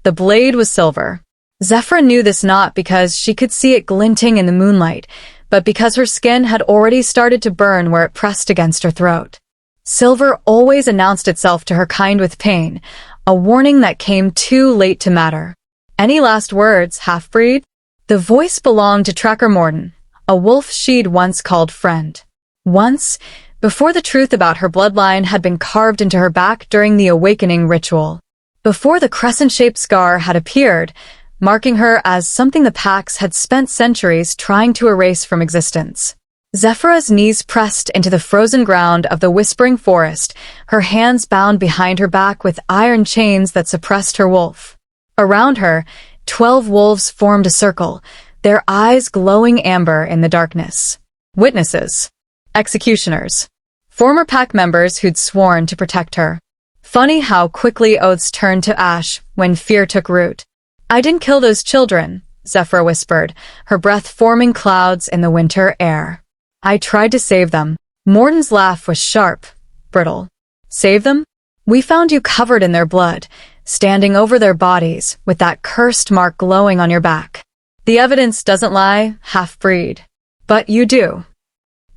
The blade was silver. Zephyra knew this not because she could see it glinting in the moonlight, but because her skin had already started to burn where it pressed against her throat. Silver always announced itself to her kind with pain, a warning that came too late to matter. Any last words, half-breed? The voice belonged to Tracker Morden, a wolf she'd once called friend. Once, before the truth about her bloodline had been carved into her back during the awakening ritual. Before the crescent-shaped scar had appeared, marking her as something the Pax had spent centuries trying to erase from existence. Zephyra's knees pressed into the frozen ground of the whispering forest, her hands bound behind her back with iron chains that suppressed her wolf. Around her, 12 wolves formed a circle, their eyes glowing amber in the darkness. Witnesses. Executioners. Former pack members who'd sworn to protect her. Funny how quickly oaths turned to ash when fear took root. "I didn't kill those children," Zephyra whispered, her breath forming clouds in the winter air. "I tried to save them." Morden's laugh was sharp, brittle. "Save them? We found you covered in their blood, standing over their bodies, with that cursed mark glowing on your back. The evidence doesn't lie, half-breed. But you do."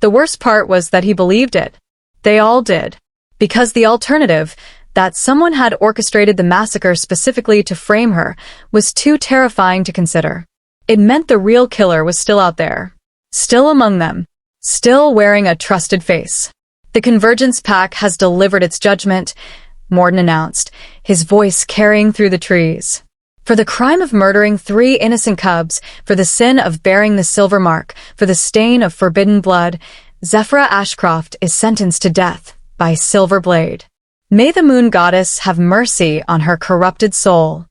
The worst part was that he believed it. They all did. Because the alternative, that someone had orchestrated the massacre specifically to frame her, was too terrifying to consider. It meant the real killer was still out there. Still among them. Still wearing a trusted face. "The Convergence Pack has delivered its judgment," Morden announced, his voice carrying through the trees. "For the crime of murdering 3 innocent cubs, for the sin of bearing the silver mark, for the stain of forbidden blood, Zephyra Ashcroft is sentenced to death by silver blade. May the moon goddess have mercy on her corrupted soul."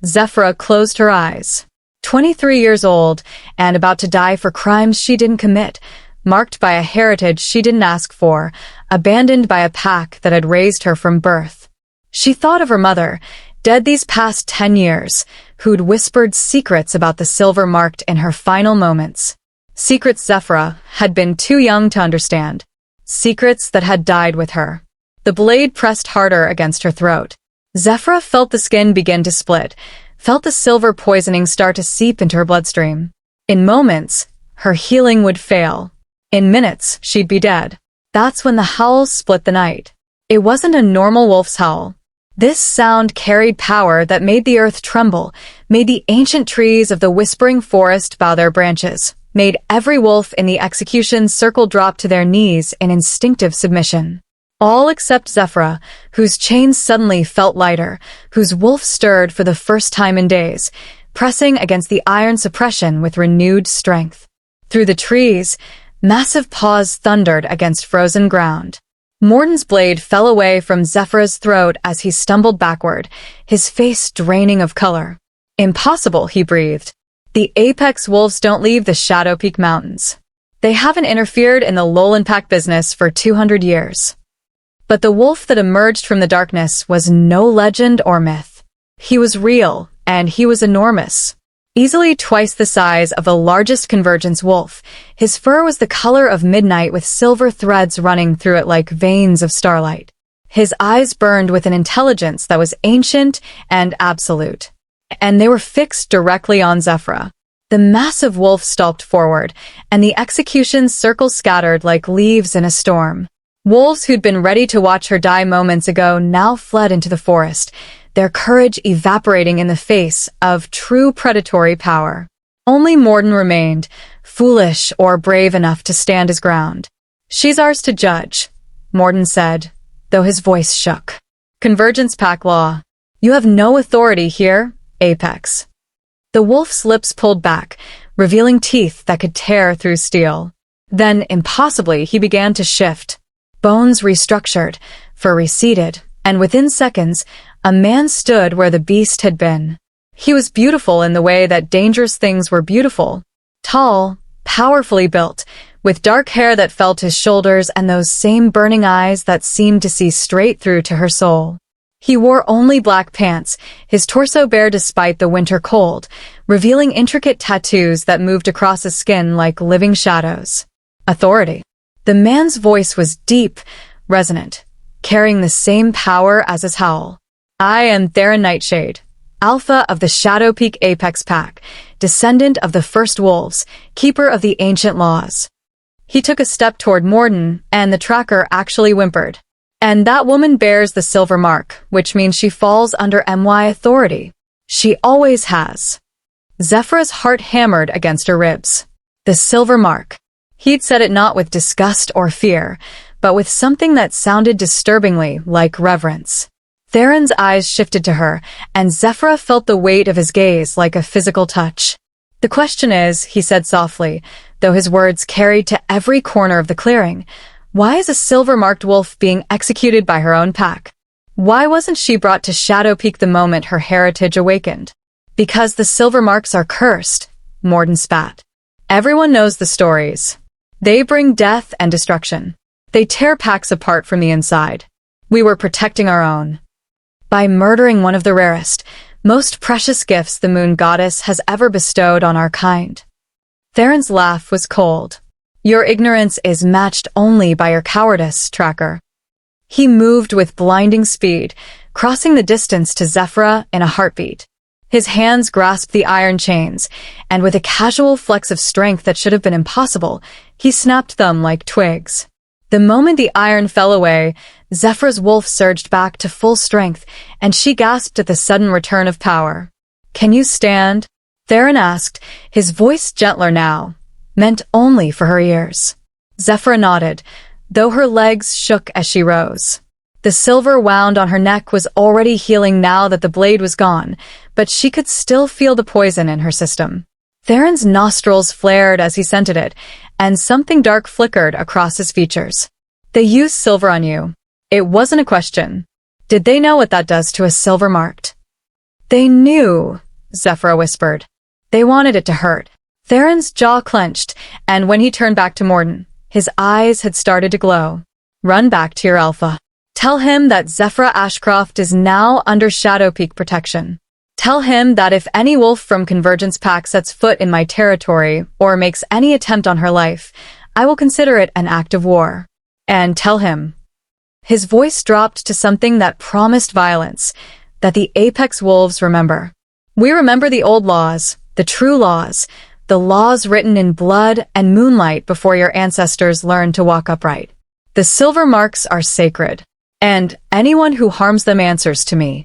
Zephyra closed her eyes. 23 years old, and about to die for crimes she didn't commit, marked by a heritage she didn't ask for, abandoned by a pack that had raised her from birth. She thought of her mother, dead these past 10 years, who'd whispered secrets about the silver marked in her final moments. Secrets Zephyra had been too young to understand. Secrets that had died with her. The blade pressed harder against her throat. Zephyra felt the skin begin to split, felt the silver poisoning start to seep into her bloodstream. In moments, her healing would fail. In minutes, she'd be dead. That's when the howls split the night. It wasn't a normal wolf's howl. This sound carried power that made the earth tremble, made the ancient trees of the whispering forest bow their branches, made every wolf in the execution circle drop to their knees in instinctive submission. All except Zephyra, whose chains suddenly felt lighter, whose wolf stirred for the first time in days, pressing against the iron suppression with renewed strength. Through the trees, massive paws thundered against frozen ground. Morden's blade fell away from Zephyra's throat as he stumbled backward, his face draining of color. "Impossible," he breathed. "The apex wolves don't leave the Shadow Peak Mountains. They haven't interfered in the Lowland Pack business for 200 years. But the wolf that emerged from the darkness was no legend or myth. He was real, and he was enormous. Easily twice the size of the largest Convergence wolf, his fur was the color of midnight with silver threads running through it like veins of starlight. His eyes burned with an intelligence that was ancient and absolute. And they were fixed directly on Zephyra. The massive wolf stalked forward, and the execution circles scattered like leaves in a storm. Wolves who'd been ready to watch her die moments ago now fled into the forest, their courage evaporating in the face of true predatory power. Only Morden remained, foolish or brave enough to stand his ground. "She's ours to judge," Morden said, though his voice shook. "Convergence Pack law. You have no authority here, Apex." The wolf's lips pulled back, revealing teeth that could tear through steel. Then, impossibly, he began to shift. Bones restructured, fur receded, and within seconds, a man stood where the beast had been. He was beautiful in the way that dangerous things were beautiful. Tall, powerfully built, with dark hair that fell to his shoulders and those same burning eyes that seemed to see straight through to her soul. He wore only black pants, his torso bare despite the winter cold, revealing intricate tattoos that moved across his skin like living shadows. Authority. The man's voice was deep, resonant, carrying the same power as his howl. "I am Theron Nightshade. Alpha of the Shadow Peak Apex Pack, descendant of the first wolves, keeper of the ancient laws. He took a step toward Morden, and the tracker actually whimpered. And that woman bears the silver mark, which means she falls under MY authority. She always has. Zephyra's heart hammered against her ribs. The silver mark. He'd said it not with disgust or fear, but with something that sounded disturbingly like reverence. Theron's eyes shifted to her, and Zephyra felt the weight of his gaze like a physical touch. The question is, he said softly, though his words carried to every corner of the clearing, why is a silver-marked wolf being executed by her own pack? Why wasn't she brought to Shadow Peak the moment her heritage awakened? Because the silver marks are cursed, Morden spat. Everyone knows the stories. They bring death and destruction. They tear packs apart from the inside. We were protecting our own. By murdering one of the rarest, most precious gifts the moon goddess has ever bestowed on our kind. Theron's laugh was cold. Your ignorance is matched only by your cowardice, tracker. He moved with blinding speed, crossing the distance to Zephyra in a heartbeat. His hands grasped the iron chains, and with a casual flex of strength that should have been impossible, he snapped them like twigs. The moment the iron fell away, Zephyra's wolf surged back to full strength, and she gasped at the sudden return of power. Can you stand? Theron asked, his voice gentler now, meant only for her ears. Zephyra nodded, though her legs shook as she rose. The silver wound on her neck was already healing now that the blade was gone, but she could still feel the poison in her system. Theron's nostrils flared as he scented it, and something dark flickered across his features. They used silver on you. It wasn't a question. Did they know what that does to a silver marked? They knew, Zephyra whispered. They wanted it to hurt. Theron's jaw clenched, and when he turned back to Morden, his eyes had started to glow. Run back to your alpha. Tell him that Zephyra Ashcroft is now under Shadow Peak protection. Tell him that if any wolf from Convergence Pack sets foot in my territory or makes any attempt on her life, I will consider it an act of war. And tell him. His voice dropped to something that promised violence, that the Apex Wolves remember. We remember the old laws, the true laws, the laws written in blood and moonlight before your ancestors learned to walk upright. The silver marks are sacred, and anyone who harms them answers to me.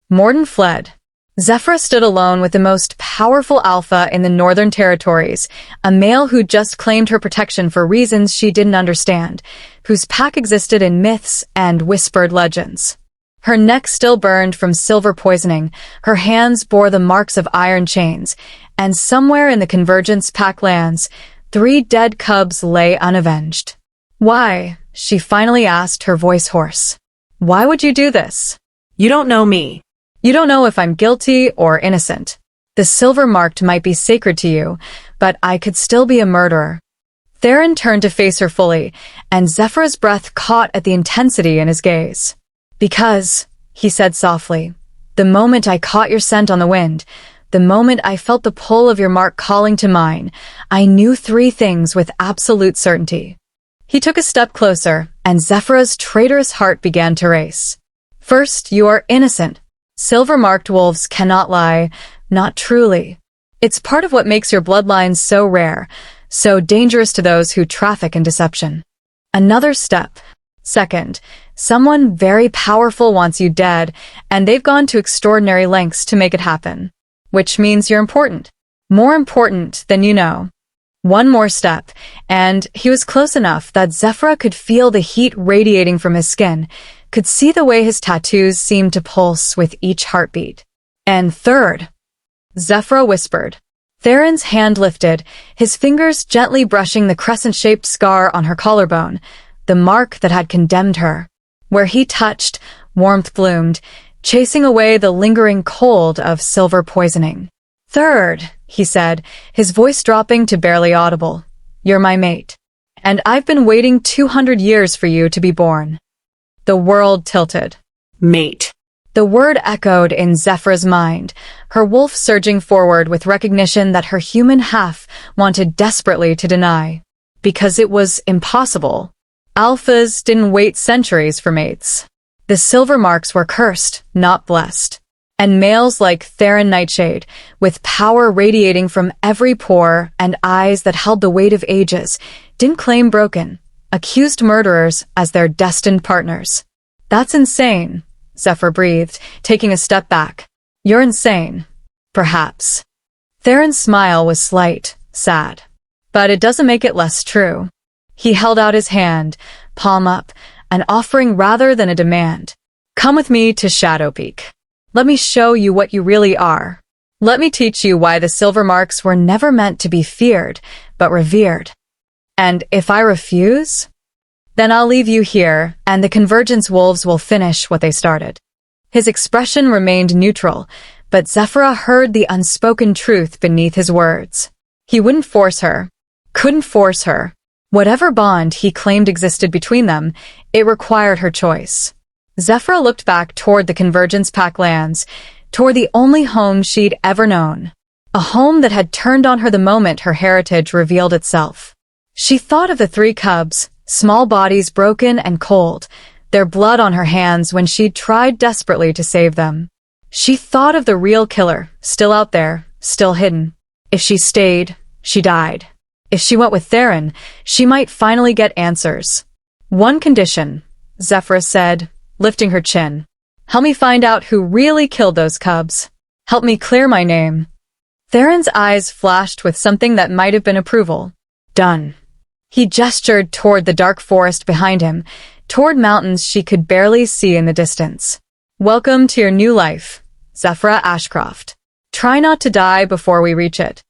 Morden fled. Zephyra stood alone with the most powerful alpha in the Northern Territories, a male who just claimed her protection for reasons she didn't understand, whose pack existed in myths and whispered legends. Her neck still burned from silver poisoning, her hands bore the marks of iron chains, and somewhere in the Convergence Pack lands, 3 dead cubs lay unavenged. Why? She finally asked, her voice hoarse. Why would you do this? You don't know me. You don't know if I'm guilty or innocent. The silver marked might be sacred to you, but I could still be a murderer. Theron turned to face her fully, and Zephyra's breath caught at the intensity in his gaze. Because, he said softly, the moment I caught your scent on the wind, the moment I felt the pull of your mark calling to mine, I knew 3 things with absolute certainty. He took a step closer, and Zephyra's traitorous heart began to race. First, you are innocent. Silver-marked wolves cannot lie, not truly. It's part of what makes your bloodline so rare, so dangerous to those who traffic in deception. Another step. Second, someone very powerful wants you dead, and they've gone to extraordinary lengths to make it happen. Which means you're important. More important than you know. One more step, and he was close enough that Zephyra could feel the heat radiating from his skin, could see the way his tattoos seemed to pulse with each heartbeat. And third, Zephyra whispered. Theron's hand lifted, his fingers gently brushing the crescent-shaped scar on her collarbone, the mark that had condemned her. Where he touched, warmth bloomed, chasing away the lingering cold of silver poisoning. Third, he said, his voice dropping to barely audible, you're my mate. And I've been waiting 200 years for you to be born. The world tilted. Mate. The word echoed in Zephyra's mind, her wolf surging forward with recognition that her human half wanted desperately to deny. Because it was impossible. Alphas didn't wait centuries for mates. The silver marks were cursed, not blessed. and males like Theron Nightshade, with power radiating from every pore and eyes that held the weight of ages, didn't claim Broken, accused murderers as their destined partners. That's insane, Zephyr breathed, taking a step back. You're insane. Perhaps. Theron's smile was slight, sad. But it doesn't make it less true. He held out his hand, palm up, an offering rather than a demand. Come with me to Shadow Peak. Let me show you what you really are. Let me teach you why the silver marks were never meant to be feared, but revered. And if I refuse, then I'll leave you here, and the Convergence wolves will finish what they started. His expression remained neutral, but Zephyra heard the unspoken truth beneath his words. He wouldn't force her, couldn't force her. Whatever bond he claimed existed between them, it required her choice. Zephyra looked back toward the Convergence Pack lands, toward the only home she'd ever known. A home that had turned on her the moment her heritage revealed itself. She thought of the three cubs, small bodies broken and cold, their blood on her hands when she'd tried desperately to save them. She thought of the real killer, still out there, still hidden. If she stayed, she died. If she went with Theron, she might finally get answers. One condition, Zephyra said, lifting her chin. Help me find out who really killed those cubs. Help me clear my name. Theron's eyes flashed with something that might have been approval. Done. He gestured toward the dark forest behind him, toward mountains she could barely see in the distance. Welcome to your new life, Zephyra Ashcroft. Try not to die before we reach it.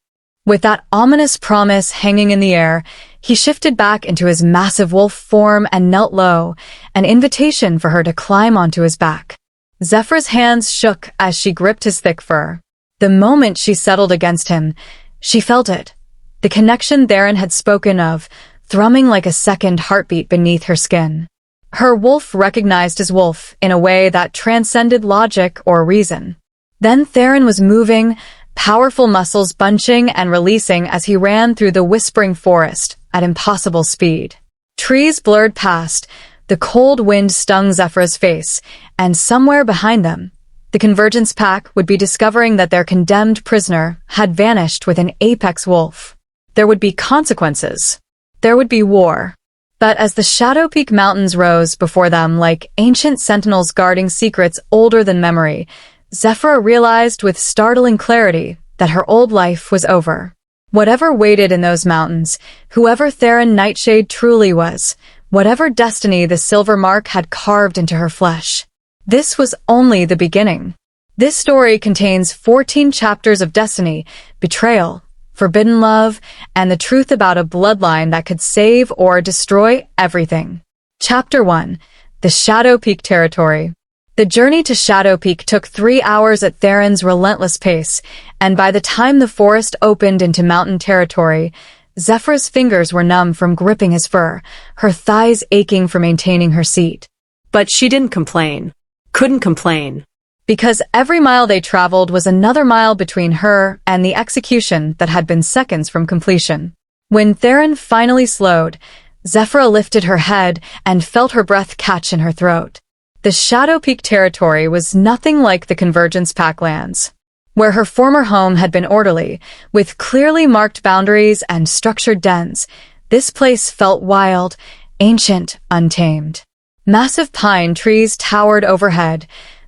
With that ominous promise hanging in the air, he shifted back into his massive wolf form and knelt low, an invitation for her to climb onto his back. Zephyra's hands shook as she gripped his thick fur. The moment she settled against him, she felt it. The connection Theron had spoken of, thrumming like a second heartbeat beneath her skin. Her wolf recognized his wolf in a way that transcended logic or reason. Then Theron was moving, powerful muscles bunching and releasing as he ran through the whispering forest at impossible speed. Trees blurred past, the cold wind stung Zephyra's face, and somewhere behind them, the Convergence Pack would be discovering that their condemned prisoner had vanished with an apex wolf. There would be consequences. There would be war. But as the Shadow Peak Mountains rose before them like ancient sentinels guarding secrets older than memory, Zephyra realized with startling clarity that her old life was over. Whatever waited in those mountains, whoever Theron Nightshade truly was, whatever destiny the silver mark had carved into her flesh, this was only the beginning. This story contains 14 chapters of destiny, betrayal, forbidden love, and the truth about a bloodline that could save or destroy everything. Chapter 1. The Shadow Peak Territory. The journey to Shadow Peak took 3 hours at Theron's relentless pace, and by the time the forest opened into mountain territory, Zephyra's fingers were numb from gripping his fur, her thighs aching for maintaining her seat. But she didn't complain. Couldn't complain. Because every mile they traveled was another mile between her and the execution that had been seconds from completion. When Theron finally slowed, Zephyra lifted her head and felt her breath catch in her throat. The Shadow Peak territory was nothing like the Convergence Pack lands. Where her former home had been orderly, with clearly marked boundaries and structured dens, this place felt wild, ancient, untamed. Massive pine trees towered overhead,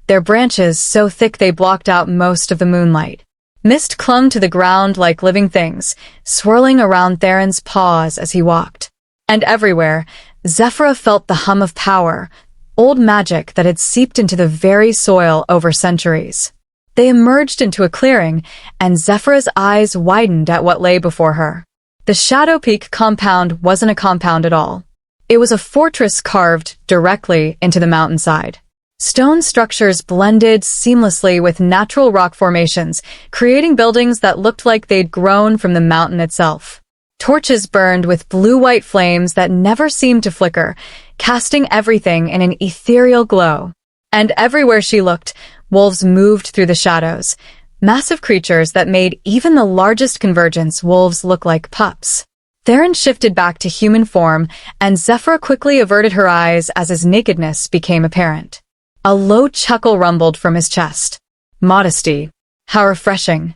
their branches so thick they blocked out most of the moonlight. Mist clung to the ground like living things, swirling around Theron's paws as he walked. And everywhere, Zephyra felt the hum of power, old magic that had seeped into the very soil over centuries. They emerged into a clearing, and Zephyra's eyes widened at what lay before her. The Shadow Peak compound wasn't a compound at all. It was a fortress carved directly into the mountainside. Stone structures blended seamlessly with natural rock formations, creating buildings that looked like they'd grown from the mountain itself. Torches burned with blue-white flames that never seemed to flicker, casting everything in an ethereal glow. And everywhere she looked, wolves moved through the shadows, massive creatures that made even the largest Convergence wolves look like pups. Theron shifted back to human form, and Zephyra quickly averted her eyes as his nakedness became apparent. A low chuckle rumbled from his chest. Modesty. How refreshing.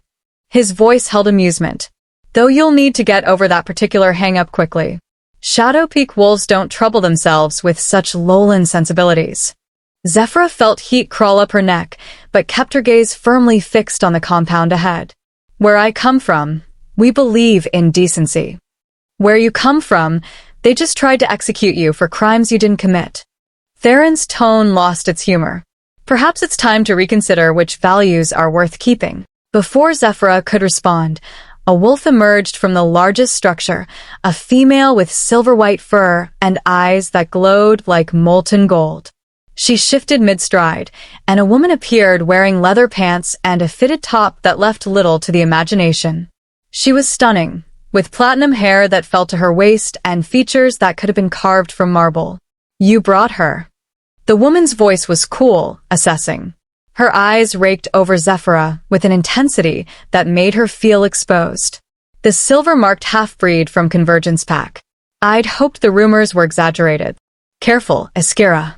His voice held amusement. Though you'll need to get over that particular hang-up quickly. Shadow Peak wolves don't trouble themselves with such lowland sensibilities. Zephyra felt heat crawl up her neck, but kept her gaze firmly fixed on the compound ahead. Where I come from, we believe in decency. Where you come from, they just tried to execute you for crimes you didn't commit. Theron's tone lost its humor. Perhaps it's time to reconsider which values are worth keeping. Before Zephyra could respond, a wolf emerged from the largest structure, a female with silver-white fur and eyes that glowed like molten gold. She shifted mid-stride, and a woman appeared wearing leather pants and a fitted top that left little to the imagination. She was stunning, with platinum hair that fell to her waist and features that could have been carved from marble. You brought her. The woman's voice was cool, assessing. Her eyes raked over Zephyra with an intensity that made her feel exposed. The silver-marked half-breed from Convergence Pack. I'd hoped the rumors were exaggerated. Careful, Ashcroft.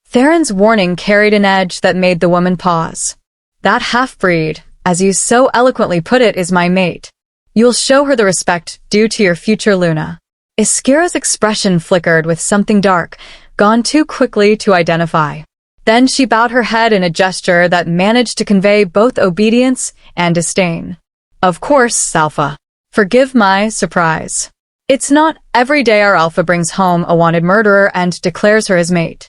Theron's warning carried an edge that made the woman pause. That half-breed, as you so eloquently put it, is my mate. You'll show her the respect due to your future Luna. Ashcroft's expression flickered with something dark, gone too quickly to identify. Then she bowed her head in a gesture that managed to convey both obedience and disdain. Of course, Alpha. Forgive my surprise. It's not every day our Alpha brings home a wanted murderer and declares her his mate.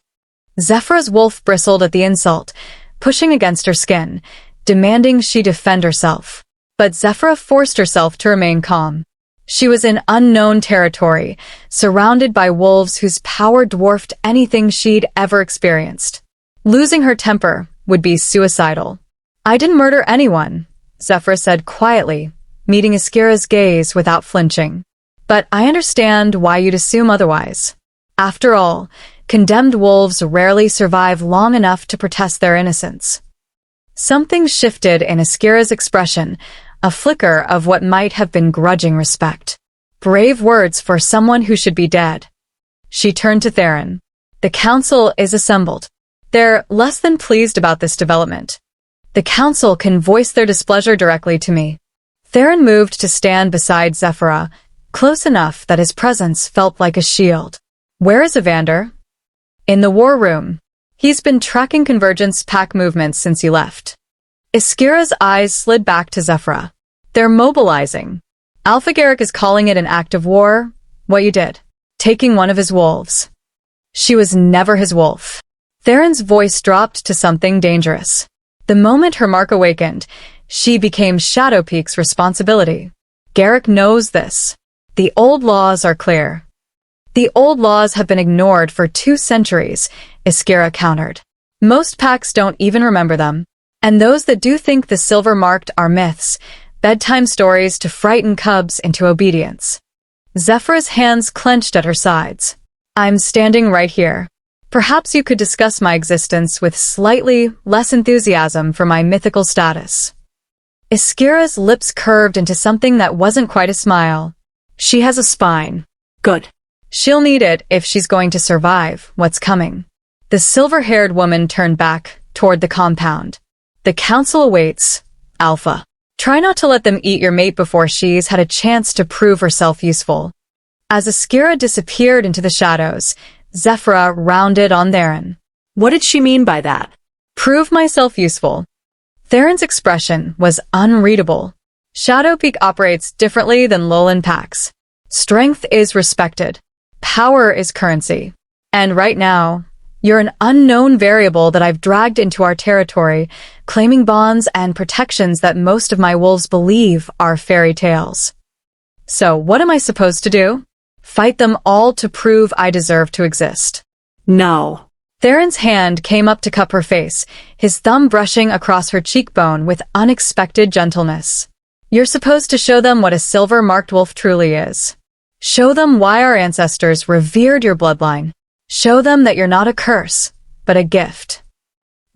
Zephyra's wolf bristled at the insult, pushing against her skin, demanding she defend herself. But Zephyra forced herself to remain calm. She was in unknown territory, surrounded by wolves whose power dwarfed anything she'd ever experienced. Losing her temper would be suicidal. I didn't murder anyone, Zephyra said quietly, meeting Ashcroft's gaze without flinching. But I understand why you'd assume otherwise. After all, condemned wolves rarely survive long enough to protest their innocence. Something shifted in Ashcroft's expression, a flicker of what might have been grudging respect. Brave words for someone who should be dead. She turned to Theron. The council is assembled. They're less than pleased about this development. The council can voice their displeasure directly to me. Theron moved to stand beside Zephyra, close enough that his presence felt like a shield. Where is Evander? In the war room. He's been tracking Convergence Pack movements since you left. Ashcroft's eyes slid back to Zephyra. They're mobilizing. Alpha Garrick is calling it an act of war. What you did. Taking one of his wolves. She was never his wolf. Theron's voice dropped to something dangerous. The moment her mark awakened, she became Shadow Peak's responsibility. Garrick knows this. The old laws are clear. The old laws have been ignored for 2 centuries, Ashcroft countered. Most packs don't even remember them. And those that do think the silver-marked are myths, bedtime stories to frighten cubs into obedience. Zephyra's hands clenched at her sides. I'm standing right here. Perhaps you could discuss my existence with slightly less enthusiasm for my mythical status. Ashcroft's lips curved into something that wasn't quite a smile. She has a spine. Good. She'll need it if she's going to survive what's coming. The silver-haired woman turned back toward the compound. The council awaits, Alpha. Try not to let them eat your mate before she's had a chance to prove herself useful. As Ashcroft disappeared into the shadows, Zephyra rounded on Theron. What did she mean by that? Prove myself useful. Theron's expression was unreadable. Shadow Peak operates differently than lowland packs. Strength is respected. Power is currency. And right now, you're an unknown variable that I've dragged into our territory, claiming bonds and protections that most of my wolves believe are fairy tales. So what am I supposed to do? Fight them all to prove I deserve to exist. No. Theron's hand came up to cup her face, his thumb brushing across her cheekbone with unexpected gentleness. You're supposed to show them what a silver-marked wolf truly is. Show them why our ancestors revered your bloodline. Show them that you're not a curse, but a gift.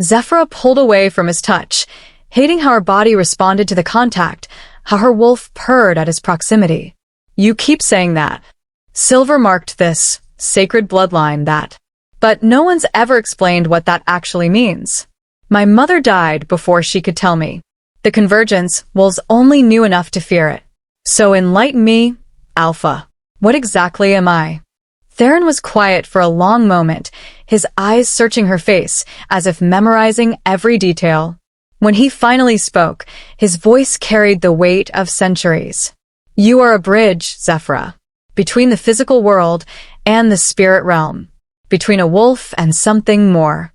Zephyra pulled away from his touch, hating how her body responded to the contact, how her wolf purred at his proximity. You keep saying that. Silver marked this, sacred bloodline that. But no one's ever explained what that actually means. My mother died before she could tell me. The convergence wolves only knew enough to fear it. So enlighten me, Alpha. What exactly am I? Theron was quiet for a long moment, his eyes searching her face, as if memorizing every detail. When he finally spoke, his voice carried the weight of centuries. You are a bridge, Zephyra, between the physical world and the spirit realm, between a wolf and something more.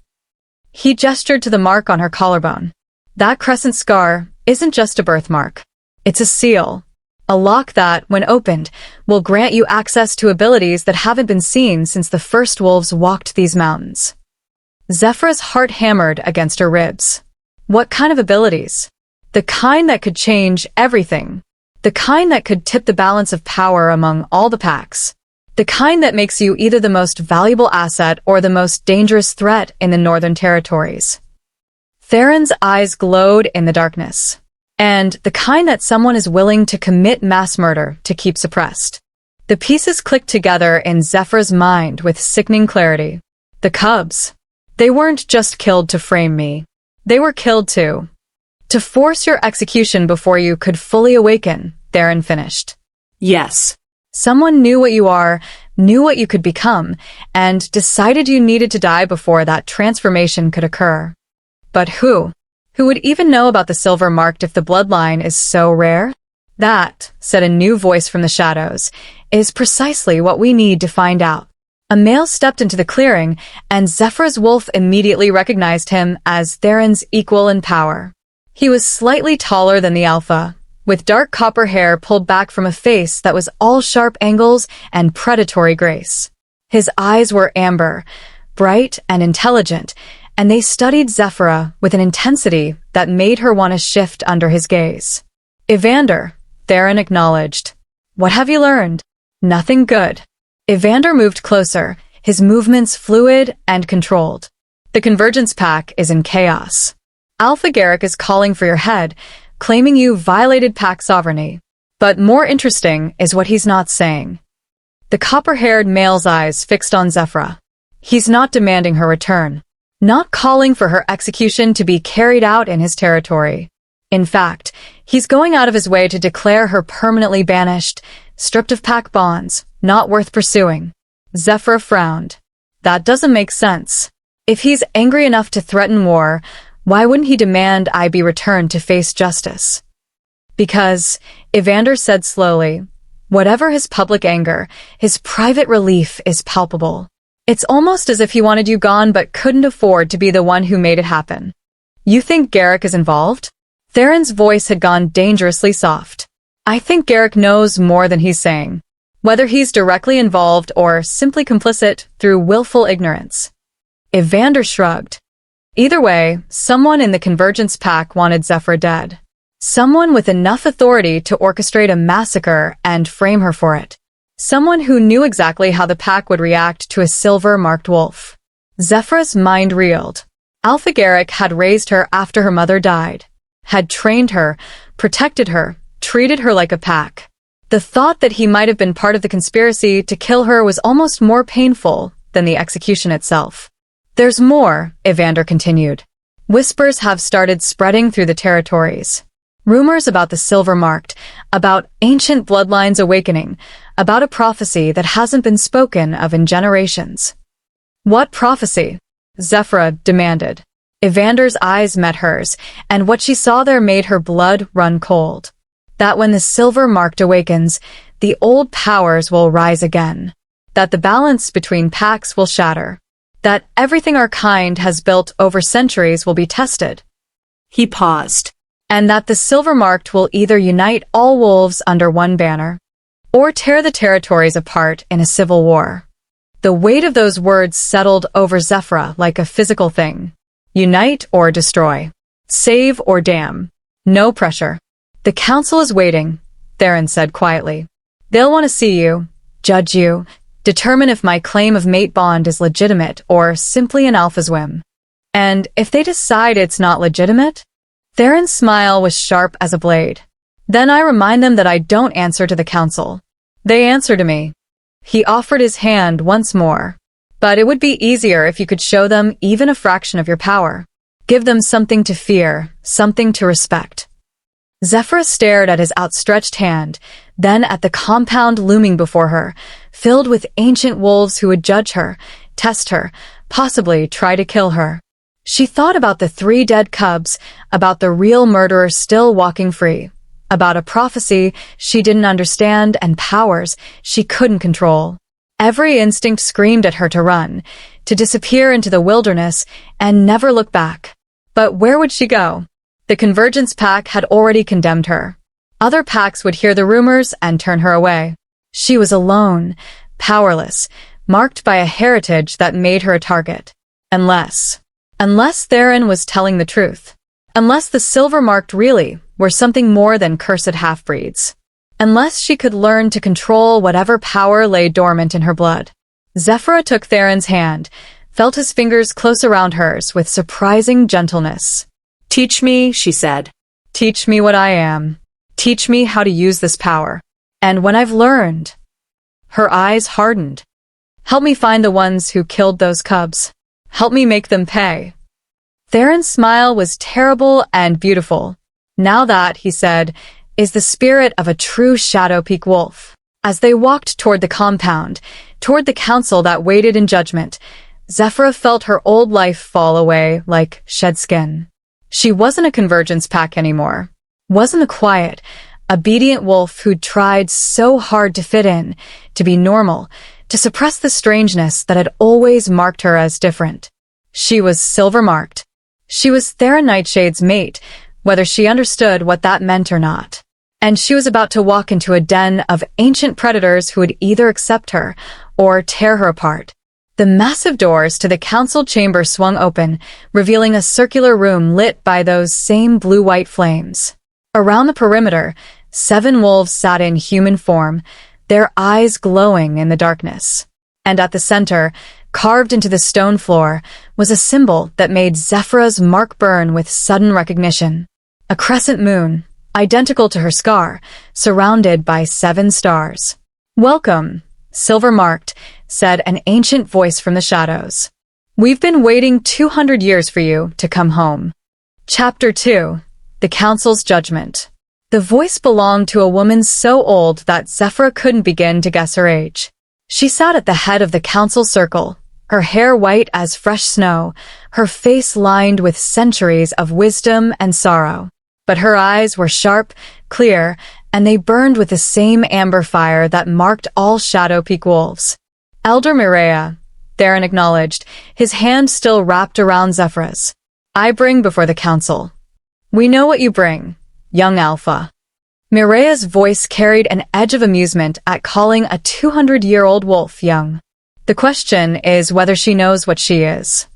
He gestured to the mark on her collarbone. That crescent scar isn't just a birthmark. It's a seal. A lock that, when opened, will grant you access to abilities that haven't been seen since the first wolves walked these mountains. Zephyra's heart hammered against her ribs. What kind of abilities? The kind that could change everything. The kind that could tip the balance of power among all the packs. The kind that makes you either the most valuable asset or the most dangerous threat in the Northern Territories. Theron's eyes glowed in the darkness. And the kind that someone is willing to commit mass murder to keep suppressed. The pieces clicked together in Zephyra's mind with sickening clarity. The cubs. They weren't just killed to frame me. They were killed to force your execution before you could fully awaken, Theron finished. Yes. Someone knew what you are, knew what you could become, and decided you needed to die before that transformation could occur. But who? Who would even know about the silver marked if the bloodline is so rare? That, said a new voice from the shadows, is precisely what we need to find out. A male stepped into the clearing, and Zephyra's wolf immediately recognized him as Theron's equal in power. He was slightly taller than the alpha, with dark copper hair pulled back from a face that was all sharp angles and predatory grace. His eyes were amber, bright and intelligent, and they studied Zephyra with an intensity that made her want to shift under his gaze. Evander, Theron acknowledged. What have you learned? Nothing good. Evander moved closer, his movements fluid and controlled. The Convergence Pack is in chaos. Alpha Garrick is calling for your head, claiming you violated pack sovereignty. But more interesting is what he's not saying. The copper-haired male's eyes fixed on Zephyra. He's not demanding her return. Not calling for her execution to be carried out in his territory. In fact, he's going out of his way to declare her permanently banished, stripped of pack bonds, not worth pursuing. Zephyra frowned. That doesn't make sense. If he's angry enough to threaten war, why wouldn't he demand I be returned to face justice? Because, Evander said slowly, whatever his public anger, his private relief is palpable. It's almost as if he wanted you gone but couldn't afford to be the one who made it happen. You think Garrick is involved? Theron's voice had gone dangerously soft. I think Garrick knows more than he's saying. Whether he's directly involved or simply complicit through willful ignorance. Evander shrugged. Either way, someone in the Convergence Pack wanted Zephyra dead. Someone with enough authority to orchestrate a massacre and frame her for it. Someone who knew exactly how the pack would react to a silver-marked wolf. Zephyra's mind reeled. Alpha Garrick had raised her after her mother died, had trained her, protected her, treated her like a pack. The thought that he might have been part of the conspiracy to kill her was almost more painful than the execution itself. There's more, Evander continued. Whispers have started spreading through the territories. Rumors about the silver-marked, about ancient bloodlines awakening, about a prophecy that hasn't been spoken of in generations. What prophecy? Zephyra demanded. Evander's eyes met hers, and what she saw there made her blood run cold. That when the silver-marked awakens, the old powers will rise again. That the balance between packs will shatter. That everything our kind has built over centuries will be tested. He paused. And that the silver-marked will either unite all wolves under one banner, or tear the territories apart in a civil war. The weight of those words settled over Zephyra like a physical thing. Unite or destroy. Save or damn. No pressure. The council is waiting, Theron said quietly. They'll want to see you, judge you, determine if my claim of mate bond is legitimate or simply an alpha's whim. And if they decide it's not legitimate, Theron's smile was sharp as a blade. Then I remind them that I don't answer to the council. They answer to me. He offered his hand once more. But it would be easier if you could show them even a fraction of your power. Give them something to fear, something to respect. Zephyra stared at his outstretched hand, then at the compound looming before her, filled with ancient wolves who would judge her, test her, possibly try to kill her. She thought about the 3 dead cubs, about the real murderer still walking free, about a prophecy she didn't understand and powers she couldn't control. Every instinct screamed at her to run, to disappear into the wilderness and never look back. But where would she go? The Convergence Pack had already condemned her. Other packs would hear the rumors and turn her away. She was alone, powerless, marked by a heritage that made her a target. Unless Theron was telling the truth. Unless the silver-marked really were something more than cursed half-breeds. Unless she could learn to control whatever power lay dormant in her blood. Zephyra took Theron's hand, felt his fingers close around hers with surprising gentleness. Teach me, she said. Teach me what I am. Teach me how to use this power. And when I've learned... Her eyes hardened. Help me find the ones who killed those cubs. Help me make them pay. Theron's smile was terrible and beautiful. Now that, he said, is the spirit of a true Shadow Peak wolf. As they walked toward the compound, toward the council that waited in judgment, Zephyra felt her old life fall away like shed skin. She wasn't a Convergence Pack anymore. Wasn't a quiet, obedient wolf who'd tried so hard to fit in, to be normal, to suppress the strangeness that had always marked her as different. She was silver-marked. She was Theron Nightshade's mate, whether she understood what that meant or not. And she was about to walk into a den of ancient predators who would either accept her or tear her apart. The massive doors to the council chamber swung open, revealing a circular room lit by those same blue-white flames. Around the perimeter, 7 wolves sat in human form, their eyes glowing in the darkness. And at the center, carved into the stone floor, was a symbol that made Zephyra's mark burn with sudden recognition. A crescent moon, identical to her scar, surrounded by 7 stars. "Welcome, silver-marked," said an ancient voice from the shadows. "We've been waiting 200 years for you to come home." Chapter 2. The Council's Judgment. The voice belonged to a woman so old that Zephyra couldn't begin to guess her age. She sat at the head of the council circle, her hair white as fresh snow, her face lined with centuries of wisdom and sorrow. But her eyes were sharp, clear, and they burned with the same amber fire that marked all Shadow Peak wolves. "Elder Mireia," Theron acknowledged, his hand still wrapped around Zephyra's. "I bring before the council." "We know what you bring, young alpha." Mireia's voice carried an edge of amusement at calling a 200-year-old wolf young. "The question is whether she knows what she is."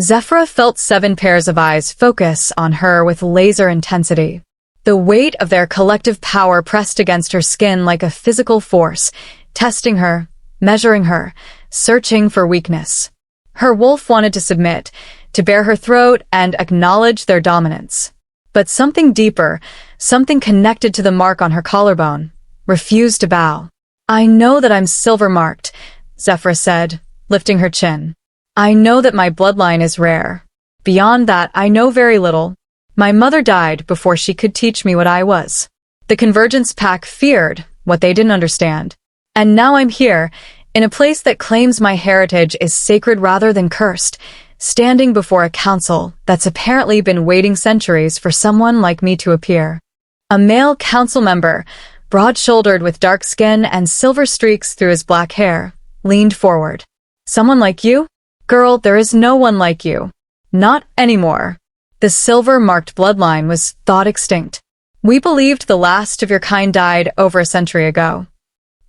Zephyra felt 7 pairs of eyes focus on her with laser intensity. The weight of their collective power pressed against her skin like a physical force, testing her, measuring her, searching for weakness. Her wolf wanted to submit, to bare her throat and acknowledge their dominance. But something deeper, something connected to the mark on her collarbone, refused to bow. "I know that I'm silver-marked," Zephyra said, lifting her chin. "I know that my bloodline is rare. Beyond that, I know very little. My mother died before she could teach me what I was." The Convergence Pack feared what they didn't understand. And now I'm here, in a place that claims my heritage is sacred rather than cursed, standing before a council that's apparently been waiting centuries for someone like me to appear. A male council member, broad-shouldered with dark skin and silver streaks through his black hair, leaned forward. "Someone like you? Girl, there is no one like you. Not anymore." The silver-marked bloodline was thought extinct. "We believed the last of your kind died over a century ago."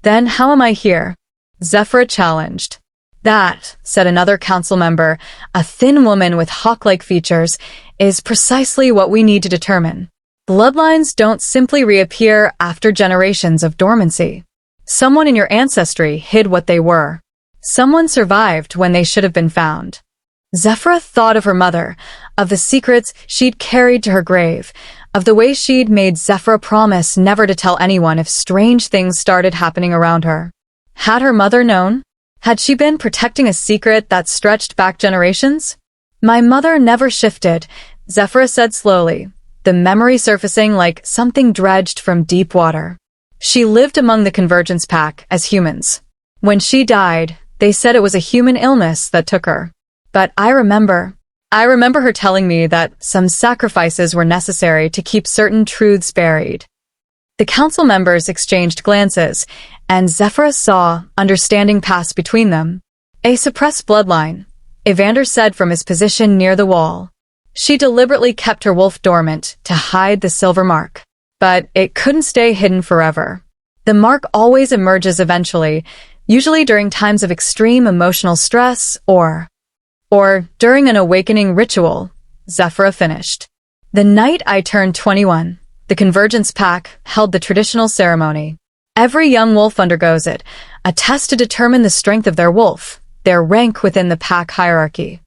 "Then how am I here?" Zephyra challenged. "That," said another council member, a thin woman with hawk-like features, "is precisely what we need to determine. Bloodlines don't simply reappear after generations of dormancy. Someone in your ancestry hid what they were. Someone survived when they should have been found." Zephyra thought of her mother, of the secrets she'd carried to her grave, of the way she'd made Zephyra promise never to tell anyone if strange things started happening around her. Had her mother known? Had she been protecting a secret that stretched back generations? My mother never shifted, Zephyra said slowly, the memory surfacing like something dredged from deep water. She lived among the Convergence Pack as humans. When she died, they said it was a human illness that took her. But I remember her telling me that some sacrifices were necessary to keep certain truths buried. The council members exchanged glances, and Zephyra saw understanding pass between them. A suppressed bloodline, Evander said from his position near the wall. She deliberately kept her wolf dormant to hide the silver mark. But it couldn't stay hidden forever. The mark always emerges eventually, usually during times of extreme emotional stress or during an awakening ritual, Zephyra finished. The night I turned 21, the Convergence Pack held the traditional ceremony. Every young wolf undergoes it, a test to determine the strength of their wolf, their rank within the pack hierarchy.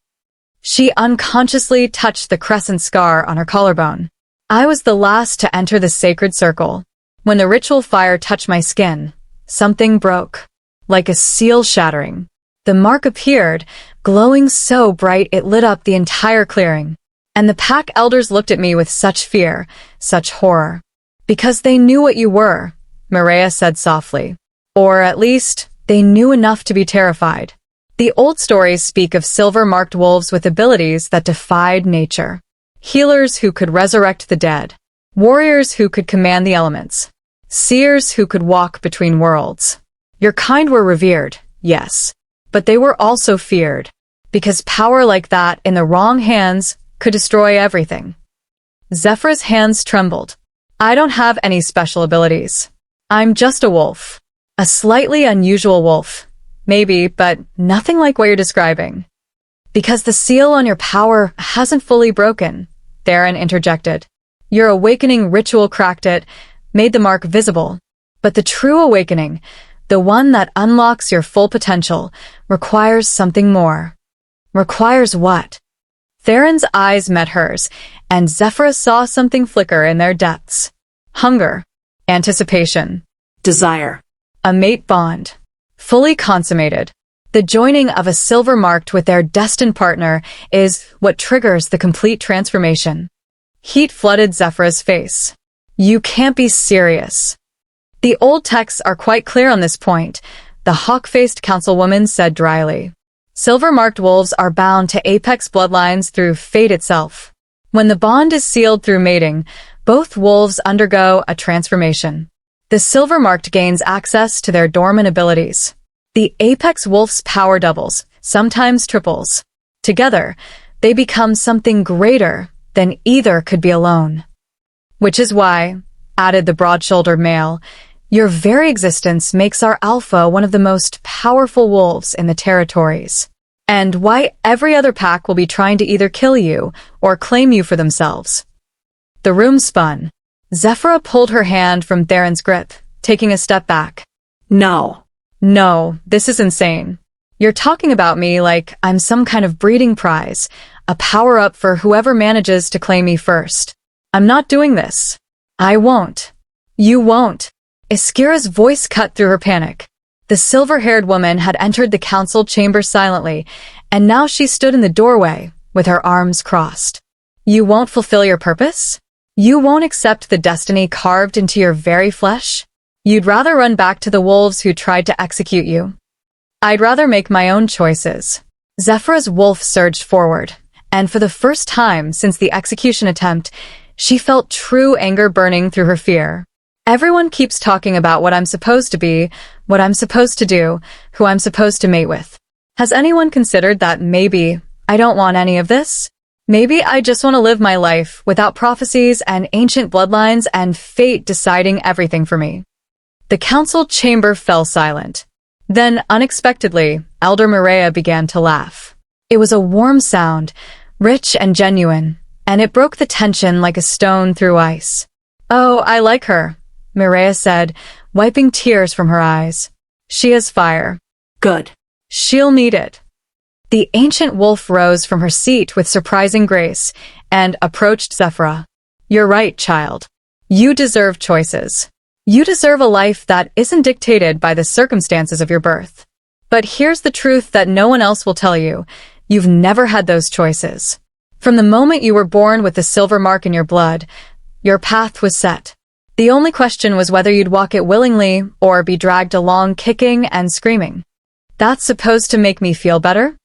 She unconsciously touched the crescent scar on her collarbone. I was the last to enter the sacred circle. When the ritual fire touched my skin, something broke, like a seal shattering. The mark appeared, glowing so bright it lit up the entire clearing. And the pack elders looked at me with such fear, such horror. Because they knew what you were, Mireia said softly. Or at least, they knew enough to be terrified. The old stories speak of silver-marked wolves with abilities that defied nature. Healers who could resurrect the dead. Warriors who could command the elements. Seers who could walk between worlds. Your kind were revered, yes. But they were also feared. Because power like that in the wrong hands could destroy everything. Zephyra's hands trembled. I don't have any special abilities. I'm just a wolf. A slightly unusual wolf. Maybe, but nothing like what you're describing. Because the seal on your power hasn't fully broken, Theron interjected. Your awakening ritual cracked it, made the mark visible. But the true awakening, the one that unlocks your full potential, requires something more. Requires what? Theron's eyes met hers, and Zephyra saw something flicker in their depths. Hunger. Anticipation. Desire. A mate bond. Fully consummated. The joining of a silver marked with their destined partner is what triggers the complete transformation. Heat flooded Zephyra's face. You can't be serious. The old texts are quite clear on this point, the hawk-faced councilwoman said dryly. Silver-marked wolves are bound to apex bloodlines through fate itself. When the bond is sealed through mating, both wolves undergo a transformation. The silver-marked gains access to their dormant abilities. The apex wolf's power doubles, sometimes triples. Together, they become something greater than either could be alone. Which is why, added the broad-shouldered male, your very existence makes our alpha one of the most powerful wolves in the territories. And why every other pack will be trying to either kill you or claim you for themselves. The room spun. Zephyra pulled her hand from Theron's grip, taking a step back. No. No, this is insane. You're talking about me like I'm some kind of breeding prize, a power-up for whoever manages to claim me first. I'm not doing this. I won't. You won't. Iskira's voice cut through her panic. The silver-haired woman had entered the council chamber silently, and now she stood in the doorway, with her arms crossed. You won't fulfill your purpose? You won't accept the destiny carved into your very flesh? You'd rather run back to the wolves who tried to execute you? I'd rather make my own choices. Zephyra's wolf surged forward, and for the first time since the execution attempt, she felt true anger burning through her fear. Everyone keeps talking about what I'm supposed to be, what I'm supposed to do, who I'm supposed to mate with. Has anyone considered that maybe I don't want any of this? Maybe I just want to live my life without prophecies and ancient bloodlines and fate deciding everything for me. The council chamber fell silent. Then, unexpectedly, Elder Mireia began to laugh. It was a warm sound, rich and genuine, and it broke the tension like a stone through ice. Oh, I like her, Mireia said, wiping tears from her eyes. She has fire. Good. She'll need it. The ancient wolf rose from her seat with surprising grace and approached Zephyra. You're right, child. You deserve choices. You deserve a life that isn't dictated by the circumstances of your birth. But here's the truth that no one else will tell you. You've never had those choices. From the moment you were born with the silver mark in your blood, your path was set. The only question was whether you'd walk it willingly or be dragged along kicking and screaming. That's supposed to make me feel better?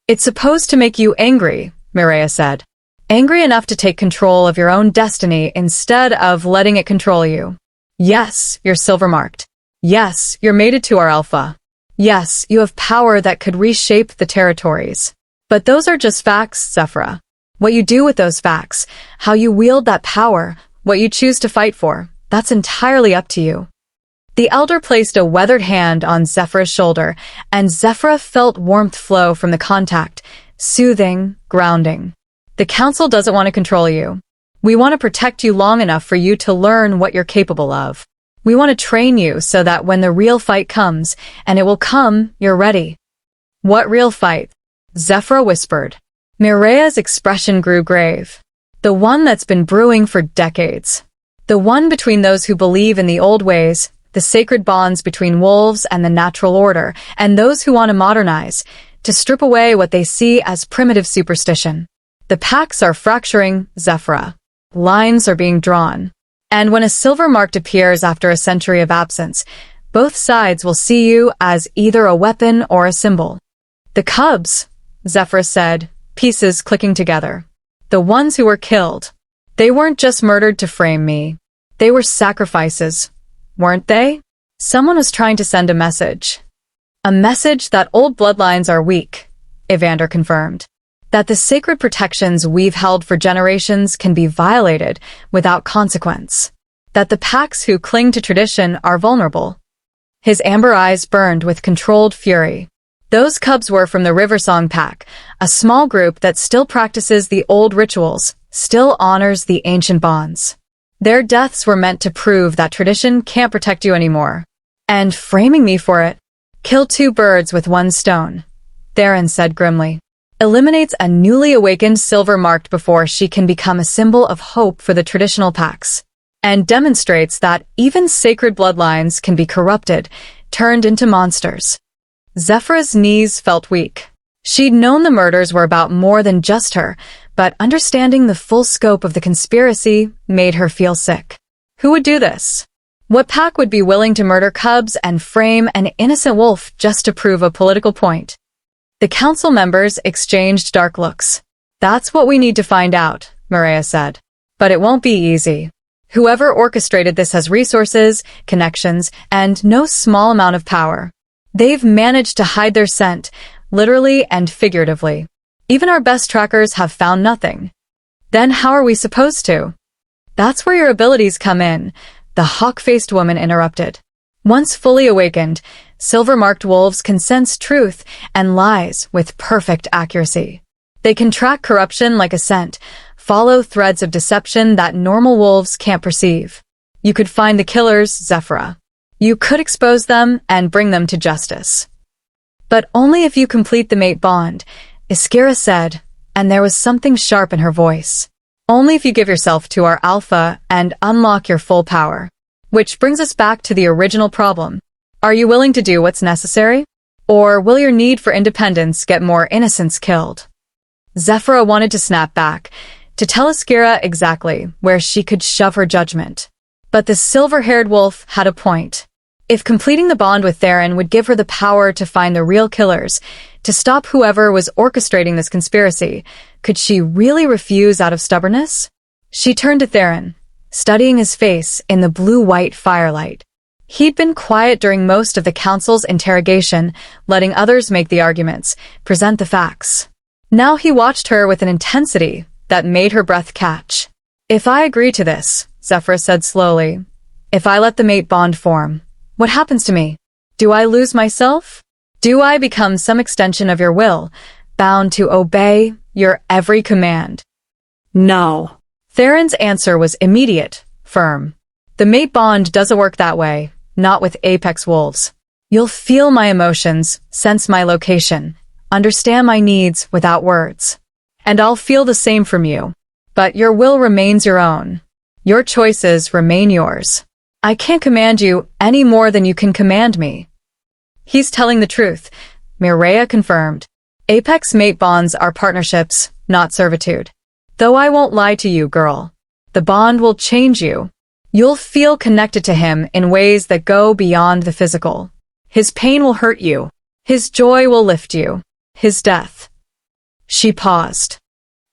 It's supposed to make you angry, Mireia said. Angry enough to take control of your own destiny instead of letting it control you. Yes, you're silver-marked. Yes, you're mated to our alpha. Yes, you have power that could reshape the territories. But those are just facts, Zephyra. What you do with those facts, how you wield that power, what you choose to fight for, that's entirely up to you. The elder placed a weathered hand on Zephyra's shoulder, and Zephyra felt warmth flow from the contact, soothing, grounding. The council doesn't want to control you. We want to protect you long enough for you to learn what you're capable of. We want to train you so that when the real fight comes, and it will come, you're ready. What real fight? Zephyra whispered. Mireia's expression grew grave. The one that's been brewing for decades. The one between those who believe in the old ways, the sacred bonds between wolves and the natural order, and those who want to modernize, to strip away what they see as primitive superstition. The packs are fracturing, Zephyra. Lines are being drawn. And when a silver mark appears after a century of absence, both sides will see you as either a weapon or a symbol. The cubs, Zephyra said, pieces clicking together. The ones who were killed. They weren't just murdered to frame me. They were sacrifices, weren't they? Someone was trying to send a message. A message that old bloodlines are weak, Evander confirmed. That the sacred protections we've held for generations can be violated without consequence. That the packs who cling to tradition are vulnerable. His amber eyes burned with controlled fury. Those cubs were from the Riversong Pack, a small group that still practices the old rituals, still honors the ancient bonds. Their deaths were meant to prove that tradition can't protect you anymore. And framing me for it. Kill two birds with one stone, Theron said grimly. Eliminates a newly awakened silver marked before she can become a symbol of hope for the traditional packs. And demonstrates that even sacred bloodlines can be corrupted, turned into monsters. Zephyra's knees felt weak. She'd known the murders were about more than just her, but understanding the full scope of the conspiracy made her feel sick. Who would do this? What pack would be willing to murder cubs and frame an innocent wolf just to prove a political point? The council members exchanged dark looks. That's what we need to find out, Mireia said. But it won't be easy. Whoever orchestrated this has resources, connections, and no small amount of power. They've managed to hide their scent, literally and figuratively. Even our best trackers have found nothing. Then how are we supposed to? That's where your abilities come in, the hawk-faced woman interrupted. Once fully awakened, silver-marked wolves can sense truth and lies with perfect accuracy. They can track corruption like a scent, follow threads of deception that normal wolves can't perceive. You could find the killers, Zephyra. You could expose them and bring them to justice. But only if you complete the mate bond, Iskira said, and there was something sharp in her voice. Only if you give yourself to our alpha and unlock your full power. Which brings us back to the original problem. Are you willing to do what's necessary? Or will your need for independence get more innocents killed? Zephyra wanted to snap back, to tell Iskira exactly where she could shove her judgment. But the silver-haired wolf had a point. If completing the bond with Theron would give her the power to find the real killers, to stop whoever was orchestrating this conspiracy, could she really refuse out of stubbornness? She turned to Theron, studying his face in the blue-white firelight. He'd been quiet during most of the council's interrogation, letting others make the arguments, present the facts. Now he watched her with an intensity that made her breath catch. If I agree to this, Zephyra said slowly, if I let the mate bond form, what happens to me? Do I lose myself? Do I become some extension of your will, bound to obey your every command? No. Theron's answer was immediate, firm. The mate bond doesn't work that way, not with apex wolves. You'll feel my emotions, sense my location, understand my needs without words. And I'll feel the same from you. But your will remains your own. Your choices remain yours. I can't command you any more than you can command me. He's telling the truth, Mireia confirmed. Apex mate bonds are partnerships, not servitude. Though I won't lie to you, girl. The bond will change you. You'll feel connected to him in ways that go beyond the physical. His pain will hurt you. His joy will lift you. His death. She paused.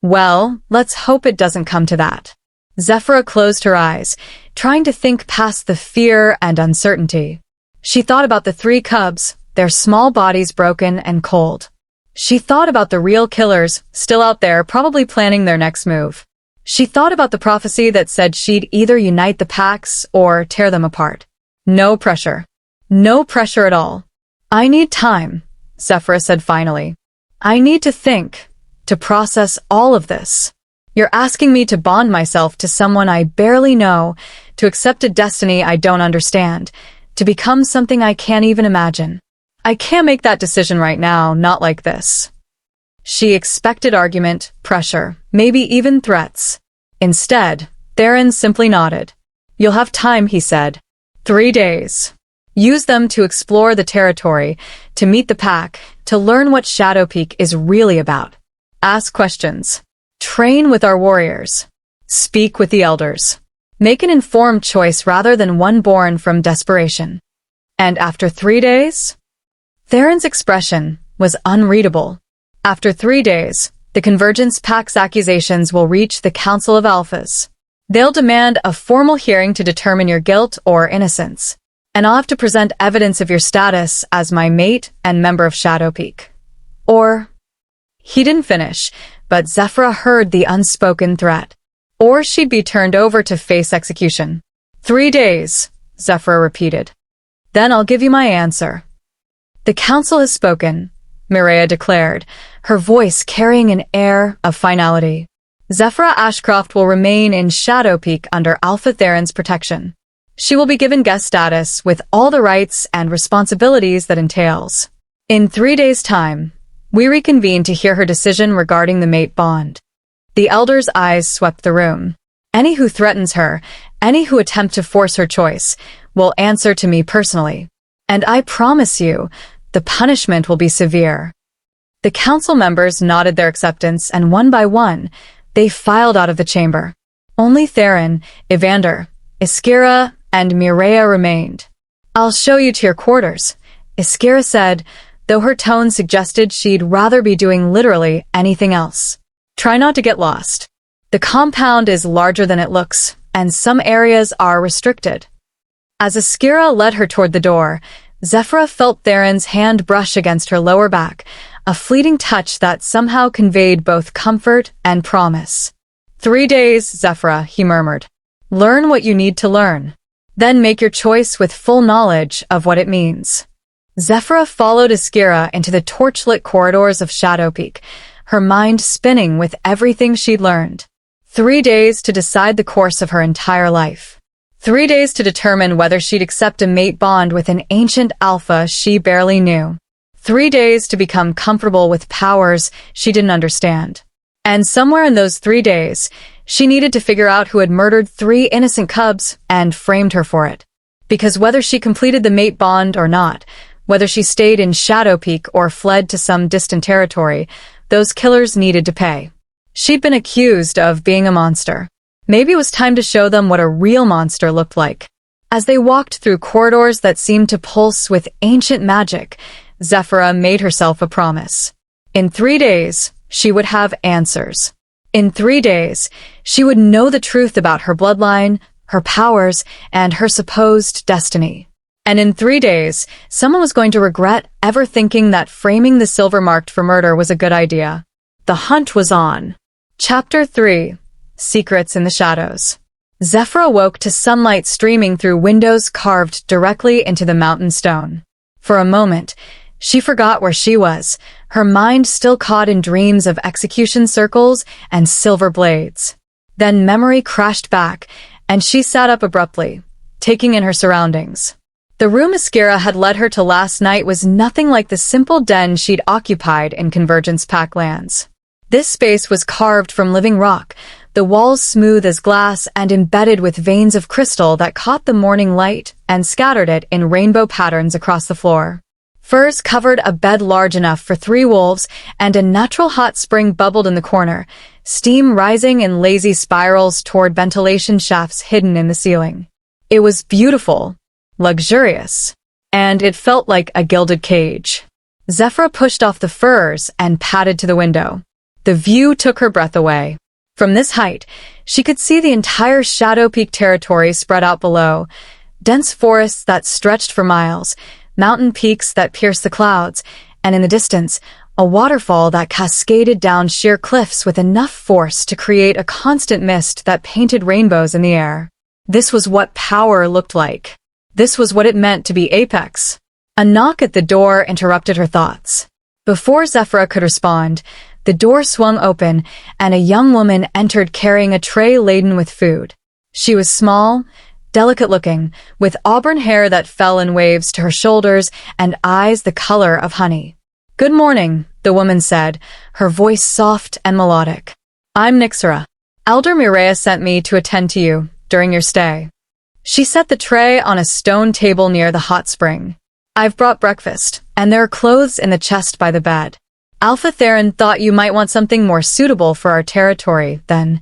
Well, let's hope it doesn't come to that. Zephyra closed her eyes, trying to think past the fear and uncertainty. She thought about the 3 cubs, their small bodies broken and cold. She thought about the real killers, still out there, probably planning their next move. She thought about the prophecy that said she'd either unite the packs or tear them apart. No pressure. No pressure at all. I need time, Zephyra said finally. I need to think, to process all of this. You're asking me to bond myself to someone I barely know, to accept a destiny I don't understand, to become something I can't even imagine. I can't make that decision right now, not like this. She expected argument, pressure, maybe even threats. Instead, Theron simply nodded. You'll have time, he said. 3 days. Use them to explore the territory, to meet the pack, to learn what Shadow Peak is really about. Ask questions. Train with our warriors. Speak with the elders. Make an informed choice rather than one born from desperation. And after 3 days? Theron's expression was unreadable. After 3 days, the Convergence Pack's accusations will reach the Council of Alphas. They'll demand a formal hearing to determine your guilt or innocence. And I'll have to present evidence of your status as my mate and member of Shadow Peak. Or... He didn't finish, but Zephyra heard the unspoken threat. Or she'd be turned over to face execution. 3 days, Zephyra repeated. Then I'll give you my answer. The council has spoken, Mireia declared, her voice carrying an air of finality. Zephyra Ashcroft will remain in Shadow Peak under Alpha Theron's protection. She will be given guest status with all the rights and responsibilities that entails. In 3 days' time, we reconvene to hear her decision regarding the mate bond. The elder's eyes swept the room. Any who threatens her, any who attempt to force her choice, will answer to me personally. And I promise you, the punishment will be severe. The council members nodded their acceptance, and one by one, they filed out of the chamber. Only Theron, Evander, Iskira, and Mireia remained. I'll show you to your quarters, Iskira said, though her tone suggested she'd rather be doing literally anything else. Try not to get lost. The compound is larger than it looks, and some areas are restricted. As Iskira led her toward the door, Zephyra felt Theron's hand brush against her lower back, a fleeting touch that somehow conveyed both comfort and promise. 3 days, Zephyra, he murmured. Learn what you need to learn. Then make your choice with full knowledge of what it means. Zephyra followed Iskira into the torchlit corridors of Shadow Peak, her mind spinning with everything she'd learned. 3 days to decide the course of her entire life. 3 days to determine whether she'd accept a mate bond with an ancient alpha she barely knew. 3 days to become comfortable with powers she didn't understand. And somewhere in those 3 days, she needed to figure out who had murdered 3 innocent cubs and framed her for it. Because whether she completed the mate bond or not, whether she stayed in Shadow Peak or fled to some distant territory, those killers needed to pay. She'd been accused of being a monster. Maybe it was time to show them what a real monster looked like. As they walked through corridors that seemed to pulse with ancient magic, Zephyra made herself a promise. In 3 days, she would have answers. In 3 days, she would know the truth about her bloodline, her powers, and her supposed destiny. And in 3 days, someone was going to regret ever thinking that framing the silver marked for murder was a good idea. The hunt was on. Chapter 3. Secrets in the Shadows. Zephyra woke to sunlight streaming through windows carved directly into the mountain stone. For a moment, she forgot where she was, her mind still caught in dreams of execution circles and silver blades. Then memory crashed back, and she sat up abruptly, taking in her surroundings. The room Iskira had led her to last night was nothing like the simple den she'd occupied in Convergence Pack lands. This space was carved from living rock, the walls smooth as glass and embedded with veins of crystal that caught the morning light and scattered it in rainbow patterns across the floor. Furs covered a bed large enough for 3 wolves, and a natural hot spring bubbled in the corner, steam rising in lazy spirals toward ventilation shafts hidden in the ceiling. It was beautiful, luxurious, and it felt like a gilded cage. Zephyra pushed off the furs and padded to the window. The view took her breath away. From this height, she could see the entire Shadow Peak territory spread out below, dense forests that stretched for miles, mountain peaks that pierced the clouds, and in the distance, a waterfall that cascaded down sheer cliffs with enough force to create a constant mist that painted rainbows in the air. This was what power looked like. This was what it meant to be Apex. A knock at the door interrupted her thoughts. Before Zephyra could respond, the door swung open, and a young woman entered carrying a tray laden with food. She was small, delicate-looking, with auburn hair that fell in waves to her shoulders and eyes the color of honey. "Good morning," the woman said, her voice soft and melodic. "I'm Nixera. Elder Mireia sent me to attend to you during your stay." She set the tray on a stone table near the hot spring. "I've brought breakfast, and there are clothes in the chest by the bed. Alpha Theron thought you might want something more suitable for our territory, then."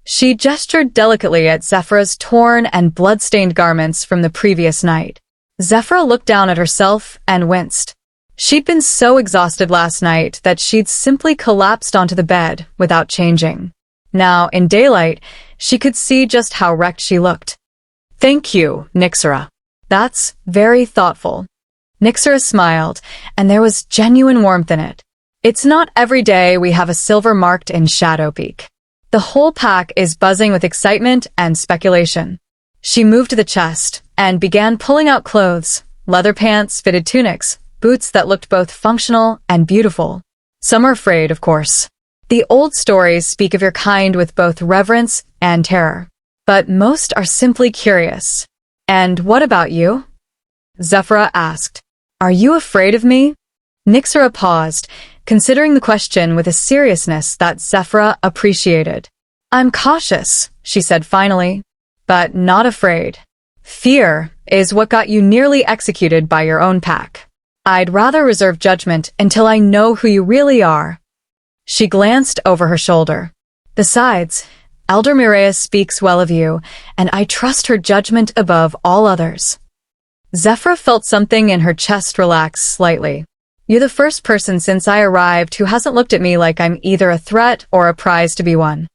She gestured delicately at Zephyra's torn and blood-stained garments from the previous night. Zephyra looked down at herself and winced. She'd been so exhausted last night that she'd simply collapsed onto the bed without changing. Now, in daylight, she could see just how wrecked she looked. "Thank you, Nixera. That's very thoughtful." Nixera smiled, and there was genuine warmth in it. "It's not every day we have a silver marked in Shadow Peak." The whole pack is buzzing with excitement and speculation. She moved to the chest and began pulling out clothes, leather pants, fitted tunics, boots that looked both functional and beautiful. Some are afraid, of course. The old stories speak of your kind with both reverence and terror. But most are simply curious. "And what about you?" Zephyra asked. "Are you afraid of me?" Nixera paused, considering the question with a seriousness that Zephyra appreciated. "I'm cautious," she said finally, "but not afraid. Fear is what got you nearly executed by your own pack. I'd rather reserve judgment until I know who you really are." She glanced over her shoulder. "Besides, Elder Mireia speaks well of you, and I trust her judgment above all others." Zephyra felt something in her chest relax slightly. "You're the first person since I arrived who hasn't looked at me like I'm either a threat or a prize to be won.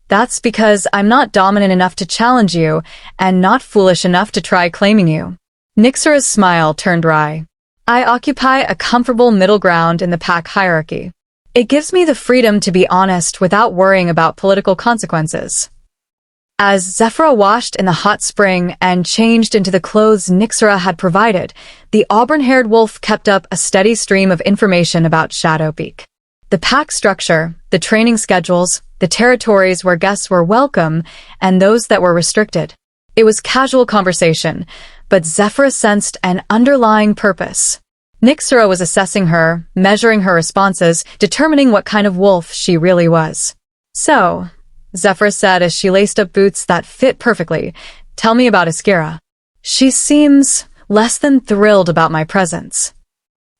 That's because I'm not dominant enough to challenge you and not foolish enough to try claiming you." Nixera's smile turned wry. "I occupy a comfortable middle ground in the pack hierarchy. It gives me the freedom to be honest without worrying about political consequences." As Zephyra washed in the hot spring and changed into the clothes Nixera had provided, the auburn-haired wolf kept up a steady stream of information about Shadow Peak. The pack structure, the training schedules, the territories where guests were welcome, and those that were restricted. It was casual conversation, but Zephyra sensed an underlying purpose. Nixera was assessing her, measuring her responses, determining what kind of wolf she really was. "So," Zephyra said as she laced up boots that fit perfectly, "tell me about Iskira. She seems less than thrilled about my presence."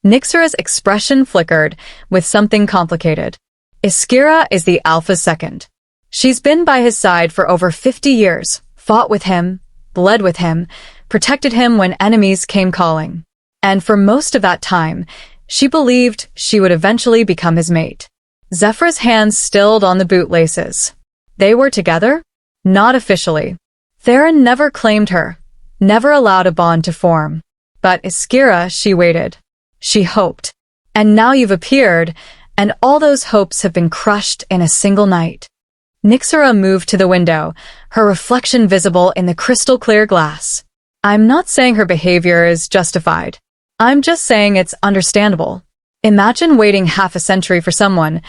Nixera's expression flickered with something complicated. Iskira is the Alpha's second. She's been by his side for over 50 years, fought with him, bled with him, protected him when enemies came calling. And for most of that time, she believed she would eventually become his mate. Zephyra's hands stilled on the bootlaces. They were together? Not officially. Theron never claimed her, never allowed a bond to form. But Iskira, she waited. She hoped. And now you've appeared, and all those hopes have been crushed in a single night. Nixera moved to the window, her reflection visible in the crystal-clear glass. "I'm not saying her behavior is justified. I'm just saying it's understandable. Imagine waiting half a century for someone,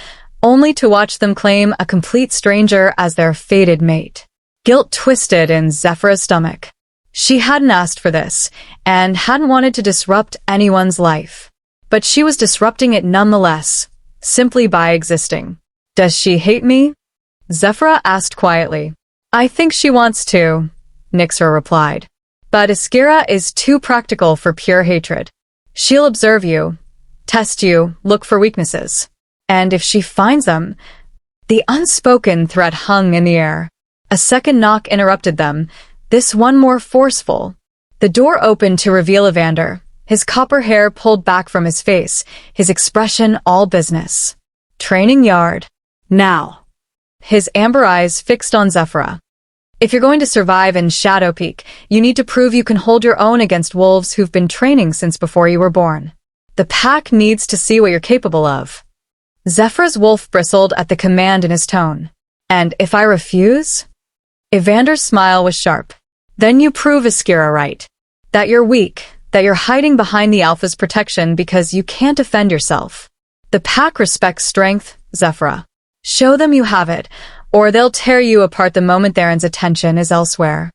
only to watch them claim a complete stranger as their fated mate." Guilt twisted in Zephyra's stomach. She hadn't asked for this, and hadn't wanted to disrupt anyone's life. But she was disrupting it nonetheless, simply by existing. "Does she hate me?" Zephyra asked quietly. "I think she wants to," Nixera replied. "But Iskira is too practical for pure hatred. She'll observe you, test you, look for weaknesses. And if she finds them, the unspoken threat hung in the air. A second knock interrupted them, this one more forceful. The door opened to reveal Evander, his copper hair pulled back from his face, his expression all business. Training yard. Now. His amber eyes fixed on Zephyra. If you're going to survive in Shadow Peak, you need to prove you can hold your own against wolves who've been training since before you were born. The pack needs to see what you're capable of. Zephyra's wolf bristled at the command in his tone. And if I refuse? Evander's smile was sharp. Then you prove Ashcroft right. That you're weak, that you're hiding behind the Alpha's protection because you can't defend yourself. The pack respects strength, Zephyra. Show them you have it, or they'll tear you apart the moment Theron's attention is elsewhere.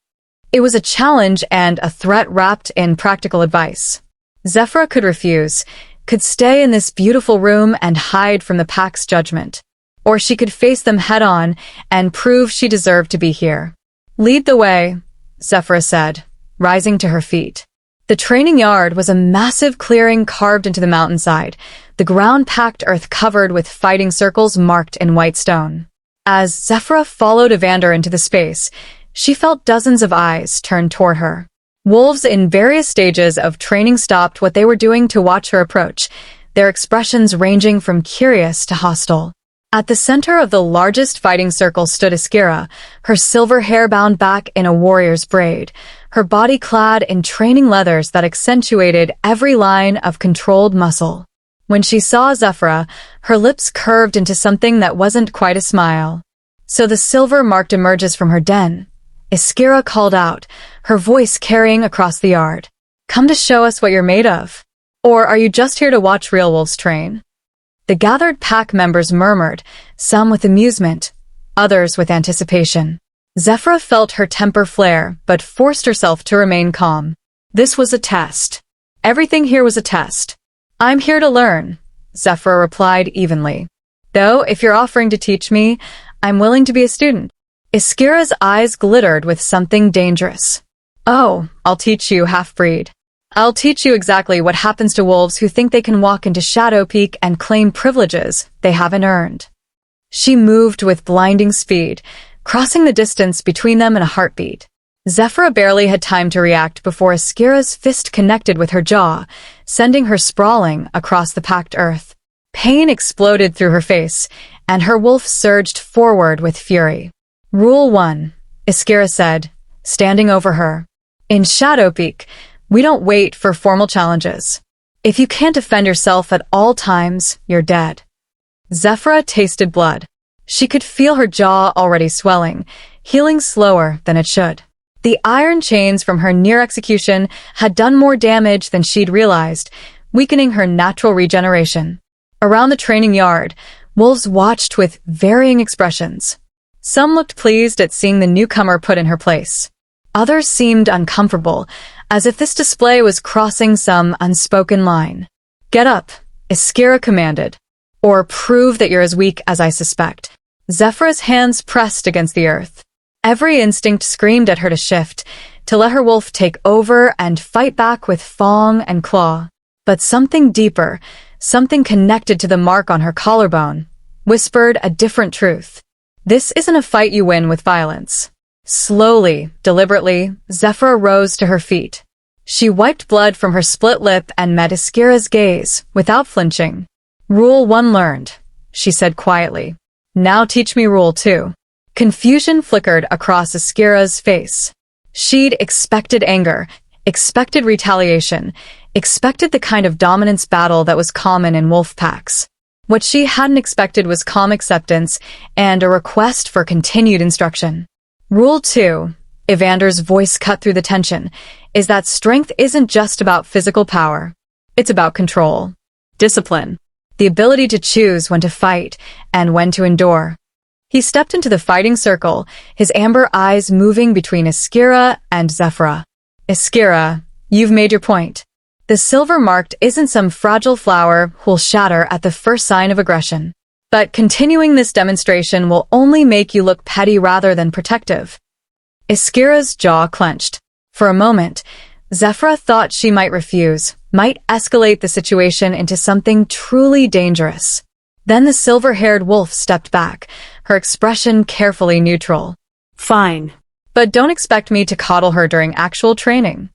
It was a challenge and a threat wrapped in practical advice. Zephyra could refuse, could stay in this beautiful room and hide from the pack's judgment. Or she could face them head-on and prove she deserved to be here. Lead the way, Zephyra said, rising to her feet. The training yard was a massive clearing carved into the mountainside, the ground-packed earth covered with fighting circles marked in white stone. As Zephyra followed Evander into the space, she felt dozens of eyes turned toward her. Wolves in various stages of training stopped what they were doing to watch her approach, their expressions ranging from curious to hostile. At the center of the largest fighting circle stood Ashcroft, her silver hair bound back in a warrior's braid, her body clad in training leathers that accentuated every line of controlled muscle. When she saw Zephyra, her lips curved into something that wasn't quite a smile. So the silver marked emerges from her den. Ashcroft called out, her voice carrying across the yard. Come to show us what you're made of. Or are you just here to watch real wolves train? The gathered pack members murmured, some with amusement, others with anticipation. Zephyra felt her temper flare, but forced herself to remain calm. This was a test. Everything here was a test. I'm here to learn, Zephyra replied evenly. Though, if you're offering to teach me, I'm willing to be a student. Ashcroft's eyes glittered with something dangerous. Oh, I'll teach you, half-breed. I'll teach you exactly what happens to wolves who think they can walk into Shadow Peak and claim privileges they haven't earned. She moved with blinding speed, crossing the distance between them in a heartbeat. Zephyra barely had time to react before Ashcroft's fist connected with her jaw, sending her sprawling across the packed earth. Pain exploded through her face, and her wolf surged forward with fury. Rule 1, Ashcroft said, standing over her. In Shadow Peak, we don't wait for formal challenges. If you can't defend yourself at all times, you're dead. Zephyra tasted blood. She could feel her jaw already swelling, healing slower than it should. The iron chains from her near execution had done more damage than she'd realized, weakening her natural regeneration. Around the training yard, wolves watched with varying expressions. Some looked pleased at seeing the newcomer put in her place. Others seemed uncomfortable, as if this display was crossing some unspoken line. Get up, Ashcroft commanded, or prove that you're as weak as I suspect. Zephyra's hands pressed against the earth. Every instinct screamed at her to shift, to let her wolf take over and fight back with fang and claw. But something deeper, something connected to the mark on her collarbone, whispered a different truth. This isn't a fight you win with violence. Slowly, deliberately, Zephyra rose to her feet. She wiped blood from her split lip and met Ashcroft's gaze, without flinching. Rule 1 learned, she said quietly. Now teach me Rule 2. Confusion flickered across Ashcroft's face. She'd expected anger, expected retaliation, expected the kind of dominance battle that was common in wolf packs. What she hadn't expected was calm acceptance and a request for continued instruction. Rule 2, Evander's voice cut through the tension, is that strength isn't just about physical power. It's about control. Discipline. The ability to choose when to fight and when to endure. He stepped into the fighting circle, his amber eyes moving between Ashcroft and Zephyra. Ashcroft, you've made your point. The silver marked isn't some fragile flower who'll shatter at the first sign of aggression. But continuing this demonstration will only make you look petty rather than protective. Ashcroft's jaw clenched. For a moment, Zephyra thought she might refuse, might escalate the situation into something truly dangerous. Then the silver-haired wolf stepped back, her expression carefully neutral. Fine. But don't expect me to coddle her during actual training.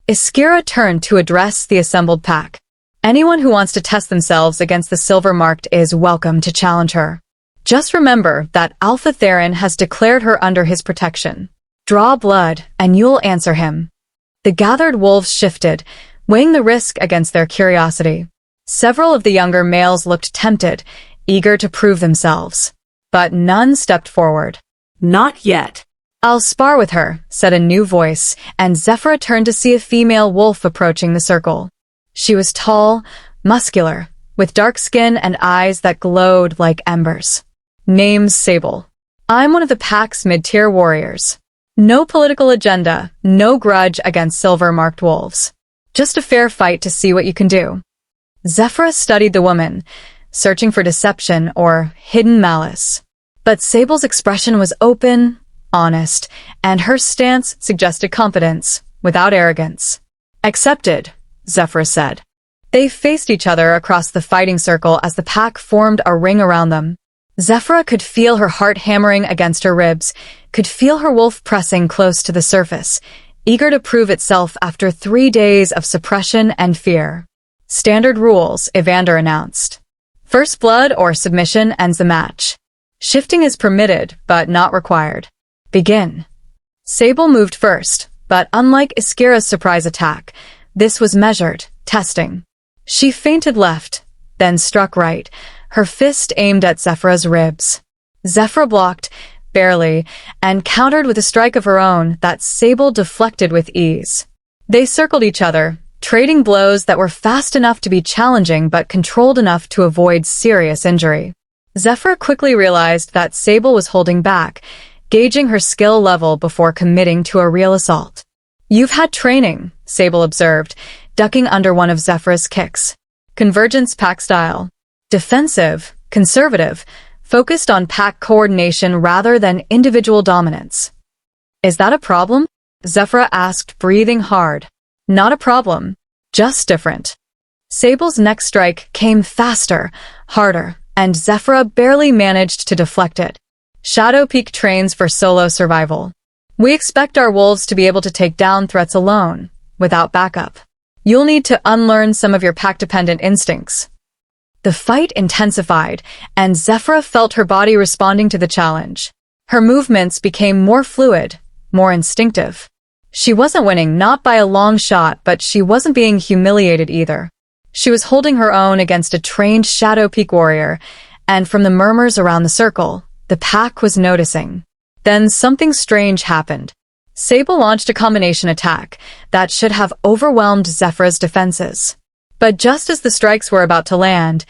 Iskira turned to address the assembled pack. Anyone who wants to test themselves against the silver-marked is welcome to challenge her. Just remember that Alpha Theron has declared her under his protection. Draw blood, and you'll answer him. The gathered wolves shifted, weighing the risk against their curiosity. Several of the younger males looked tempted, eager to prove themselves. But none stepped forward. Not yet. I'll spar with her, said a new voice, and Zephyra turned to see a female wolf approaching the circle. She was tall, muscular, with dark skin and eyes that glowed like embers. Name's Sable. I'm one of the pack's mid-tier warriors. No political agenda, no grudge against silver-marked wolves. Just a fair fight to see what you can do. Zephyra studied the woman, searching for deception or hidden malice. But Sable's expression was open, honest, and her stance suggested confidence, without arrogance. Accepted, Zephyra said. They faced each other across the fighting circle as the pack formed a ring around them. Zephyra could feel her heart hammering against her ribs, could feel her wolf pressing close to the surface, eager to prove itself after 3 days of suppression and fear. Standard rules, Evander announced. First blood or submission ends the match. Shifting is permitted, but not required. Begin. Sable moved first, but unlike Iskira's surprise attack, this was measured, testing. She feinted left, then struck right, her fist aimed at Zephyra's ribs. Zephyra blocked, barely, and countered with a strike of her own that Sable deflected with ease. They circled each other, trading blows that were fast enough to be challenging but controlled enough to avoid serious injury. Zephyra quickly realized that Sable was holding back, gauging her skill level before committing to a real assault. You've had training, Sable observed, ducking under one of Zephyra's kicks. Convergence pack style. Defensive, conservative, focused on pack coordination rather than individual dominance. Is that a problem? Zephyra asked, breathing hard. Not a problem, just different. Sable's next strike came faster, harder, and Zephyra barely managed to deflect it. Shadow Peak trains for solo survival. We expect our wolves to be able to take down threats alone, without backup. You'll need to unlearn some of your pack-dependent instincts. The fight intensified, and Zephyra felt her body responding to the challenge. Her movements became more fluid, more instinctive. She wasn't winning, not by a long shot, but she wasn't being humiliated either. She was holding her own against a trained Shadow Peak warrior, and from the murmurs around the circle, the pack was noticing. Then something strange happened. Sable launched a combination attack that should have overwhelmed Zephyra's defenses. But just as the strikes were about to land,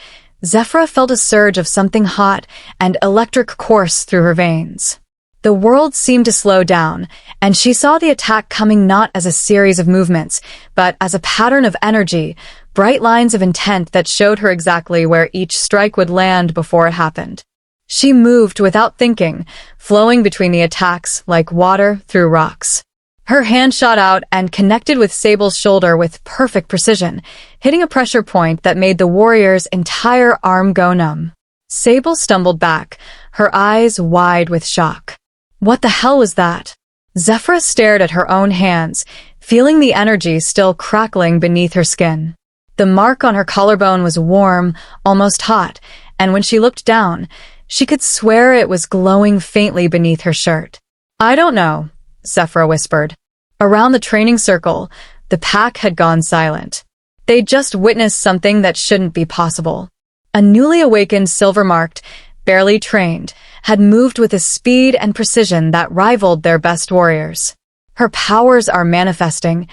Zephyra felt a surge of something hot and electric course through her veins. The world seemed to slow down, and she saw the attack coming not as a series of movements, but as a pattern of energy, bright lines of intent that showed her exactly where each strike would land before it happened. She moved without thinking, flowing between the attacks like water through rocks. Her hand shot out and connected with Sable's shoulder with perfect precision, hitting a pressure point that made the warrior's entire arm go numb. Sable stumbled back, her eyes wide with shock. What the hell was that? Zephyra stared at her own hands, feeling the energy still crackling beneath her skin. The mark on her collarbone was warm, almost hot, and when she looked down, she could swear it was glowing faintly beneath her shirt. I don't know, Zephyra whispered. Around the training circle, the pack had gone silent. They'd just witnessed something that shouldn't be possible. A newly awakened silver-marked, barely trained, had moved with a speed and precision that rivaled their best warriors. Her powers are manifesting.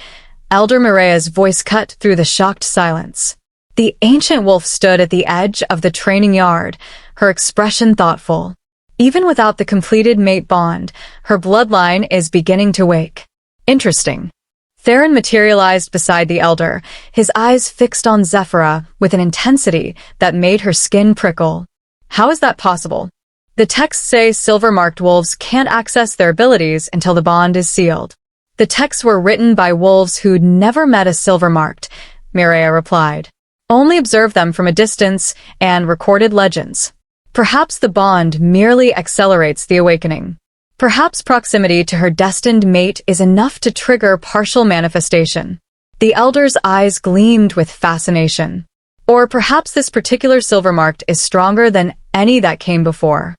Elder Mirea's voice cut through the shocked silence. The ancient wolf stood at the edge of the training yard, her expression thoughtful. Even without the completed mate bond, her bloodline is beginning to wake. Interesting. Theron materialized beside the elder, his eyes fixed on Zephyra with an intensity that made her skin prickle. How is that possible? The texts say silver-marked wolves can't access their abilities until the bond is sealed. The texts were written by wolves who'd never met a silver-marked, Mireia replied. Only observe them from a distance and recorded legends. Perhaps the bond merely accelerates the awakening. Perhaps proximity to her destined mate is enough to trigger partial manifestation. The elder's eyes gleamed with fascination. Or perhaps this particular silver marked is stronger than any that came before.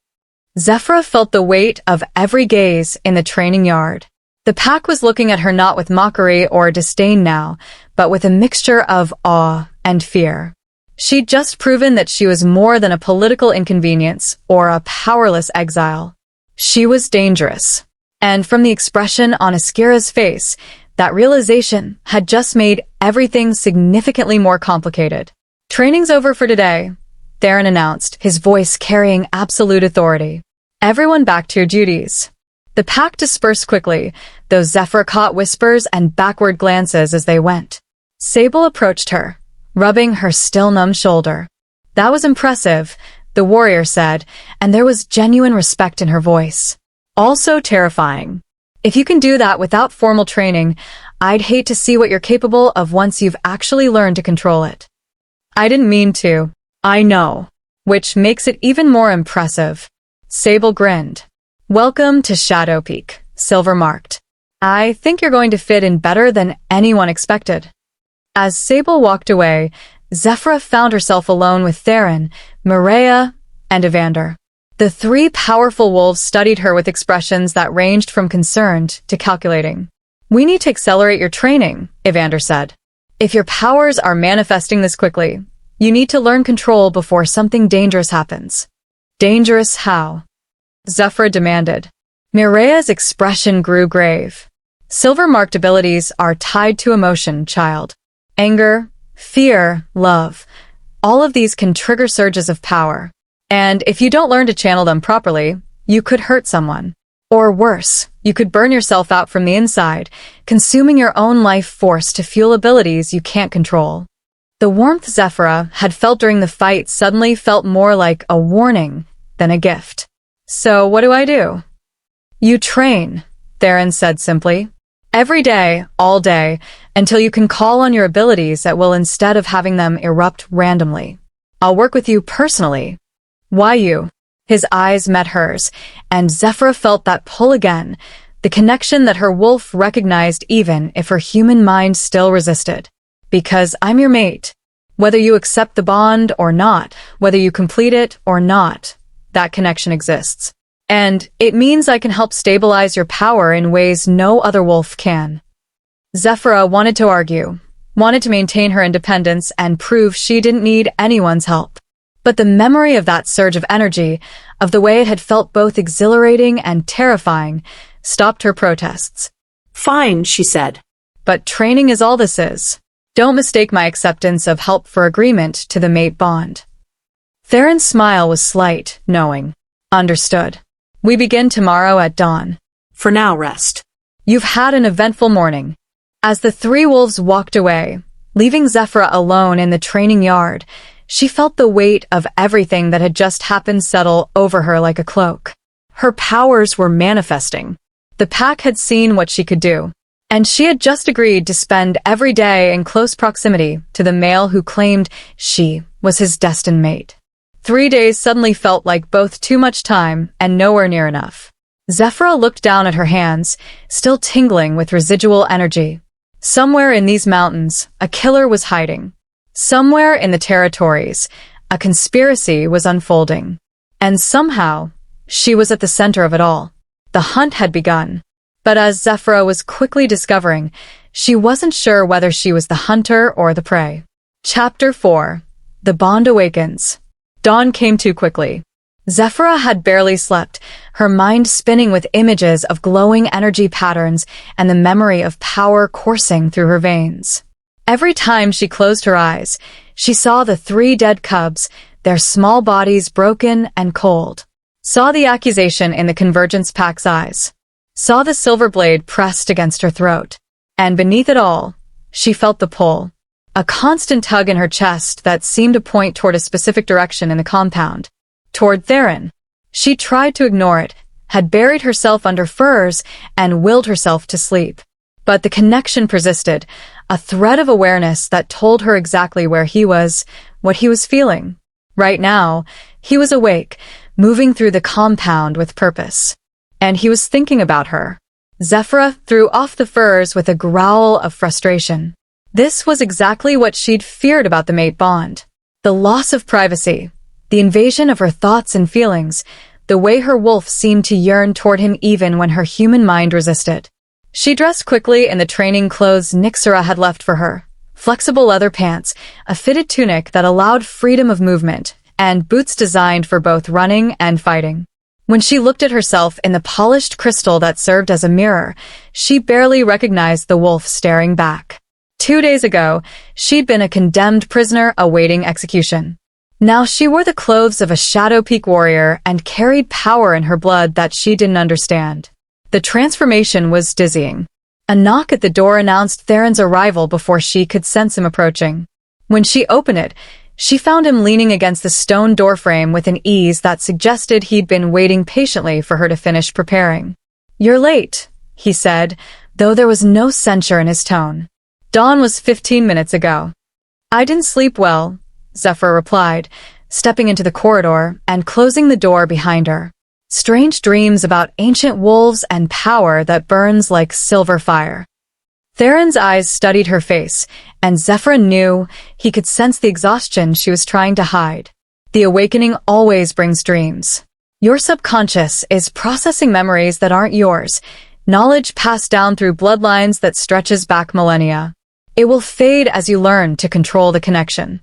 Zephyra felt the weight of every gaze in the training yard. The pack was looking at her not with mockery or disdain now, but with a mixture of awe and fear. She'd just proven that she was more than a political inconvenience or a powerless exile. She was dangerous. And from the expression on Askira's face, that realization had just made everything significantly more complicated. Training's over for today, Theron announced, his voice carrying absolute authority. Everyone back to your duties. The pack dispersed quickly, though Zephyra caught whispers and backward glances as they went. Sable approached her, rubbing her still numb shoulder. That was impressive, the warrior said, and there was genuine respect in her voice. Also terrifying. If you can do that without formal training, I'd hate to see what you're capable of once you've actually learned to control it. I didn't mean to. I know. Which makes it even more impressive. Sable grinned. Welcome to Shadow Peak, Silver marked. I think you're going to fit in better than anyone expected. As Sable walked away, Zephyra found herself alone with Theron, Mireia, and Evander. The three powerful wolves studied her with expressions that ranged from concerned to calculating. We need to accelerate your training, Evander said. If your powers are manifesting this quickly, you need to learn control before something dangerous happens. Dangerous how? Zephyra demanded. Mireia's expression grew grave. Silver-marked abilities are tied to emotion, child. Anger, fear, love. All of these can trigger surges of power. And if you don't learn to channel them properly, you could hurt someone. Or worse, you could burn yourself out from the inside, consuming your own life force to fuel abilities you can't control. The warmth Zephyra had felt during the fight suddenly felt more like a warning than a gift. So what do? You train, Theron said simply. Every day, all day, until you can call on your abilities that will instead of having them erupt randomly. I'll work with you personally. Why you? His eyes met hers, and Zephyra felt that pull again, the connection that her wolf recognized even if her human mind still resisted. Because I'm your mate. Whether you accept the bond or not, whether you complete it or not, that connection exists. And it means I can help stabilize your power in ways no other wolf can. Zephyra wanted to argue, wanted to maintain her independence and prove she didn't need anyone's help. But the memory of that surge of energy, of the way it had felt both exhilarating and terrifying, stopped her protests. Fine, she said. But training is all this is. Don't mistake my acceptance of help for agreement to the mate bond. Theron's smile was slight, knowing. Understood. We begin tomorrow at dawn. For now, rest. You've had an eventful morning. As the three wolves walked away, leaving Zephyra alone in the training yard, she felt the weight of everything that had just happened settle over her like a cloak. Her powers were manifesting. The pack had seen what she could do, and she had just agreed to spend every day in close proximity to the male who claimed she was his destined mate. 3 days suddenly felt like both too much time and nowhere near enough. Zephyra looked down at her hands, still tingling with residual energy. Somewhere in these mountains, a killer was hiding. Somewhere in the territories, a conspiracy was unfolding. And somehow, she was at the center of it all. The hunt had begun. But as Zephyra was quickly discovering, she wasn't sure whether she was the hunter or the prey. Chapter 4. The Bond Awakens. Dawn came too quickly. Zephyra had barely slept, her mind spinning with images of glowing energy patterns and the memory of power coursing through her veins. Every time she closed her eyes, she saw the 3 dead cubs, their small bodies broken and cold. Saw the accusation in the Convergence Pack's eyes. Saw the silver blade pressed against her throat. And beneath it all, she felt the pull. A constant tug in her chest that seemed to point toward a specific direction in the compound. Toward Theron. She tried to ignore it, had buried herself under furs, and willed herself to sleep. But the connection persisted, a thread of awareness that told her exactly where he was, what he was feeling. Right now, he was awake, moving through the compound with purpose. And he was thinking about her. Zephyra threw off the furs with a growl of frustration. This was exactly what she'd feared about the mate bond. The loss of privacy, the invasion of her thoughts and feelings, the way her wolf seemed to yearn toward him even when her human mind resisted. She dressed quickly in the training clothes Nyxera had left for her. Flexible leather pants, a fitted tunic that allowed freedom of movement, and boots designed for both running and fighting. When she looked at herself in the polished crystal that served as a mirror, she barely recognized the wolf staring back. 2 days ago, she'd been a condemned prisoner awaiting execution. Now she wore the clothes of a Shadow Peak warrior and carried power in her blood that she didn't understand. The transformation was dizzying. A knock at the door announced Theron's arrival before she could sense him approaching. When she opened it, she found him leaning against the stone doorframe with an ease that suggested he'd been waiting patiently for her to finish preparing. "You're late," he said, though there was no censure in his tone. "Dawn was 15 minutes ago." "I didn't sleep well," Zephyra replied, stepping into the corridor and closing the door behind her. Strange dreams about ancient wolves and power that burns like silver fire. Theron's eyes studied her face, and Zephyra knew he could sense the exhaustion she was trying to hide. The awakening always brings dreams. Your subconscious is processing memories that aren't yours, knowledge passed down through bloodlines that stretches back millennia. It will fade as you learn to control the connection.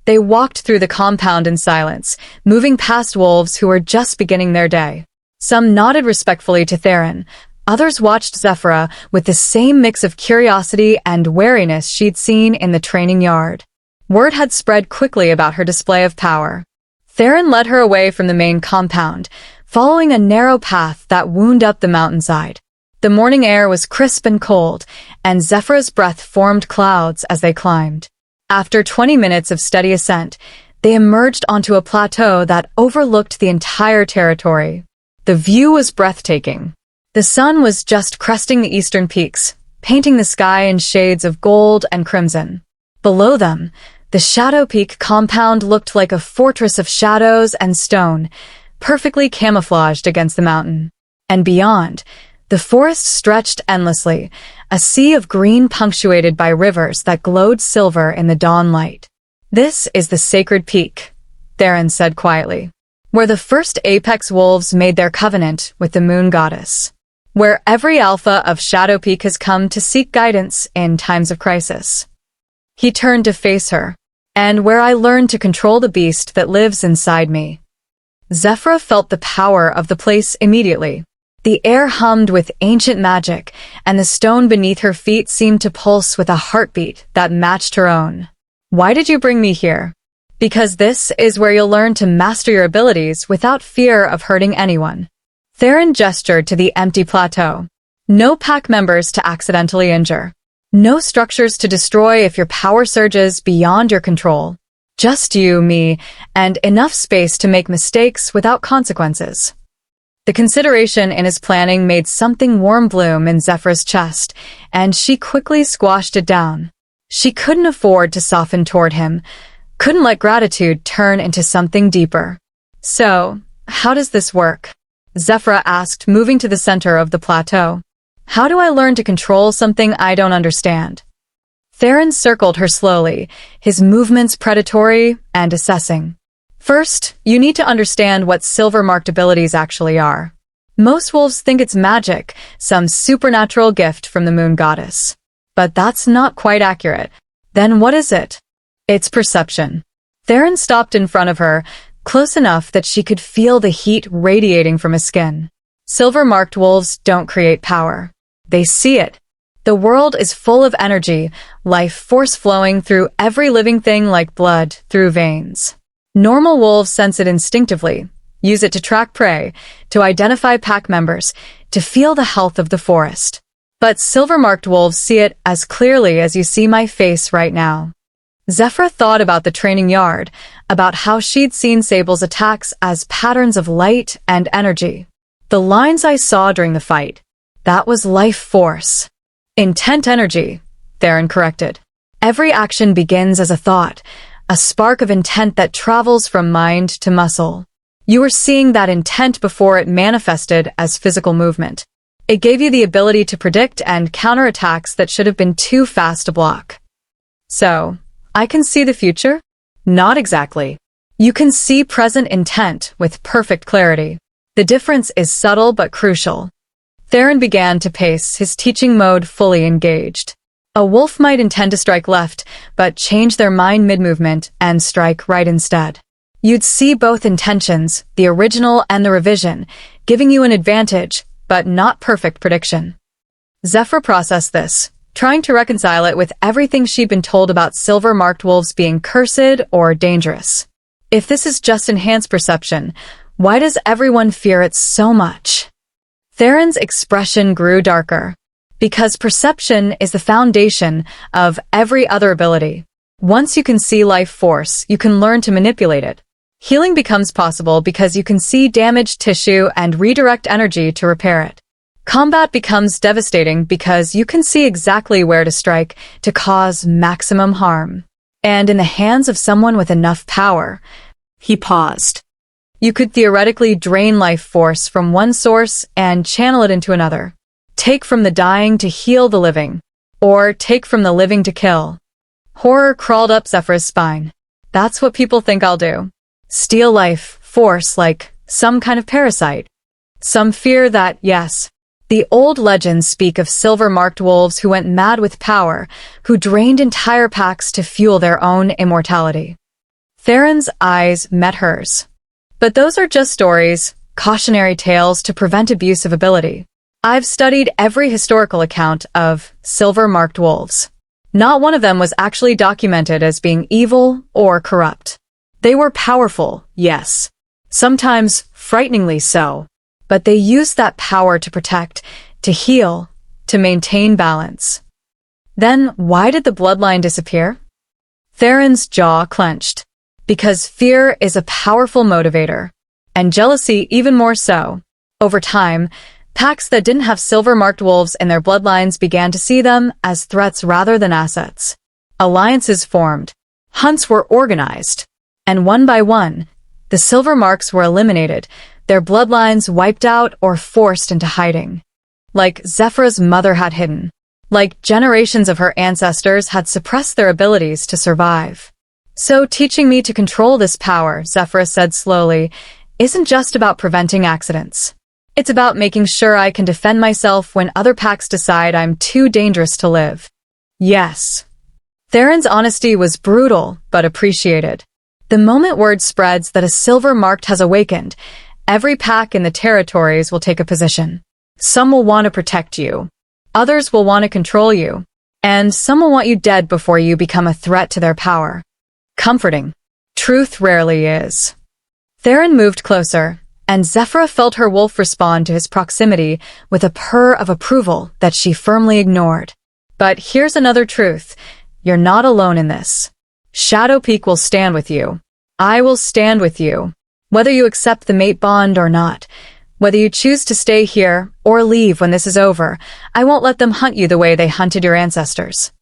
They walked through the compound in silence, moving past wolves who were just beginning their day. Some nodded respectfully to Theron. Others watched Zephyra with the same mix of curiosity and wariness she'd seen in the training yard. Word had spread quickly about her display of power. Theron led her away from the main compound, following a narrow path that wound up the mountainside. The morning air was crisp and cold, and Zephyra's breath formed clouds as they climbed. After 20 minutes of steady ascent, they emerged onto a plateau that overlooked the entire territory. The view was breathtaking. The sun was just cresting the eastern peaks, painting the sky in shades of gold and crimson. Below them, the Shadow Peak compound looked like a fortress of shadows and stone, perfectly camouflaged against the mountain. And beyond, the forest stretched endlessly, a sea of green punctuated by rivers that glowed silver in the dawn light. "This is the sacred peak," Theron said quietly, "where the first apex wolves made their covenant with the moon goddess. Where every alpha of Shadow Peak has come to seek guidance in times of crisis." He turned to face her. "And where I learned to control the beast that lives inside me." Zephyra felt the power of the place immediately. The air hummed with ancient magic, and the stone beneath her feet seemed to pulse with a heartbeat that matched her own. "Why did you bring me here?" "Because this is where you'll learn to master your abilities without fear of hurting anyone." Theron gestured to the empty plateau. "No pack members to accidentally injure. No structures to destroy if your power surges beyond your control. Just you, me, and enough space to make mistakes without consequences." The consideration in his planning made something warm bloom in Zephyra's chest, and she quickly squashed it down. She couldn't afford to soften toward him, couldn't let gratitude turn into something deeper. "So, how does this work?" Zephyra asked, moving to the center of the plateau. "How do I learn to control something I don't understand?" Theron circled her slowly, his movements predatory and assessing. "First, you need to understand what silver-marked abilities actually are. Most wolves think it's magic, some supernatural gift from the moon goddess. But that's not quite accurate. Then what is it?" "It's perception." Theron stopped in front of her, close enough that she could feel the heat radiating from his skin. Silver-marked wolves don't create power. They see it. The world is full of energy, life force flowing through every living thing like blood through veins. Normal wolves sense it instinctively, use it to track prey, to identify pack members, to feel the health of the forest. But silver-marked wolves see it as clearly as you see my face right now. Zephyra thought about the training yard, about how she'd seen Sable's attacks as patterns of light and energy. The lines I saw during the fight, that was life force. Intent energy, Theron corrected. Every action begins as a thought, a spark of intent that travels from mind to muscle. You were seeing that intent before it manifested as physical movement. It gave you the ability to predict and counter attacks that should have been too fast to block. So, I can see the future? Not exactly. You can see present intent with perfect clarity. The difference is subtle but crucial. Theron began to pace, his teaching mode fully engaged. A wolf might intend to strike left, but change their mind mid-movement and strike right instead. You'd see both intentions, the original and the revision, giving you an advantage, but not perfect prediction. Zephyra processed this, trying to reconcile it with everything she'd been told about silver-marked wolves being cursed or dangerous. If this is just enhanced perception, why does everyone fear it so much? Theron's expression grew darker. Because perception is the foundation of every other ability. Once you can see life force, you can learn to manipulate it. Healing becomes possible because you can see damaged tissue and redirect energy to repair it. Combat becomes devastating because you can see exactly where to strike to cause maximum harm. And in the hands of someone with enough power, He paused. you could theoretically drain life force from one source and channel it into another. Take from the dying to heal the living, or take from the living to kill. Horror crawled up Zephyra's spine. That's what people think I'll do. Steal life force like some kind of parasite. Some fear that, yes. The old legends speak of silver-marked wolves who went mad with power, who drained entire packs to fuel their own immortality. Theron's eyes met hers. But those are just stories, cautionary tales to prevent abuse of ability. I've studied every historical account of silver-marked wolves. Not one of them was actually documented as being evil or corrupt. They were powerful, yes. Sometimes frighteningly so. But they used that power to protect, to heal, to maintain balance. Then why did the bloodline disappear? Theron's jaw clenched. Because fear is a powerful motivator. And jealousy even more so. Over time, packs that didn't have silver-marked wolves in their bloodlines began to see them as threats rather than assets. Alliances formed. Hunts were organized. And one by one, the silver marks were eliminated, their bloodlines wiped out or forced into hiding. Like Zephyra's mother had hidden. Like generations of her ancestors had suppressed their abilities to survive. So teaching me to control this power, Zephyra said slowly, isn't just about preventing accidents. It's about making sure I can defend myself when other packs decide I'm too dangerous to live. Yes. Theron's honesty was brutal, but appreciated. The moment word spreads that a silver marked has awakened, every pack in the territories will take a position. Some will want to protect you. Others will want to control you. And some will want you dead before you become a threat to their power. Comforting. Truth rarely is. Theron moved closer, and Zephyra felt her wolf respond to his proximity with a purr of approval that she firmly ignored. But here's another truth. You're not alone in this. Shadow Peak will stand with you. I will stand with you. Whether you accept the mate bond or not, whether you choose to stay here or leave when this is over, I won't let them hunt you the way they hunted your ancestors.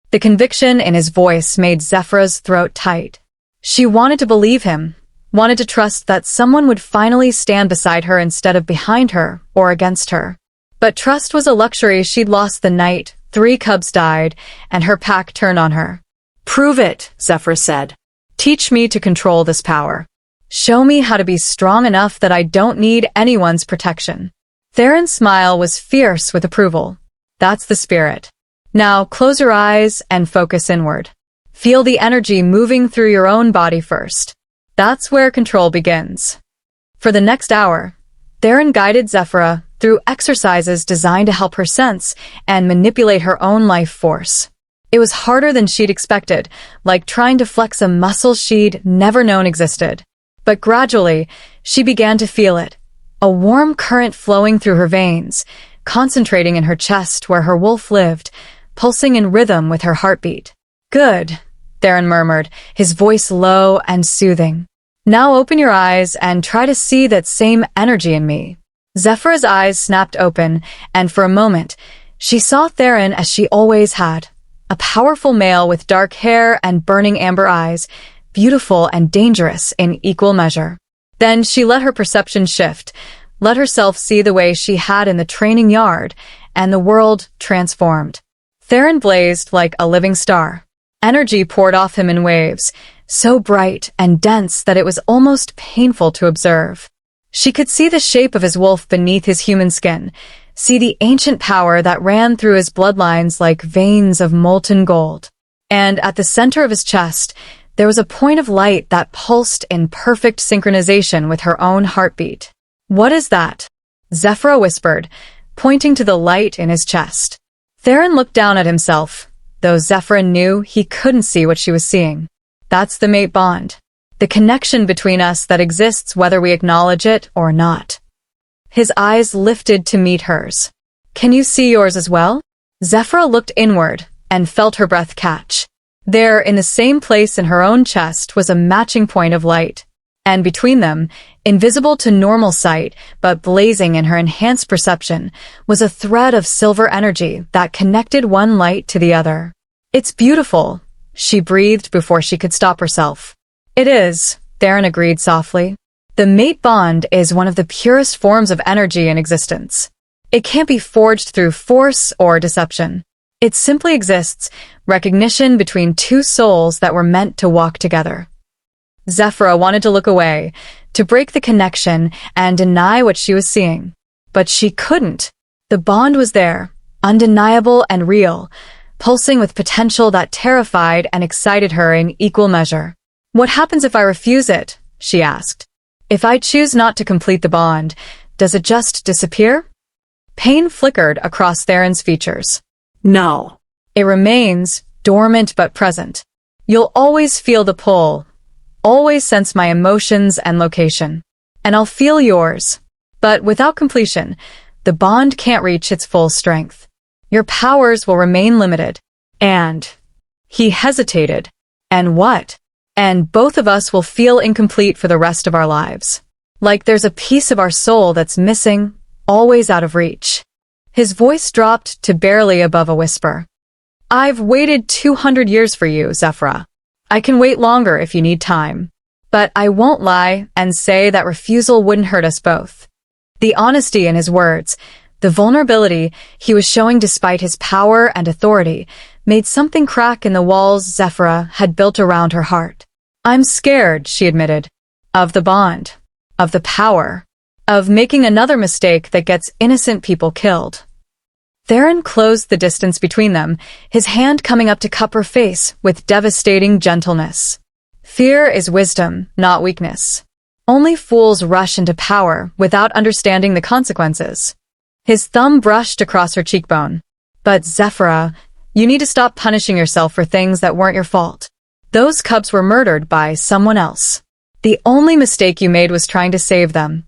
The conviction in his voice made Zephyra's throat tight. She wanted to believe him, wanted to trust that someone would finally stand beside her instead of behind her or against her. But trust was a luxury she'd lost the night 3 cubs died and her pack turned on her. Prove it, Zephyra said. Teach me to control this power. Show me how to be strong enough that I don't need anyone's protection. Theron's smile was fierce with approval. That's the spirit. Now close your eyes and focus inward. Feel the energy moving through your own body first. That's where control begins. For the next hour, Theron guided Zephyra through exercises designed to help her sense and manipulate her own life force. It was harder than she'd expected, like trying to flex a muscle she'd never known existed. But gradually, she began to feel it, a warm current flowing through her veins, concentrating in her chest where her wolf lived, pulsing in rhythm with her heartbeat. Good, Theron murmured, his voice low and soothing. Now open your eyes and try to see that same energy in me. Zephyra's eyes snapped open, and for a moment, She saw Theron as she always had, a powerful male with dark hair and burning amber eyes, beautiful and dangerous in equal measure. Then she let her perception shift, let herself see the way she had in the training yard, and the world transformed. Theron blazed like a living star. Energy poured off him in waves, so bright and dense that it was almost painful to observe. She could see the shape of his wolf beneath his human skin, see the ancient power that ran through his bloodlines like veins of molten gold. And at the center of his chest, there was a point of light that pulsed in perfect synchronization with her own heartbeat. "What is that?" Zephyra whispered, pointing to the light in his chest. Theron looked down at himself, though Zephyra knew he couldn't see what she was seeing. "That's the mate bond. The connection between us that exists whether we acknowledge it or not." His eyes lifted to meet hers. "Can you see yours as well?" Zephyra looked inward and felt her breath catch. There, in the same place in her own chest, was a matching point of light. And between them, invisible to normal sight, but blazing in her enhanced perception, was a thread of silver energy that connected one light to the other. "It's beautiful," she breathed before she could stop herself. "It is," Theron agreed softly. "The mate bond is one of the purest forms of energy in existence. It can't be forged through force or deception. It simply exists, recognition between two souls that were meant to walk together." Zephyra wanted to look away, to break the connection and deny what she was seeing. But she couldn't. The bond was there, undeniable and real, pulsing with potential that terrified and excited her in equal measure. "What happens if I refuse it?" she asked. "If I choose not to complete the bond, does it just disappear?" Pain flickered across Theron's features. No. "It remains, dormant but present. You'll always feel the pull, always sense my emotions and location. And I'll feel yours. But without completion, the bond can't reach its full strength. Your powers will remain limited. And..." He hesitated. "And what?" "And both of us will feel incomplete for the rest of our lives. Like there's a piece of our soul that's missing, always out of reach." His voice dropped to barely above a whisper. "I've waited 200 years for you, Zephyra. I can wait longer if you need time. But I won't lie and say that refusal wouldn't hurt us both." The honesty in his words, the vulnerability he was showing despite his power and authority, made something crack in the walls Zephyra had built around her heart. "I'm scared," she admitted, "of the bond, of the power, of making another mistake that gets innocent people killed." Theron closed the distance between them, his hand coming up to cup her face with devastating gentleness. "Fear is wisdom, not weakness. Only fools rush into power without understanding the consequences." His thumb brushed across her cheekbone. "But Zephyra, you need to stop punishing yourself for things that weren't your fault. Those cubs were murdered by someone else. The only mistake you made was trying to save them."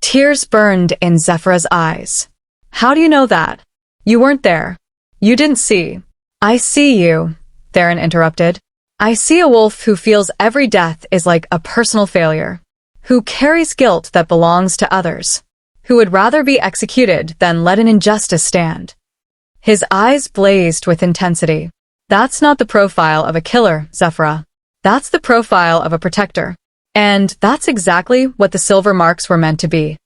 Tears burned in Zephyra's eyes. "How do you know that? You weren't there. You didn't see." "I see you," Theron interrupted. "I see a wolf who feels every death is like a personal failure, who carries guilt that belongs to others, who would rather be executed than let an injustice stand." His eyes blazed with intensity. "That's not the profile of a killer, Zephyra. That's the profile of a protector. And that's exactly what the silver marks were meant to be."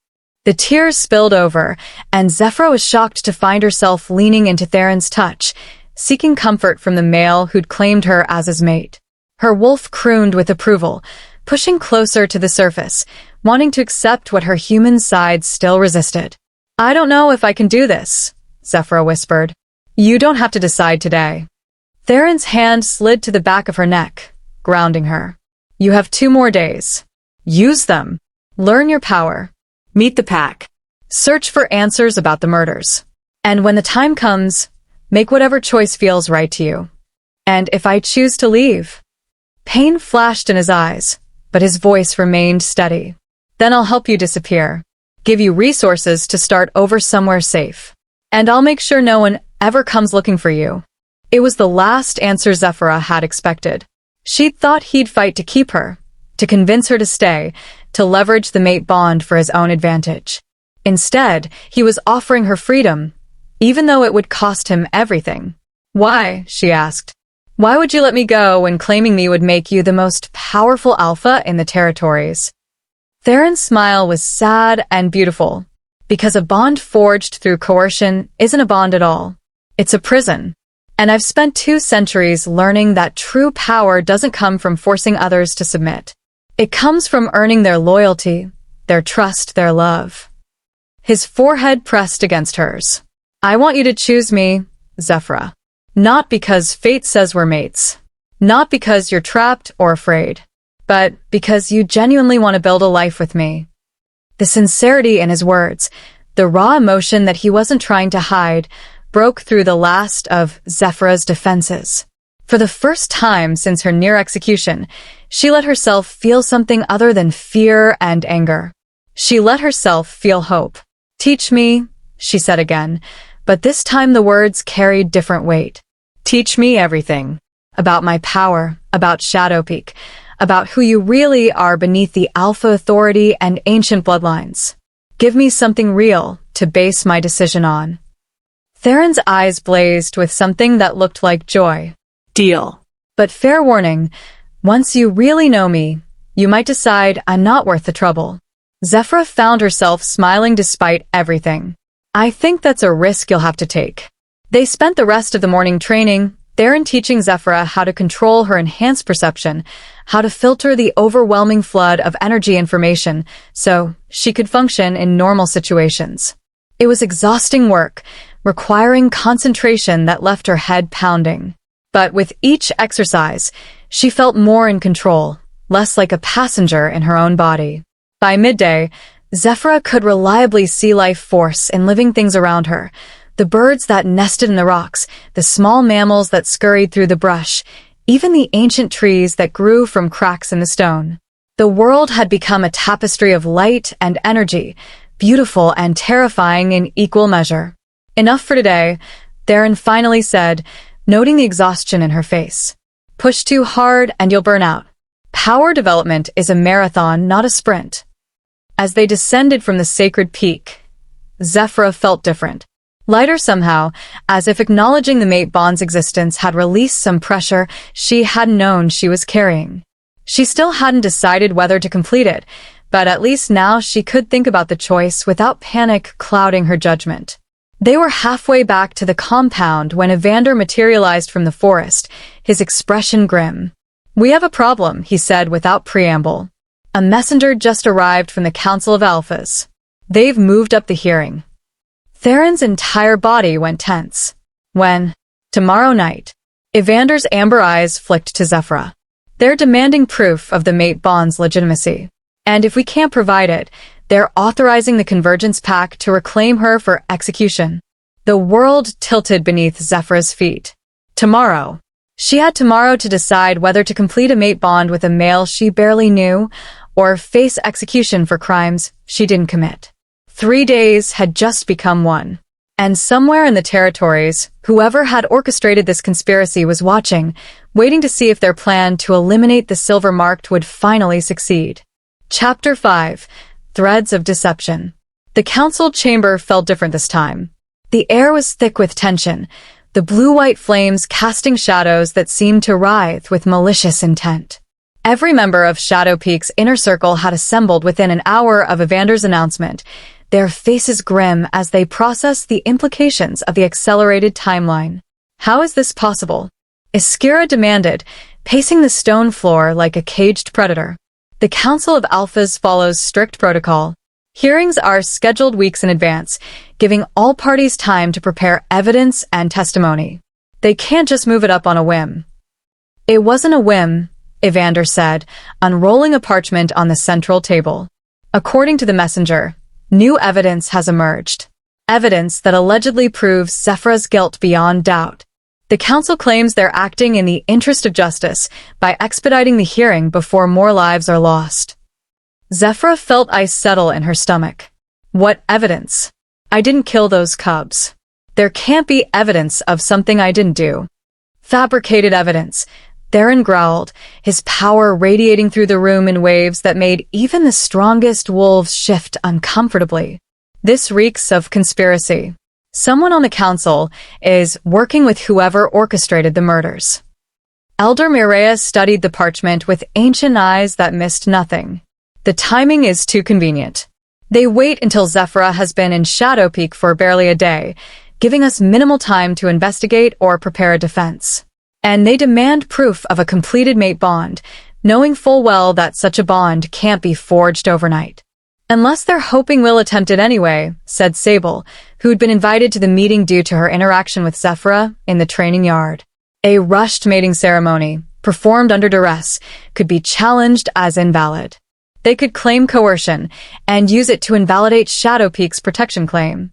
The tears spilled over, and Zephyra was shocked to find herself leaning into Theron's touch, seeking comfort from the male who'd claimed her as his mate. Her wolf crooned with approval, pushing closer to the surface, wanting to accept what her human side still resisted. "I don't know if I can do this," Zephyra whispered. "You don't have to decide today." Theron's hand slid to the back of her neck, grounding her. "You have 2 more days. Use them. Learn your power. Meet the pack. Search for answers about the murders. And when the time comes, make whatever choice feels right to you. And if I choose to leave..." Pain flashed in his eyes, but his voice remained steady. "Then I'll help you disappear. Give you resources to start over somewhere safe. And I'll make sure no one ever comes looking for you." It was the last answer Zephyra had expected. She'd thought he'd fight to keep her, to convince her to stay, to leverage the mate bond for his own advantage. Instead, he was offering her freedom, even though it would cost him everything. "Why?" she asked. "Why would you let me go when claiming me would make you the most powerful alpha in the territories?" Theron's smile was sad and beautiful, because a bond forged through coercion isn't a bond at all. It's a prison. And I've spent 2 centuries learning that true power doesn't come from forcing others to submit. It comes from earning their loyalty, their trust, their love. His forehead pressed against hers. "I want you to choose me, Zephyra. Not because fate says we're mates. Not because you're trapped or afraid. But because you genuinely want to build a life with me." The sincerity in his words, the raw emotion that he wasn't trying to hide, broke through the last of Zephyra's defenses. For the first time since her near execution, she let herself feel something other than fear and anger. She let herself feel hope. "Teach me," she said again, but this time the words carried different weight. "Teach me everything. About my power, about Shadowpeak, about who you really are beneath the alpha authority and ancient bloodlines. Give me something real to base my decision on." Theron's eyes blazed with something that looked like joy. Deal. "But fair warning, once you really know me, you might decide I'm not worth the trouble." Zephyra found herself smiling despite everything. "I think that's a risk you'll have to take." They spent the rest of the morning training, Theron teaching Zephyra how to control her enhanced perception, how to filter the overwhelming flood of energy information so she could function in normal situations. It was exhausting work, requiring concentration that left her head pounding. But with each exercise, she felt more in control, less like a passenger in her own body. By midday, Zephyra could reliably see life force in living things around her. The birds that nested in the rocks, the small mammals that scurried through the brush, even the ancient trees that grew from cracks in the stone. The world had become a tapestry of light and energy, beautiful and terrifying in equal measure. "Enough for today," Theron finally said, noting the exhaustion in her face. "Push too hard and you'll burn out. Power development is a marathon, not a sprint." As they descended from the sacred peak, Zephyra felt different. Lighter somehow, as if acknowledging the mate bond's existence had released some pressure she hadn't known she was carrying. She still hadn't decided whether to complete it, but at least now she could think about the choice without panic clouding her judgment. They were halfway back to the compound when Evander materialized from the forest, his expression grim. "We have a problem," he said without preamble. "A messenger just arrived from the Council of Alphas. They've moved up the hearing." Theron's entire body went tense. "When?" "Tomorrow night." Evander's amber eyes flicked to Zephyra. "They're demanding proof of the mate bond's legitimacy. And if we can't provide it, they're authorizing the Convergence Pack to reclaim her for execution." The world tilted beneath Zephyra's feet. Tomorrow. She had tomorrow to decide whether to complete a mate bond with a male she barely knew, or face execution for crimes she didn't commit. 3 days had just become 1. And somewhere in the territories, whoever had orchestrated this conspiracy was watching, waiting to see if their plan to eliminate the Silver Marked would finally succeed. Chapter 5. Threads of Deception. The council chamber felt different this time. The air was thick with tension, the blue-white flames casting shadows that seemed to writhe with malicious intent. Every member of Shadowpeak's inner circle had assembled within an hour of Evander's announcement, their faces grim as they processed the implications of the accelerated timeline. "How is this possible?" Iskira demanded, pacing the stone floor like a caged predator. "The Council of Alphas follows strict protocol. Hearings are scheduled weeks in advance, giving all parties time to prepare evidence and testimony. They can't just move it up on a whim." "It wasn't a whim," Evander said, unrolling a parchment on the central table. "According to the messenger, new evidence has emerged. Evidence that allegedly proves Zephyra's guilt beyond doubt. The council claims they're acting in the interest of justice by expediting the hearing before more lives are lost." Zephyra felt ice settle in her stomach. "What evidence? I didn't kill those cubs. There can't be evidence of something I didn't do." "Fabricated evidence," Theron growled, his power radiating through the room in waves that made even the strongest wolves shift uncomfortably. "This reeks of conspiracy." Someone on the council is working with whoever orchestrated the murders. Elder Mireia studied the parchment with ancient eyes that missed nothing. The timing is too convenient. They wait until Zephyra has been in Shadow Peak for barely a day, giving us minimal time to investigate or prepare a defense. And they demand proof of a completed mate bond, knowing full well that such a bond can't be forged overnight. Unless they're hoping we'll attempt it anyway, said Sable, who'd been invited to the meeting due to her interaction with Zephyra in the training yard. A rushed mating ceremony, performed under duress, could be challenged as invalid. They could claim coercion and use it to invalidate Shadow Peak's protection claim.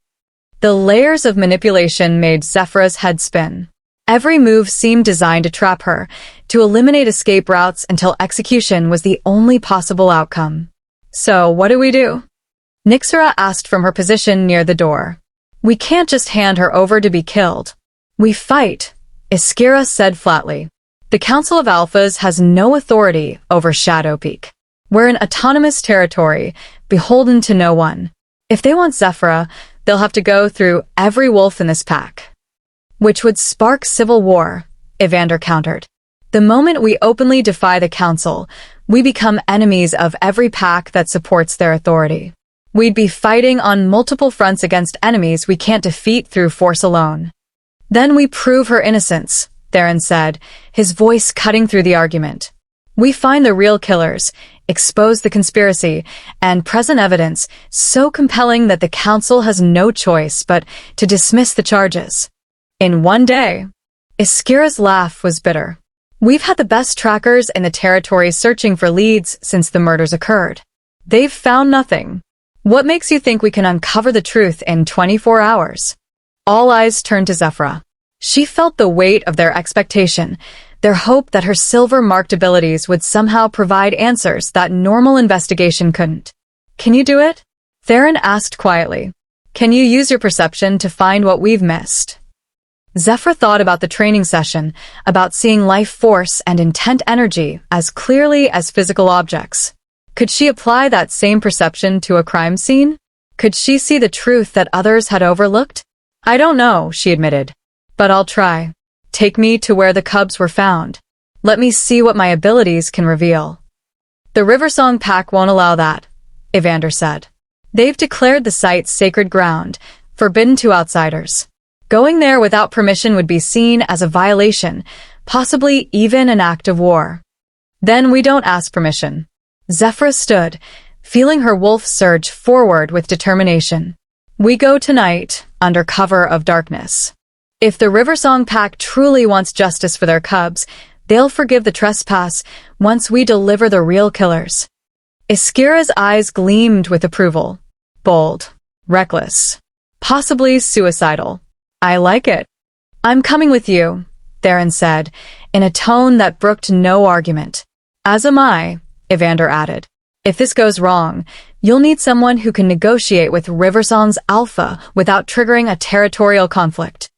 The layers of manipulation made Zephyra's head spin. Every move seemed designed to trap her, to eliminate escape routes until execution was the only possible outcome. So, what do we do? Nyxera asked from her position near the door. We can't just hand her over to be killed. We fight, Iskira said flatly. The Council of Alphas has no authority over Shadow Peak. We're an autonomous territory, beholden to no one. If they want Zephyra, they'll have to go through every wolf in this pack. Which would spark civil war, Evander countered. The moment we openly defy the Council, we become enemies of every pack that supports their authority. We'd be fighting on multiple fronts against enemies we can't defeat through force alone. Then we prove her innocence, Theron said, his voice cutting through the argument. We find the real killers, expose the conspiracy, and present evidence so compelling that the Council has no choice but to dismiss the charges. In one day. Iskira's laugh was bitter. We've had the best trackers in the territory searching for leads since the murders occurred. They've found nothing. What makes you think we can uncover the truth in 24 hours? All eyes turned to Zephyra. She felt the weight of their expectation, their hope that her silver-marked abilities would somehow provide answers that normal investigation couldn't. Can you do it? Theron asked quietly. Can you use your perception to find what we've missed? Zephyra thought about the training session, about seeing life force and intent energy as clearly as physical objects. Could she apply that same perception to a crime scene? Could she see the truth that others had overlooked? I don't know, she admitted. But I'll try. Take me to where the cubs were found. Let me see what my abilities can reveal. The Riversong Pack won't allow that, Evander said. They've declared the site sacred ground, forbidden to outsiders. Going there without permission would be seen as a violation, possibly even an act of war. Then we don't ask permission. Zephyra stood, feeling her wolf surge forward with determination. We go tonight, under cover of darkness. If the Riversong Pack truly wants justice for their cubs, they'll forgive the trespass once we deliver the real killers. Iskira's eyes gleamed with approval. Bold, reckless, possibly suicidal. I like it. I'm coming with you, Theron said, in a tone that brooked no argument. As am I, Evander added. If this goes wrong, you'll need someone who can negotiate with Riversong's Alpha without triggering a territorial conflict.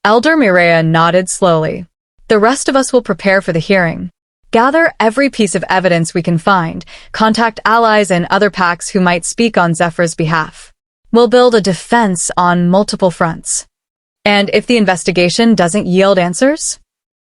Elder Mireia nodded slowly. The rest of us will prepare for the hearing. Gather every piece of evidence we can find, contact allies and other packs who might speak on Zephyra's behalf. We'll build a defense on multiple fronts. And if the investigation doesn't yield answers?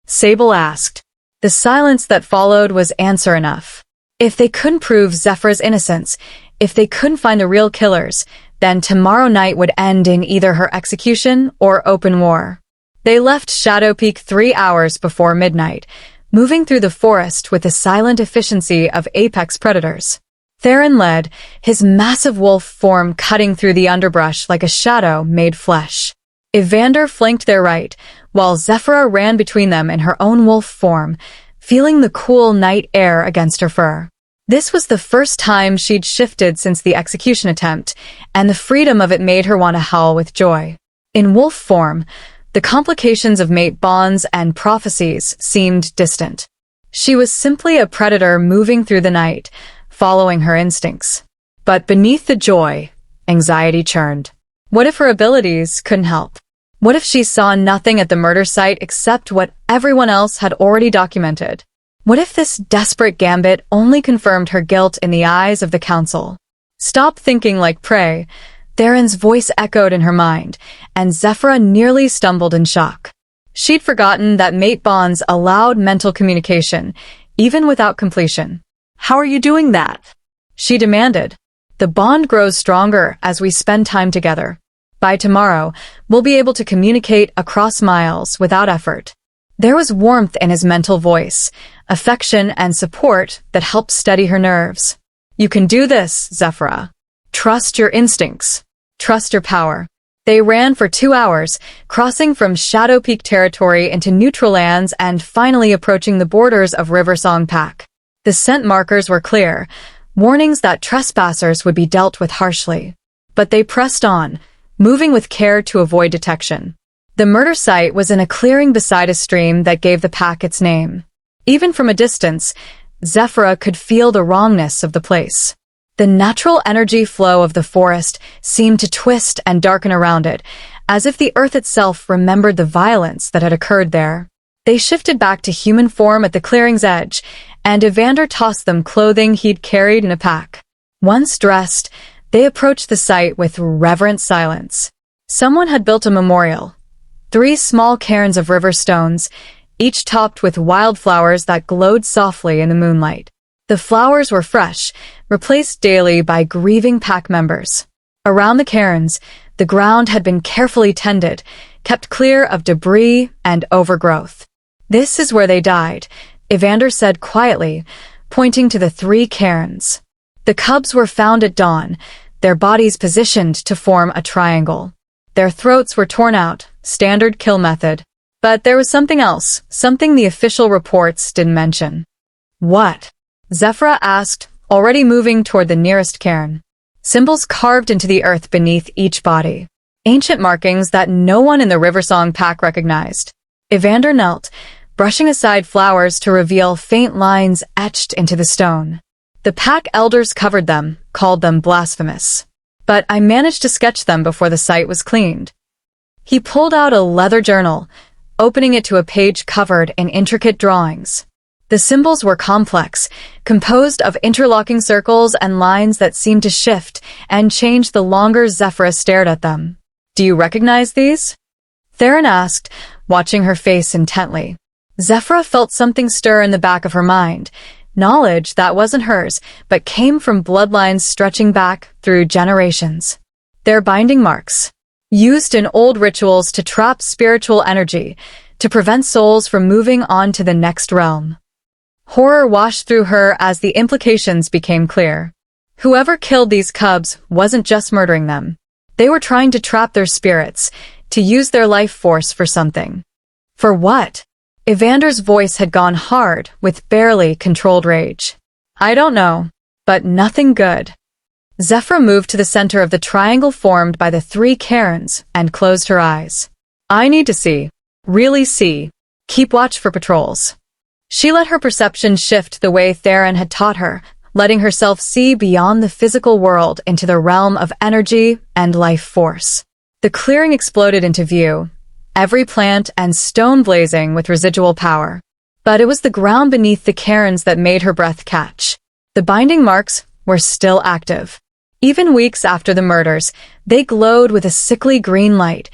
Sable asked. The silence that followed was answer enough. If they couldn't prove Zephyra's innocence, if they couldn't find the real killers, then tomorrow night would end in either her execution or open war. They left Shadow Peak 3 hours before midnight, moving through the forest with the silent efficiency of apex predators. Theron led, his massive wolf form cutting through the underbrush like a shadow made flesh. Evander flanked their right, while Zephyra ran between them in her own wolf form, feeling the cool night air against her fur. This was the first time she'd shifted since the execution attempt, and the freedom of it made her want to howl with joy. In wolf form, the complications of mate bonds and prophecies seemed distant. She was simply a predator moving through the night, following her instincts. But beneath the joy, anxiety churned. What if her abilities couldn't help? What if she saw nothing at the murder site except what everyone else had already documented? What if this desperate gambit only confirmed her guilt in the eyes of the Council? Stop thinking like prey, Theron's voice echoed in her mind, and Zephyra nearly stumbled in shock. She'd forgotten that mate bonds allowed mental communication, even without completion. How are you doing that? She demanded. The bond grows stronger as we spend time together. By tomorrow, we'll be able to communicate across miles without effort. There was warmth in his mental voice, affection and support that helped steady her nerves. You can do this, Zephyra. Trust your instincts. Trust your power. They ran for 2 hours, crossing from Shadow Peak territory into neutral lands and finally approaching the borders of Riversong Pack. The scent markers were clear, warnings that trespassers would be dealt with harshly. But they pressed on, moving with care to avoid detection. The murder site was in a clearing beside a stream that gave the pack its name. Even from a distance, Zephyra could feel the wrongness of the place. The natural energy flow of the forest seemed to twist and darken around it, as if the earth itself remembered the violence that had occurred there. They shifted back to human form at the clearing's edge, and Evander tossed them clothing he'd carried in a pack. Once dressed, they approached the site with reverent silence. Someone had built a memorial. 3 small cairns of river stones, each topped with wildflowers that glowed softly in the moonlight. The flowers were fresh, replaced daily by grieving pack members. Around the cairns, the ground had been carefully tended, kept clear of debris and overgrowth. This is where they died, Evander said quietly, pointing to the 3 cairns. The cubs were found at dawn, their bodies positioned to form a triangle. Their throats were torn out, standard kill method. But there was something else, something the official reports didn't mention. What? Zephyra asked, already moving toward the nearest cairn. Symbols carved into the earth beneath each body. Ancient markings that no one in the Riversong Pack recognized. Evander knelt, brushing aside flowers to reveal faint lines etched into the stone. The pack elders covered them, called them blasphemous. But I managed to sketch them before the site was cleaned. He pulled out a leather journal, opening it to a page covered in intricate drawings. The symbols were complex, composed of interlocking circles and lines that seemed to shift and change the longer Zephyra stared at them. Do you recognize these? Theron asked, watching her face intently. Zephyra felt something stir in the back of her mind, knowledge that wasn't hers, but came from bloodlines stretching back through generations. They're binding marks, used in old rituals to trap spiritual energy, to prevent souls from moving on to the next realm. Horror washed through her as the implications became clear. Whoever killed these cubs wasn't just murdering them. They were trying to trap their spirits, to use their life force for something. For what? Evander's voice had gone hard with barely controlled rage. I don't know, but nothing good. Zephyra moved to the center of the triangle formed by the 3 cairns and closed her eyes. I need to see. Really see. Keep watch for patrols. She let her perception shift the way Theron had taught her, letting herself see beyond the physical world into the realm of energy and life force. The clearing exploded into view, every plant and stone blazing with residual power. But it was the ground beneath the cairns that made her breath catch. The binding marks were still active. Even weeks after the murders, they glowed with a sickly green light,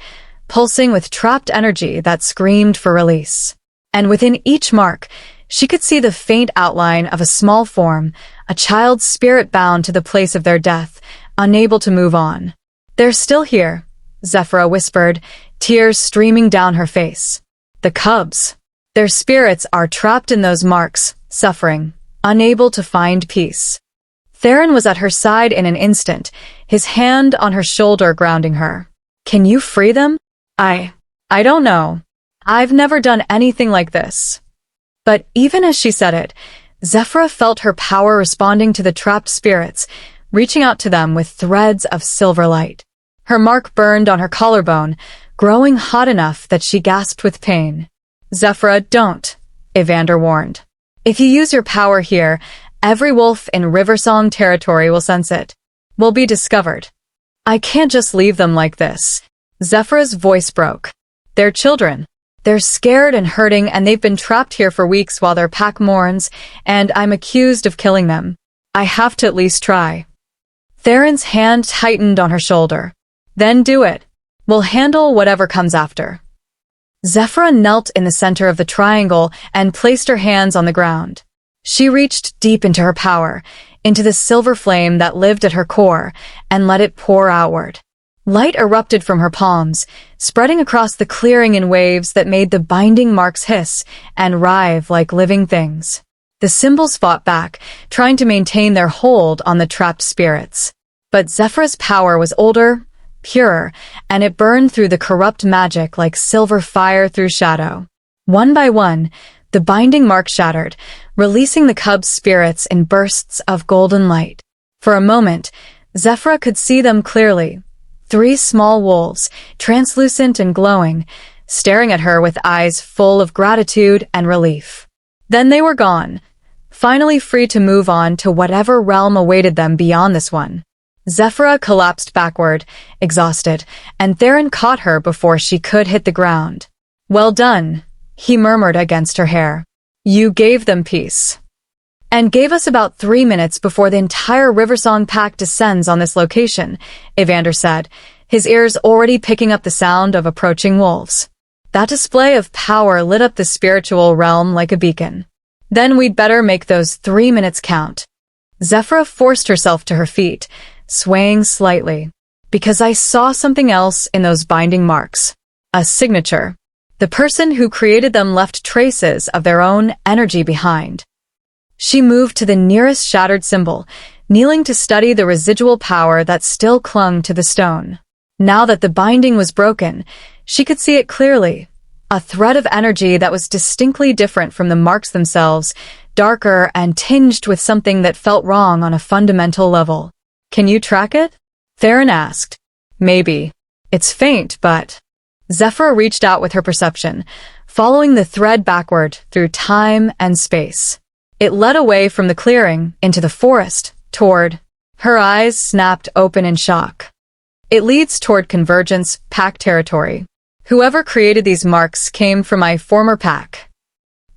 pulsing with trapped energy that screamed for release. And within each mark, she could see the faint outline of a small form, a child's spirit bound to the place of their death, unable to move on. They're still here, Zephyra whispered, tears streaming down her face. The cubs. Their spirits are trapped in those marks, suffering, unable to find peace. Theron was at her side in an instant, his hand on her shoulder grounding her. Can you free them? I don't know. I've never done anything like this. But even as she said it, Zephyra felt her power responding to the trapped spirits, reaching out to them with threads of silver light. Her mark burned on her collarbone, growing hot enough that she gasped with pain. Zephyra, don't, Evander warned. If you use your power here, every wolf in Riversong territory will sense it. Will be discovered. I can't just leave them like this. Zephyra's voice broke. They're children. They're scared and hurting, and they've been trapped here for weeks while their pack mourns, and I'm accused of killing them. I have to at least try. Theron's hand tightened on her shoulder. Then do it. We'll handle whatever comes after. Zephyra knelt in the center of the triangle and placed her hands on the ground. She reached deep into her power, into the silver flame that lived at her core, and let it pour outward. Light erupted from her palms, spreading across the clearing in waves that made the binding marks hiss and writhe like living things. The symbols fought back, trying to maintain their hold on the trapped spirits. But Zephyra's power was older, purer, and it burned through the corrupt magic like silver fire through shadow. One by one, the binding mark shattered, releasing the cub's spirits in bursts of golden light. For a moment, Zephyra could see them clearly. 3 small wolves, translucent and glowing, staring at her with eyes full of gratitude and relief. Then they were gone, finally free to move on to whatever realm awaited them beyond this one. Zephyra collapsed backward, exhausted, and Theron caught her before she could hit the ground. "Well done," he murmured against her hair. "You gave them peace. And gave us about 3 minutes before the entire Riversong pack descends on this location," Evander said, his ears already picking up the sound of approaching wolves. That display of power lit up the spiritual realm like a beacon. "Then we'd better make those 3 minutes count." Zephyra forced herself to her feet, swaying slightly. "Because I saw something else in those binding marks. A signature. The person who created them left traces of their own energy behind." She moved to the nearest shattered symbol, kneeling to study the residual power that still clung to the stone. Now that the binding was broken, she could see it clearly. A thread of energy that was distinctly different from the marks themselves, darker and tinged with something that felt wrong on a fundamental level. "Can you track it?" Theron asked. "Maybe. It's faint, but—" Zephyra reached out with her perception, following the thread backward through time and space. It led away from the clearing, into the forest, toward— Her eyes snapped open in shock. "It leads toward Convergence pack territory. Whoever created these marks came from my former pack."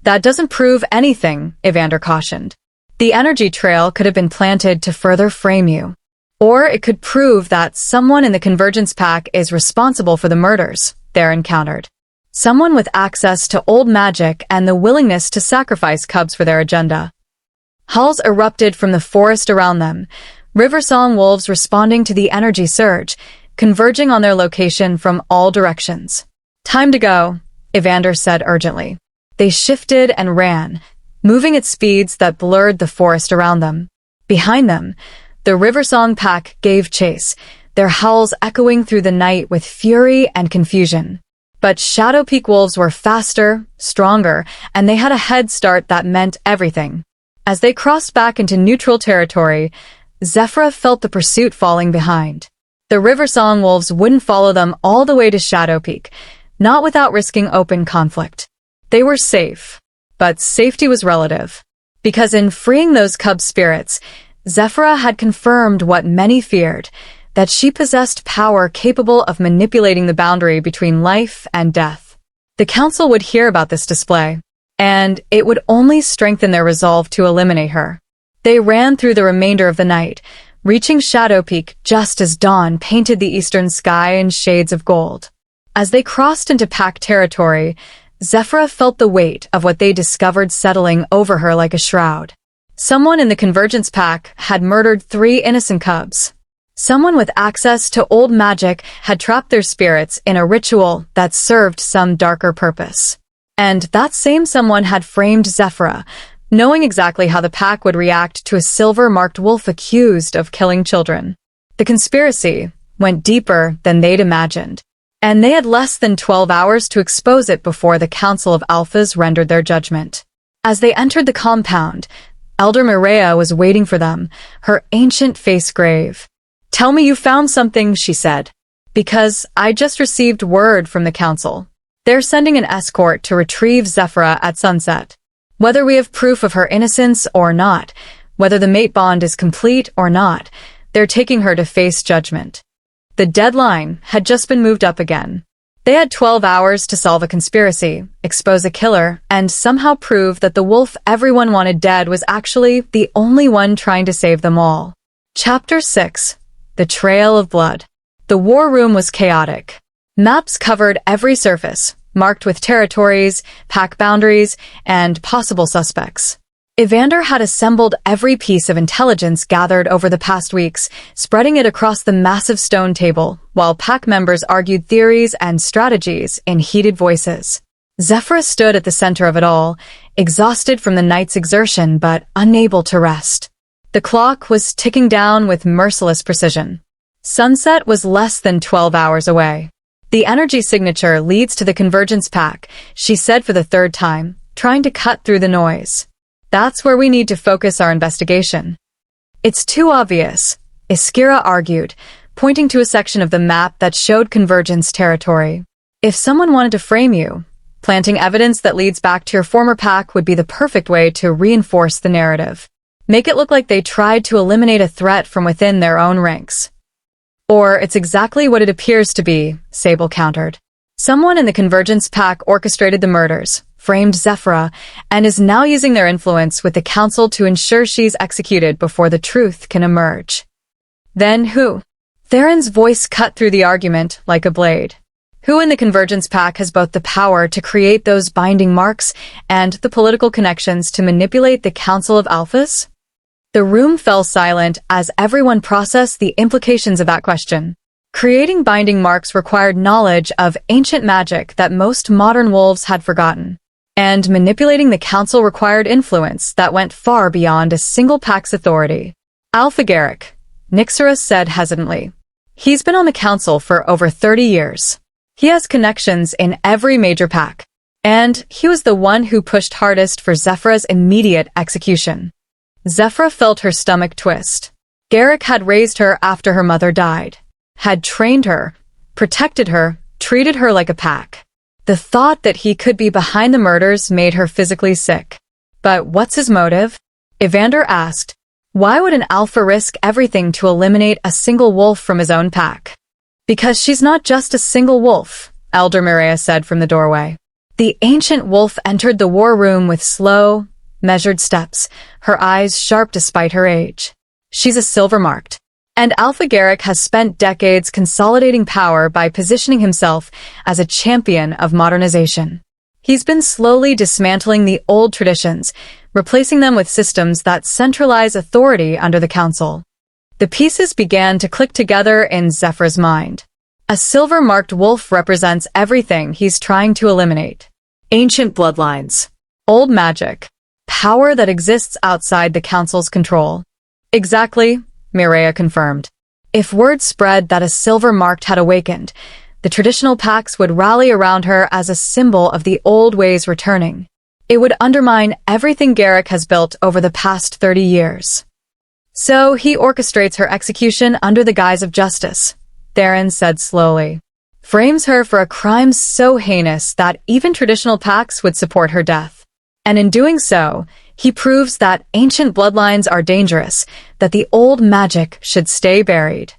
"That doesn't prove anything," Evander cautioned. "The energy trail could have been planted to further frame you. Or it could prove that someone in the Convergence pack is responsible for the murders," Theron countered. "Someone with access to old magic and the willingness to sacrifice cubs for their agenda." Howls erupted from the forest around them, Riversong wolves responding to the energy surge, converging on their location from all directions. "Time to go," Evander said urgently. They shifted and ran, moving at speeds that blurred the forest around them. Behind them, the Riversong pack gave chase, their howls echoing through the night with fury and confusion. But Shadow Peak wolves were faster, stronger, and they had a head start that meant everything. As they crossed back into neutral territory, Zephyra felt the pursuit falling behind. The Riversong wolves wouldn't follow them all the way to Shadow Peak, not without risking open conflict. They were safe, but safety was relative. Because in freeing those cub spirits, Zephyra had confirmed what many feared, that she possessed power capable of manipulating the boundary between life and death. The council would hear about this display, and it would only strengthen their resolve to eliminate her. They ran through the remainder of the night, reaching Shadow Peak just as dawn painted the eastern sky in shades of gold. As they crossed into pack territory, Zephyra felt the weight of what they discovered settling over her like a shroud. Someone in the Convergence pack had murdered 3 innocent cubs. Someone with access to old magic had trapped their spirits in a ritual that served some darker purpose. And that same someone had framed Zephyra, knowing exactly how the pack would react to a silver-marked wolf accused of killing children. The conspiracy went deeper than they'd imagined, and they had less than 12 hours to expose it before the Council of Alphas rendered their judgment. As they entered the compound, Elder Mireia was waiting for them, her ancient face grave. "Tell me you found something," she said. "Because I just received word from the council. They're sending an escort to retrieve Zephyra at sunset. Whether we have proof of her innocence or not, whether the mate bond is complete or not, they're taking her to face judgment." The deadline had just been moved up again. They had 12 hours to solve a conspiracy, expose a killer, and somehow prove that the wolf everyone wanted dead was actually the only one trying to save them all. Chapter 6. the trail of blood. The war room was chaotic. Maps covered every surface, marked with territories, pack boundaries, and possible suspects. Evander had assembled every piece of intelligence gathered over the past weeks, spreading it across the massive stone table, while pack members argued theories and strategies in heated voices. Zephyra stood at the center of it all, exhausted from the night's exertion but unable to rest. The clock was ticking down with merciless precision. Sunset was less than 12 hours away. The energy signature leads to the convergence pack, she said for the third time, trying to cut through the noise. That's where we need to focus our investigation. It's too obvious, Zephyra argued, pointing to a section of the map that showed convergence territory. If someone wanted to frame you, planting evidence that leads back to your former pack would be the perfect way to reinforce the narrative. Make it look like they tried to eliminate a threat from within their own ranks. Or it's exactly what it appears to be, Sable countered. Someone in the convergence pack orchestrated the murders, framed Zephyra, and is now using their influence with the council to ensure she's executed before the truth can emerge. Then who? Theron's voice cut through the argument like a blade. Who in the convergence pack has both the power to create those binding marks and the political connections to manipulate the Council of Alphas? The room fell silent as everyone processed the implications of that question. Creating binding marks required knowledge of ancient magic that most modern wolves had forgotten. And manipulating the council required influence that went far beyond a single pack's authority. Alpha Garrick, Nyxera said hesitantly. He's been on the council for over 30 years. He has connections in every major pack. And he was the one who pushed hardest for Zephyra's immediate execution. Zephyra felt her stomach twist. Garrick had raised her after her mother died. Had trained her, protected her, treated her like a pack. The thought that he could be behind the murders made her physically sick. But what's his motive? Evander asked. Why would an alpha risk everything to eliminate a single wolf from his own pack? Because she's not just a single wolf, Elder Mireia said from the doorway. The ancient wolf entered the war room with slow, measured steps, her eyes sharp despite her age. She's a silver-marked. And Alpha Garrick has spent decades consolidating power by positioning himself as a champion of modernization. He's been slowly dismantling the old traditions, replacing them with systems that centralize authority under the council. The pieces began to click together in Zephyra's mind. A silver-marked wolf represents everything he's trying to eliminate. Ancient bloodlines, old magic, power that exists outside the council's control. Exactly, Mireia confirmed. If word spread that a silver-marked had awakened, the traditional packs would rally around her as a symbol of the old ways returning. It would undermine everything Garrick has built over the past 30 years. So he orchestrates her execution under the guise of justice, Theron said slowly. Frames her for a crime so heinous that even traditional packs would support her death. And in doing so, he proves that ancient bloodlines are dangerous, that the old magic should stay buried.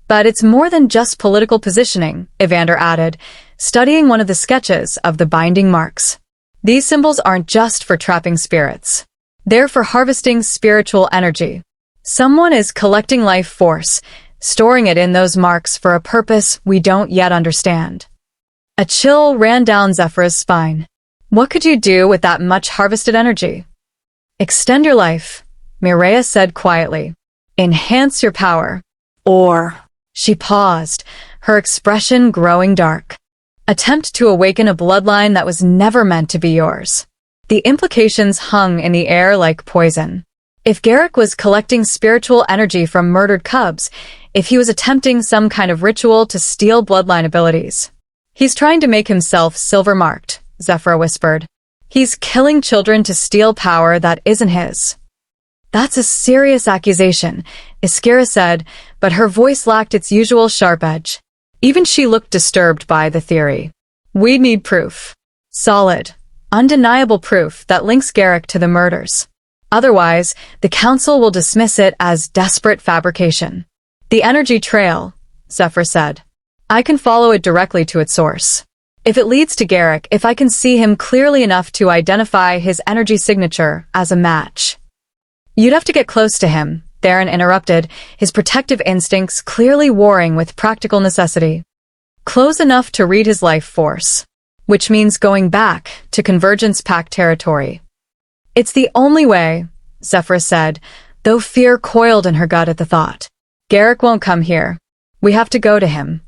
But it's more than just political positioning, Evander added, studying one of the sketches of the binding marks. These symbols aren't just for trapping spirits. They're for harvesting spiritual energy. Someone is collecting life force, storing it in those marks for a purpose we don't yet understand. A chill ran down Zephyra's spine. What could you do with that much harvested energy? Extend your life, Mireia said quietly. Enhance your power. Or... She paused, her expression growing dark. Attempt to awaken a bloodline that was never meant to be yours. The implications hung in the air like poison. If Garrick was collecting spiritual energy from murdered cubs, if he was attempting some kind of ritual to steal bloodline abilities. He's trying to make himself silver-marked, Zephyra whispered. He's killing children to steal power that isn't his. That's a serious accusation, Zephyra said, but her voice lacked its usual sharp edge. Even she looked disturbed by the theory. We'd need proof. Solid, undeniable proof that links Garrick to the murders. Otherwise, the council will dismiss it as desperate fabrication. The energy trail, Zephyr said. I can follow it directly to its source. If it leads to Garrick, if I can see him clearly enough to identify his energy signature as a match. You'd have to get close to him, Theron interrupted, his protective instincts clearly warring with practical necessity. Close enough to read his life force, which means going back to Convergence Pact territory. It's the only way, Zephyra said, though fear coiled in her gut at the thought. Garrick won't come here. We have to go to him.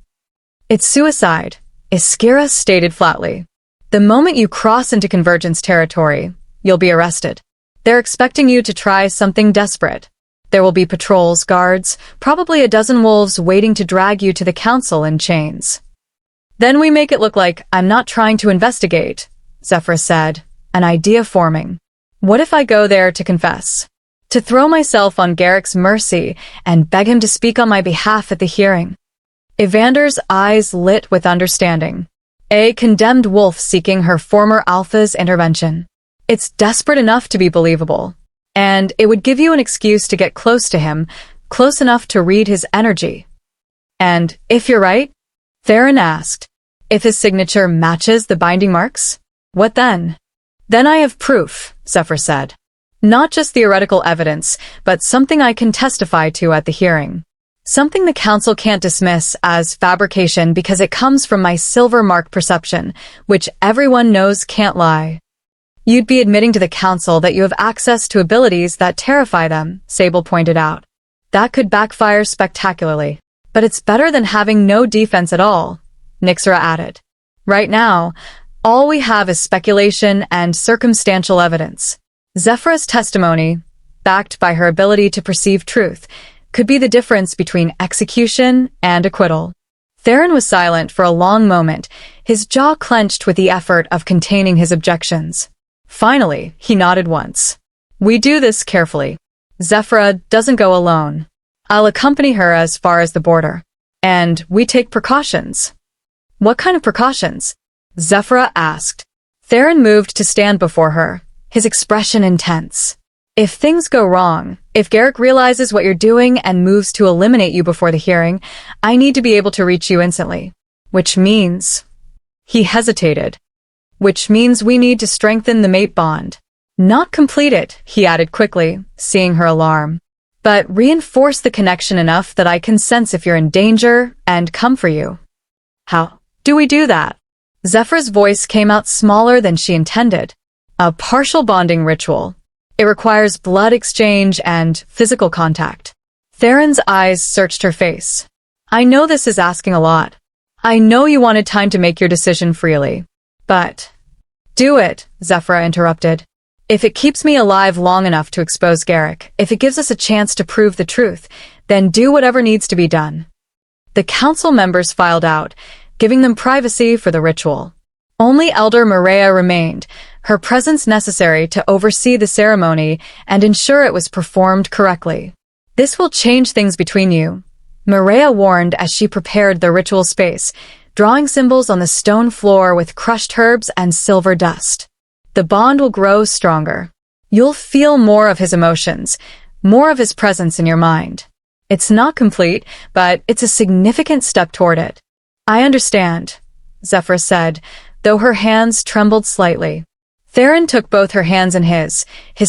It's suicide, Iskira stated flatly. The moment you cross into Convergence territory, you'll be arrested. They're expecting you to try something desperate. There will be patrols, guards, probably a dozen wolves waiting to drag you to the council in chains. Then we make it look like I'm not trying to investigate, Zephyra said, an idea forming. What if I go there to confess? To throw myself on Garrick's mercy and beg him to speak on my behalf at the hearing? Evander's eyes lit with understanding. A condemned wolf seeking her former alpha's intervention. It's desperate enough to be believable. And it would give you an excuse to get close to him, close enough to read his energy. And if you're right, Theron asked, if his signature matches the binding marks? What then? Then I have proof, Zephyr said. Not just theoretical evidence, but something I can testify to at the hearing. Something the council can't dismiss as fabrication because it comes from my silver mark perception, which everyone knows can't lie. You'd be admitting to the council that you have access to abilities that terrify them, Sable pointed out. That could backfire spectacularly. But it's better than having no defense at all, Nyxera added. Right now, all we have is speculation and circumstantial evidence. Zephyra's testimony, backed by her ability to perceive truth, could be the difference between execution and acquittal. Theron was silent for a long moment, his jaw clenched with the effort of containing his objections. Finally, he nodded once. We do this carefully. Zephyra doesn't go alone. I'll accompany her as far as the border. And we take precautions. What kind of precautions? Zephyra asked. Theron moved to stand before her, his expression intense. If things go wrong, if Garrick realizes what you're doing and moves to eliminate you before the hearing, I need to be able to reach you instantly. Which means... He hesitated. Which means we need to strengthen the mate bond. Not complete it, he added quickly, seeing her alarm. But reinforce the connection enough that I can sense if you're in danger and come for you. How do we do that? Zephyra's voice came out smaller than she intended. A partial bonding ritual. It requires blood exchange and physical contact. Theron's eyes searched her face. I know this is asking a lot. I know you wanted time to make your decision freely. But... Do it, Zephyra interrupted. If it keeps me alive long enough to expose Garrick, if it gives us a chance to prove the truth, then do whatever needs to be done. The council members filed out, giving them privacy for the ritual. Only Elder Maria remained, her presence necessary to oversee the ceremony and ensure it was performed correctly. This will change things between you, Maria warned as she prepared the ritual space, drawing symbols on the stone floor with crushed herbs and silver dust. The bond will grow stronger. You'll feel more of his emotions, more of his presence in your mind. It's not complete, but it's a significant step toward it. I understand, Zephyra said, though her hands trembled slightly. Theron took both her hands in his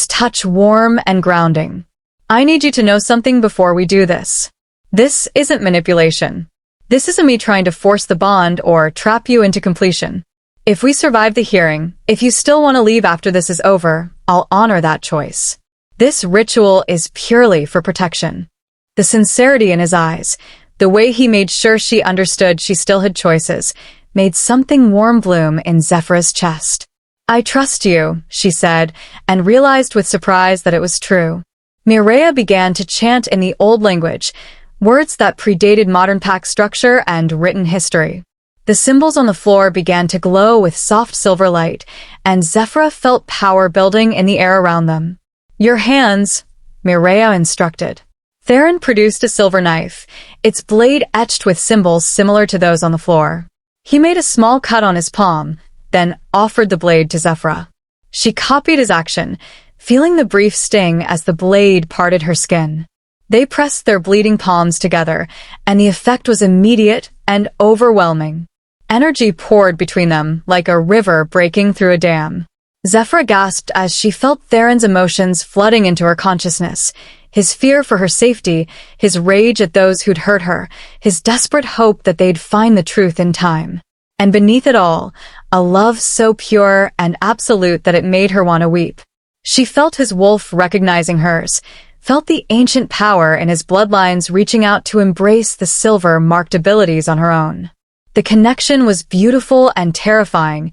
touch warm and grounding. I need you to know something before we do this. This isn't manipulation. This isn't me trying to force the bond or trap you into completion. If we survive the hearing, if you still want to leave after this is over, I'll honor that choice. This ritual is purely for protection. The sincerity in his eyes, the way he made sure she understood she still had choices, made something warm bloom in Zephyra's chest. I trust you, she said, and realized with surprise that it was true. Mireia began to chant in the old language, words that predated modern pact structure and written history. The symbols on the floor began to glow with soft silver light, and Zephyra felt power building in the air around them. Your hands, Mireia instructed. Theron produced a silver knife, its blade etched with symbols similar to those on the floor. He made a small cut on his palm, then offered the blade to Zephyra. She copied his action, feeling the brief sting as the blade parted her skin. They pressed their bleeding palms together, and the effect was immediate and overwhelming. Energy poured between them like a river breaking through a dam. Zephyra gasped as she felt Theron's emotions flooding into her consciousness, His fear for her safety, his rage at those who'd hurt her, his desperate hope that they'd find the truth in time. And beneath it all, a love so pure and absolute that it made her want to weep. She felt his wolf recognizing hers, felt the ancient power in his bloodlines reaching out to embrace the silver-marked abilities on her own. The connection was beautiful and terrifying,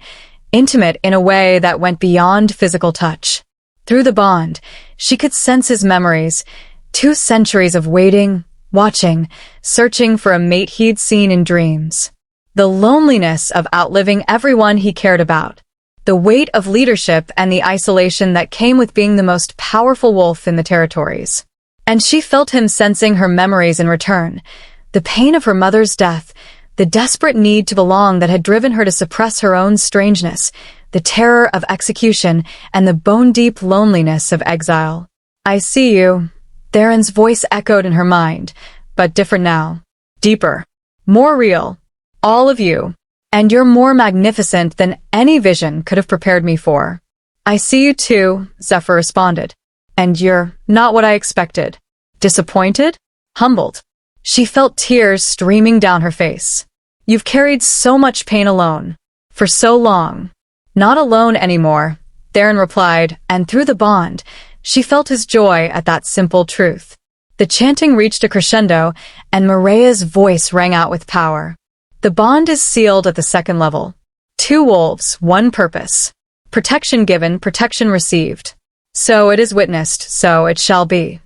intimate in a way that went beyond physical touch. Through the bond, she could sense his memories, 2 centuries of waiting, watching, searching for a mate he'd seen in dreams. The loneliness of outliving everyone he cared about. The weight of leadership and the isolation that came with being the most powerful wolf in the territories. And she felt him sensing her memories in return. The pain of her mother's death, the desperate need to belong that had driven her to suppress her own strangeness, the terror of execution, and the bone-deep loneliness of exile. "I see you." Theron's voice echoed in her mind, but different now. Deeper. More real. All of you. And you're more magnificent than any vision could have prepared me for. "I see you too," Zephyr responded. "And you're not what I expected." Disappointed? Humbled. She felt tears streaming down her face. "You've carried so much pain alone. For so long." "Not alone anymore," Theron replied, and through the bond, she felt his joy at that simple truth. The chanting reached a crescendo, and Mireya's voice rang out with power. "The bond is sealed at the 2nd level. 2 wolves, 1 purpose. Protection given, protection received. So it is witnessed, so it shall be."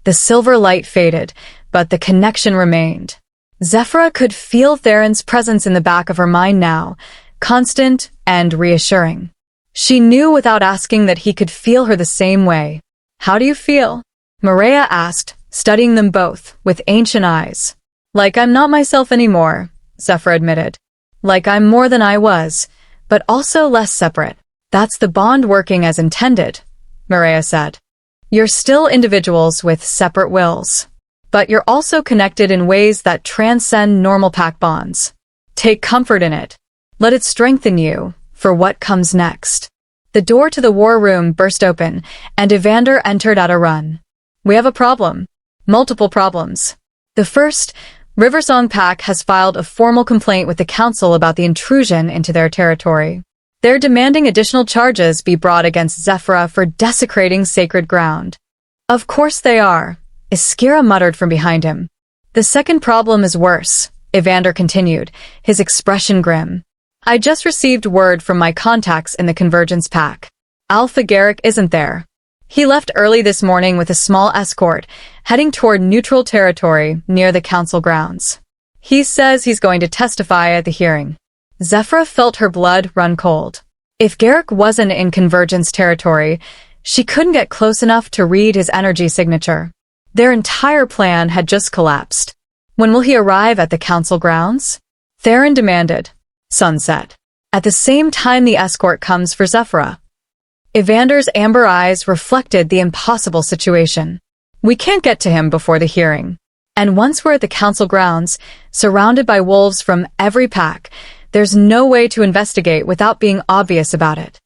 The silver light faded, but the connection remained. Zephyra could feel Theron's presence in the back of her mind now, constant and reassuring. She knew without asking that he could feel her the same way. "How do you feel?" Mireya asked, studying them both, with ancient eyes. "Like I'm not myself anymore," Zephyra admitted. "Like I'm more than I was, but also less separate." "That's the bond working as intended," Mireya said. "You're still individuals with separate wills. But you're also connected in ways that transcend normal pack bonds. Take comfort in it. Let it strengthen you for what comes next." The door to the war room burst open, and Evander entered at a run. "We have a problem. Multiple problems. The first, Riversong Pack has filed a formal complaint with the council about the intrusion into their territory. They're demanding additional charges be brought against Zephyra for desecrating sacred ground." "Of course they are," Iskira muttered from behind him. "The second problem is worse," Evander continued, his expression grim. "I just received word from my contacts in the Convergence Pack. Alpha Garrick isn't there. He left early this morning with a small escort, heading toward neutral territory near the council grounds. He says he's going to testify at the hearing." Zephyra felt her blood run cold. If Garrick wasn't in Convergence territory, she couldn't get close enough to read his energy signature. Their entire plan had just collapsed. "When will he arrive at the council grounds?" Theron demanded. "Sunset. At the same time the escort comes for Zephyra." Evander's amber eyes reflected the impossible situation. "We can't get to him before the hearing. And once we're at the council grounds, surrounded by wolves from every pack, there's no way to investigate without being obvious about it."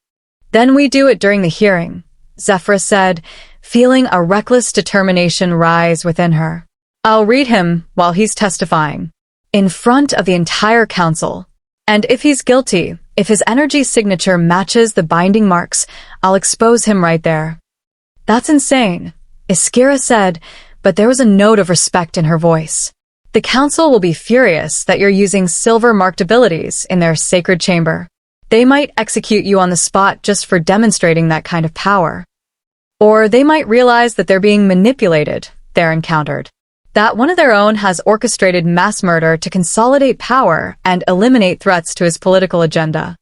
"Then we do it during the hearing," Zephyra said, feeling a reckless determination rise within her. "I'll read him while he's testifying. In front of the entire council. And if he's guilty, if his energy signature matches the binding marks, I'll expose him right there." "That's insane," Iskira said, but there was a note of respect in her voice. "The council will be furious that you're using silver-marked abilities in their sacred chamber. They might execute you on the spot just for demonstrating that kind of power. Or they might realize that they're being manipulated," Theron countered. "That one of their own has orchestrated mass murder to consolidate power and eliminate threats to his political agenda."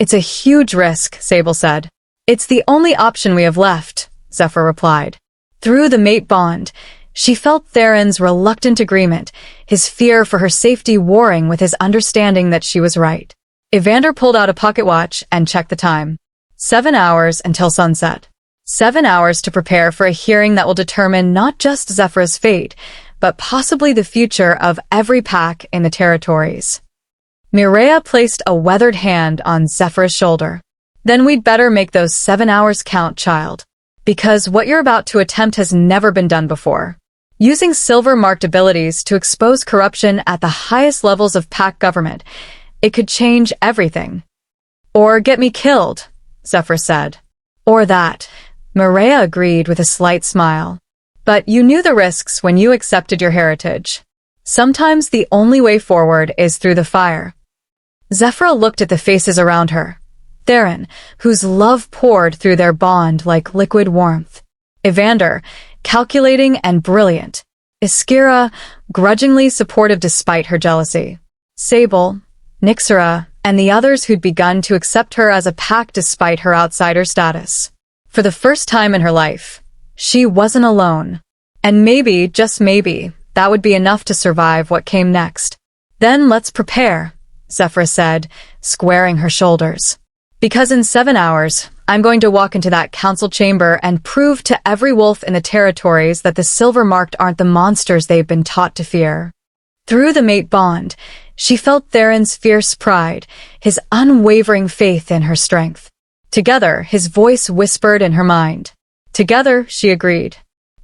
"It's a huge risk," Sable said. "It's the only option we have left," Zephyr replied. Through the mate bond, she felt Theron's reluctant agreement, his fear for her safety warring with his understanding that she was right. Evander pulled out a pocket watch and checked the time. 7 hours until sunset. 7 hours to prepare for a hearing that will determine not just Zephyra's fate, but possibly the future of every pack in the territories. Mireya placed a weathered hand on Zephyra's shoulder. "Then we'd better make those 7 hours count, child. because what you're about to attempt has never been done before. Using silver-marked abilities to expose corruption at the highest levels of pack government, it could change everything. Or get me killed, Zephyra said. Or that, Maria agreed with a slight smile. But you knew the risks when you accepted your heritage. Sometimes the only way forward is through the fire. Zephyra looked at the faces around her. Theron, whose love poured through their bond like liquid warmth. Evander, calculating and brilliant. Iskira, grudgingly supportive despite her jealousy. Sable, Nyxera, and the others who'd begun to accept her as a pack despite her outsider status. For the first time in her life, she wasn't alone. And maybe, just maybe, that would be enough to survive what came next. Then let's prepare, Zephyra said, squaring her shoulders. Because in 7 hours, I'm going to walk into that council chamber and prove to every wolf in the territories that the silver-marked aren't the monsters they've been taught to fear. Through the mate bond, she felt Theron's fierce pride, his unwavering faith in her strength. Together, his voice whispered in her mind. Together, she agreed.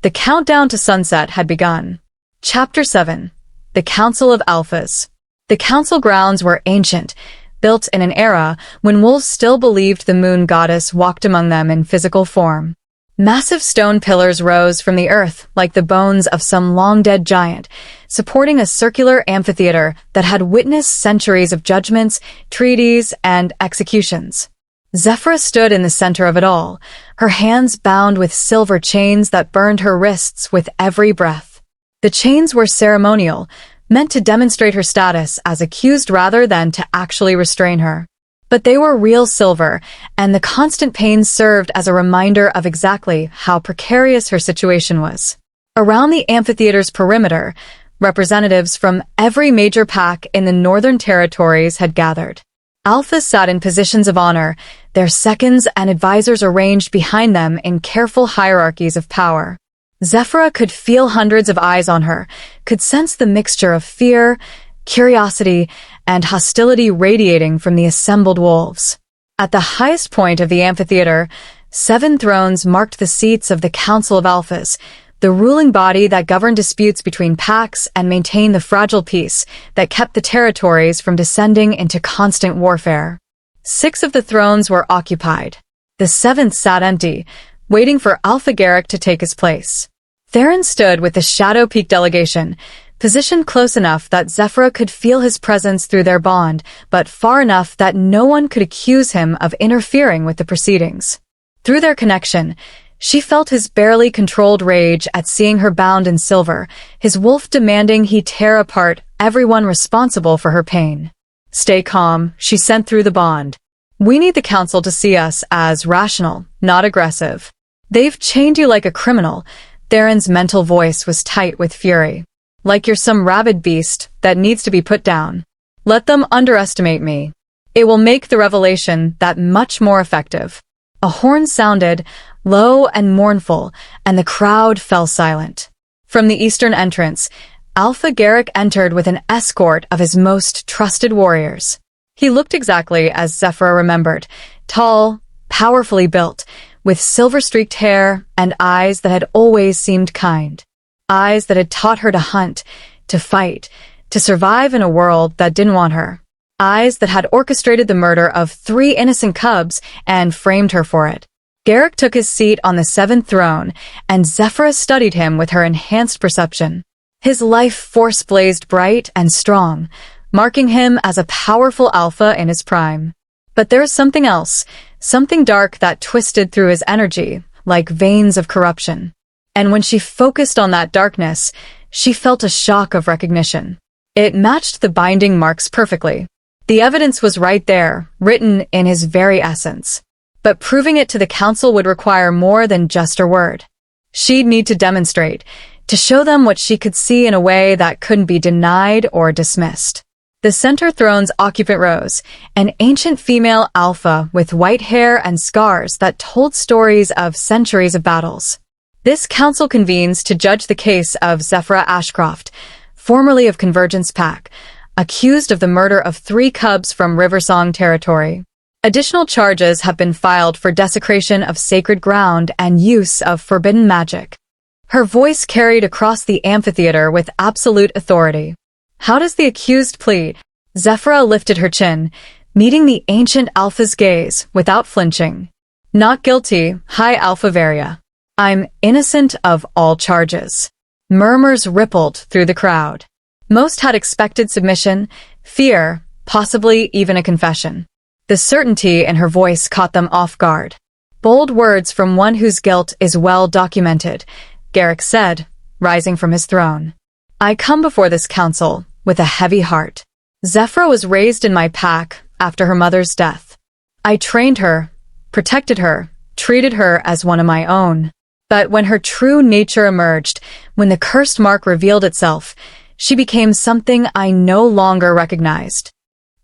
The countdown to sunset had begun. Chapter 7. The Council of Alphas. The council grounds were ancient, built in an era when wolves still believed the moon goddess walked among them in physical form. Massive stone pillars rose from the earth like the bones of some long-dead giant, supporting a circular amphitheater that had witnessed centuries of judgments, treaties, and executions. Zephyra stood in the center of it all, her hands bound with silver chains that burned her wrists with every breath. The chains were ceremonial, meant to demonstrate her status as accused rather than to actually restrain her. But they were real silver, and the constant pain served as a reminder of exactly how precarious her situation was. Around the amphitheater's perimeter, representatives from every major pack in the Northern Territories had gathered. Alphas sat in positions of honor, their seconds and advisors arranged behind them in careful hierarchies of power. Zephyra could feel hundreds of eyes on her, could sense the mixture of fear, curiosity, and hostility radiating from the assembled wolves. At the highest point of the amphitheater, 7 thrones marked the seats of the Council of Alphas, the ruling body that governed disputes between packs and maintained the fragile peace that kept the territories from descending into constant warfare. 6 of the thrones were occupied. The 7th sat empty, waiting for Alpha Garrick to take his place. Theron stood with the Shadow Peak delegation, positioned close enough that Zephyra could feel his presence through their bond, but far enough that no one could accuse him of interfering with the proceedings. Through their connection, she felt his barely controlled rage at seeing her bound in silver, his wolf demanding he tear apart everyone responsible for her pain. Stay calm, she sent through the bond. We need the council to see us as rational, not aggressive. They've chained you like a criminal. Theron's mental voice was tight with fury. Like you're some rabid beast that needs to be put down. Let them underestimate me. It will make the revelation that much more effective. A horn sounded, low and mournful, and the crowd fell silent. From the eastern entrance, Alpha Garrick entered with an escort of his most trusted warriors. He looked exactly as Zephyra remembered, tall, powerfully built, with silver-streaked hair and eyes that had always seemed kind. Eyes that had taught her to hunt, to fight, to survive in a world that didn't want her. Eyes that had orchestrated the murder of 3 innocent cubs and framed her for it. Garrick took his seat on the 7th throne, and Zephyra studied him with her enhanced perception. His life force blazed bright and strong, marking him as a powerful alpha in his prime. But there was something else, something dark that twisted through his energy, like veins of corruption. And when she focused on that darkness, she felt a shock of recognition. It matched the binding marks perfectly. The evidence was right there, written in his very essence. But proving it to the council would require more than just her word. She'd need to demonstrate, to show them what she could see in a way that couldn't be denied or dismissed. The center throne's occupant rose, an ancient female alpha with white hair and scars that told stories of centuries of battles. This council convenes to judge the case of Zephyra Ashcroft, formerly of Convergence Pack, accused of the murder of 3 cubs from Riversong territory. Additional charges have been filed for desecration of sacred ground and use of forbidden magic. Her voice carried across the amphitheater with absolute authority. How does the accused plead? Zephyra lifted her chin, meeting the ancient Alpha's gaze without flinching. Not guilty, High Alpha Varia. I'm innocent of all charges. Murmurs rippled through the crowd. Most had expected submission, fear, possibly even a confession. The certainty in her voice caught them off guard. Bold words from one whose guilt is well documented, Garrick said, rising from his throne. I come before this council with a heavy heart. Zephyra was raised in my pack after her mother's death. I trained her, protected her, treated her as one of my own. But when her true nature emerged, when the cursed mark revealed itself, she became something I no longer recognized.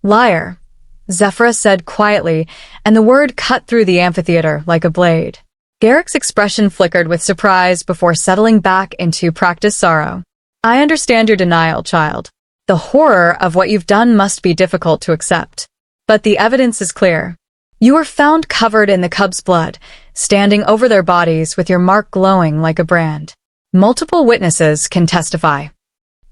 Liar, Zephyra said quietly, and the word cut through the amphitheater like a blade. Garrick's expression flickered with surprise before settling back into practiced sorrow. I understand your denial, child. The horror of what you've done must be difficult to accept. But the evidence is clear. You were found covered in the cub's blood, standing over their bodies with your mark glowing like a brand. Multiple witnesses can testify.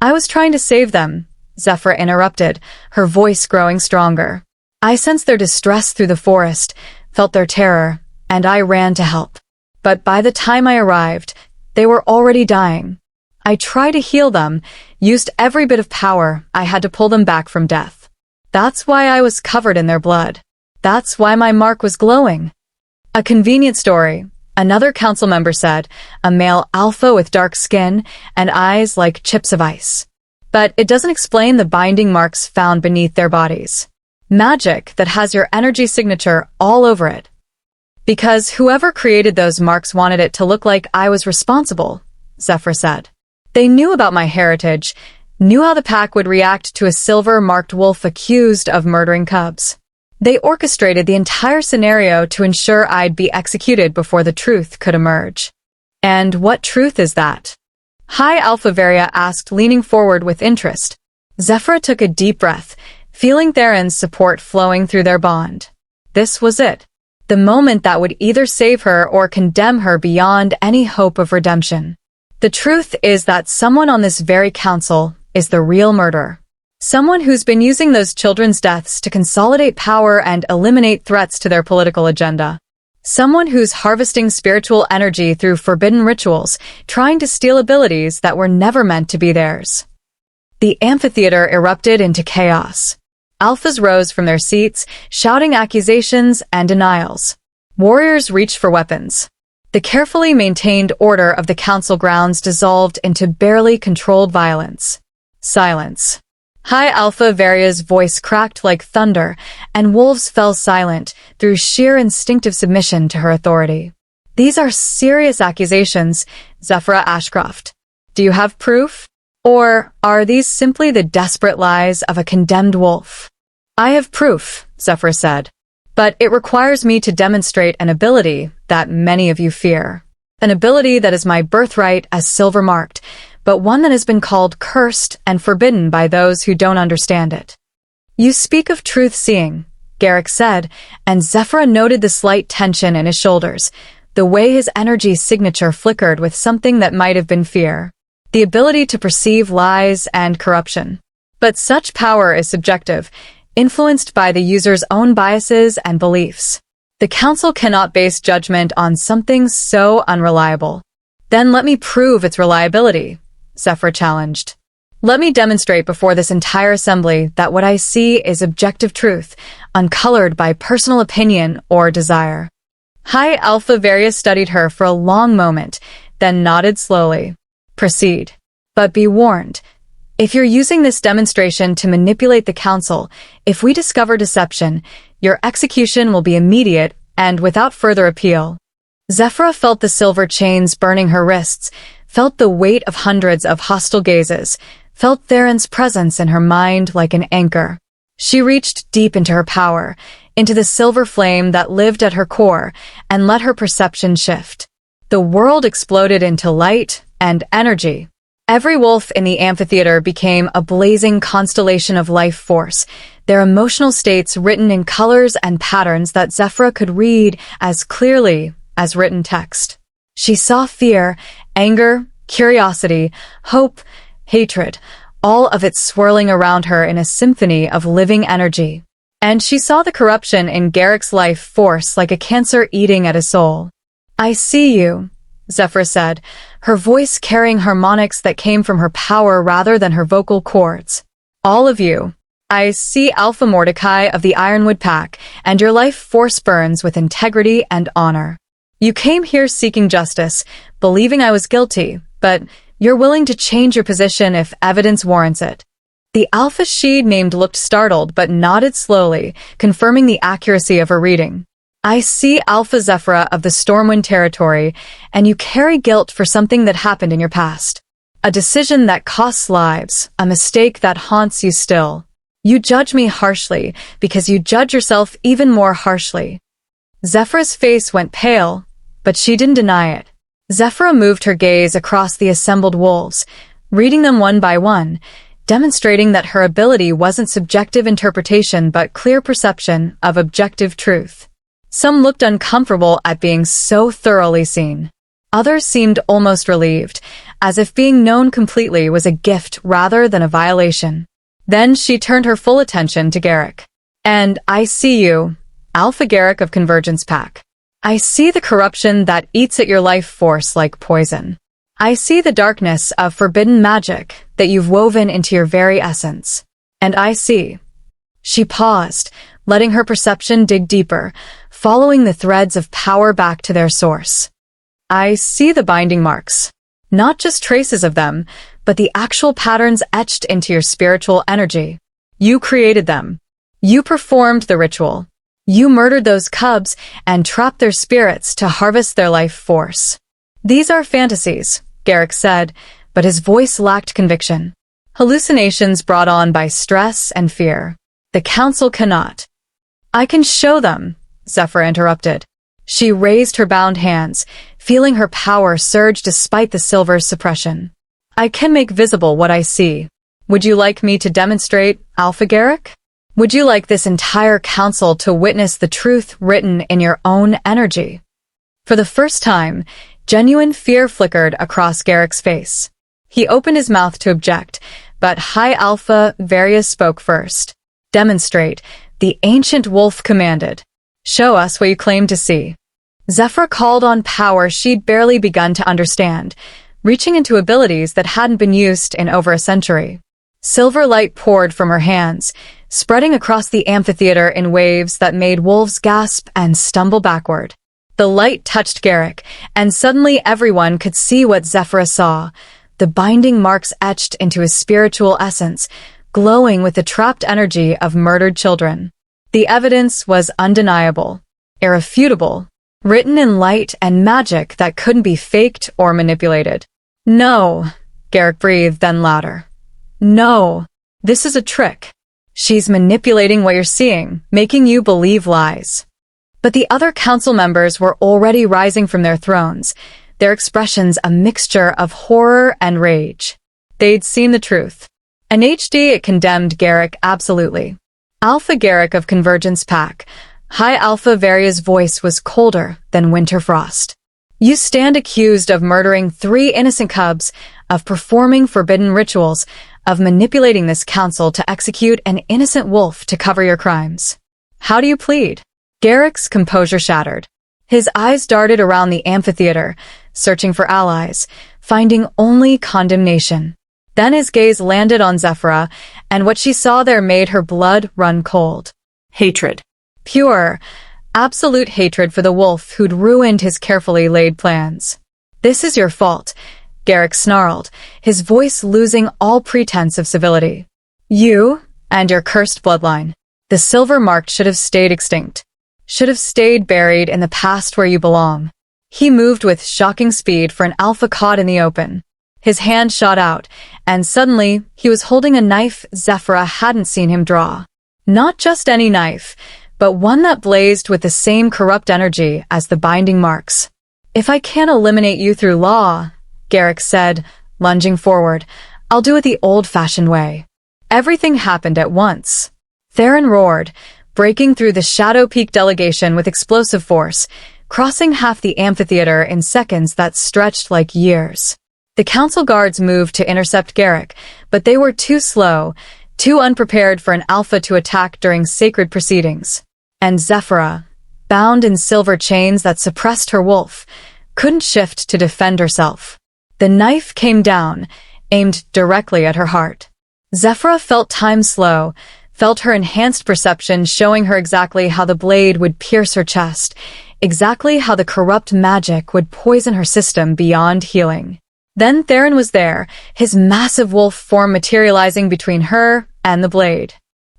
I was trying to save them, Zephyra interrupted, her voice growing stronger. I sensed their distress through the forest, felt their terror, and I ran to help. But by the time I arrived, they were already dying. I tried to heal them, used every bit of power I had to pull them back from death. That's why I was covered in their blood. That's why my mark was glowing. A convenient story, another council member said, a male alpha with dark skin and eyes like chips of ice. But it doesn't explain the binding marks found beneath their bodies. Magic that has your energy signature all over it. Because whoever created those marks wanted it to look like I was responsible, Zephyra said. They knew about my heritage, knew how the pack would react to a silver-marked wolf accused of murdering cubs. They orchestrated the entire scenario to ensure I'd be executed before the truth could emerge. And what truth is that? High Alpha Varia asked, leaning forward with interest. Zephyra took a deep breath, feeling Theron's support flowing through their bond. This was it. The moment that would either save her or condemn her beyond any hope of redemption. The truth is that someone on this very council is the real murderer. Someone who's been using those children's deaths to consolidate power and eliminate threats to their political agenda. Someone who's harvesting spiritual energy through forbidden rituals, trying to steal abilities that were never meant to be theirs. The amphitheater erupted into chaos. Alphas rose from their seats, shouting accusations and denials. Warriors reached for weapons. The carefully maintained order of the council grounds dissolved into barely controlled violence. Silence. High Alpha Varia's voice cracked like thunder, and wolves fell silent through sheer instinctive submission to her authority. These are serious accusations, Zephyra Ashcroft. Do you have proof? Or are these simply the desperate lies of a condemned wolf? I have proof, Zephyra said. But it requires me to demonstrate an ability that many of you fear. An ability that is my birthright as silver-marked, but one that has been called cursed and forbidden by those who don't understand it. You speak of truth-seeing, Garrick said, and Zephyra noted the slight tension in his shoulders, the way his energy signature flickered with something that might have been fear. The ability to perceive lies and corruption. But such power is subjective, influenced by the user's own biases and beliefs. The council cannot base judgment on something so unreliable. Then let me prove its reliability, Zephyra challenged. Let me demonstrate before this entire assembly that what I see is objective truth, uncolored by personal opinion or desire. High Alpha Varia studied her for a long moment, then nodded slowly. Proceed. But be warned. If you're using this demonstration to manipulate the council, if we discover deception, your execution will be immediate and without further appeal. Zephyra felt the silver chains burning her wrists, felt the weight of hundreds of hostile gazes, felt Theron's presence in her mind like an anchor. She reached deep into her power, into the silver flame that lived at her core, and let her perception shift. The world exploded into light and energy. Every wolf in the amphitheater became a blazing constellation of life force, their emotional states written in colors and patterns that Zephyra could read as clearly as written text. She saw fear, anger, curiosity, hope, hatred, all of it swirling around her in a symphony of living energy. And she saw the corruption in Garrick's life force like a cancer eating at his soul. "I see you," Zephyra said, her voice carrying harmonics that came from her power rather than her vocal cords. "All of you. I see Alpha Mordecai of the Ironwood Pack, and your life force burns with integrity and honor. You came here seeking justice, believing I was guilty, but you're willing to change your position if evidence warrants it." The Alpha she named looked startled but nodded slowly, confirming the accuracy of her reading. "I see Alpha Zephyra of the Stormwind territory, and you carry guilt for something that happened in your past. A decision that costs lives, a mistake that haunts you still. You judge me harshly because you judge yourself even more harshly." Zephyra's face went pale, but she didn't deny it. Zephyra moved her gaze across the assembled wolves, reading them one by one, demonstrating that her ability wasn't subjective interpretation but clear perception of objective truth. Some looked uncomfortable at being so thoroughly seen. Others seemed almost relieved, as if being known completely was a gift rather than a violation. Then she turned her full attention to Garrick. "And I see you, Alpha Garrick of Convergence Pack. I see the corruption that eats at your life force like poison. I see the darkness of forbidden magic that you've woven into your very essence. And I see." She paused, letting her perception dig deeper, following the threads of power back to their source. "I see the binding marks. Not just traces of them, but the actual patterns etched into your spiritual energy. You created them. You performed the ritual. You murdered those cubs and trapped their spirits to harvest their life force." "These are fantasies," Garrick said, but his voice lacked conviction. "Hallucinations brought on by stress and fear. The council cannot." "I can show them," Zephyra interrupted. She raised her bound hands, feeling her power surge despite the silver's suppression. "I can make visible what I see. Would you like me to demonstrate, Alpha Garrick? Would you like this entire council to witness the truth written in your own energy?" For the first time, genuine fear flickered across Garrick's face. He opened his mouth to object, but High Alpha Various spoke first. "Demonstrate," the ancient wolf commanded. "Show us what you claim to see." Zephyra called on power she'd barely begun to understand, reaching into abilities that hadn't been used in over a century. Silver light poured from her hands, spreading across the amphitheater in waves that made wolves gasp and stumble backward. The light touched Garrick, and suddenly everyone could see what Zephyra saw, the binding marks etched into his spiritual essence, glowing with the trapped energy of murdered children. The evidence was undeniable, irrefutable, written in light and magic that couldn't be faked or manipulated. "No," Garrick breathed, then louder. "No, this is a trick. She's manipulating what you're seeing, making you believe lies." But the other council members were already rising from their thrones, their expressions a mixture of horror and rage. They'd seen the truth. In HD, it condemned Garrick absolutely. Alpha Garrick of Convergence Pack, High Alpha Varia's voice was colder than winter frost. "You stand accused of murdering 3 innocent cubs, of performing forbidden rituals, of manipulating this council to execute an innocent wolf to cover your crimes. How do you plead?" Garrick's composure shattered. His eyes darted around the amphitheater, searching for allies, finding only condemnation. Then his gaze landed on Zephyra, and what she saw there made her blood run cold. Hatred. Pure, absolute hatred for the wolf who'd ruined his carefully laid plans. "This is your fault," Garrick snarled, his voice losing all pretense of civility. "You and your cursed bloodline. The silver mark should have stayed extinct. Should have stayed buried in the past where you belong." He moved with shocking speed for an alpha caught in the open. His hand shot out, and suddenly he was holding a knife Zephyra hadn't seen him draw. Not just any knife, but one that blazed with the same corrupt energy as the binding marks. "If I can't eliminate you through law," Garrick said, lunging forward. "I'll do it the old-fashioned way." Everything happened at once. Theron roared, breaking through the Shadow Peak delegation with explosive force, crossing half the amphitheater in seconds that stretched like years. The council guards moved to intercept Garrick, but they were too slow, too unprepared for an alpha to attack during sacred proceedings. And Zephyra, bound in silver chains that suppressed her wolf, couldn't shift to defend herself. The knife came down, aimed directly at her heart. Zephyra felt time slow, felt her enhanced perception showing her exactly how the blade would pierce her chest, exactly how the corrupt magic would poison her system beyond healing. Then Theron was there, his massive wolf form materializing between her and the blade.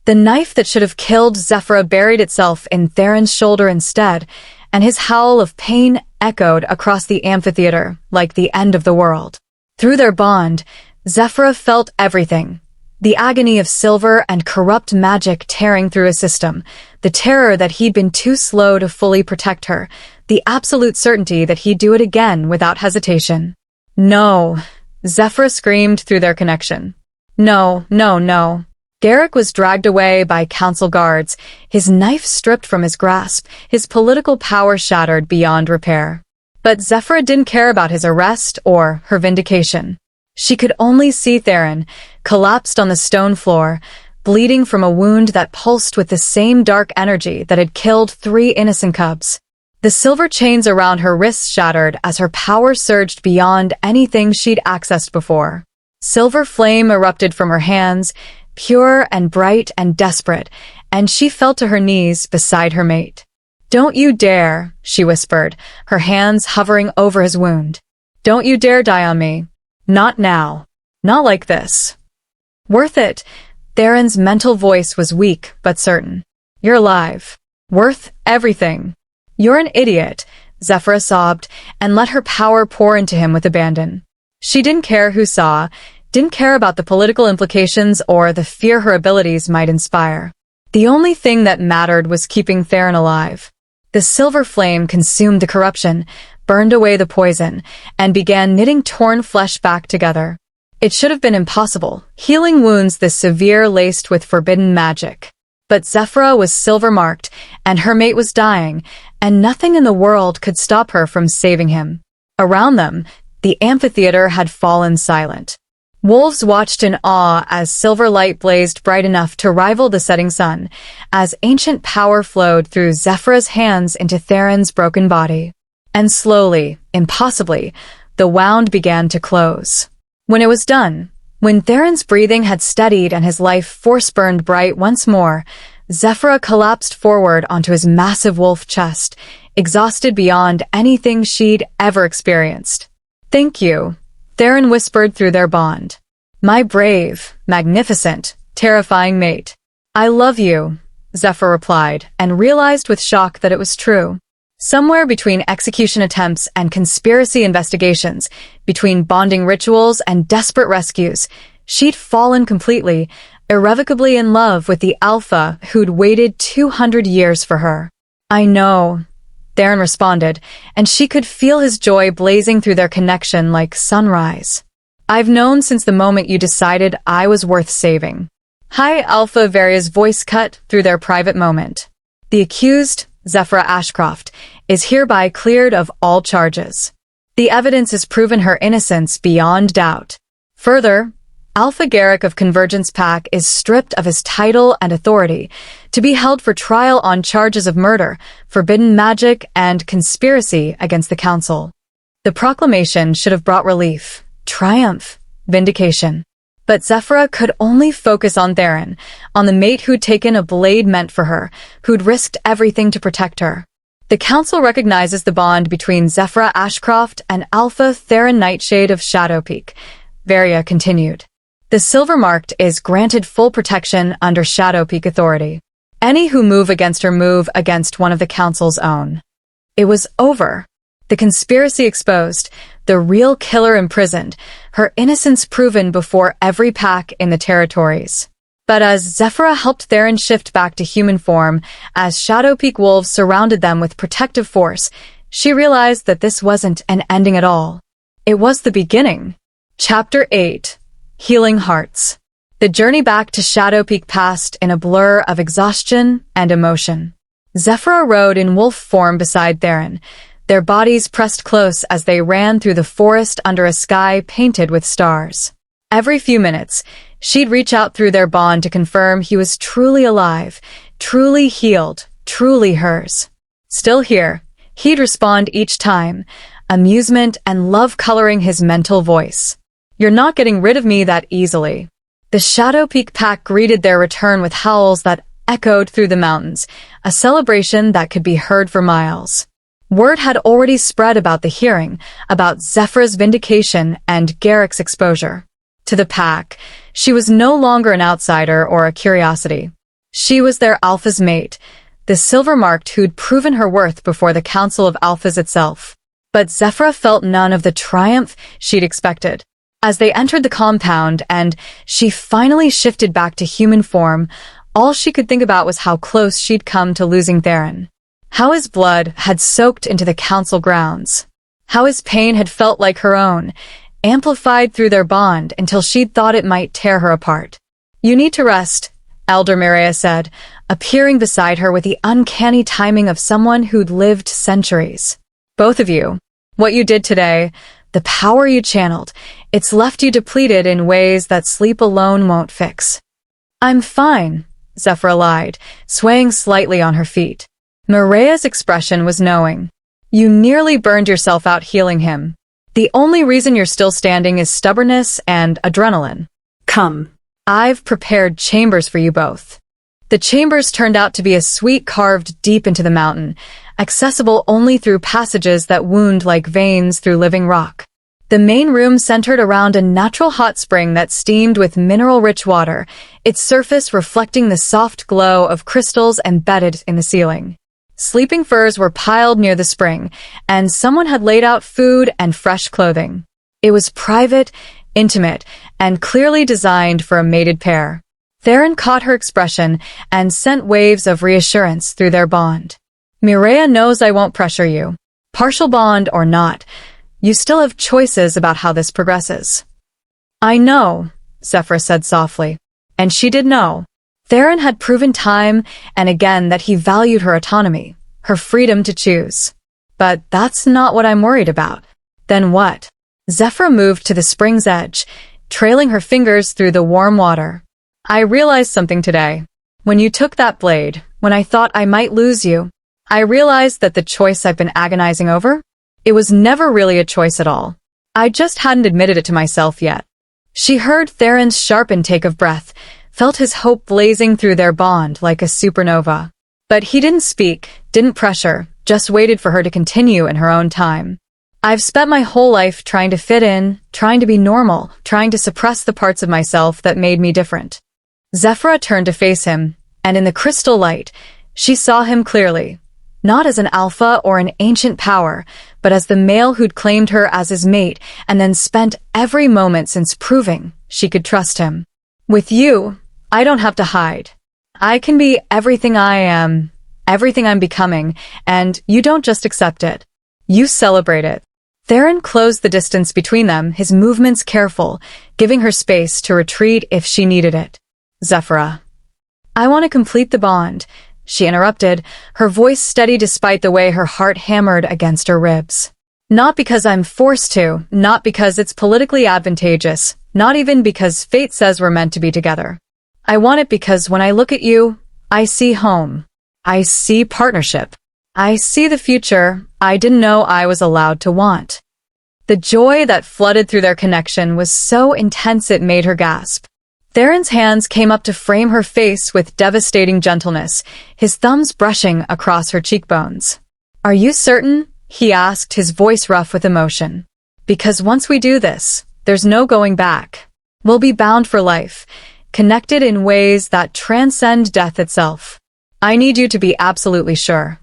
The knife that should have killed Zephyra buried itself in Theron's shoulder instead, and his howl of pain echoed across the amphitheater like the end of the world. Through their bond, Zephyra felt everything. The agony of silver and corrupt magic tearing through his system, the terror that he'd been too slow to fully protect her, the absolute certainty that he'd do it again without hesitation. "No," Zephyra screamed through their connection. "No, no, no." Garrick was dragged away by council guards, his knife stripped from his grasp, his political power shattered beyond repair. But Zephyra didn't care about his arrest or her vindication. She could only see Theron, collapsed on the stone floor, bleeding from a wound that pulsed with the same dark energy that had killed 3 innocent cubs. The silver chains around her wrists shattered as her power surged beyond anything she'd accessed before. Silver flame erupted from her hands, pure and bright and desperate, and she fell to her knees beside her mate. "Don't you dare," she whispered, her hands hovering over his wound. "Don't you dare die on me. Not now. Not like this." "Worth it." Theron's mental voice was weak but certain. "You're alive. Worth everything." "You're an idiot," Zephyra sobbed, and let her power pour into him with abandon. She didn't care who saw, didn't care about the political implications or the fear her abilities might inspire. The only thing that mattered was keeping Theron alive. The silver flame consumed the corruption, burned away the poison, and began knitting torn flesh back together. It should have been impossible, healing wounds this severe laced with forbidden magic. But Zephyra was silver-marked, and her mate was dying, and nothing in the world could stop her from saving him. Around them, the amphitheater had fallen silent. Wolves watched in awe as silver light blazed bright enough to rival the setting sun, as ancient power flowed through Zephyra's hands into Theron's broken body. And slowly, impossibly, the wound began to close. When it was done, when Theron's breathing had steadied and his life force burned bright once more, Zephyra collapsed forward onto his massive wolf chest, exhausted beyond anything she'd ever experienced. "Thank you," Theron whispered through their bond. "My brave, magnificent, terrifying mate." "I love you," Zephyra replied, and realized with shock that it was true. Somewhere between execution attempts and conspiracy investigations, between bonding rituals and desperate rescues, she'd fallen completely, irrevocably in love with the alpha who'd waited 200 years for her. "I know," Theron responded, and she could feel his joy blazing through their connection like sunrise. "I've known since the moment you decided I was worth saving." High Alpha Varia's voice cut through their private moment. "The accused, Zephyra Ashcroft, is hereby cleared of all charges. The evidence has proven her innocence beyond doubt. Further, Alpha Garrick of Convergence Pack is stripped of his title and authority to be held for trial on charges of murder, forbidden magic, and conspiracy against the Council." The proclamation should have brought relief, triumph, vindication. But Zephyra could only focus on Theron, on the mate who'd taken a blade meant for her, who'd risked everything to protect her. The Council recognizes the bond between Zephyra Ashcroft and Alpha Theron Nightshade of Shadow Peak, Varia continued. The Silver-Marked is granted full protection under Shadow Peak authority. Any who move against her move against one of the Council's own. It was over. The conspiracy exposed, the real killer imprisoned, her innocence proven before every pack in the territories. But as Zephyra helped Theron shift back to human form, as Shadow Peak wolves surrounded them with protective force, she realized that this wasn't an ending at all. It was the beginning. Chapter 8. Healing Hearts. The journey back to Shadow Peak passed in a blur of exhaustion and emotion. Zephyra rode in wolf form beside Theron, their bodies pressed close as they ran through the forest under a sky painted with stars. Every few minutes, she'd reach out through their bond to confirm he was truly alive, truly healed, truly hers. Still here, he'd respond each time, amusement and love coloring his mental voice. "You're not getting rid of me that easily." The Shadow Peak pack greeted their return with howls that echoed through the mountains, a celebration that could be heard for miles. Word had already spread about the hearing, about Zephyra's vindication and Garrick's exposure. To the pack, she was no longer an outsider or a curiosity. She was their alpha's mate, the silver-marked who'd proven her worth before the Council of Alphas itself. But Zephyra felt none of the triumph she'd expected. As they entered the compound and she finally shifted back to human form, all she could think about was how close she'd come to losing Theron. How his blood had soaked into the council grounds. How his pain had felt like her own, amplified through their bond until she'd thought it might tear her apart. "You need to rest," Elder Mireia said, appearing beside her with the uncanny timing of someone who'd lived centuries. "Both of you. What you did today, the power you channeled, it's left you depleted in ways that sleep alone won't fix." "I'm fine," Zephyra lied, swaying slightly on her feet. Mireia's expression was knowing. "You nearly burned yourself out healing him. The only reason you're still standing is stubbornness and adrenaline. Come. I've prepared chambers for you both." The chambers turned out to be a suite carved deep into the mountain, accessible only through passages that wound like veins through living rock. The main room centered around a natural hot spring that steamed with mineral-rich water, its surface reflecting the soft glow of crystals embedded in the ceiling. Sleeping furs were piled near the spring, and someone had laid out food and fresh clothing. It was private, intimate, and clearly designed for a mated pair. Theron caught her expression and sent waves of reassurance through their bond. "Mireia knows I won't pressure you. Partial bond or not, you still have choices about how this progresses." "I know," Zephyra said softly. And she did know. Theron had proven time and again that he valued her autonomy, her freedom to choose. "But that's not what I'm worried about." "Then what?" Zephyra moved to the spring's edge, trailing her fingers through the warm water. "I realized something today. When you took that blade, when I thought I might lose you, I realized that the choice I've been agonizing over, it was never really a choice at all. I just hadn't admitted it to myself yet." She heard Theron's sharp intake of breath, felt his hope blazing through their bond like a supernova. But he didn't speak, didn't pressure, just waited for her to continue in her own time. "I've spent my whole life trying to fit in, trying to be normal, trying to suppress the parts of myself that made me different." Zephyra turned to face him, and in the crystal light, she saw him clearly. Not as an alpha or an ancient power, but as the male who'd claimed her as his mate and then spent every moment since proving she could trust him. "With you, I don't have to hide. I can be everything I am, everything I'm becoming, and you don't just accept it. You celebrate it." Theron closed the distance between them, his movements careful, giving her space to retreat if she needed it. "Zephyra, I want to complete the bond," she interrupted, her voice steady despite the way her heart hammered against her ribs. "Not because I'm forced to, not because it's politically advantageous, not even because fate says we're meant to be together. I want it because when I look at you, I see home. I see partnership. I see the future I didn't know I was allowed to want." The joy that flooded through their connection was so intense it made her gasp. Theron's hands came up to frame her face with devastating gentleness, his thumbs brushing across her cheekbones. "Are you certain?" he asked, his voice rough with emotion. "Because once we do this, there's no going back. We'll be bound for life, connected in ways that transcend death itself. I need you to be absolutely sure."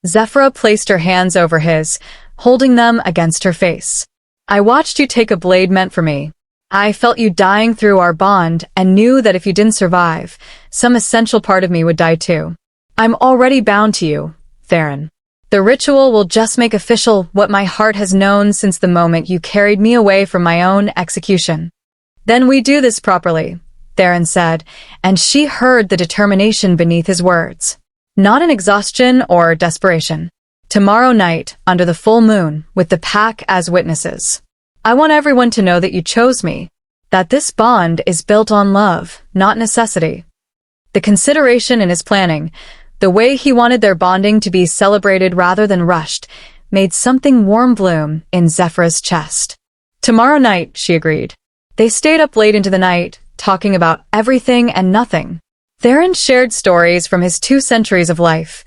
Zephyra placed her hands over his, holding them against her face. "I watched you take a blade meant for me. I felt you dying through our bond and knew that if you didn't survive, some essential part of me would die too. I'm already bound to you, Theron. The ritual will just make official what my heart has known since the moment you carried me away from my own execution. Then we do this properly, Theron said, and she heard the determination beneath his words. Not an exhaustion or desperation. Tomorrow night, under the full moon, with the pack as witnesses. I want everyone to know that you chose me, that this bond is built on love, not necessity. The consideration in his planning, the way he wanted their bonding to be celebrated rather than rushed, made something warm bloom in Zephyra's chest. Tomorrow night, she agreed. They stayed up late into the night, talking about everything and nothing. Theron shared stories from his 2 centuries of life,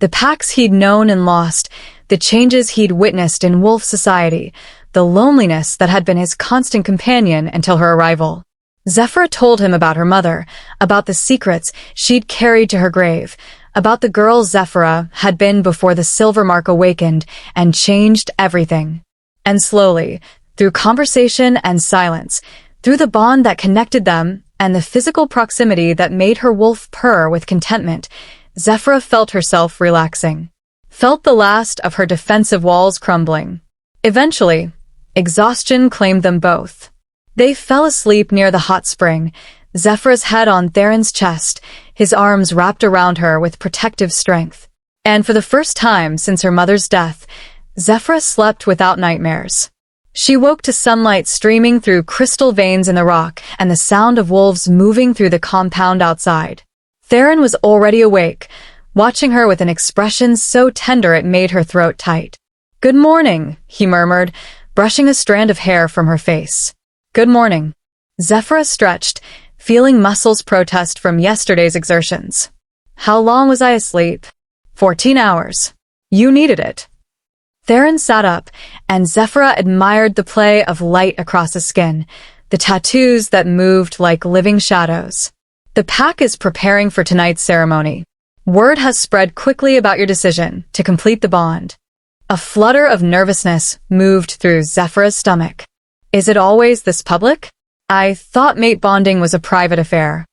the packs he'd known and lost, the changes he'd witnessed in wolf society, the loneliness that had been his constant companion until her arrival. Zephyra told him about her mother, about the secrets she'd carried to her grave, about the girl Zephyra had been before the silver mark awakened and changed everything. And slowly, through conversation and silence, through the bond that connected them and the physical proximity that made her wolf purr with contentment, Zephyra felt herself relaxing, felt the last of her defensive walls crumbling. Eventually, exhaustion claimed them both. They fell asleep near the hot spring, Zephyra's head on Theron's chest, his arms wrapped around her with protective strength. And for the first time since her mother's death, Zephyra slept without nightmares. She woke to sunlight streaming through crystal veins in the rock and the sound of wolves moving through the compound outside. Theron was already awake, watching her with an expression so tender it made her throat tight. "Good morning," he murmured, brushing a strand of hair from her face. "Good morning." Zephyra stretched, feeling muscles protest from yesterday's exertions. "How long was I asleep?" 14 hours. You needed it." Theron sat up, and Zephyra admired the play of light across his skin, the tattoos that moved like living shadows. "The pack is preparing for tonight's ceremony. Word has spread quickly about your decision to complete the bond." A flutter of nervousness moved through Zephyra's stomach. "Is it always this public? I thought mate bonding was a private affair."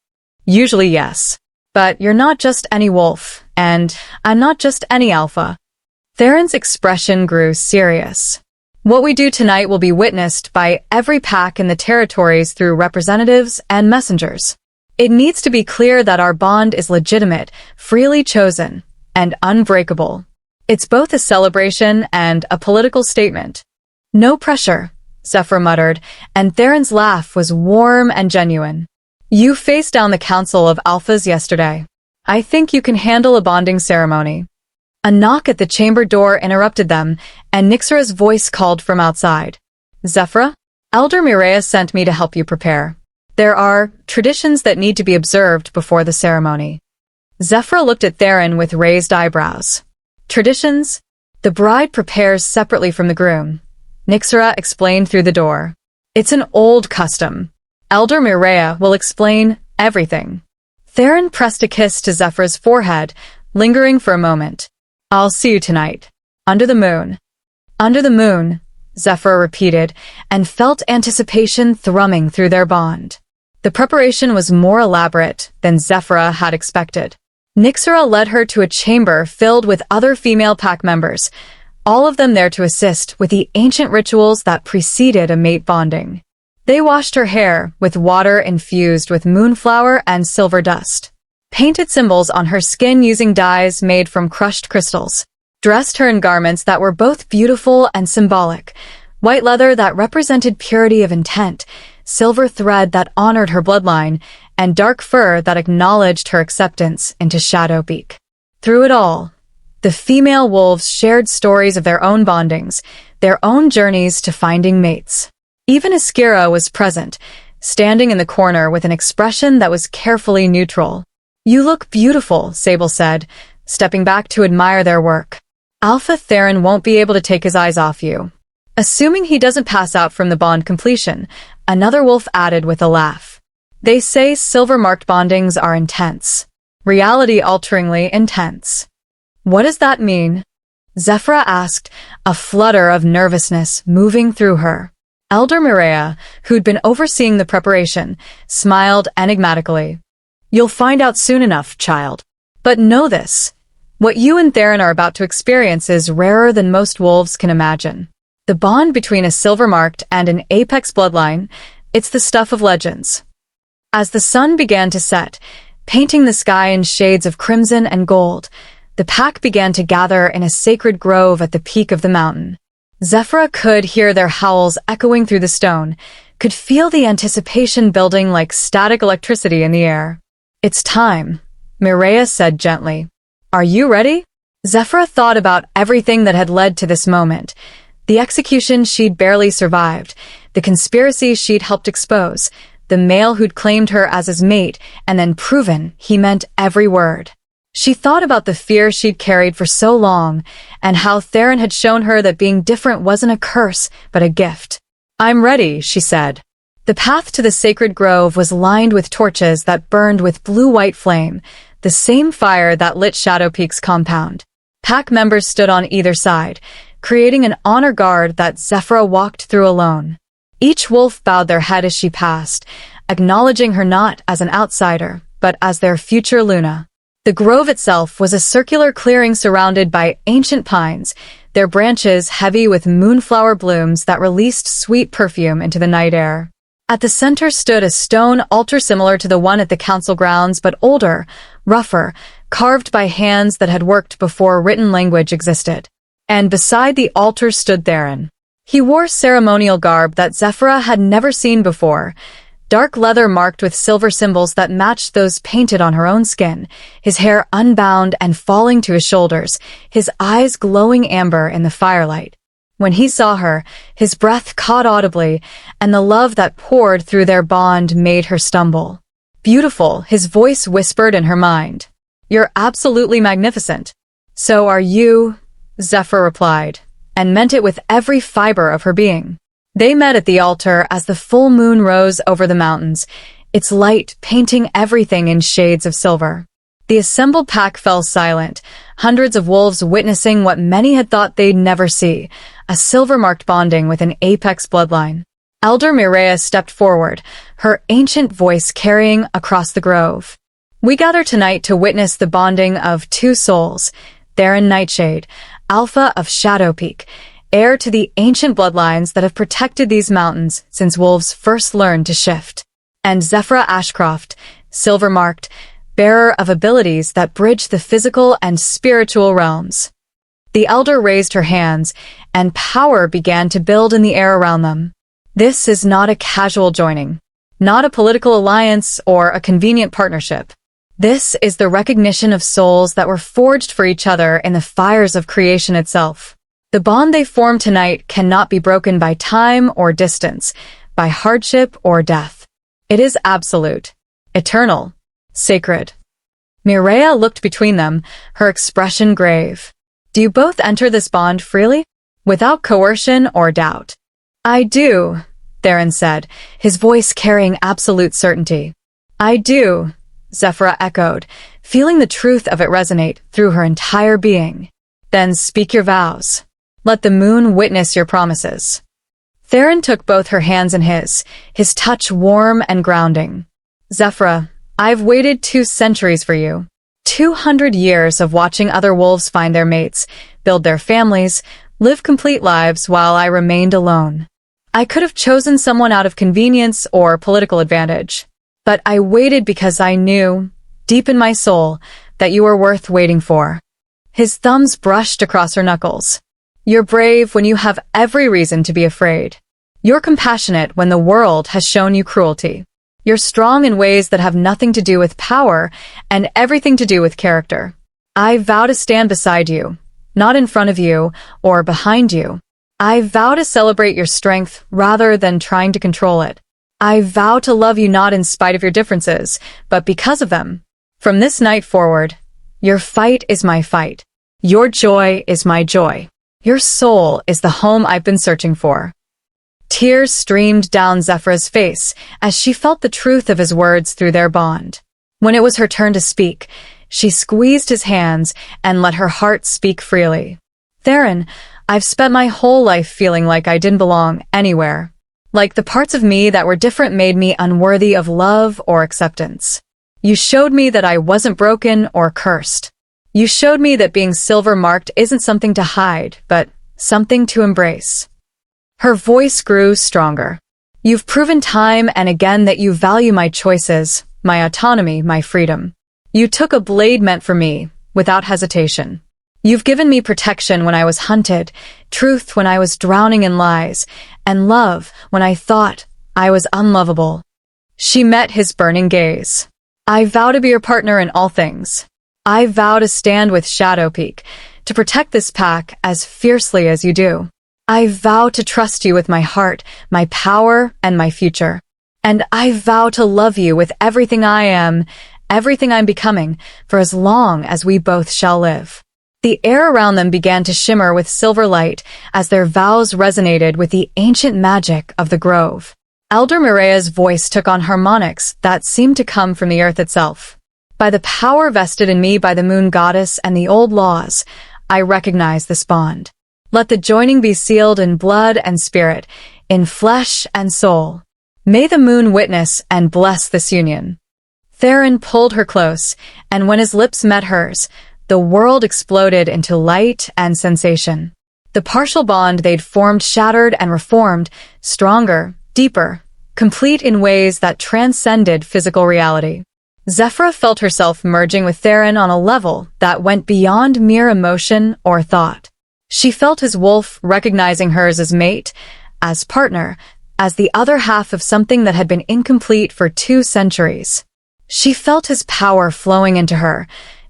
"Usually yes. But you're not just any wolf, and I'm not just any alpha." Theron's expression grew serious. "What we do tonight will be witnessed by every pack in the territories through representatives and messengers. It needs to be clear that our bond is legitimate, freely chosen, and unbreakable. It's both a celebration and a political statement." "No pressure," Zephyra muttered, and Theron's laugh was warm and genuine. "You faced down the Council of Alphas yesterday. I think you can handle a bonding ceremony." A knock at the chamber door interrupted them, and Nyxera's voice called from outside. "Zephyra, Elder Mireia sent me to help you prepare. There are traditions that need to be observed before the ceremony." Zephyra looked at Theron with raised eyebrows. "Traditions? The bride prepares separately from the groom," Nyxera explained through the door. "It's an old custom. Elder Mireia will explain everything." Theron pressed a kiss to Zephyra's forehead, lingering for a moment. "I'll see you tonight. Under the moon." "Under the moon," Zephyra repeated, and felt anticipation thrumming through their bond. The preparation was more elaborate than Zephyra had expected. Nyxera led her to a chamber filled with other female pack members, all of them there to assist with the ancient rituals that preceded a mate bonding. They washed her hair with water infused with moonflower and silver dust, painted symbols on her skin using dyes made from crushed crystals, dressed her in garments that were both beautiful and symbolic, white leather that represented purity of intent, silver thread that honored her bloodline, and dark fur that acknowledged her acceptance into Shadowpeak. Through it all, the female wolves shared stories of their own bondings, their own journeys to finding mates. Even Iskira was present, standing in the corner with an expression that was carefully neutral. "You look beautiful," Sable said, stepping back to admire their work. "Alpha Theron won't be able to take his eyes off you." Assuming he doesn't pass out from the bond completion, another wolf added with a laugh. "They say silver-marked bondings are intense. Reality-alteringly intense." "What does that mean?" Zephyra asked, a flutter of nervousness moving through her. Elder Mireia, who'd been overseeing the preparation, smiled enigmatically. "You'll find out soon enough, child. But know this. What you and Theron are about to experience is rarer than most wolves can imagine. The bond between a silver-marked and an apex bloodline, it's the stuff of legends. As the sun began to set, painting the sky in shades of crimson and gold, the pack began to gather in a sacred grove at the peak of the mountain. Zephyra could hear their howls echoing through the stone, could feel the anticipation building like static electricity in the air. "It's time," Mireia said gently. "Are you ready?" Zephyra thought about everything that had led to this moment. The execution she'd barely survived, the conspiracy she'd helped expose, the male who'd claimed her as his mate and then proven he meant every word. She thought about the fear she'd carried for so long, and how Theron had shown her that being different wasn't a curse, but a gift. "I'm ready," she said. The path to the sacred grove was lined with torches that burned with blue-white flame, the same fire that lit Shadow Peak's compound. Pack members stood on either side, creating an honor guard that Zephyra walked through alone. Each wolf bowed their head as she passed, acknowledging her not as an outsider, but as their future Luna. The grove itself was a circular clearing surrounded by ancient pines, their branches heavy with moonflower blooms that released sweet perfume into the night air. At the center stood a stone altar similar to the one at the council grounds, but older, rougher, carved by hands that had worked before written language existed. And beside the altar stood Theron. He wore ceremonial garb that Zephyra had never seen before, dark leather marked with silver symbols that matched those painted on her own skin, his hair unbound and falling to his shoulders, his eyes glowing amber in the firelight. When he saw her, his breath caught audibly, and the love that poured through their bond made her stumble. "Beautiful," his voice whispered in her mind. "You're absolutely magnificent." "So are you," Zephyr replied, and meant it with every fiber of her being. They met at the altar as the full moon rose over the mountains, its light painting everything in shades of silver. The assembled pack fell silent, hundreds of wolves witnessing what many had thought they'd never see, a silver-marked bonding with an apex bloodline. Elder Mireia stepped forward, her ancient voice carrying across the grove. "We gather tonight to witness the bonding of two souls, Theron Nightshade, Alpha of Shadow Peak, heir to the ancient bloodlines that have protected these mountains since wolves first learned to shift, and Zephyra Ashcroft, silver-marked, bearer of abilities that bridge the physical and spiritual realms." The elder raised her hands, and power began to build in the air around them. This is not a casual joining, not a political alliance or a convenient partnership. This is the recognition of souls that were forged for each other in the fires of creation itself. The bond they form tonight cannot be broken by time or distance, by hardship or death. It is absolute, eternal, sacred. Mireia looked between them, her expression grave. "Do you both enter this bond freely, without coercion or doubt?" "I do," Theron said, his voice carrying absolute certainty. "I do," Zephyra echoed, feeling the truth of it resonate through her entire being. "Then speak your vows. Let the moon witness your promises." Theron took both her hands in his touch warm and grounding. "Zephyra, I've waited 2 centuries for you. 200 years of watching other wolves find their mates, build their families, live complete lives while I remained alone. I could have chosen someone out of convenience or political advantage. But I waited because I knew, deep in my soul, that you were worth waiting for." His thumbs brushed across her knuckles. "You're brave when you have every reason to be afraid. You're compassionate when the world has shown you cruelty. You're strong in ways that have nothing to do with power and everything to do with character. I vow to stand beside you, not in front of you or behind you. I vow to celebrate your strength rather than trying to control it. I vow to love you not in spite of your differences, but because of them. From this night forward, your fight is my fight. Your joy is my joy. Your soul is the home I've been searching for." Tears streamed down Zephyra's face as she felt the truth of his words through their bond. When it was her turn to speak, she squeezed his hands and let her heart speak freely. "Theron, I've spent my whole life feeling like I didn't belong anywhere. Like the parts of me that were different made me unworthy of love or acceptance. You showed me that I wasn't broken or cursed. You showed me that being silver-marked isn't something to hide, but something to embrace. Her voice grew stronger. You've proven time and again that you value my choices, my autonomy, my freedom. You took a blade meant for me, without hesitation. You've given me protection when I was hunted, truth when I was drowning in lies, and love when I thought I was unlovable. She met his burning gaze. I vow to be your partner in all things. I vow to stand with Shadow Peak, to protect this pack as fiercely as you do. I vow to trust you with my heart, my power, and my future. And I vow to love you with everything I am, everything I'm becoming, for as long as we both shall live. The air around them began to shimmer with silver light as their vows resonated with the ancient magic of the grove. Elder Mirea's voice took on harmonics that seemed to come from the earth itself. By the power vested in me by the moon goddess and the old laws, I recognize this bond. Let the joining be sealed in blood and spirit, in flesh and soul. May the moon witness and bless this union. Theron pulled her close, and when his lips met hers, the world exploded into light and sensation. The partial bond they'd formed shattered and reformed, stronger, deeper, complete in ways that transcended physical reality. Zephyra felt herself merging with Theron on a level that went beyond mere emotion or thought. She felt his wolf recognizing hers as mate, as partner, as the other half of something that had been incomplete for 2 centuries. She felt his power flowing into her,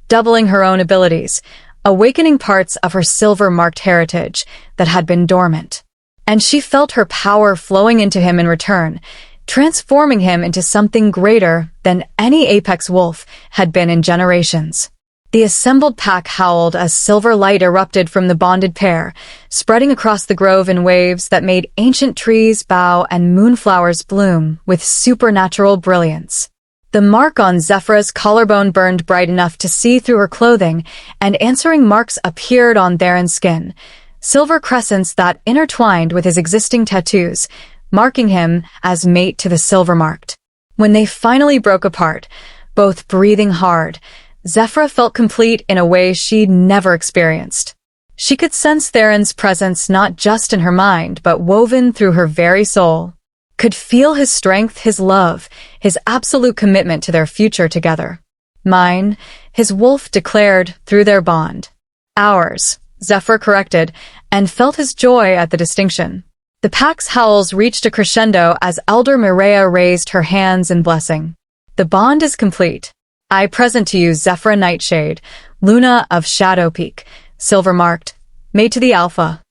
doubling her own abilities, awakening parts of her silver-marked heritage that had been dormant. And she felt her power flowing into him in return, transforming him into something greater than any apex wolf had been in generations. The assembled pack howled as silver light erupted from the bonded pair, spreading across the grove in waves that made ancient trees bow and moonflowers bloom with supernatural brilliance. The mark on Zephyra's collarbone burned bright enough to see through her clothing, and answering marks appeared on Theron's skin, silver crescents that intertwined with his existing tattoos, marking him as mate to the silver-marked. When they finally broke apart, both breathing hard, Zephyra felt complete in a way she'd never experienced. She could sense Theron's presence not just in her mind, but woven through her very soul. Could feel his strength, his love, his absolute commitment to their future together. Mine, his wolf declared through their bond. Ours, Zephyra corrected, and felt his joy at the distinction. The pack's howls reached a crescendo as Elder Mirea raised her hands in blessing. The bond is complete. I present to you Zephyra Nightshade, Luna of Shadow Peak, silver-marked, made to the Alpha.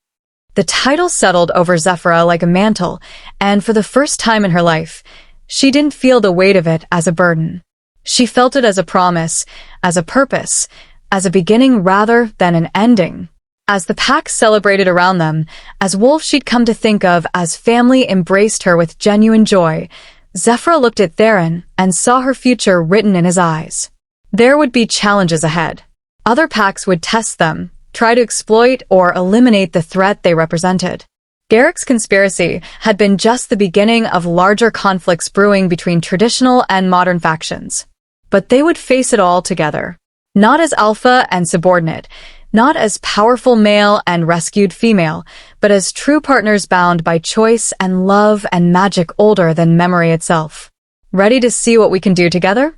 The title settled over Zephyra like a mantle, and for the first time in her life, she didn't feel the weight of it as a burden. She felt it as a promise, as a purpose, as a beginning rather than an ending. As the pack celebrated around them, as wolves she'd come to think of as family embraced her with genuine joy, Zephyra looked at Theron and saw her future written in his eyes. There would be challenges ahead. Other packs would test them, try to exploit or eliminate the threat they represented. Garrick's conspiracy had been just the beginning of larger conflicts brewing between traditional and modern factions. But they would face it all together. Not as alpha and subordinate, not as powerful male and rescued female, but as true partners bound by choice and love and magic older than memory itself. Ready to see what we can do together?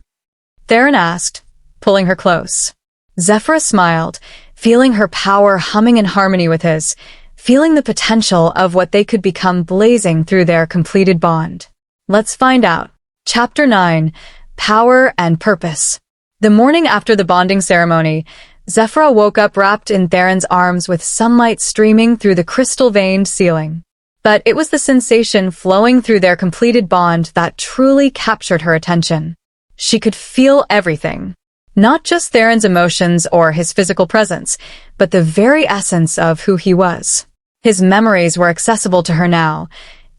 Theron asked, pulling her close. Zephyra smiled, feeling her power humming in harmony with his, feeling the potential of what they could become blazing through their completed bond. Let's find out. Chapter 9, Power and Purpose. The morning after the bonding ceremony, Zephyra woke up wrapped in Theron's arms with sunlight streaming through the crystal-veined ceiling. But it was the sensation flowing through their completed bond that truly captured her attention. She could feel everything. Not just Theron's emotions or his physical presence, but the very essence of who he was. His memories were accessible to her now.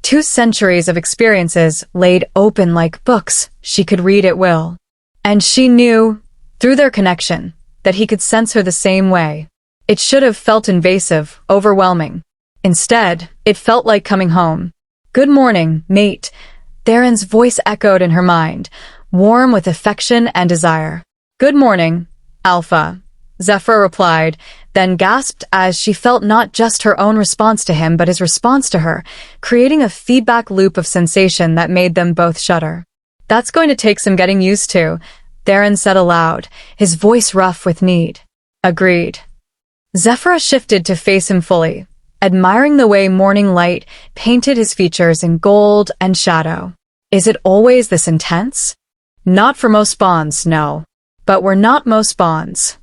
2 centuries of experiences laid open like books she could read at will. And she knew, through their connection, that he could sense her the same way. It should have felt invasive, overwhelming. Instead, it felt like coming home. Good morning, mate. Theron's voice echoed in her mind, warm with affection and desire. Good morning, Alpha. Zephyra replied, then gasped as she felt not just her own response to him but his response to her, creating a feedback loop of sensation that made them both shudder. That's going to take some getting used to, Theron said aloud, his voice rough with need. Agreed. Zephyra shifted to face him fully, admiring the way morning light painted his features in gold and shadow. Is it always this intense? Not for most bonds, no. But we're not most bonds.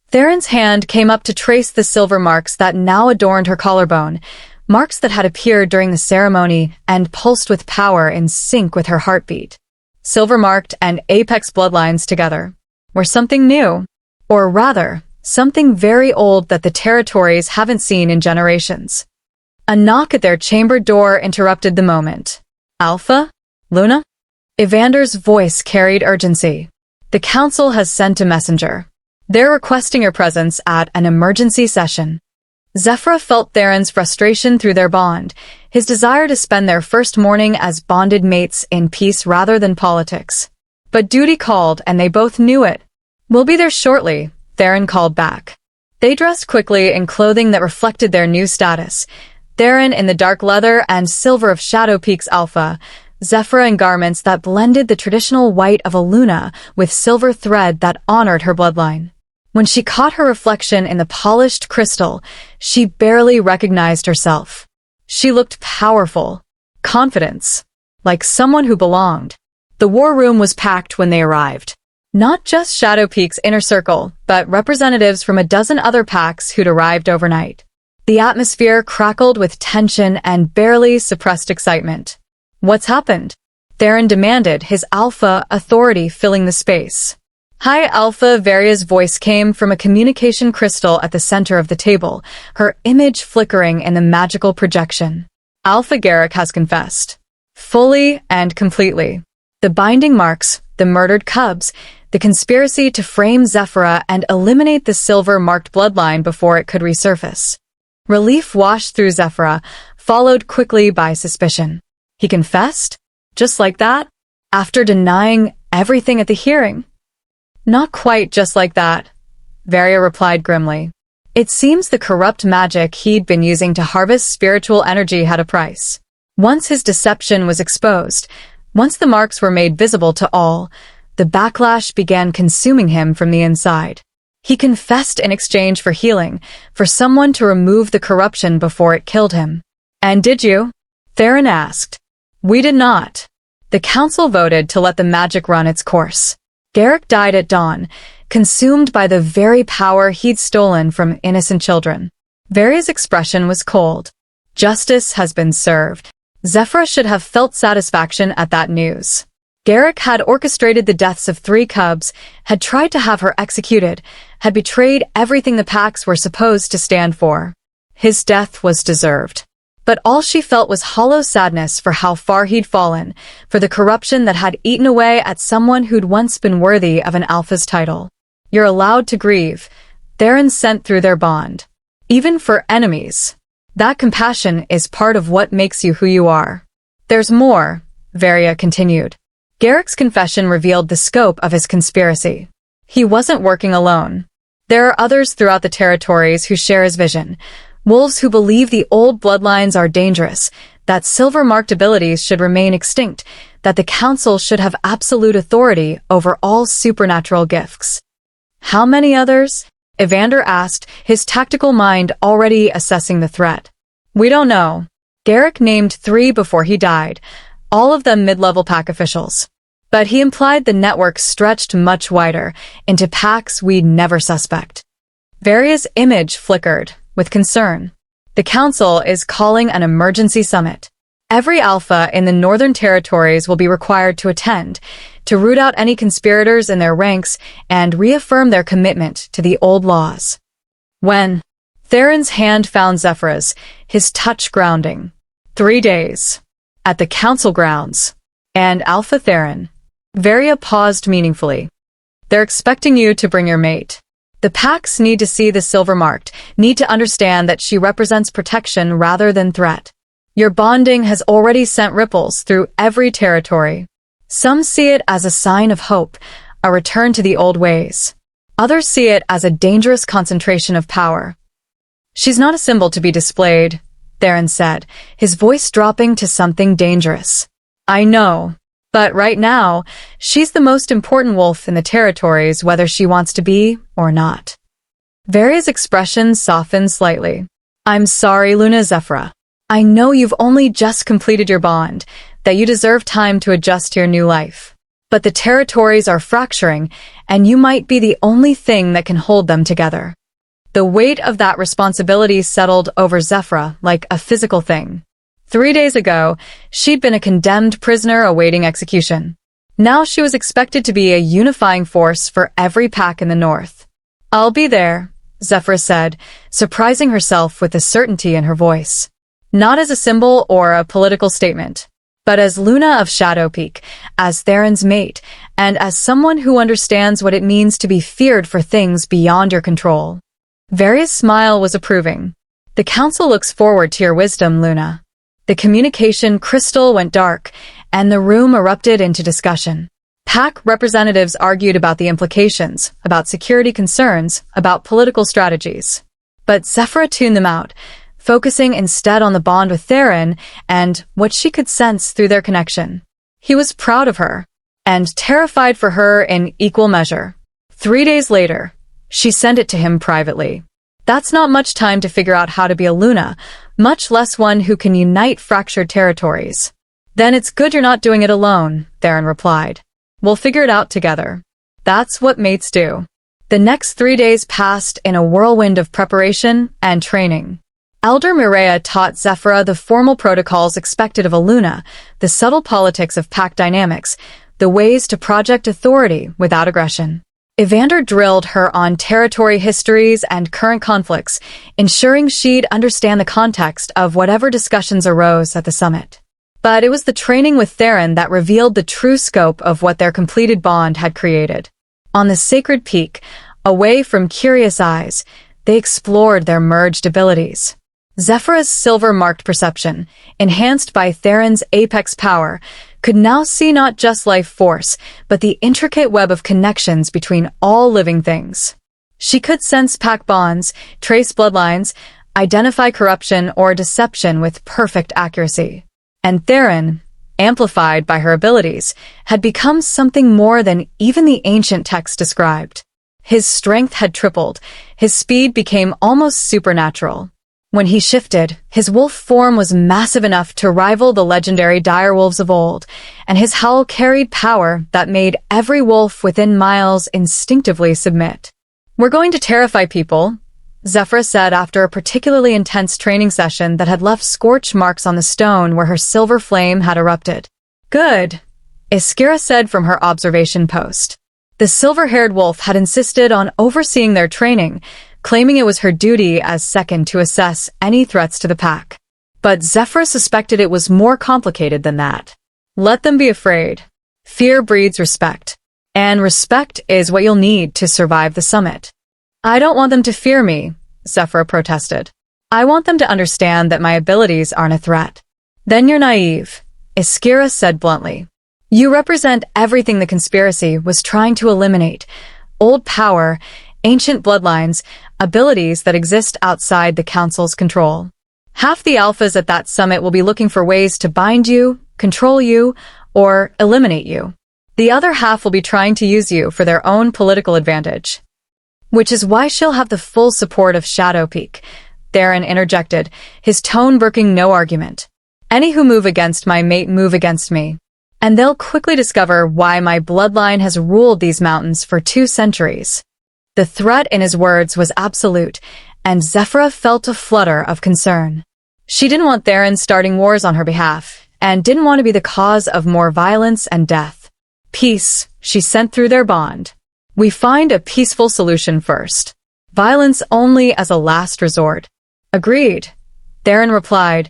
Theron's hand came up to trace the silver marks that now adorned her collarbone, marks that had appeared during the ceremony and pulsed with power in sync with her heartbeat. Silver-marked and apex bloodlines together were something new, or rather, something very old that the territories haven't seen in generations. A knock at their chamber door interrupted the moment. Alpha? Luna? Evander's voice carried urgency. The council has sent a messenger. They're requesting your presence at an emergency session. Zephyra felt Theron's frustration through their bond, his desire to spend their first morning as bonded mates in peace rather than politics. But duty called, and they both knew it. We'll be there shortly, Theron called back. They dressed quickly in clothing that reflected their new status. Theron in the dark leather and silver of Shadow Peak's Alpha, Zephyra in garments that blended the traditional white of a Luna with silver thread that honored her bloodline. When she caught her reflection in the polished crystal, she barely recognized herself. She looked powerful, confident, like someone who belonged. The war room was packed when they arrived. Not just Shadow Peak's inner circle, but representatives from a dozen other packs who'd arrived overnight. The atmosphere crackled with tension and barely suppressed excitement. What's happened? Theron demanded, his alpha authority filling the space. Hi, Alpha, Varia's voice came from a communication crystal at the center of the table, her image flickering in the magical projection. Alpha Garrick has confessed. Fully and completely. The binding marks, the murdered cubs, the conspiracy to frame Zephyra and eliminate the silver-marked bloodline before it could resurface. Relief washed through Zephyra, followed quickly by suspicion. He confessed? Just like that? After denying everything at the hearing? Not quite just like that, Varia replied grimly. It seems the corrupt magic he'd been using to harvest spiritual energy had a price. Once his deception was exposed, once the marks were made visible to all, the backlash began consuming him from the inside. He confessed in exchange for healing, for someone to remove the corruption before it killed him. And did you? Theron asked. We did not. The council voted to let the magic run its course. Garrick died at dawn, consumed by the very power he'd stolen from innocent children. Varia's expression was cold. Justice has been served. Zephyra should have felt satisfaction at that news. Garrick had orchestrated the deaths of 3 cubs, had tried to have her executed, had betrayed everything the packs were supposed to stand for. His death was deserved. But all she felt was hollow sadness for how far he'd fallen, for the corruption that had eaten away at someone who'd once been worthy of an alpha's title. You're allowed to grieve, Theron sent through their bond. Even for enemies. That compassion is part of what makes you who you are. There's more, Varia continued. Garrick's confession revealed the scope of his conspiracy. He wasn't working alone. There are others throughout the territories who share his vision. Wolves who believe the old bloodlines are dangerous, that silver-marked abilities should remain extinct, that the council should have absolute authority over all supernatural gifts. How many others? Evander asked, his tactical mind already assessing the threat. We don't know. Garrick named 3 before he died, all of them mid-level pack officials. But he implied the network stretched much wider, into packs we'd never suspect. Varia's image flickered, with concern. The council is calling an emergency summit. Every alpha in the Northern Territories will be required to attend, to root out any conspirators in their ranks and reaffirm their commitment to the old laws. When? Theron's hand found Zephyra's, his touch grounding. 3 days. At the council grounds. And Alpha Theron. Varia paused meaningfully. They're expecting you to bring your mate. The packs need to see the silver-marked, need to understand that she represents protection rather than threat. Your bonding has already sent ripples through every territory. Some see it as a sign of hope, a return to the old ways. Others see it as a dangerous concentration of power. She's not a symbol to be displayed, Theron said, his voice dropping to something dangerous. I know, but right now, she's the most important wolf in the territories whether she wants to be or not. Varia's expression softened slightly. I'm sorry, Luna Zephyra. I know you've only just completed your bond, that you deserve time to adjust to your new life. But the territories are fracturing, and you might be the only thing that can hold them together. The weight of that responsibility settled over Zephyra like a physical thing. 3 days ago, she'd been a condemned prisoner awaiting execution. Now she was expected to be a unifying force for every pack in the north. I'll be there, Zephyra said, surprising herself with the certainty in her voice. Not as a symbol or a political statement, but as Luna of Shadow Peak, as Theron's mate, and as someone who understands what it means to be feared for things beyond your control. Varia's smile was approving. The council looks forward to your wisdom, Luna. The communication crystal went dark, and the room erupted into discussion. Pack representatives argued about the implications, about security concerns, about political strategies. But Zephyra tuned them out, focusing instead on the bond with Theron and what she could sense through their connection. He was proud of her, and terrified for her in equal measure. 3 days later, she sent it to him privately. That's not much time to figure out how to be a Luna, much less one who can unite fractured territories. Then it's good you're not doing it alone, Theron replied. We'll figure it out together. That's what mates do. The next 3 days passed in a whirlwind of preparation and training. Elder Mireia taught Zephyra the formal protocols expected of a Luna, the subtle politics of pack dynamics, the ways to project authority without aggression. Evander drilled her on territory histories and current conflicts, ensuring she'd understand the context of whatever discussions arose at the summit. But it was the training with Theron that revealed the true scope of what their completed bond had created. On the sacred peak, away from curious eyes, they explored their merged abilities. Zephyra's silver-marked perception, enhanced by Theron's apex power, could now see not just life force, but the intricate web of connections between all living things. She could sense pack bonds, trace bloodlines, identify corruption or deception with perfect accuracy. And Theron, amplified by her abilities, had become something more than even the ancient text described. His strength had tripled, his speed became almost supernatural. When he shifted, his wolf form was massive enough to rival the legendary direwolves of old, and his howl carried power that made every wolf within miles instinctively submit. We're going to terrify people, Zephyra said after a particularly intense training session that had left scorch marks on the stone where her silver flame had erupted. Good, Iskira said from her observation post. The silver-haired wolf had insisted on overseeing their training, claiming it was her duty as second to assess any threats to the pack. But Zephyra suspected it was more complicated than that. Let them be afraid. Fear breeds respect. And respect is what you'll need to survive the summit. I don't want them to fear me, Zephyra protested. I want them to understand that my abilities aren't a threat. Then you're naive, Iskira said bluntly. You represent everything the conspiracy was trying to eliminate. Old power, ancient bloodlines, abilities that exist outside the Council's control. Half the alphas at that summit will be looking for ways to bind you, control you, or eliminate you. The other half will be trying to use you for their own political advantage. Which is why she'll have the full support of Shadow Peak, Theron interjected, his tone brooking no argument. Any who move against my mate move against me. And they'll quickly discover why my bloodline has ruled these mountains for 2 centuries. The threat in his words was absolute, and Zephyra felt a flutter of concern. She didn't want Theron starting wars on her behalf, and didn't want to be the cause of more violence and death. Peace, she sent through their bond. We find a peaceful solution first. Violence only as a last resort. Agreed, Theron replied,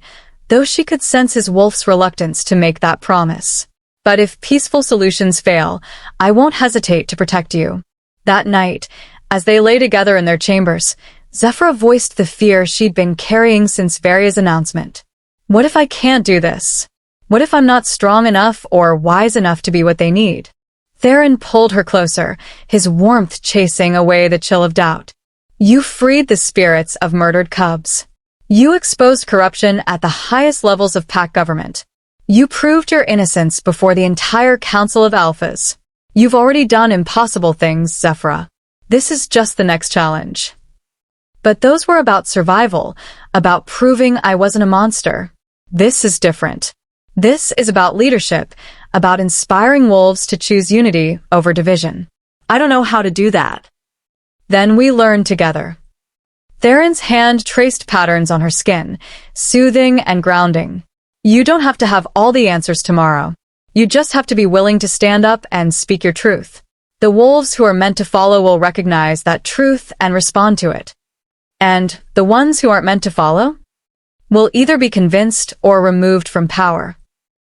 though she could sense his wolf's reluctance to make that promise. But if peaceful solutions fail, I won't hesitate to protect you. That night, as they lay together in their chambers, Zephyra voiced the fear she'd been carrying since Varia's announcement. What if I can't do this? What if I'm not strong enough or wise enough to be what they need? Theron pulled her closer, his warmth chasing away the chill of doubt. You freed the spirits of murdered cubs. You exposed corruption at the highest levels of pack government. You proved your innocence before the entire Council of Alphas. You've already done impossible things, Zephyra. This is just the next challenge. But those were about survival, about proving I wasn't a monster. This is different. This is about leadership, about inspiring wolves to choose unity over division. I don't know how to do that. Then we learned together. Theron's hand traced patterns on her skin, soothing and grounding. You don't have to have all the answers tomorrow. You just have to be willing to stand up and speak your truth. The wolves who are meant to follow will recognize that truth and respond to it. And the ones who aren't meant to follow will either be convinced or removed from power.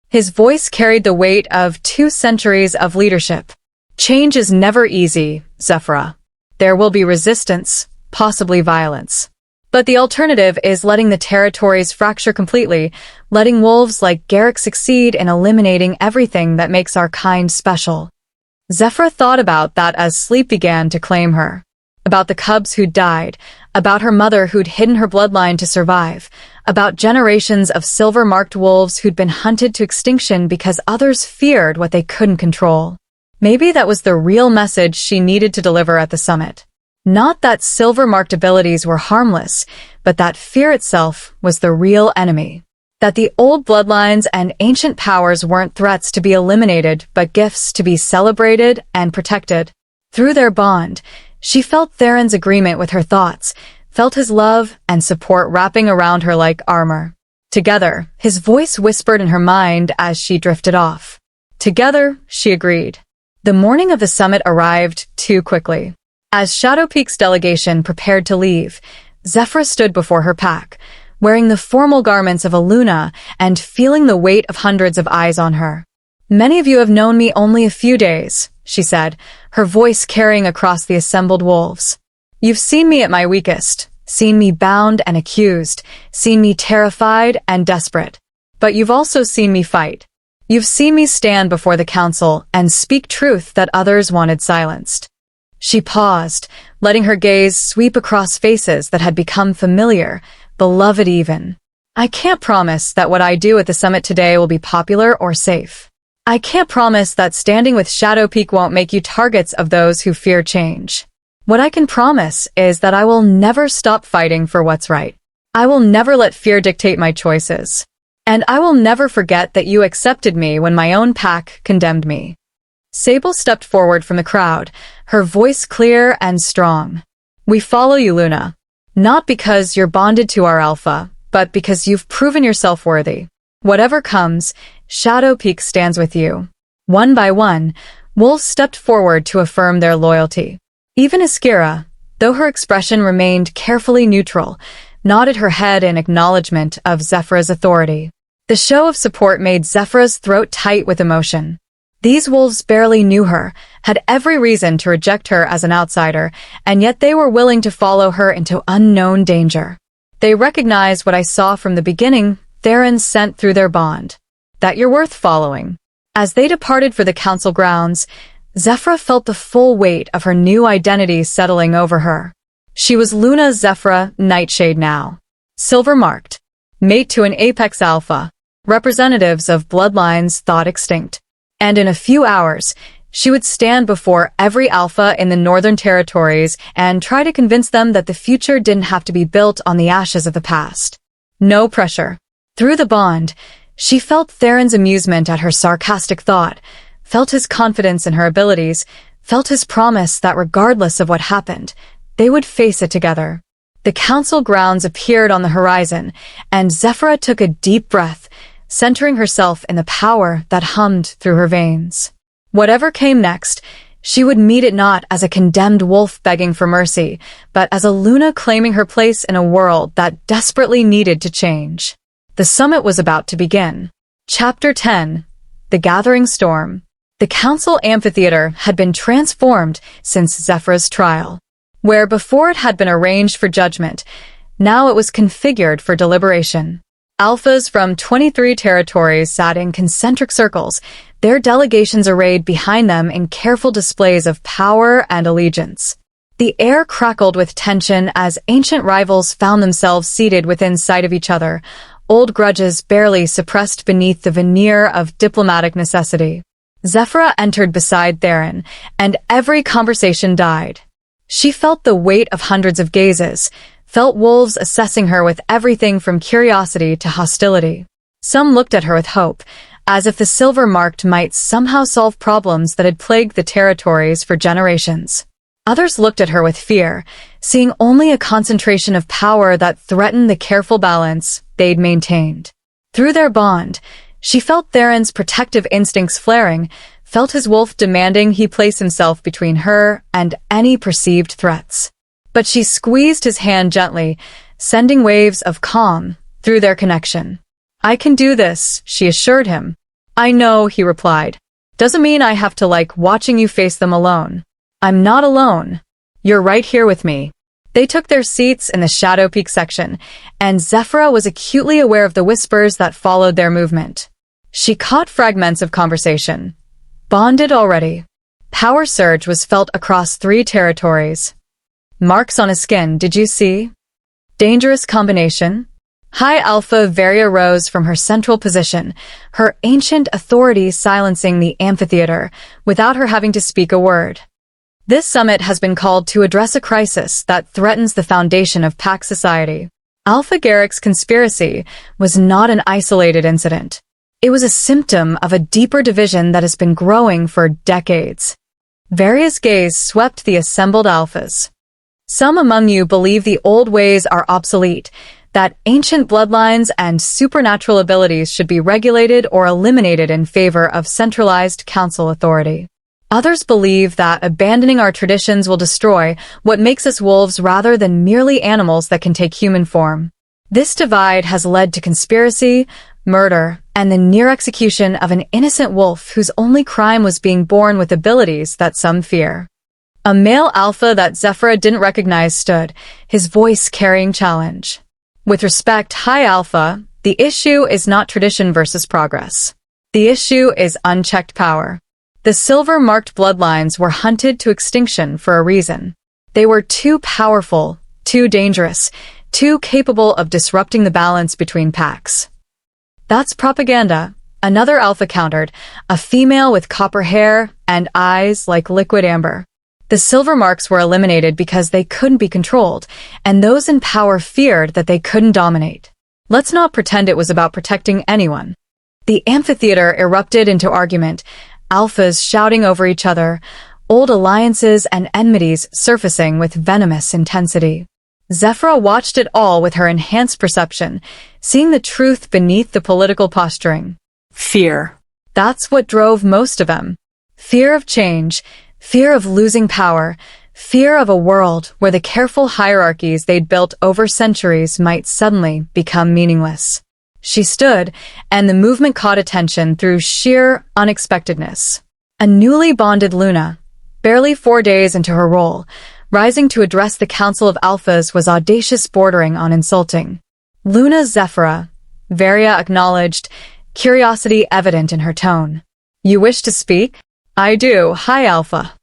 His voice carried the weight of 2 centuries of leadership. Change is never easy, Zephyra. There will be resistance, possibly violence. But the alternative is letting the territories fracture completely, letting wolves like Garrick succeed in eliminating everything that makes our kind special. Zephyra thought about that as sleep began to claim her. About the cubs who'd died, about her mother who'd hidden her bloodline to survive, about generations of silver-marked wolves who'd been hunted to extinction because others feared what they couldn't control. Maybe that was the real message she needed to deliver at the summit. Not that silver-marked abilities were harmless, but that fear itself was the real enemy. That the old bloodlines and ancient powers weren't threats to be eliminated, but gifts to be celebrated and protected. Through their bond, she felt Theron's agreement with her thoughts, felt his love and support wrapping around her like armor. Together, his voice whispered in her mind as she drifted off. Together, she agreed. The morning of the summit arrived too quickly. As Shadow Peak's delegation prepared to leave, Zephyra stood before her pack, wearing the formal garments of a Luna and feeling the weight of hundreds of eyes on her. Many of you have known me only a few days, she said, her voice carrying across the assembled wolves. You've seen me at my weakest, seen me bound and accused, seen me terrified and desperate. But you've also seen me fight. You've seen me stand before the council and speak truth that others wanted silenced. She paused, letting her gaze sweep across faces that had become familiar, beloved even. I can't promise that what I do at the summit today will be popular or safe. I can't promise that standing with Shadow Peak won't make you targets of those who fear change. What I can promise is that I will never stop fighting for what's right. I will never let fear dictate my choices. And I will never forget that you accepted me when my own pack condemned me. Sable stepped forward from the crowd, her voice clear and strong. We follow you, Luna. Not because you're bonded to our alpha, but because you've proven yourself worthy. Whatever comes, Shadow Peak stands with you. One by one, wolves stepped forward to affirm their loyalty. Even Iskira, though her expression remained carefully neutral, nodded her head in acknowledgement of Zephyra's authority. The show of support made Zephyra's throat tight with emotion. These wolves barely knew her, had every reason to reject her as an outsider, and yet they were willing to follow her into unknown danger. They recognized what I saw from the beginning, Theron sent through their bond. That you're worth following. As they departed for the council grounds, Zephyra felt the full weight of her new identity settling over her. She was Luna Zephyra Nightshade now. Silver-marked. Mate to an apex alpha. Representatives of bloodlines thought extinct. And in a few hours, she would stand before every alpha in the Northern Territories and try to convince them that the future didn't have to be built on the ashes of the past. No pressure. Through the bond, she felt Theron's amusement at her sarcastic thought, felt his confidence in her abilities, felt his promise that regardless of what happened, they would face it together. The council grounds appeared on the horizon, and Zephyra took a deep breath, centering herself in the power that hummed through her veins. Whatever came next, she would meet it not as a condemned wolf begging for mercy, but as a Luna claiming her place in a world that desperately needed to change. The summit was about to begin. Chapter 10. The Gathering Storm. The council amphitheater had been transformed since Zephyra's trial. Where before it had been arranged for judgment, now it was configured for deliberation. Alphas from 23 territories sat in concentric circles, their delegations arrayed behind them in careful displays of power and allegiance. The air crackled with tension as ancient rivals found themselves seated within sight of each other, old grudges barely suppressed beneath the veneer of diplomatic necessity. Zephyra entered beside Theron, and every conversation died. She felt the weight of hundreds of gazes, felt wolves assessing her with everything from curiosity to hostility. Some looked at her with hope, as if the silver marked might somehow solve problems that had plagued the territories for generations. Others looked at her with fear, seeing only a concentration of power that threatened the careful balance they'd maintained. Through their bond, she felt Theron's protective instincts flaring, felt his wolf demanding he place himself between her and any perceived threats. But she squeezed his hand gently, sending waves of calm through their connection. "I can do this," she assured him. "I know," he replied. "Doesn't mean I have to like watching you face them alone." "I'm not alone. You're right here with me." They took their seats in the Shadow Peak section, and Zephyra was acutely aware of the whispers that followed their movement. She caught fragments of conversation. Bonded already. Power surge was felt across 3 territories. "Marks on his skin, did you see? Dangerous combination." High Alpha Varia rose from her central position, her ancient authority silencing the amphitheater, without her having to speak a word. "This summit has been called to address a crisis that threatens the foundation of pack society." Alpha Garrick's conspiracy was not an isolated incident. It was a symptom of a deeper division that has been growing for decades. Various gaze swept the assembled alphas. "Some among you believe the old ways are obsolete, that ancient bloodlines and supernatural abilities should be regulated or eliminated in favor of centralized council authority. Others believe that abandoning our traditions will destroy what makes us wolves rather than merely animals that can take human form. This divide has led to conspiracy, murder, and the near execution of an innocent wolf whose only crime was being born with abilities that some fear." A male alpha that Zephyra didn't recognize stood, his voice carrying challenge. "With respect, High Alpha, the issue is not tradition versus progress. The issue is unchecked power. The silver-marked bloodlines were hunted to extinction for a reason. They were too powerful, too dangerous, too capable of disrupting the balance between packs." "That's propaganda," another alpha countered, a female with copper hair and eyes like liquid amber. The silver marks were eliminated because they couldn't be controlled, and those in power feared that they couldn't dominate. Let's not pretend it was about protecting anyone. The amphitheater erupted into argument, alphas shouting over each other, old alliances and enmities surfacing with venomous intensity. Zephyra watched it all with her enhanced perception, seeing the truth beneath the political posturing. Fear. That's what drove most of them. Fear of change, fear of losing power, fear of a world where the careful hierarchies they'd built over centuries might suddenly become meaningless. She stood, and the movement caught attention through sheer unexpectedness. A newly bonded Luna, barely 4 days into her role, rising to address the Council of Alphas was audacious bordering on insulting. "Luna Zephyra," Varia acknowledged, curiosity evident in her tone. "You wish to speak?" "I do, High Alpha."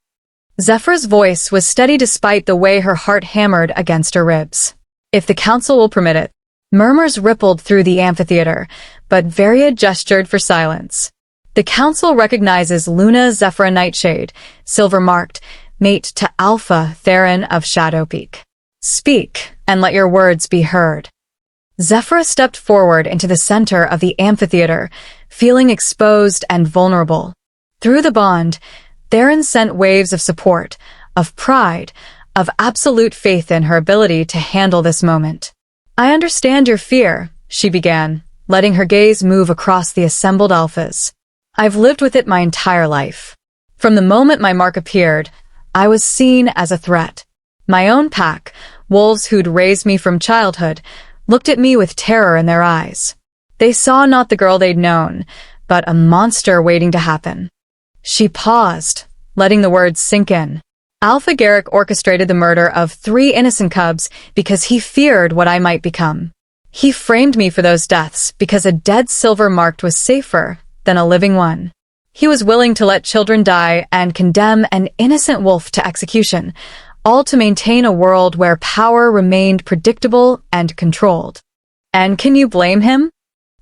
Zephyra's voice was steady despite the way her heart hammered against her ribs. "If the council will permit it." Murmurs rippled through the amphitheater, but Varia gestured for silence. "The council recognizes Luna Zephyra Nightshade, silver-marked, mate to Alpha Theron of Shadow Peak. Speak, and let your words be heard." Zephyra stepped forward into the center of the amphitheater, feeling exposed and vulnerable. Through the bond, Theron sent waves of support, of pride, of absolute faith in her ability to handle this moment. "I understand your fear," she began, letting her gaze move across the assembled alphas. "I've lived with it my entire life. From the moment my mark appeared, I was seen as a threat. My own pack, wolves who'd raised me from childhood, looked at me with terror in their eyes. They saw not the girl they'd known, but a monster waiting to happen." She paused, letting the words sink in. "Alpha Garrick orchestrated the murder of 3 innocent cubs because he feared what I might become. He framed me for those deaths because a dead silver marked was safer than a living one. He was willing to let children die and condemn an innocent wolf to execution, all to maintain a world where power remained predictable and controlled. And can you blame him?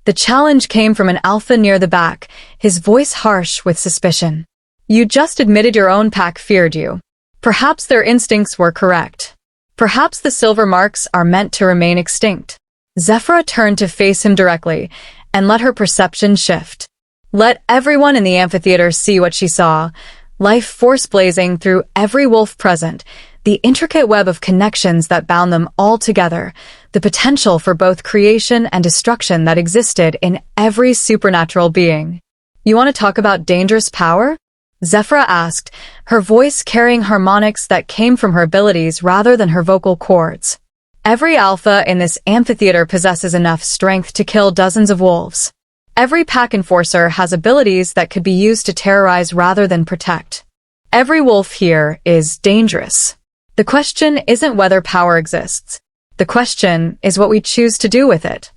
The challenge came from an alpha near the back, his voice harsh with suspicion. You just admitted your own pack feared you. Perhaps their instincts were correct. Perhaps the silver marks are meant to remain extinct. Zephyra turned to face him directly and let her perception shift. Let everyone in the amphitheater see what she saw. Life force blazing through every wolf present, the intricate web of connections that bound them all together, the potential for both creation and destruction that existed in every supernatural being. You want to talk about dangerous power? Zephyra asked, her voice carrying harmonics that came from her abilities rather than her vocal cords. Every alpha in this amphitheater possesses enough strength to kill dozens of wolves. Every pack enforcer has abilities that could be used to terrorize rather than protect. Every wolf here is dangerous. The question isn't whether power exists. The question is what we choose to do with it.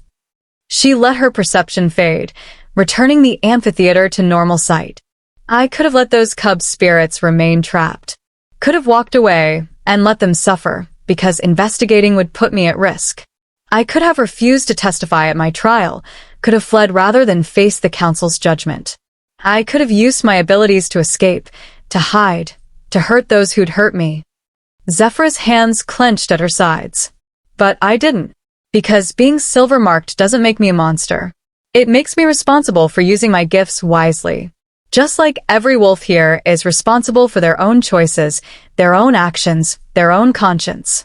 She let her perception fade, returning the amphitheater to normal sight. I could have let those cub spirits remain trapped. Could have walked away and let them suffer, because investigating would put me at risk. I could have refused to testify at my trial, could have fled rather than face the council's judgment. I could have used my abilities to escape, to hide, to hurt those who'd hurt me. Zephyra's hands clenched at her sides. But I didn't, because being silver-marked doesn't make me a monster. It makes me responsible for using my gifts wisely. Just like every wolf here is responsible for their own choices, their own actions, their own conscience.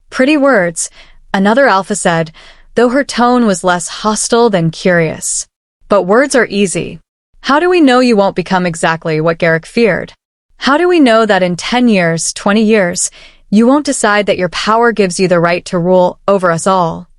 Pretty words, another alpha said, though her tone was less hostile than curious. But words are easy. How do we know you won't become exactly what Garrick feared? How do we know that in 10 years, 20 years, you won't decide that your power gives you the right to rule over us all?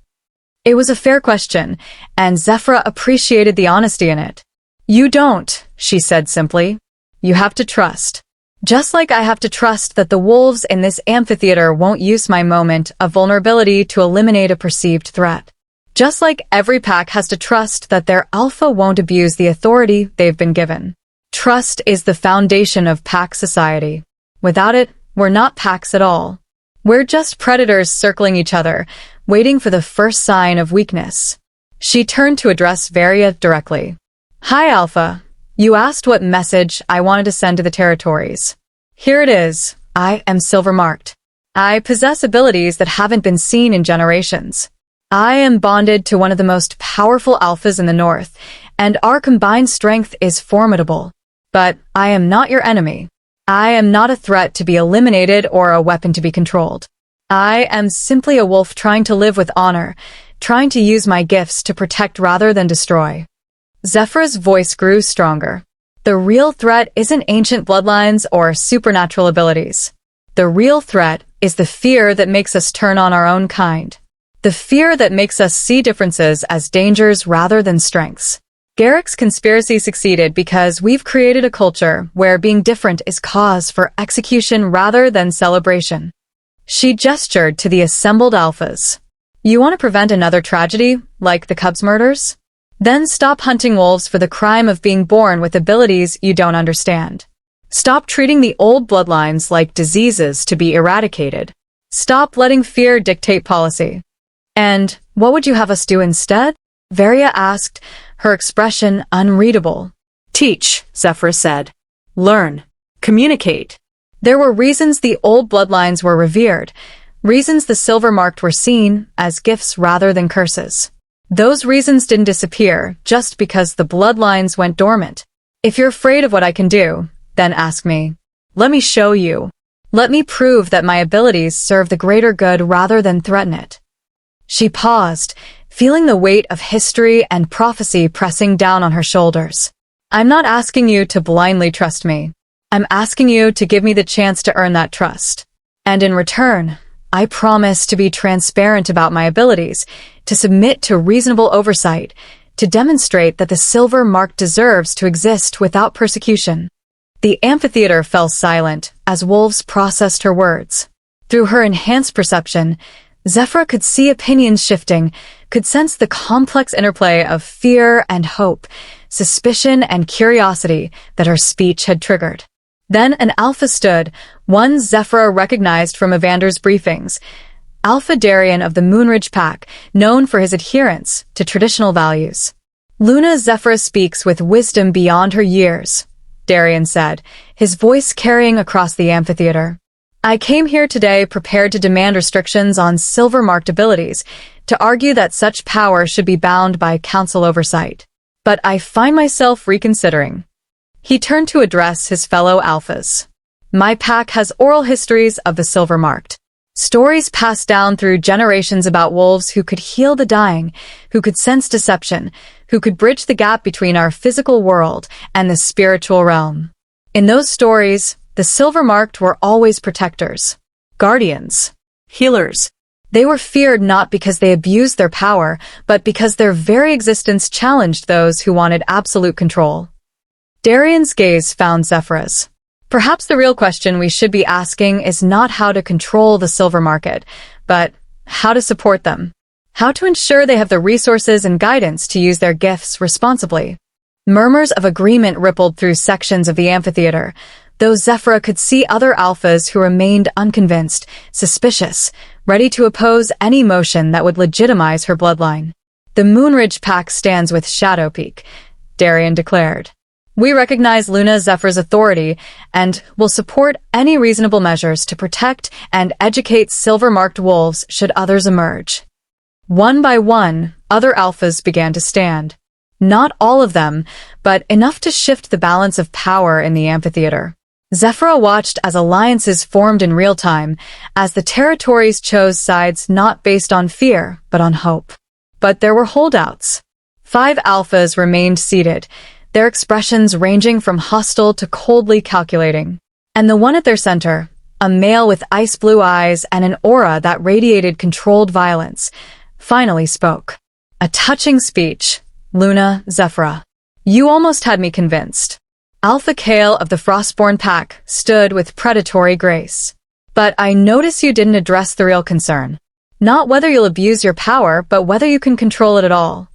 It was a fair question, and Zephyra appreciated the honesty in it. You don't, she said simply. You have to trust. Just like I have to trust that the wolves in this amphitheater won't use my moment of vulnerability to eliminate a perceived threat. Just like every pack has to trust that their alpha won't abuse the authority they've been given. Trust is the foundation of pack society. Without it, we're not packs at all. We're just predators circling each other, waiting for the first sign of weakness. She turned to address Varia directly. Hi, Alpha. You asked what message I wanted to send to the territories. Here it is. I am silver-marked. I possess abilities that haven't been seen in generations. I am bonded to one of the most powerful alphas in the north, and our combined strength is formidable. But I am not your enemy. I am not a threat to be eliminated or a weapon to be controlled. I am simply a wolf trying to live with honor, trying to use my gifts to protect rather than destroy. Zephyra's voice grew stronger. The real threat isn't ancient bloodlines or supernatural abilities. The real threat is the fear that makes us turn on our own kind. The fear that makes us see differences as dangers rather than strengths. Garrick's conspiracy succeeded because we've created a culture where being different is cause for execution rather than celebration. She gestured to the assembled alphas. You want to prevent another tragedy, like the Cubs murders? Then stop hunting wolves for the crime of being born with abilities you don't understand. Stop treating the old bloodlines like diseases to be eradicated. Stop letting fear dictate policy. And what would you have us do instead? Varia asked, her expression unreadable. Teach, Zephyra said. Learn. Communicate. There were reasons the old bloodlines were revered, reasons the silver-marked were seen as gifts rather than curses. Those reasons didn't disappear just because the bloodlines went dormant. If you're afraid of what I can do, then ask me. Let me show you. Let me prove that my abilities serve the greater good rather than threaten it. She paused, feeling the weight of history and prophecy pressing down on her shoulders. I'm not asking you to blindly trust me. I'm asking you to give me the chance to earn that trust. And in return, I promise to be transparent about my abilities, to submit to reasonable oversight, to demonstrate that the silver mark deserves to exist without persecution. The amphitheater fell silent as wolves processed her words. Through her enhanced perception, Zephyra could see opinions shifting, could sense the complex interplay of fear and hope, suspicion and curiosity that her speech had triggered. Then an alpha stood, one Zephyra recognized from Evander's briefings. Alpha Darien of the Moonridge Pack, known for his adherence to traditional values. Luna Zephyra speaks with wisdom beyond her years, Darien said, his voice carrying across the amphitheater. I came here today prepared to demand restrictions on silver-marked abilities, to argue that such power should be bound by council oversight. But I find myself reconsidering. He turned to address his fellow alphas. My pack has oral histories of the silver-marked. Stories passed down through generations about wolves who could heal the dying, who could sense deception, who could bridge the gap between our physical world and the spiritual realm. In those stories, the silver-marked were always protectors, guardians, healers. They were feared not because they abused their power, but because their very existence challenged those who wanted absolute control. Darien's gaze found Zephyra's. Perhaps the real question we should be asking is not how to control the silver market, but how to support them. How to ensure they have the resources and guidance to use their gifts responsibly. Murmurs of agreement rippled through sections of the amphitheater, though Zephyra could see other alphas who remained unconvinced, suspicious, ready to oppose any motion that would legitimize her bloodline. The Moonridge Pack stands with Shadow Peak, Darien declared. We recognize Luna Zephyra's authority and will support any reasonable measures to protect and educate silver-marked wolves should others emerge. One by one, other alphas began to stand. Not all of them, but enough to shift the balance of power in the amphitheater. Zephyra watched as alliances formed in real time, as the territories chose sides not based on fear, but on hope. But there were holdouts. 5 alphas remained seated, their expressions ranging from hostile to coldly calculating. And the one at their center, a male with ice-blue eyes and an aura that radiated controlled violence, finally spoke. A touching speech, Luna Zephyra. You almost had me convinced. Alpha Kale of the Frostborn Pack stood with predatory grace. But I notice you didn't address the real concern. Not whether you'll abuse your power, but whether you can control it at all.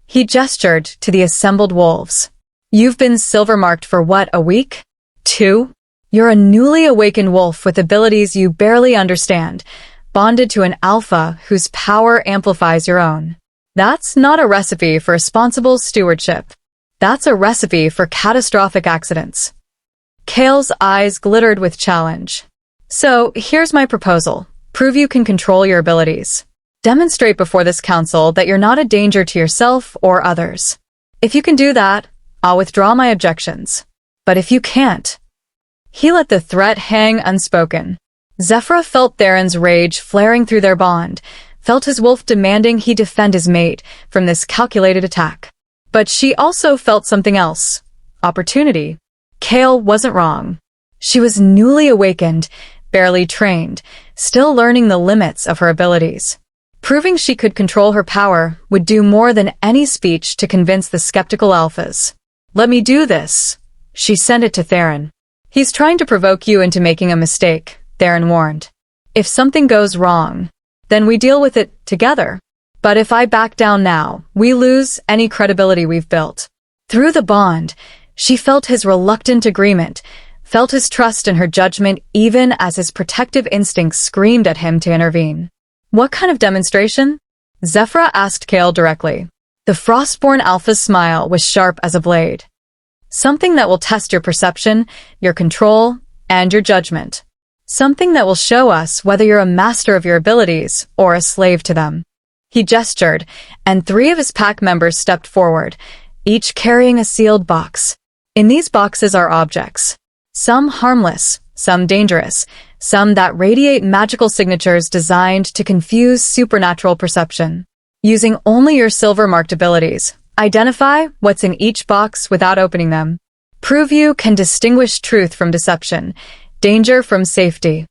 He gestured to the assembled wolves. You've been silver-marked for what, a week? 2? You're a newly awakened wolf with abilities you barely understand, bonded to an alpha whose power amplifies your own. That's not a recipe for responsible stewardship. That's a recipe for catastrophic accidents. Kale's eyes glittered with challenge. So, here's my proposal. Prove you can control your abilities. Demonstrate before this council that you're not a danger to yourself or others. If you can do that, I'll withdraw my objections. But if you can't... He let the threat hang unspoken. Zephyra felt Theron's rage flaring through their bond, felt his wolf demanding he defend his mate from this calculated attack. But she also felt something else. Opportunity. Kale wasn't wrong. She was newly awakened, barely trained, still learning the limits of her abilities. Proving she could control her power would do more than any speech to convince the skeptical alphas. Let me do this. She sent it to Theron. He's trying to provoke you into making a mistake, Theron warned. If something goes wrong, then we deal with it together. But if I back down now, we lose any credibility we've built. Through the bond, she felt his reluctant agreement, felt his trust in her judgment even as his protective instincts screamed at him to intervene. What kind of demonstration? Zephyra asked Kale directly. The Frostborn Alpha's smile was sharp as a blade. Something that will test your perception, your control, and your judgment. Something that will show us whether you're a master of your abilities or a slave to them. He gestured, and 3 of his pack members stepped forward, each carrying a sealed box. In these boxes are objects. Some harmless, some dangerous, some that radiate magical signatures designed to confuse supernatural perception. Using only your silver-marked abilities, identify what's in each box without opening them. Prove you can distinguish truth from deception, danger from safety.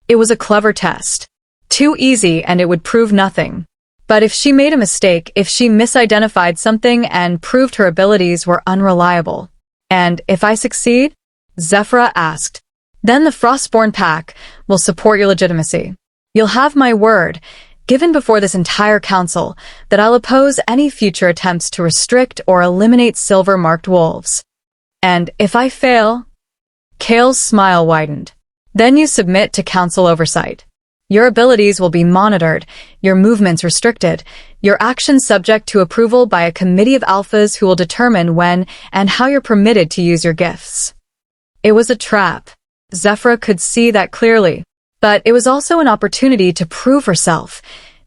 It was a clever test. Too easy and it would prove nothing. But if she made a mistake, if she misidentified something and proved her abilities were unreliable. And if I succeed? Zephyra asked. Then the Frostborn Pack will support your legitimacy. You'll have my word, given before this entire council, that I'll oppose any future attempts to restrict or eliminate silver-marked wolves. And if I fail..." Kale's smile widened. "Then you submit to council oversight. Your abilities will be monitored, your movements restricted, your actions subject to approval by a committee of alphas who will determine when and how you're permitted to use your gifts." It was a trap. Zephyra could see that clearly. But it was also an opportunity to prove herself,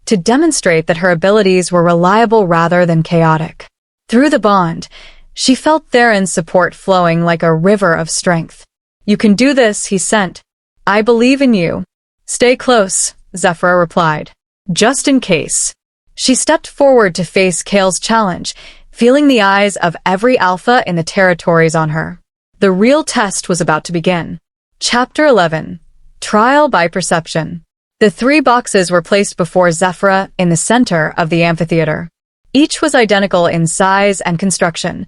to demonstrate that her abilities were reliable rather than chaotic. Through the bond, she felt Theron's support flowing like a river of strength. "You can do this," he sent. "I believe in you." "Stay close," Zephyra replied. "Just in case." She stepped forward to face Kale's challenge, feeling the eyes of every alpha in the territories on her. The real test was about to begin. Chapter 11. Trial by Perception. The 3 boxes were placed before Zephyra in the center of the amphitheater. Each was identical in size and construction,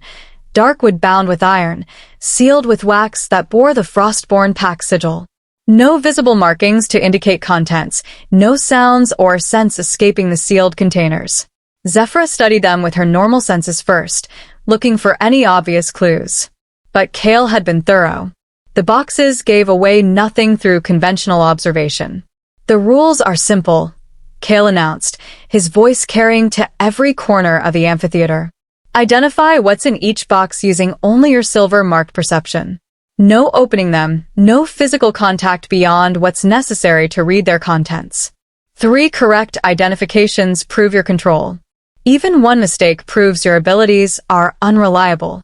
dark wood bound with iron, sealed with wax that bore the Frostborn pack sigil. No visible markings to indicate contents, no sounds or scents escaping the sealed containers. Zephyra studied them with her normal senses first, looking for any obvious clues. But Kale had been thorough. The boxes gave away nothing through conventional observation. "The rules are simple," Kale announced, his voice carrying to every corner of the amphitheater. "Identify what's in each box using only your silver-marked perception. No opening them, no physical contact beyond what's necessary to read their contents. 3 correct identifications prove your control. Even 1 mistake proves your abilities are unreliable."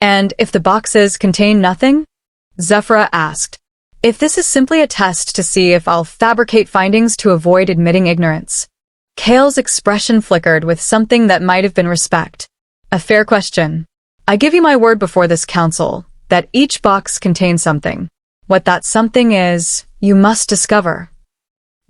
"And if the boxes contain nothing?" Zephyra asked. "If this is simply a test to see if I'll fabricate findings to avoid admitting ignorance." Kale's expression flickered with something that might have been respect. "A fair question. I give you my word before this council that each box contains something. What that something is, you must discover."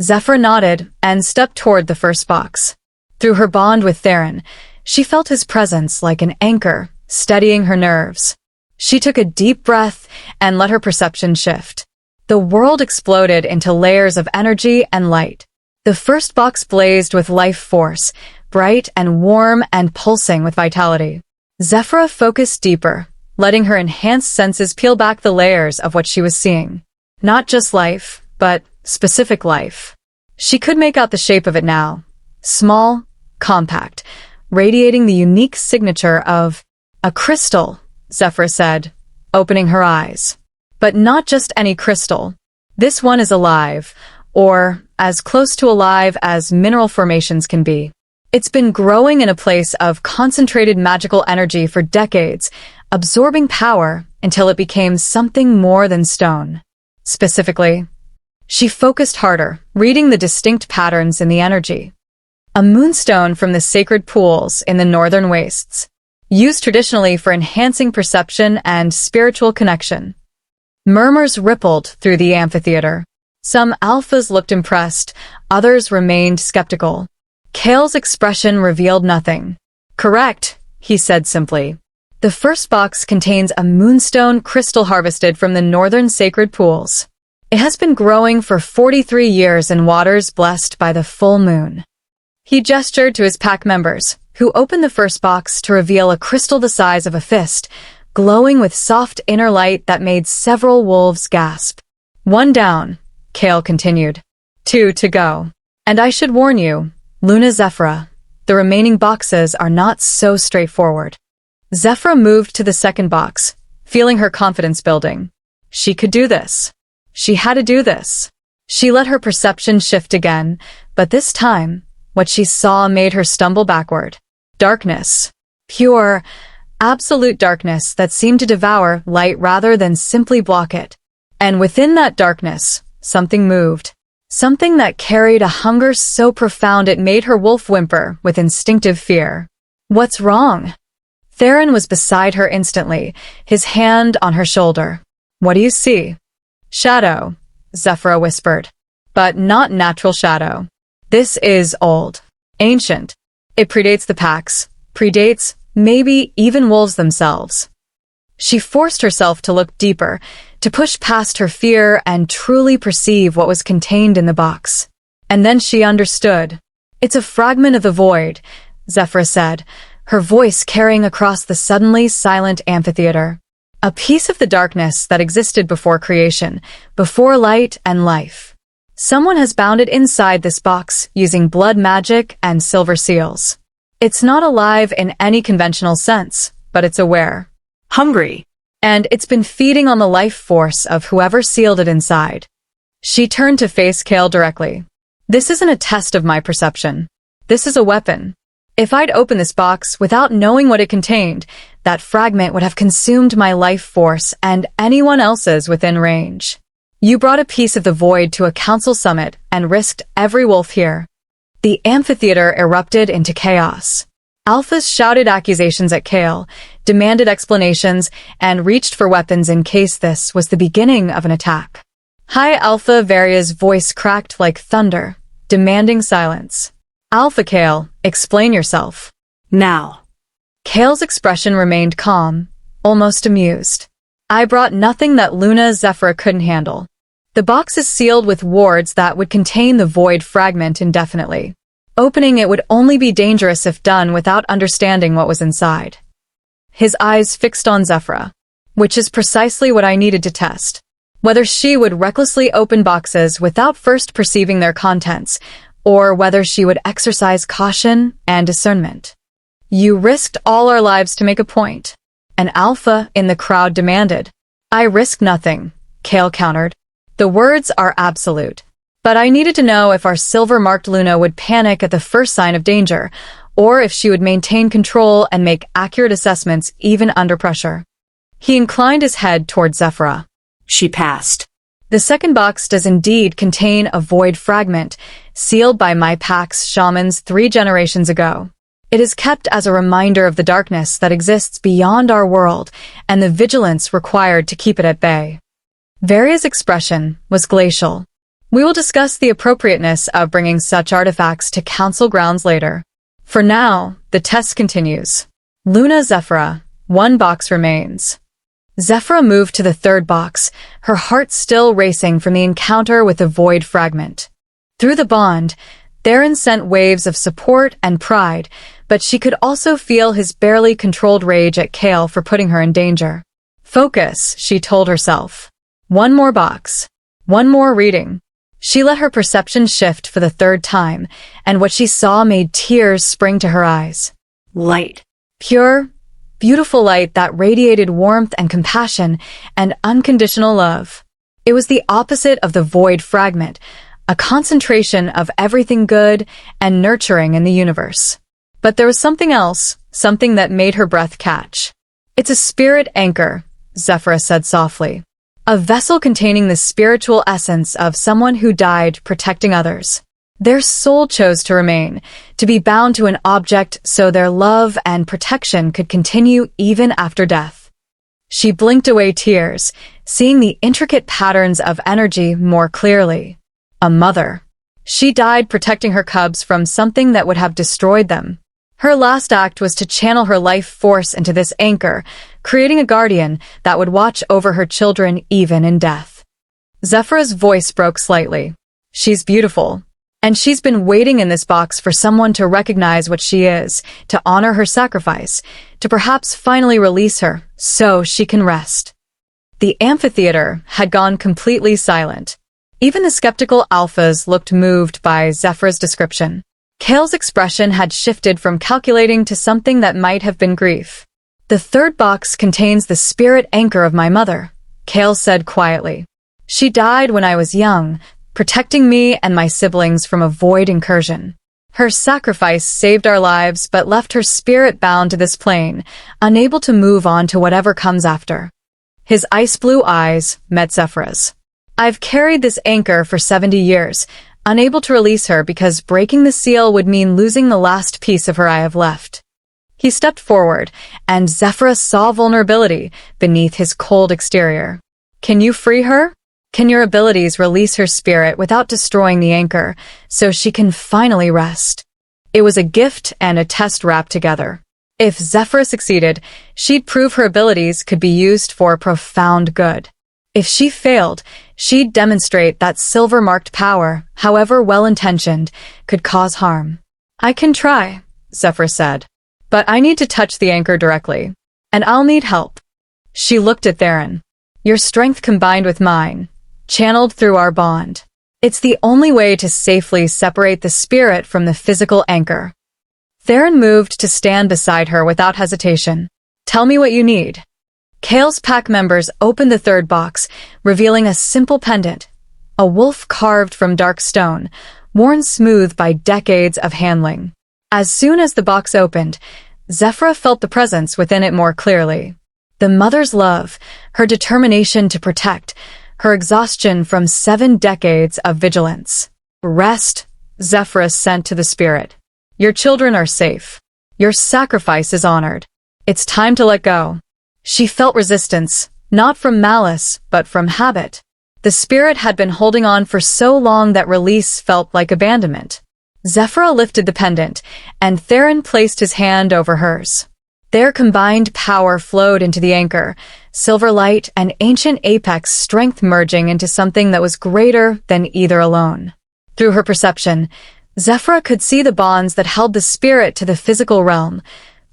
Zephyra nodded and stepped toward the first box. Through her bond with Theron, she felt his presence like an anchor, steadying her nerves. She took a deep breath and let her perception shift. The world exploded into layers of energy and light. The first box blazed with life force, bright and warm and pulsing with vitality. Zephyra focused deeper, letting her enhanced senses peel back the layers of what she was seeing. Not just life, but specific life. She could make out the shape of it now. Small, compact, radiating the unique signature of a crystal, Zephyra said, opening her eyes. But not just any crystal. This one is alive, or as close to alive as mineral formations can be. It's been growing in a place of concentrated magical energy for decades, absorbing power until it became something more than stone. Specifically, she focused harder, reading the distinct patterns in the energy. A moonstone from the sacred pools in the northern wastes, used traditionally for enhancing perception and spiritual connection. Murmurs rippled through the amphitheater. Some alphas looked impressed, others remained skeptical. Kale's expression revealed nothing. "Correct," he said simply. "The first box contains a moonstone crystal harvested from the northern sacred pools. It has been growing for 43 years in waters blessed by the full moon." He gestured to his pack members, who opened the first box to reveal a crystal the size of a fist, glowing with soft inner light that made several wolves gasp. "One down," Kale continued. 2 to go. "And I should warn you, Luna Zephyra, the remaining boxes are not so straightforward." Zephyra moved to the second box, feeling her confidence building. She could do this. She had to do this. She let her perception shift again, but this time, what she saw made her stumble backward. Darkness. Pure, absolute darkness that seemed to devour light rather than simply block it. And within that darkness, something moved. Something that carried a hunger so profound it made her wolf whimper with instinctive fear. "What's wrong?" Theron was beside her instantly, his hand on her shoulder. "What do you see?" "Shadow," Zephyra whispered. "But not natural shadow. This is old. Ancient. It predates the packs. Predates, maybe even wolves themselves." She forced herself to look deeper, to push past her fear and truly perceive what was contained in the box. And then she understood. "It's a fragment of the void," Zephyra said, her voice carrying across the suddenly silent amphitheater. "A piece of the darkness that existed before creation, before light and life. Someone has bound it inside this box using blood magic and silver seals. It's not alive in any conventional sense, but it's aware. Hungry. And it's been feeding on the life force of whoever sealed it inside." She turned to face Kale directly. "This isn't a test of my perception. This is a weapon. If I'd opened this box without knowing what it contained, that fragment would have consumed my life force and anyone else's within range. You brought a piece of the void to a council summit and risked every wolf here." The amphitheater erupted into chaos. Alphas shouted accusations at Kale, demanded explanations, and reached for weapons in case this was the beginning of an attack. High Alpha Varia's voice cracked like thunder, demanding silence. "Alpha Kale, explain yourself." Now. Kale's expression remained calm, almost amused. "I brought nothing that Luna Zephyra couldn't handle. The box is sealed with wards that would contain the void fragment indefinitely. Opening it would only be dangerous if done without understanding what was inside." His eyes fixed on Zephyra, which is precisely what I needed to test. Whether she would recklessly open boxes without first perceiving their contents, or whether she would exercise caution and discernment. "You risked all our lives to make a point," an alpha in the crowd demanded. "I risk nothing," Kale countered. "The words are absolute. But I needed to know if our silver-marked Luna would panic at the first sign of danger, or if she would maintain control and make accurate assessments even under pressure." He inclined his head toward Zephyra. She passed. "The second box does indeed contain a void fragment, sealed by my pack's shamans 3 generations ago. It is kept as a reminder of the darkness that exists beyond our world and the vigilance required to keep it at bay." Varia's expression was glacial. "We will discuss the appropriateness of bringing such artifacts to council grounds later. For now, the test continues. Luna Zephyra, 1 box remains." Zephyra moved to the 3rd box, her heart still racing from the encounter with the void fragment. Through the bond, Theron sent waves of support and pride, but she could also feel his barely controlled rage at Kale for putting her in danger. "Focus," she told herself. "1 more box. 1 more reading." She let her perception shift for the 3rd time, and what she saw made tears spring to her eyes. Light. Pure, beautiful light that radiated warmth and compassion and unconditional love. It was the opposite of the void fragment, a concentration of everything good and nurturing in the universe. But there was something else, something that made her breath catch. "It's a spirit anchor," Zephyra said softly. "A vessel containing the spiritual essence of someone who died protecting others. Their soul chose to remain, to be bound to an object so their love and protection could continue even after death." She blinked away tears, seeing the intricate patterns of energy more clearly. A mother. She died protecting her cubs from something that would have destroyed them. Her last act was to channel her life force into this anchor, creating a guardian that would watch over her children even in death. Zephyra's voice broke slightly. "She's beautiful. And she's been waiting in this box for someone to recognize what she is, to honor her sacrifice, to perhaps finally release her, so she can rest." The amphitheater had gone completely silent. Even the skeptical alphas looked moved by Zephyra's description. Kale's expression had shifted from calculating to something that might have been grief. "The 3rd box contains the spirit anchor of my mother," Kale said quietly. "She died when I was young, protecting me and my siblings from a void incursion. Her sacrifice saved our lives but left her spirit bound to this plane, unable to move on to whatever comes after." His ice-blue eyes met Zephyra's. "I've carried this anchor for 70 years, unable to release her because breaking the seal would mean losing the last piece of her I have left." He stepped forward, and Zephyra saw vulnerability beneath his cold exterior. "Can you free her? Can your abilities release her spirit without destroying the anchor, so she can finally rest?" It was a gift and a test wrapped together. If Zephyra succeeded, she'd prove her abilities could be used for profound good. If she failed, She'd demonstrate that silver-marked power, however well-intentioned, could cause harm. I can try, Zephyra said. But I need to touch the anchor directly. And I'll need help. She looked at Theron. Your strength combined with mine, channeled through our bond. It's the only way to safely separate the spirit from the physical anchor. Theron moved to stand beside her without hesitation. Tell me what you need. Kale's pack members opened the third box, revealing a simple pendant, a wolf carved from dark stone, worn smooth by decades of handling. As soon as the box opened, Zephyra felt the presence within it more clearly. The mother's love, her determination to protect, her exhaustion from 7 decades of vigilance. Rest, Zephyra sent to the spirit. Your children are safe. Your sacrifice is honored. It's time to let go. She felt resistance, not from malice, but from habit. The spirit had been holding on for so long that release felt like abandonment. Zephyra lifted the pendant, and Theron placed his hand over hers. Their combined power flowed into the anchor, silver light and ancient apex strength merging into something that was greater than either alone. Through her perception, Zephyra could see the bonds that held the spirit to the physical realm,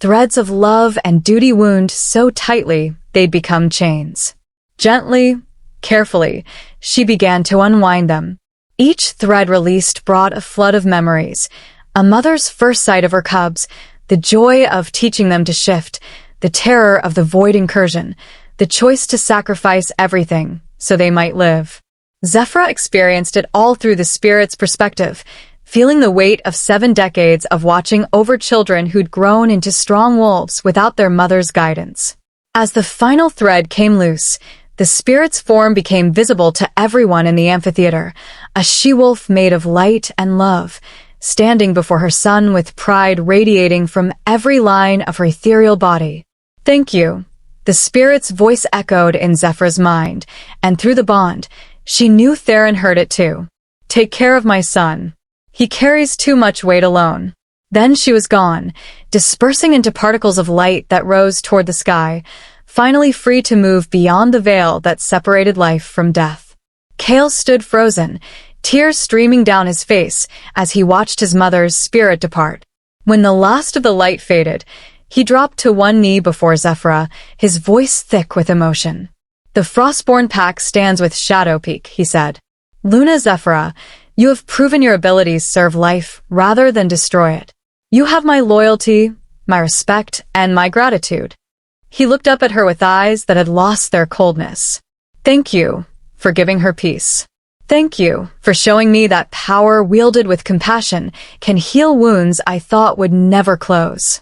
threads of love and duty wound so tightly they'd become chains. Gently, carefully, she began to unwind them. Each thread released brought a flood of memories, a mother's first sight of her cubs, the joy of teaching them to shift, the terror of the void incursion, the choice to sacrifice everything so they might live. Zephyra experienced it all through the spirit's perspective, feeling the weight of 7 decades of watching over children who'd grown into strong wolves without their mother's guidance. As the final thread came loose, the spirit's form became visible to everyone in the amphitheater, a she-wolf made of light and love, standing before her son with pride radiating from every line of her ethereal body. Thank you. The spirit's voice echoed in Zephyra's mind, and through the bond, she knew Theron heard it too. Take care of my son. He carries too much weight alone. Then she was gone, dispersing into particles of light that rose toward the sky, finally free to move beyond the veil that separated life from death. Kale stood frozen, tears streaming down his face as he watched his mother's spirit depart. When the last of the light faded, he dropped to one knee before Zephyra, his voice thick with emotion. The Frostborn pack stands with Shadow Peak, he said. Luna Zephyra, you have proven your abilities serve life rather than destroy it. You have my loyalty, my respect, and my gratitude. He looked up at her with eyes that had lost their coldness. Thank you for giving her peace. Thank you for showing me that power wielded with compassion can heal wounds I thought would never close.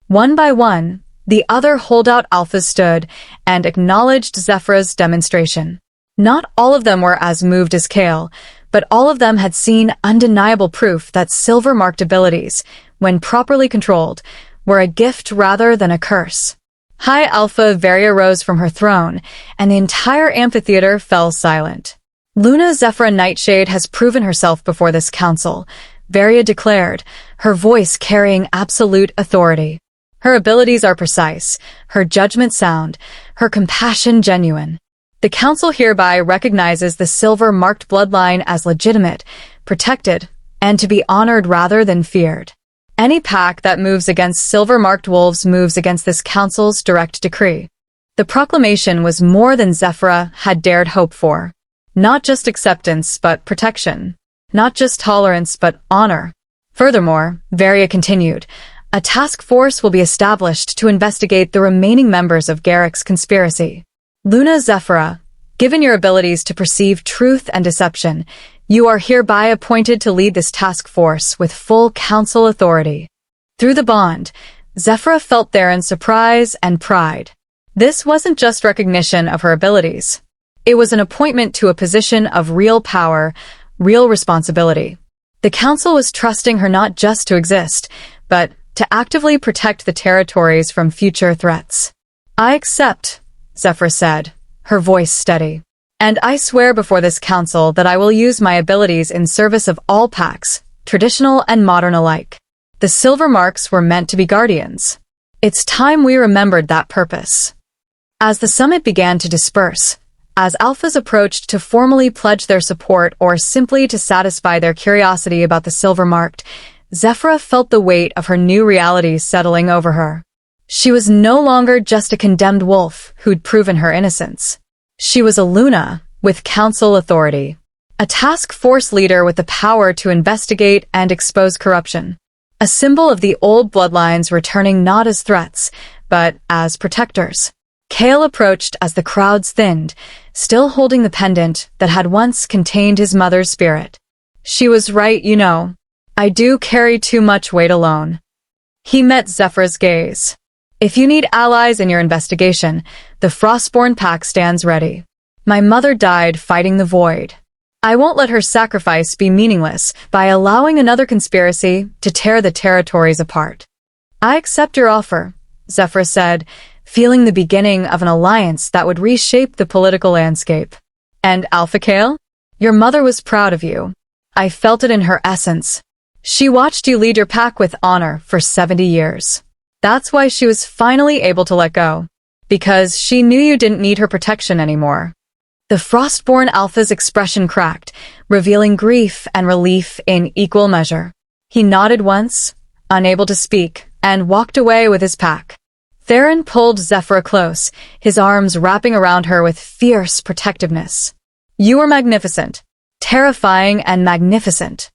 One by one, the other holdout alphas stood and acknowledged Zephyra's demonstration. Not all of them were as moved as Kale, but all of them had seen undeniable proof that silver-marked abilities, when properly controlled, were a gift rather than a curse. High Alpha Varia rose from her throne, and the entire amphitheater fell silent. Luna Zephyra Nightshade has proven herself before this council, Varia declared, her voice carrying absolute authority. Her abilities are precise, her judgment sound, her compassion genuine. The council hereby recognizes the silver-marked bloodline as legitimate, protected, and to be honored rather than feared. Any pack that moves against silver-marked wolves moves against this council's direct decree. The proclamation was more than Zephyra had dared hope for. Not just acceptance, but protection. Not just tolerance, but honor. Furthermore, Varia continued, a task force will be established to investigate the remaining members of Garrick's conspiracy. Luna Zephyra, given your abilities to perceive truth and deception, you are hereby appointed to lead this task force with full council authority. Through the bond, Zephyra felt Theron's surprise and pride. This wasn't just recognition of her abilities. It was an appointment to a position of real power, real responsibility. The council was trusting her not just to exist, but to actively protect the territories from future threats. I accept, Zephyra said, her voice steady. And I swear before this council that I will use my abilities in service of all packs, traditional and modern alike. The silver marks were meant to be guardians. It's time we remembered that purpose. As the summit began to disperse, As alphas approached to formally pledge their support or simply to satisfy their curiosity about the silver marked, Zephyra felt the weight of her new reality settling over her. She was no longer just a condemned wolf who'd proven her innocence. She was a Luna with council authority, a task force leader with the power to investigate and expose corruption, a symbol of the old bloodlines returning not as threats, but as protectors. Kale approached as the crowds thinned, still holding the pendant that had once contained his mother's spirit. She was right, you know. I do carry too much weight alone. He met Zephyra's gaze. If you need allies in your investigation, the Frostborn pack stands ready. My mother died fighting the void. I won't let her sacrifice be meaningless by allowing another conspiracy to tear the territories apart. I accept your offer, Zephyra said, feeling the beginning of an alliance that would reshape the political landscape. And Alpha Kale? Your mother was proud of you. I felt it in her essence. She watched you lead your pack with honor for 70 years. That's why she was finally able to let go. Because she knew you didn't need her protection anymore. The Frostborn Alpha's expression cracked, revealing grief and relief in equal measure. He nodded once, unable to speak, and walked away with his pack. Theron pulled Zephyra close, his arms wrapping around her with fierce protectiveness. You were magnificent. Terrifying and magnificent.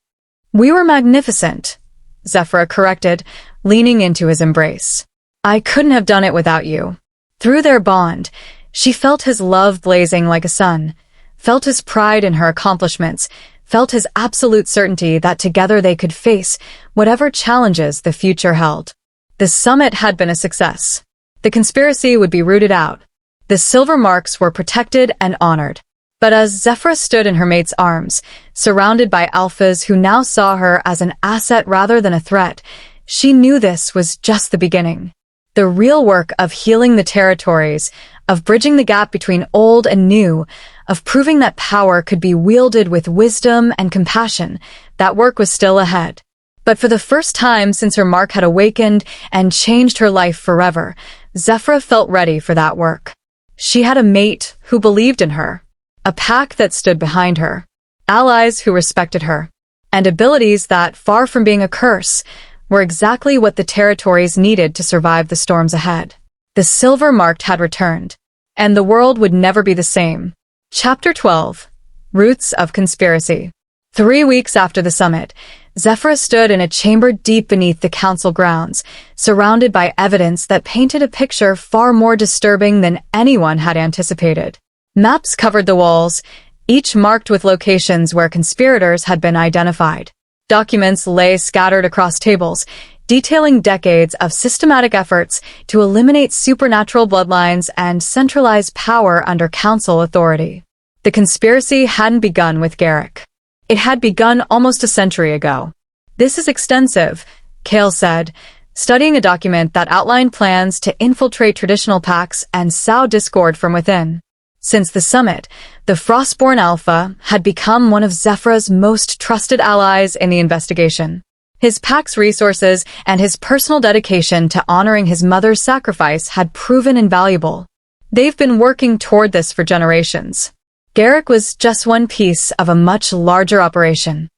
We were magnificent, Zephyra corrected, leaning into his embrace. I couldn't have done it without you. Through their bond, she felt his love blazing like a sun, felt his pride in her accomplishments, felt his absolute certainty that together they could face whatever challenges the future held. The summit had been a success. The conspiracy would be rooted out. The silver marks were protected and honored. But as Zephyra stood in her mate's arms, surrounded by alphas who now saw her as an asset rather than a threat, she knew this was just the beginning. The real work of healing the territories, of bridging the gap between old and new, of proving that power could be wielded with wisdom and compassion, that work was still ahead. But for the first time since her mark had awakened and changed her life forever, Zephyra felt ready for that work. She had a mate who believed in her, a pack that stood behind her, allies who respected her, and abilities that, far from being a curse, were exactly what the territories needed to survive the storms ahead. The silver marked had returned, and the world would never be the same. Chapter 12. Roots of Conspiracy. 3 weeks after the summit, Zephyra stood in a chamber deep beneath the council grounds, surrounded by evidence that painted a picture far more disturbing than anyone had anticipated. Maps covered the walls, each marked with locations where conspirators had been identified. Documents lay scattered across tables, detailing decades of systematic efforts to eliminate supernatural bloodlines and centralize power under council authority. The conspiracy hadn't begun with Garrick. It had begun almost a century ago. This is extensive, Kale said, studying a document that outlined plans to infiltrate traditional packs and sow discord from within. Since the summit, the Frostborn Alpha had become one of Zephyra's most trusted allies in the investigation. His pack's resources and his personal dedication to honoring his mother's sacrifice had proven invaluable. They've been working toward this for generations. Garrick was just one piece of a much larger operation.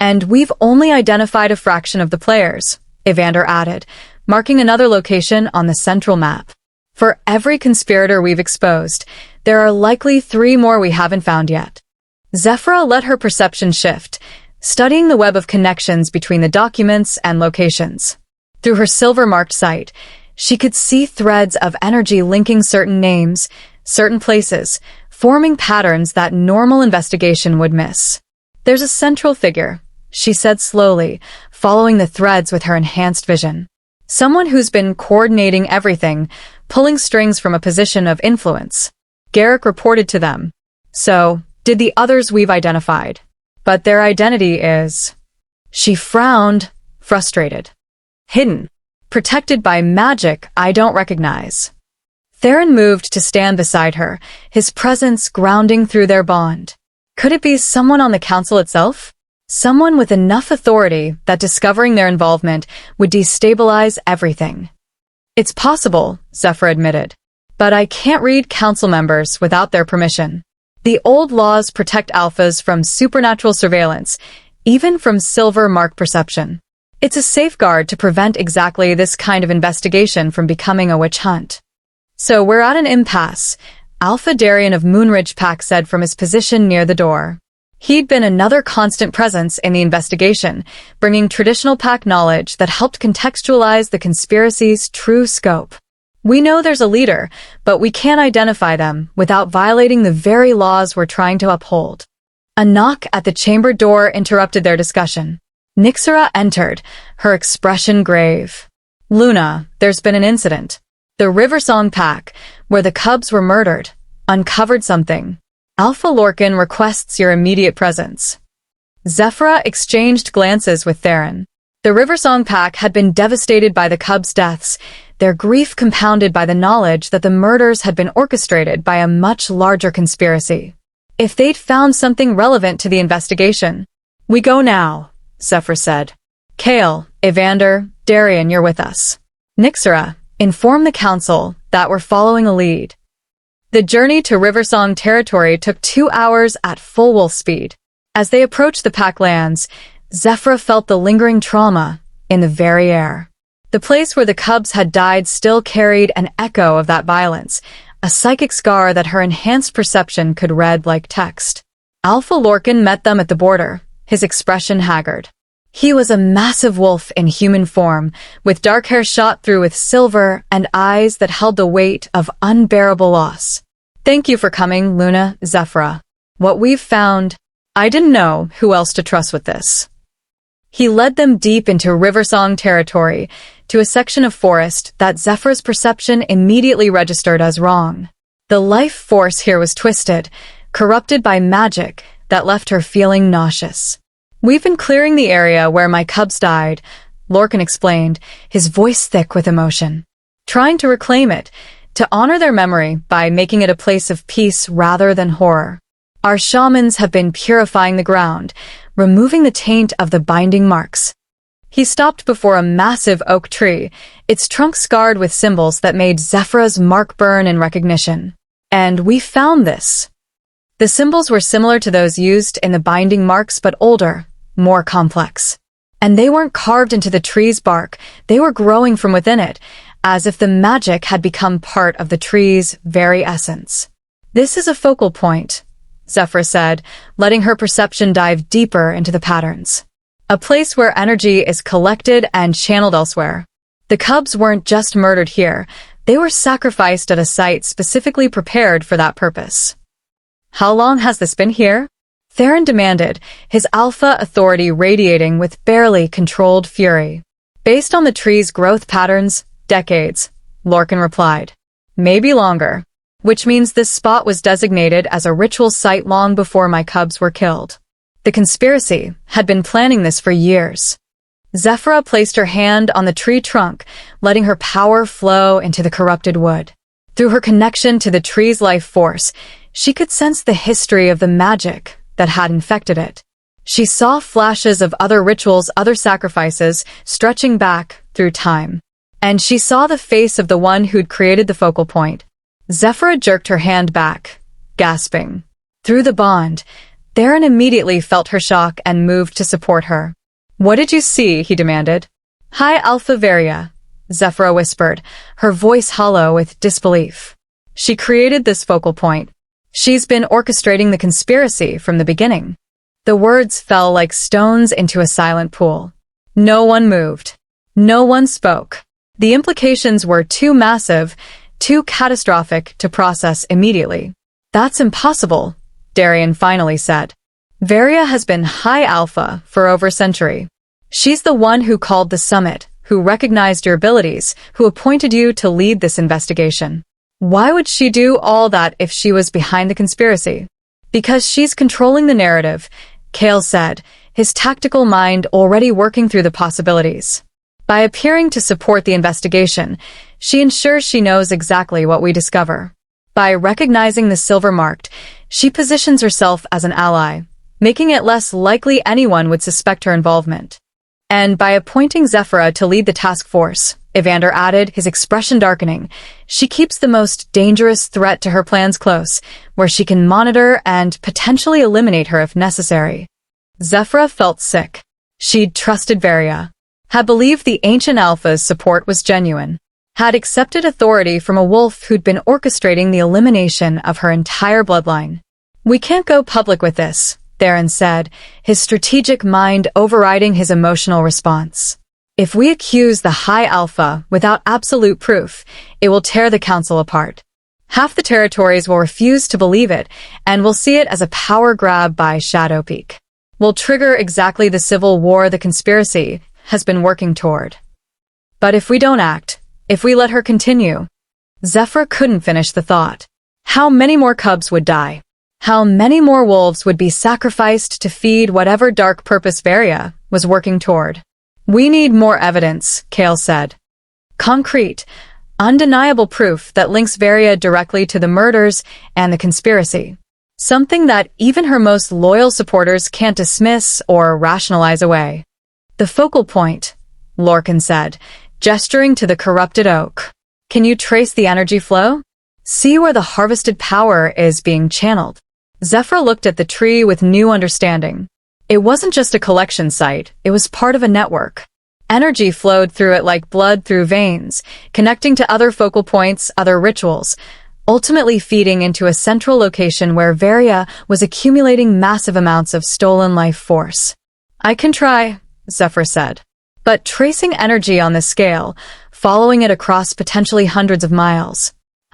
And we've only identified a fraction of the players, Evander added, marking another location on the central map. For every conspirator we've exposed, there are likely 3 more we haven't found yet. Zephyra let her perception shift, studying the web of connections between the documents and locations. Through her silver-marked sight, she could see threads of energy linking certain names, certain places, forming patterns that normal investigation would miss. There's a central figure, she said slowly, following the threads with her enhanced vision. Someone who's been coordinating everything, pulling strings from a position of influence. Garrick reported to them. So, did the others we've identified. But their identity is... She frowned, frustrated. Hidden. Protected by magic I don't recognize. Theron moved to stand beside her, his presence grounding through their bond. Could it be someone on the council itself? Someone with enough authority that discovering their involvement would destabilize everything. It's possible, Zephyra admitted. But I can't read council members without their permission. The old laws protect alphas from supernatural surveillance, even from silver mark perception. It's a safeguard to prevent exactly this kind of investigation from becoming a witch hunt. So we're at an impasse, Alpha Darien of Moonridge Pack said from his position near the door. He'd been another constant presence in the investigation, bringing traditional pack knowledge that helped contextualize the conspiracy's true scope. We know there's a leader, but we can't identify them without violating the very laws we're trying to uphold. A knock at the chamber door interrupted their discussion. Zephyra entered, her expression grave. Luna, there's been an incident. The Riversong Pack, where the cubs were murdered, uncovered something. Alpha Lorcan requests your immediate presence. Zephyra exchanged glances with Theron. The Riversong Pack had been devastated by the cubs' deaths, their grief compounded by the knowledge that the murders had been orchestrated by a much larger conspiracy. If they'd found something relevant to the investigation. We go now, Zephyr said. Kale, Evander, Darien, you're with us. Zephyra, inform the council that we're following a lead. The journey to Riversong territory took 2 hours at full wolf speed. As they approached the pack lands, Zephyra felt the lingering trauma in the very air. The place where the cubs had died still carried an echo of that violence, a psychic scar that her enhanced perception could read like text. Alpha Lorcan met them at the border, his expression haggard. He was a massive wolf in human form, with dark hair shot through with silver and eyes that held the weight of unbearable loss. Thank you for coming, Luna, Zephyra. What we've found, I didn't know who else to trust with this. He led them deep into Riversong territory, to a section of forest that Zephyra's perception immediately registered as wrong. The life force here was twisted, corrupted by magic that left her feeling nauseous. We've been clearing the area where my cubs died, Lorcan explained, his voice thick with emotion. Trying to reclaim it, to honor their memory by making it a place of peace rather than horror. Our shamans have been purifying the ground, removing the taint of the binding marks. He stopped before a massive oak tree, its trunk scarred with symbols that made Zephyra's mark burn in recognition. And we found this. The symbols were similar to those used in the binding marks but older, more complex. And they weren't carved into the tree's bark, they were growing from within it, as if the magic had become part of the tree's very essence. This is a focal point, Zephyra said, letting her perception dive deeper into the patterns. A place where energy is collected and channeled elsewhere. The cubs weren't just murdered here, they were sacrificed at a site specifically prepared for that purpose. How long has this been here? Theron demanded, his alpha authority radiating with barely controlled fury. Based on the tree's growth patterns, decades, Lorcan replied. Maybe longer. Which means this spot was designated as a ritual site long before my cubs were killed. The conspiracy had been planning this for years. Zephyra placed her hand on the tree trunk, letting her power flow into the corrupted wood. Through her connection to the tree's life force, she could sense the history of the magic that had infected it. She saw flashes of other rituals, other sacrifices, stretching back through time. And she saw the face of the one who'd created the focal point. Zephyra jerked her hand back, gasping. Through the bond, Theron immediately felt her shock and moved to support her. What did you see? He demanded. Hi, Alpha Varia, Zephyra whispered, her voice hollow with disbelief. She created this focal point. She's been orchestrating the conspiracy from the beginning. The words fell like stones into a silent pool. No one moved. No one spoke. The implications were too massive, too catastrophic to process immediately. That's impossible, Darien finally said. Varia has been high alpha for over a century. She's the one who called the summit, who recognized your abilities, who appointed you to lead this investigation. Why would she do all that if she was behind the conspiracy? Because she's controlling the narrative, Kale said, his tactical mind already working through the possibilities. By appearing to support the investigation, she ensures she knows exactly what we discover. By recognizing the silver marked, she positions herself as an ally, making it less likely anyone would suspect her involvement. And by appointing Zephyra to lead the task force, Evander added, his expression darkening. She keeps the most dangerous threat to her plans close, where she can monitor and potentially eliminate her if necessary. Zephyra felt sick. She'd trusted Varia, had believed the ancient Alpha's support was genuine, had accepted authority from a wolf who'd been orchestrating the elimination of her entire bloodline. We can't go public with this, Theron said, his strategic mind overriding his emotional response. If we accuse the High Alpha without absolute proof, it will tear the Council apart. Half the territories will refuse to believe it, and will see it as a power grab by Shadow Peak. Will trigger exactly the civil war the conspiracy has been working toward. But if we don't act, if we let her continue, Zephyra couldn't finish the thought. How many more cubs would die? How many more wolves would be sacrificed to feed whatever dark purpose Varia was working toward? We need more evidence, Kale said. Concrete, undeniable proof that links Varia directly to the murders and the conspiracy. Something that even her most loyal supporters can't dismiss or rationalize away. The focal point, Lorcan said, gesturing to the corrupted oak. Can you trace the energy flow? See where the harvested power is being channeled. Zephyra looked at the tree with new understanding. It wasn't just a collection site, it was part of a network. Energy flowed through it like blood through veins, connecting to other focal points, other rituals, ultimately feeding into a central location where Varia was accumulating massive amounts of stolen life force. I can try, Zephyr said. But tracing energy on this scale, following it across potentially hundreds of miles.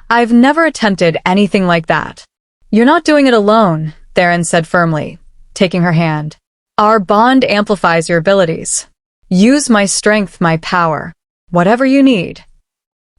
I've never attempted anything like that. You're not doing it alone, Theron said firmly, taking her hand. Our bond amplifies your abilities. Use my strength, my power. Whatever you need.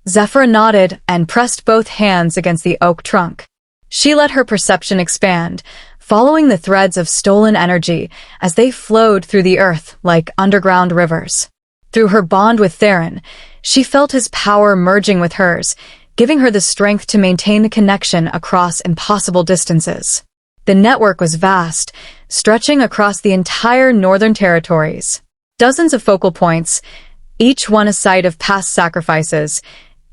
Zephyra nodded and pressed both hands against the oak trunk. She let her perception expand, following the threads of stolen energy as they flowed through the earth like underground rivers. Through her bond with Theron, she felt his power merging with hers, giving her the strength to maintain the connection across impossible distances. The network was vast, stretching across the entire northern territories. Dozens of focal points, each one a site of past sacrifices,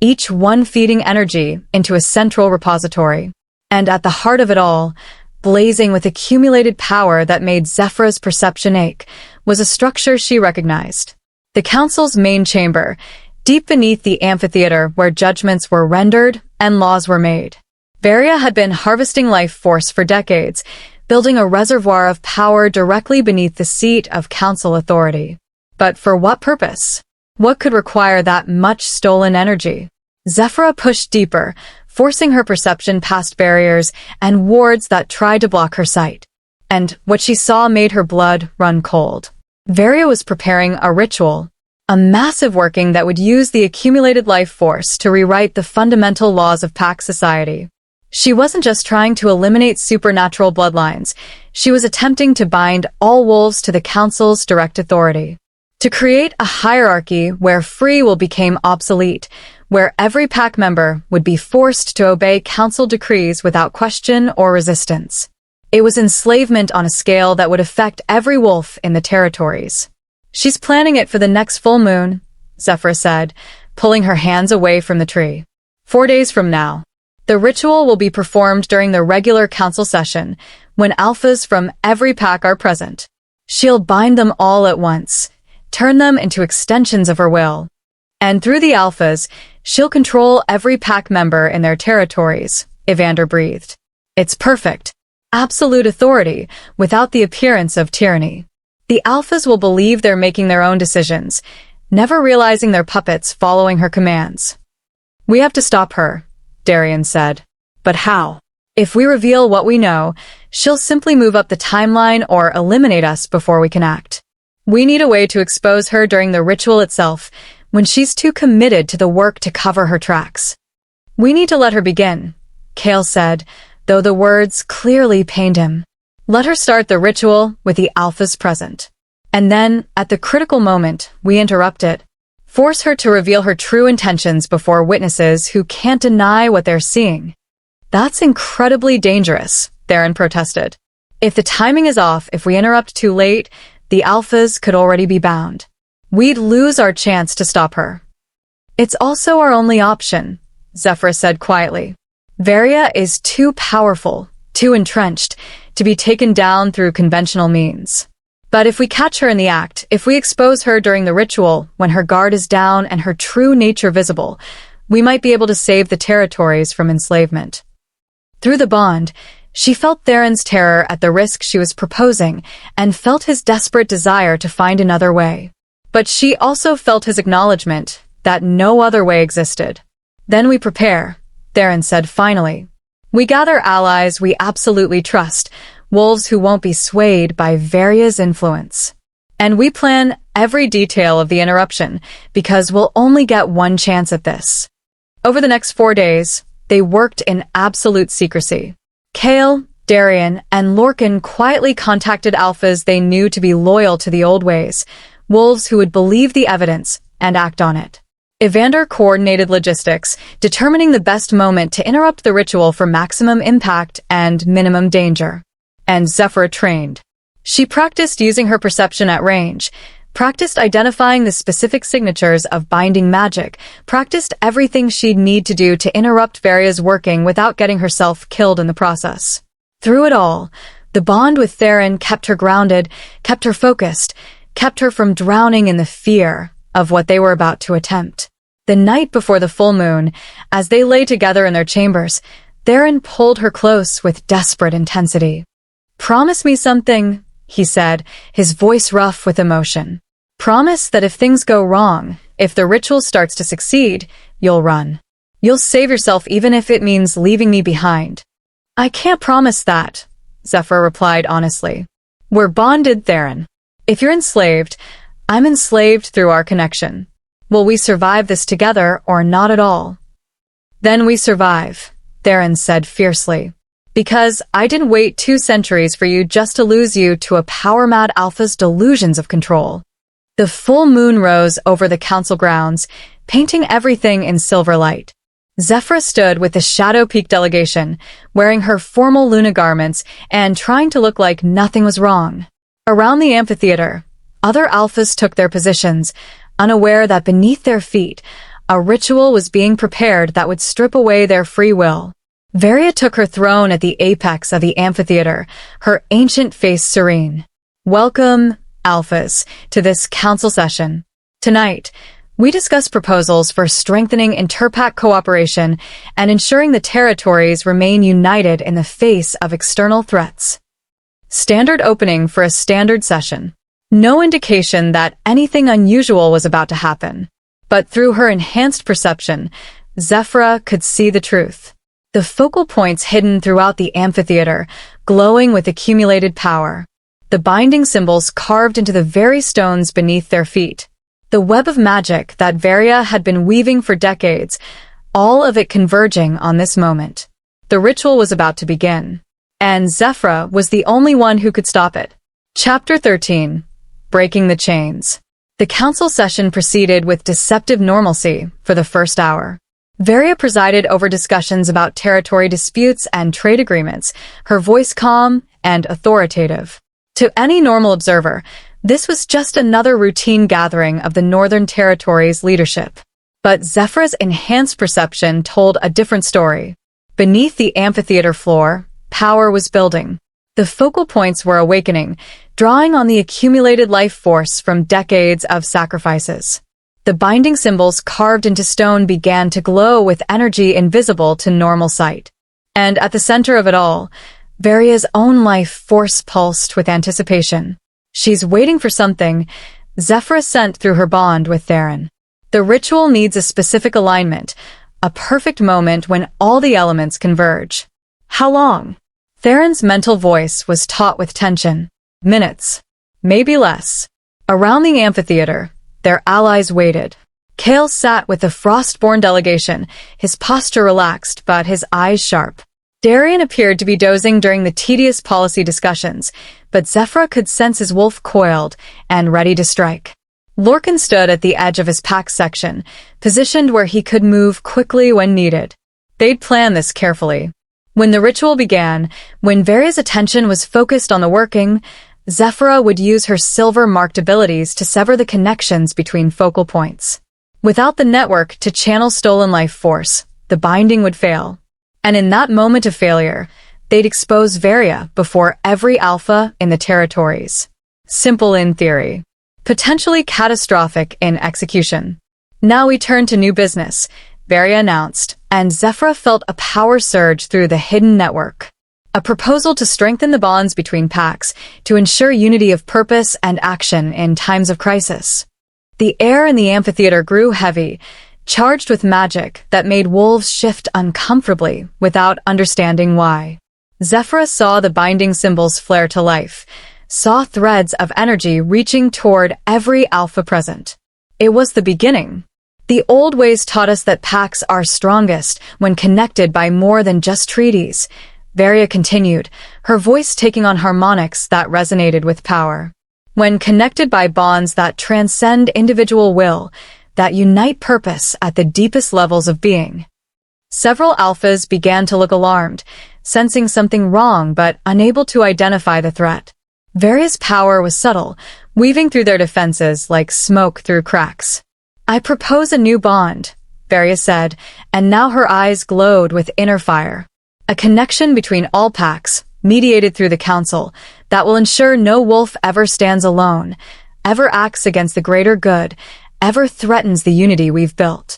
each one feeding energy into a central repository. And at the heart of it all, blazing with accumulated power that made Zephyra's perception ache, was a structure she recognized. The Council's main chamber, deep beneath the amphitheater where judgments were rendered and laws were made. Varia had been harvesting life force for decades, building a reservoir of power directly beneath the seat of Council authority. But for what purpose? What could require that much stolen energy? Zephyra pushed deeper, forcing her perception past barriers and wards that tried to block her sight. And what she saw made her blood run cold. Varia was preparing a ritual, a massive working that would use the accumulated life force to rewrite the fundamental laws of pack society. She wasn't just trying to eliminate supernatural bloodlines, she was attempting to bind all wolves to the Council's direct authority. To create a hierarchy where free will became obsolete, where every pack member would be forced to obey Council decrees without question or resistance. It was enslavement on a scale that would affect every wolf in the territories. She's planning it for the next full moon, Zephyra said, pulling her hands away from the tree. 4 days from now. The ritual will be performed during the regular council session, when alphas from every pack are present. She'll bind them all at once, turn them into extensions of her will. And through the alphas, she'll control every pack member in their territories, Evander breathed. It's perfect. Absolute authority, without the appearance of tyranny. The alphas will believe they're making their own decisions, never realizing they're puppets following her commands. We have to stop her, Darian said. But how? If we reveal what we know, she'll simply move up the timeline or eliminate us before we can act. We need a way to expose her during the ritual itself, when she's too committed to the work to cover her tracks. We need to let her begin, Kale said, though the words clearly pained him. Let her start the ritual with the alphas present. And then, at the critical moment, we interrupt it. Force her to reveal her true intentions before witnesses who can't deny what they're seeing. That's incredibly dangerous, Theron protested. If the timing is off, if we interrupt too late, the alphas could already be bound. We'd lose our chance to stop her. It's also our only option, Zephyra said quietly. Varia is too powerful, too entrenched, to be taken down through conventional means. But if we catch her in the act, if we expose her during the ritual, when her guard is down and her true nature visible, we might be able to save the territories from enslavement. Through the bond, she felt Theron's terror at the risk she was proposing and felt his desperate desire to find another way. But she also felt his acknowledgement that no other way existed. Then we prepare, Theron said finally. We gather allies we absolutely trust, wolves who won't be swayed by Varia's influence. And we plan every detail of the interruption, because we'll only get one chance at this. Over the next 4 days, they worked in absolute secrecy. Kale, Darian, and Lorcan quietly contacted alphas they knew to be loyal to the old ways, wolves who would believe the evidence and act on it. Evander coordinated logistics, determining the best moment to interrupt the ritual for maximum impact and minimum danger. And Zephyra trained. She practiced using her perception at range, practiced identifying the specific signatures of binding magic, practiced everything she'd need to do to interrupt Varia's working without getting herself killed in the process. Through it all, the bond with Theron kept her grounded, kept her focused, kept her from drowning in the fear of what they were about to attempt. The night before the full moon, as they lay together in their chambers, Theron pulled her close with desperate intensity. "Promise me something," he said, his voice rough with emotion. "Promise that if things go wrong, if the ritual starts to succeed, you'll run. You'll save yourself even if it means leaving me behind." "I can't promise that," Zephyra replied honestly. "We're bonded, Theron. If you're enslaved, I'm enslaved through our connection. Will we survive this together or not at all?" "Then we survive," Theron said fiercely. "Because I didn't wait 2 centuries for you just to lose you to a power-mad alpha's delusions of control." The full moon rose over the council grounds, painting everything in silver light. Zephyra stood with the Shadow Peak delegation, wearing her formal Luna garments and trying to look like nothing was wrong. Around the amphitheater, other alphas took their positions, unaware that beneath their feet, a ritual was being prepared that would strip away their free will. Varia took her throne at the apex of the amphitheater, her ancient face serene. "Welcome, alphas, to this council session. Tonight, we discuss proposals for strengthening interpack cooperation and ensuring the territories remain united in the face of external threats." Standard opening for a standard session. No indication that anything unusual was about to happen. But through her enhanced perception, Zephyra could see the truth. The focal points hidden throughout the amphitheater, glowing with accumulated power. The binding symbols carved into the very stones beneath their feet. The web of magic that Varia had been weaving for decades, all of it converging on this moment. The ritual was about to begin. And Zephyra was the only one who could stop it. Chapter 13. Breaking the Chains. The council session proceeded with deceptive normalcy for the first hour. Varia presided over discussions about territory disputes and trade agreements, her voice calm and authoritative. To any normal observer, this was just another routine gathering of the Northern Territory's leadership. But Zephyra's enhanced perception told a different story. Beneath the amphitheater floor, power was building. The focal points were awakening, drawing on the accumulated life force from decades of sacrifices. The binding symbols carved into stone began to glow with energy invisible to normal sight. And at the center of it all, Varia's own life force pulsed with anticipation. "She's waiting for something," Zephyra sent through her bond with Theron. "The ritual needs a specific alignment, a perfect moment when all the elements converge." "How long?" Theron's mental voice was taut with tension. "Minutes. Maybe less." Around the amphitheater, their allies waited. Kale sat with the Frostborn delegation, his posture relaxed but his eyes sharp. Darian appeared to be dozing during the tedious policy discussions, but Zephyra could sense his wolf coiled and ready to strike. Lorcan stood at the edge of his pack section, positioned where he could move quickly when needed. They'd planned this carefully. When the ritual began, when Varia's attention was focused on the working, Zephyra would use her silver-marked abilities to sever the connections between focal points. Without the network to channel stolen life force, the binding would fail. And in that moment of failure, they'd expose Varia before every alpha in the territories. Simple in theory, potentially catastrophic in execution. Now we turn to new business, Varia announced, and Zephyra felt a power surge through the hidden network. A proposal to strengthen the bonds between packs to ensure unity of purpose and action in times of crisis. The air in the amphitheater grew heavy, charged with magic that made wolves shift uncomfortably without understanding why. Zephyra saw the binding symbols flare to life, saw threads of energy reaching toward every alpha present. It was the beginning. The old ways taught us that packs are strongest when connected by more than just treaties. Varia continued, her voice taking on harmonics that resonated with power. When connected by bonds that transcend individual will, that unite purpose at the deepest levels of being. Several alphas began to look alarmed, sensing something wrong but unable to identify the threat. Varia's power was subtle, weaving through their defenses like smoke through cracks. I propose a new bond, Varia said, and now her eyes glowed with inner fire. A connection between all packs, mediated through the council, that will ensure no wolf ever stands alone, ever acts against the greater good, ever threatens the unity we've built.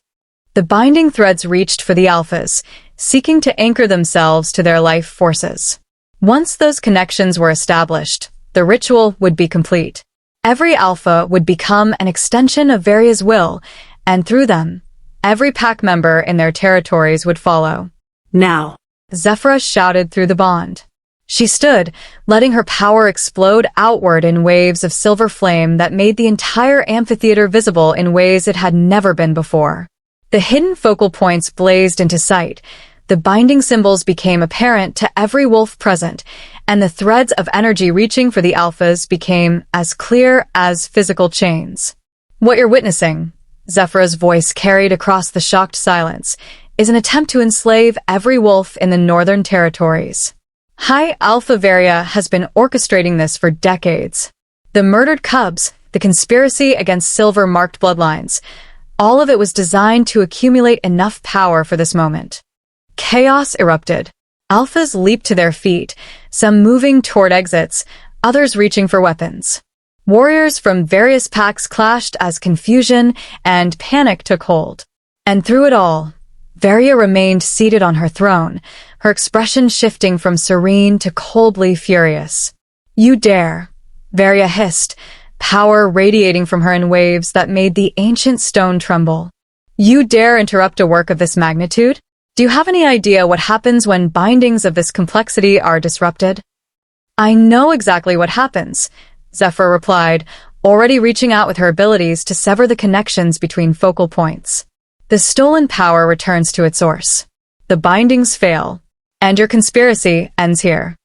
The binding threads reached for the alphas, seeking to anchor themselves to their life forces. Once those connections were established, the ritual would be complete. Every alpha would become an extension of Varia's will, and through them, every pack member in their territories would follow. Now, Zephyra shouted through the bond. She stood, letting her power explode outward in waves of silver flame that made the entire amphitheater visible in ways it had never been before. The hidden focal points blazed into sight, the binding symbols became apparent to every wolf present, and the threads of energy reaching for the alphas became as clear as physical chains. What you're witnessing, Zephyra's voice carried across the shocked silence, is an attempt to enslave every wolf in the northern territories. High Alpha Varia has been orchestrating this for decades. The murdered cubs, the conspiracy against silver-marked bloodlines, all of it was designed to accumulate enough power for this moment. Chaos erupted. Alphas leaped to their feet, some moving toward exits, others reaching for weapons. Warriors from various packs clashed as confusion and panic took hold. And through it all, Varia remained seated on her throne, her expression shifting from serene to coldly furious. "You dare," Varia hissed, power radiating from her in waves that made the ancient stone tremble. "You dare interrupt a work of this magnitude? Do you have any idea what happens when bindings of this complexity are disrupted?" "I know exactly what happens," Zephyra replied, already reaching out with her abilities to sever the connections between focal points. The stolen power returns to its source. The bindings fail, and your conspiracy ends here.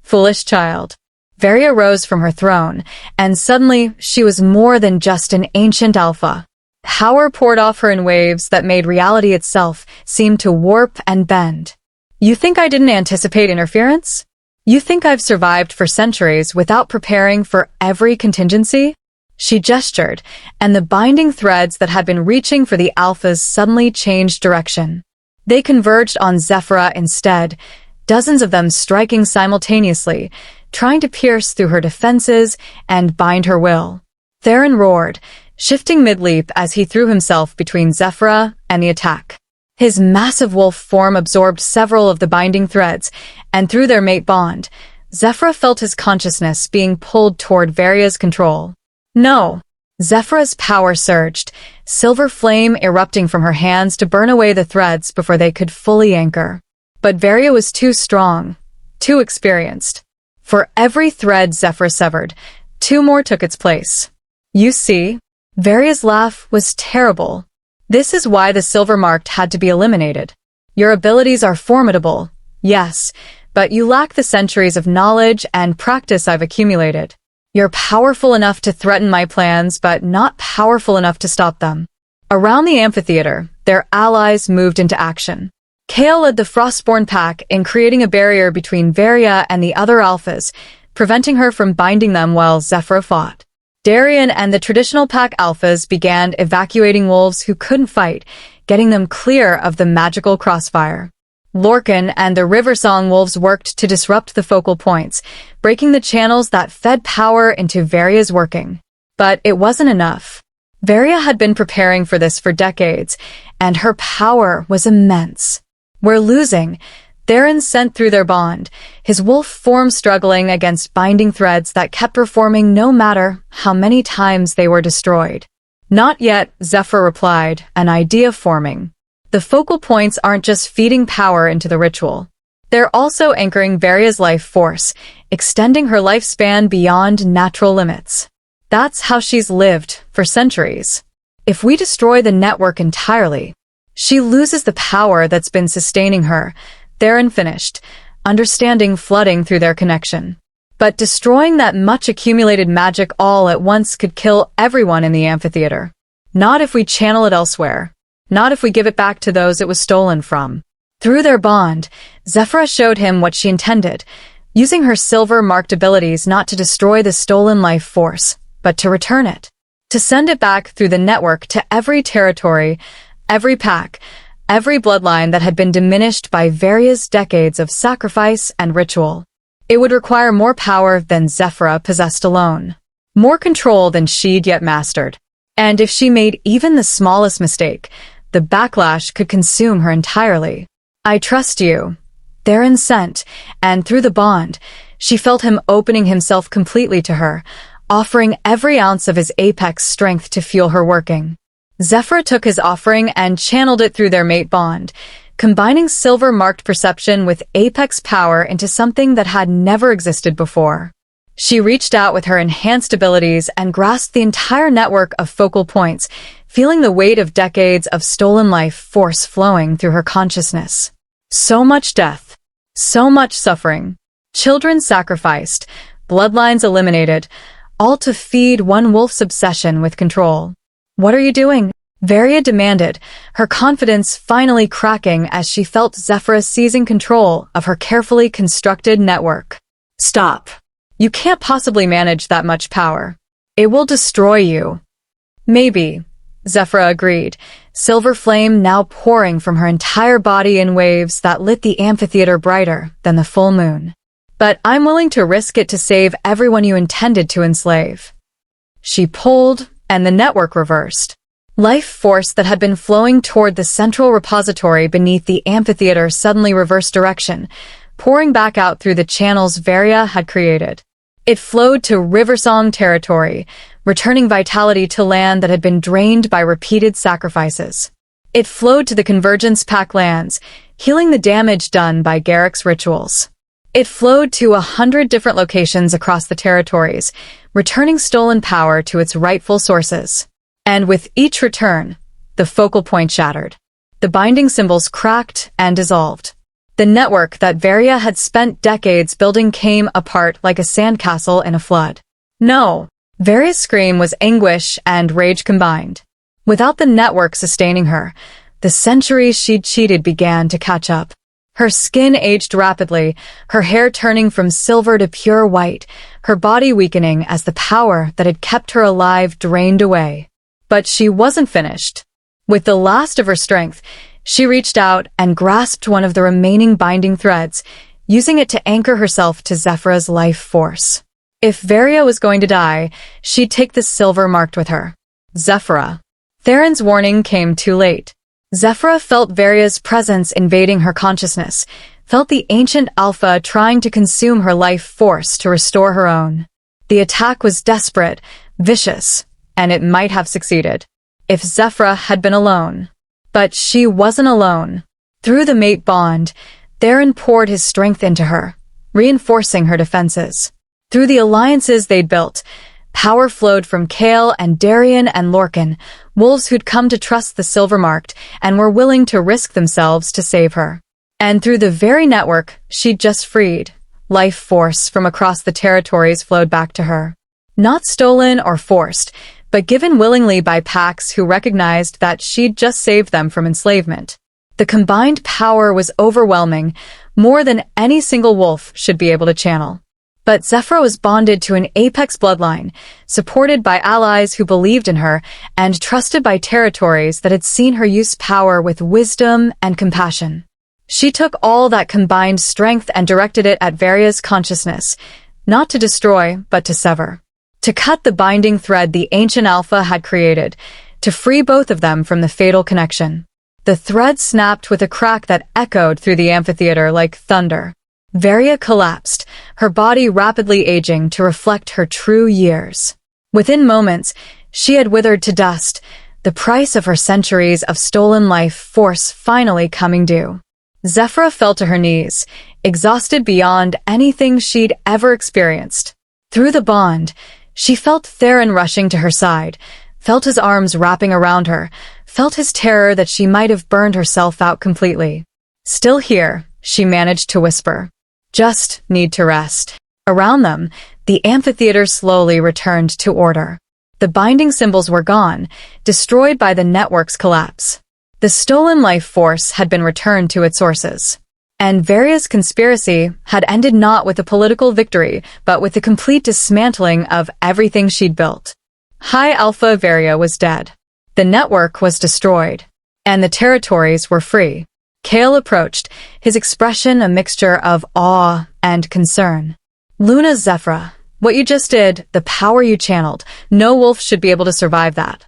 Foolish child. Varia rose from her throne, and suddenly she was more than just an ancient alpha. Power poured off her in waves that made reality itself seem to warp and bend. "You think I didn't anticipate interference? You think I've survived for centuries without preparing for every contingency?" She gestured, and the binding threads that had been reaching for the alphas suddenly changed direction. They converged on Zephyra instead, dozens of them striking simultaneously, trying to pierce through her defenses and bind her will. Theron roared, shifting mid-leap as he threw himself between Zephyra and the attack. His massive wolf form absorbed several of the binding threads, and through their mate bond, Zephyra felt his consciousness being pulled toward Varia's control. "No!" Zephyra's power surged, silver flame erupting from her hands to burn away the threads before they could fully anchor. But Varia was too strong, too experienced. For every thread Zephyra severed, two more took its place. "You see?" Varia's laugh was terrible. "This is why the silver-marked had to be eliminated. Your abilities are formidable, yes, but you lack the centuries of knowledge and practice I've accumulated. You're powerful enough to threaten my plans, but not powerful enough to stop them." Around the amphitheater, their allies moved into action. Kale led the Frostborn pack in creating a barrier between Varia and the other alphas, preventing her from binding them while Zephyra fought. Darien and the traditional pack alphas began evacuating wolves who couldn't fight, getting them clear of the magical crossfire. Lorcan and the Riversong wolves worked to disrupt the focal points, breaking the channels that fed power into Varia's working. But it wasn't enough. Varia had been preparing for this for decades, and her power was immense. "We're losing," Theron sent through their bond, his wolf form struggling against binding threads that kept performing no matter how many times they were destroyed. "Not yet," Zephyra replied, an idea forming. The focal points aren't just feeding power into the ritual. They're also anchoring Varia's life force, extending her lifespan beyond natural limits. That's how she's lived for centuries. If we destroy the network entirely, she loses the power that's been sustaining her. Theron finished, understanding flooding through their connection. But destroying that much accumulated magic all at once could kill everyone in the amphitheater. Not if we channel it elsewhere. Not if we give it back to those it was stolen from. Through their bond, Zephyra showed him what she intended, using her silver-marked abilities not to destroy the stolen life force, but to return it. To send it back through the network to every territory, every pack, every bloodline that had been diminished by various decades of sacrifice and ritual. It would require more power than Zephyra possessed alone. More control than she'd yet mastered. And if she made even the smallest mistake, the backlash could consume her entirely. "I trust you," Theron sent, and through the bond, she felt him opening himself completely to her, offering every ounce of his apex strength to fuel her working. Zephyra took his offering and channeled it through their mate bond, combining silver-marked perception with apex power into something that had never existed before. She reached out with her enhanced abilities and grasped the entire network of focal points, feeling the weight of decades of stolen life force flowing through her consciousness. So much death. So much suffering. Children sacrificed. Bloodlines eliminated. All to feed one wolf's obsession with control. "What are you doing?" Varia demanded, her confidence finally cracking as she felt Zephyra seizing control of her carefully constructed network. "Stop. You can't possibly manage that much power. It will destroy you." "Maybe," Zephyra agreed, silver flame now pouring from her entire body in waves that lit the amphitheater brighter than the full moon. "But I'm willing to risk it to save everyone you intended to enslave." She pulled, and the network reversed. Life force that had been flowing toward the central repository beneath the amphitheater suddenly reversed direction, pouring back out through the channels Varia had created. It flowed to Riversong territory, returning vitality to land that had been drained by repeated sacrifices. It flowed to the Convergence Pack lands, healing the damage done by Garrick's rituals. It flowed to 100 different locations across the territories, returning stolen power to its rightful sources. And with each return, the focal point shattered. The binding symbols cracked and dissolved. The network that Varia had spent decades building came apart like a sandcastle in a flood. "No!" Varia's scream was anguish and rage combined. Without the network sustaining her, the centuries she'd cheated began to catch up. Her skin aged rapidly, her hair turning from silver to pure white, her body weakening as the power that had kept her alive drained away. But she wasn't finished. With the last of her strength, she reached out and grasped one of the remaining binding threads, using it to anchor herself to Zephyra's life force. If Varia was going to die, she'd take the silver marked with her. Zephyra. Theron's warning came too late. Zephyra felt Varia's presence invading her consciousness, felt the ancient alpha trying to consume her life force to restore her own. The attack was desperate, vicious, and it might have succeeded if Zephyra had been alone. But she wasn't alone. Through the mate bond, Theron poured his strength into her, reinforcing her defenses. Through the alliances they'd built, power flowed from Kale and Darien and Lorcan, wolves who'd come to trust the silver-marked and were willing to risk themselves to save her. And through the very network she'd just freed, life force from across the territories flowed back to her. Not stolen or forced, but given willingly by packs who recognized that she'd just saved them from enslavement. The combined power was overwhelming, more than any single wolf should be able to channel. But Zephyra was bonded to an apex bloodline, supported by allies who believed in her and trusted by territories that had seen her use power with wisdom and compassion. She took all that combined strength and directed it at Varia's consciousness, not to destroy, but to sever. To cut the binding thread the ancient Alpha had created, to free both of them from the fatal connection. The thread snapped with a crack that echoed through the amphitheater like thunder. Varia collapsed, her body rapidly aging to reflect her true years. Within moments, she had withered to dust, the price of her centuries of stolen life force finally coming due. Zephyra fell to her knees, exhausted beyond anything she'd ever experienced. Through the bond, she felt Theron rushing to her side, felt his arms wrapping around her, felt his terror that she might have burned herself out completely. "Still here," she managed to whisper. "Just need to rest." Around them, the amphitheater slowly returned to order. The binding symbols were gone, destroyed by the network's collapse. The stolen life force had been returned to its sources. And Varia's conspiracy had ended not with a political victory, but with the complete dismantling of everything she'd built. High Alpha Varia was dead. The network was destroyed. And the territories were free. Kale approached, his expression a mixture of awe and concern. "Luna Zephyra, what you just did, the power you channeled, no wolf should be able to survive that."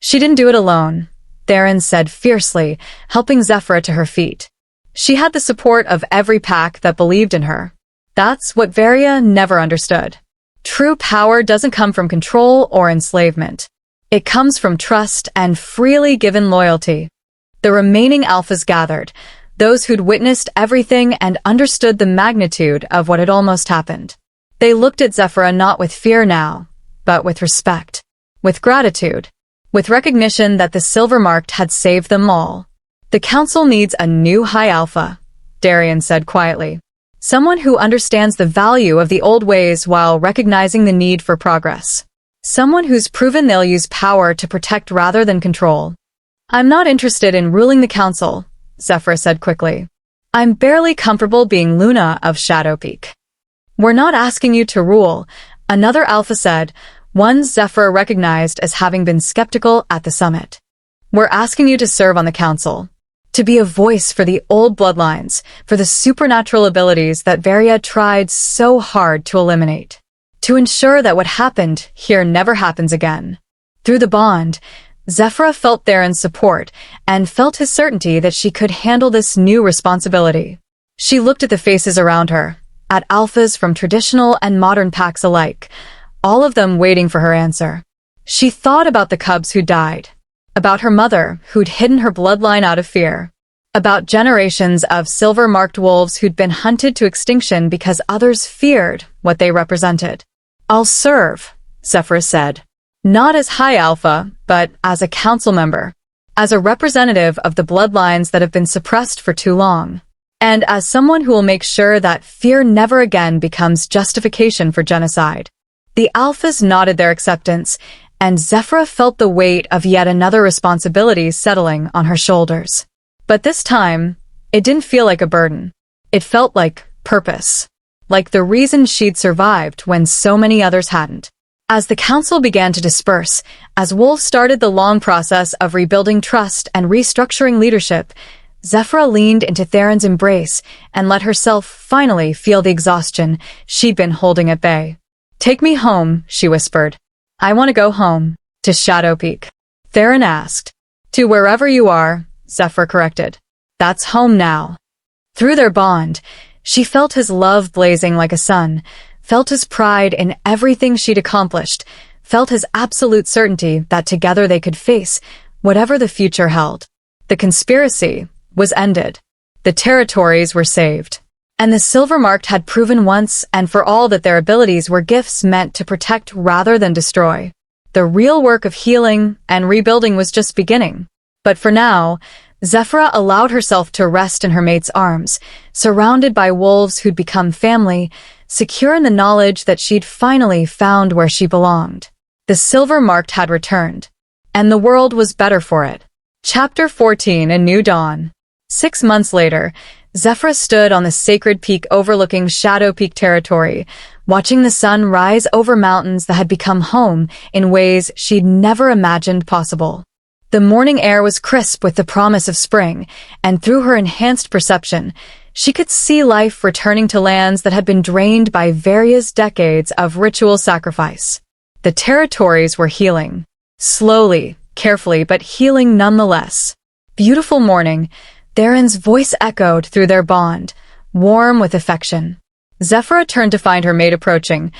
"She didn't do it alone," Theron said fiercely, helping Zephyra to her feet. "She had the support of every pack that believed in her. That's what Varia never understood. True power doesn't come from control or enslavement. It comes from trust and freely given loyalty." The remaining alphas gathered, those who'd witnessed everything and understood the magnitude of what had almost happened. They looked at Zephyra not with fear now, but with respect, with gratitude, with recognition that the Silver Marked had saved them all. "The Council needs a new High Alpha," Darian said quietly. "Someone who understands the value of the old ways while recognizing the need for progress. Someone who's proven they'll use power to protect rather than control." "I'm not interested in ruling the Council," Zephyra said quickly. "I'm barely comfortable being Luna of Shadow Peak." "We're not asking you to rule," another Alpha said, one Zephyra recognized as having been skeptical at the summit. "We're asking you to serve on the Council, to be a voice for the old bloodlines, for the supernatural abilities that Varia tried so hard to eliminate, to ensure that what happened here never happens again." Through the bond, Zephyra felt Theron's support and felt his certainty that she could handle this new responsibility. She looked at the faces around her, at alphas from traditional and modern packs alike, all of them waiting for her answer. She thought about the cubs who died, about her mother who'd hidden her bloodline out of fear, about generations of silver-marked wolves who'd been hunted to extinction because others feared what they represented. "I'll serve," Zephyra said. "Not as High Alpha, but as a council member, as a representative of the bloodlines that have been suppressed for too long, and as someone who will make sure that fear never again becomes justification for genocide." The Alphas nodded their acceptance, and Zephyra felt the weight of yet another responsibility settling on her shoulders. But this time, it didn't feel like a burden. It felt like purpose, like the reason she'd survived when so many others hadn't. As the council began to disperse, as Wolf started the long process of rebuilding trust and restructuring leadership, Zephyra leaned into Theron's embrace and let herself finally feel the exhaustion she'd been holding at bay. "Take me home," she whispered. "I want to go home." "To Shadow Peak?" Theron asked. "To wherever you are," Zephyra corrected. "That's home now." Through their bond, she felt his love blazing like a sun, felt his pride in everything she'd accomplished, felt his absolute certainty that together they could face whatever the future held. The conspiracy was ended. The territories were saved. And the Silver Marked had proven once and for all that their abilities were gifts meant to protect rather than destroy. The real work of healing and rebuilding was just beginning. But for now, Zephyra allowed herself to rest in her mate's arms, surrounded by wolves who'd become family, secure in the knowledge that she'd finally found where she belonged. The Silver Marked had returned, and the world was better for it. Chapter 14: A New Dawn. 6 months later, Zephyra stood on the sacred peak overlooking Shadow Peak territory, watching the sun rise over mountains that had become home in ways she'd never imagined possible. The morning air was crisp with the promise of spring, and through her enhanced perception, she could see life returning to lands that had been drained by various decades of ritual sacrifice. The territories were healing. Slowly, carefully, but healing nonetheless. Beautiful morning, Theron's voice echoed through their bond, warm with affection. Zephyra turned to find her mate approaching,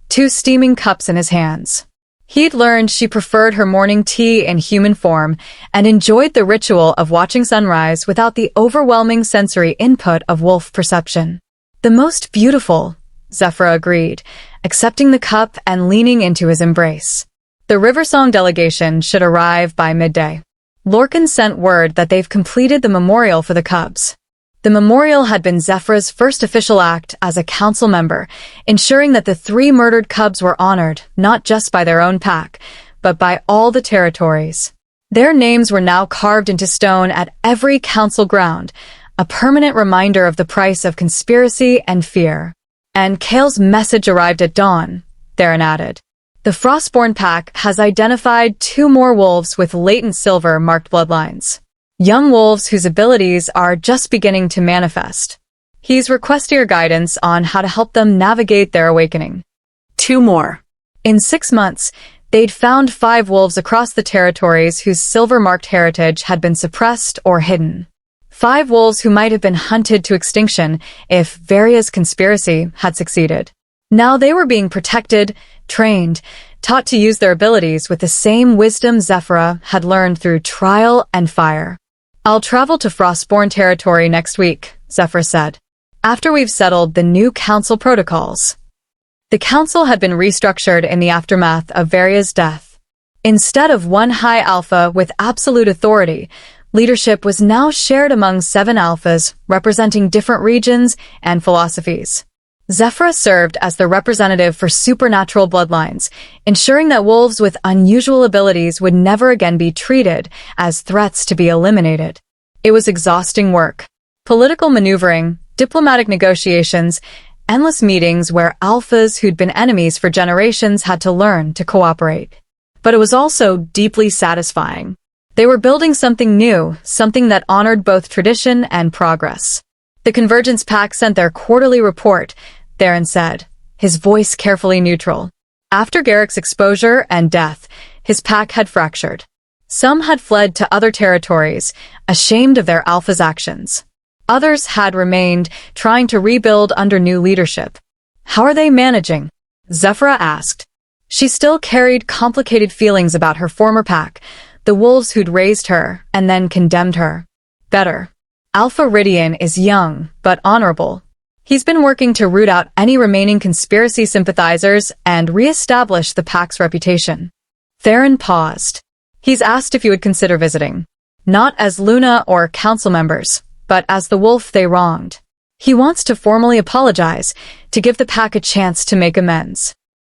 2 steaming cups in his hands. He'd learned she preferred her morning tea in human form and enjoyed the ritual of watching sunrise without the overwhelming sensory input of wolf perception. The most beautiful, Zephyra agreed, accepting the cup and leaning into his embrace. The Riversong delegation should arrive by midday. Lorcan sent word that they've completed the memorial for the cubs. The memorial had been Zephyra's first official act as a council member, ensuring that the 3 murdered cubs were honored not just by their own pack, but by all the territories. Their names were now carved into stone at every council ground, a permanent reminder of the price of conspiracy and fear. And Kale's message arrived at dawn, Theron added. The Frostborn pack has identified 2 more wolves with latent silver-marked bloodlines. Young wolves whose abilities are just beginning to manifest. He's requested your guidance on how to help them navigate their awakening. 2 more. In 6 months, they'd found 5 wolves across the territories whose silver-marked heritage had been suppressed or hidden. 5 wolves who might have been hunted to extinction if Varia's conspiracy had succeeded. Now they were being protected, trained, taught to use their abilities with the same wisdom Zephyra had learned through trial and fire. I'll travel to Frostborn territory next week, Zephyra said, after we've settled the new council protocols. The council had been restructured in the aftermath of Varia's death. Instead of one high alpha with absolute authority, leadership was now shared among 7 alphas representing different regions and philosophies. Zephyra served as the representative for supernatural bloodlines, ensuring that wolves with unusual abilities would never again be treated as threats to be eliminated. It was exhausting work. Political maneuvering, diplomatic negotiations, endless meetings where alphas who'd been enemies for generations had to learn to cooperate. But it was also deeply satisfying. They were building something new, something that honored both tradition and progress. The Convergence Pack sent their quarterly report, Theron said, his voice carefully neutral. After Garrick's exposure and death, his pack had fractured. Some had fled to other territories, ashamed of their alpha's actions. Others had remained, trying to rebuild under new leadership. How are they managing? Zephyra asked. She still carried complicated feelings about her former pack, the wolves who'd raised her and then condemned her. Better. Alpha Ridian is young, but honorable. He's been working to root out any remaining conspiracy sympathizers and re-establish the pack's reputation. Theron paused. He's asked if you would consider visiting. Not as Luna or council members, but as the wolf they wronged. He wants to formally apologize, to give the pack a chance to make amends.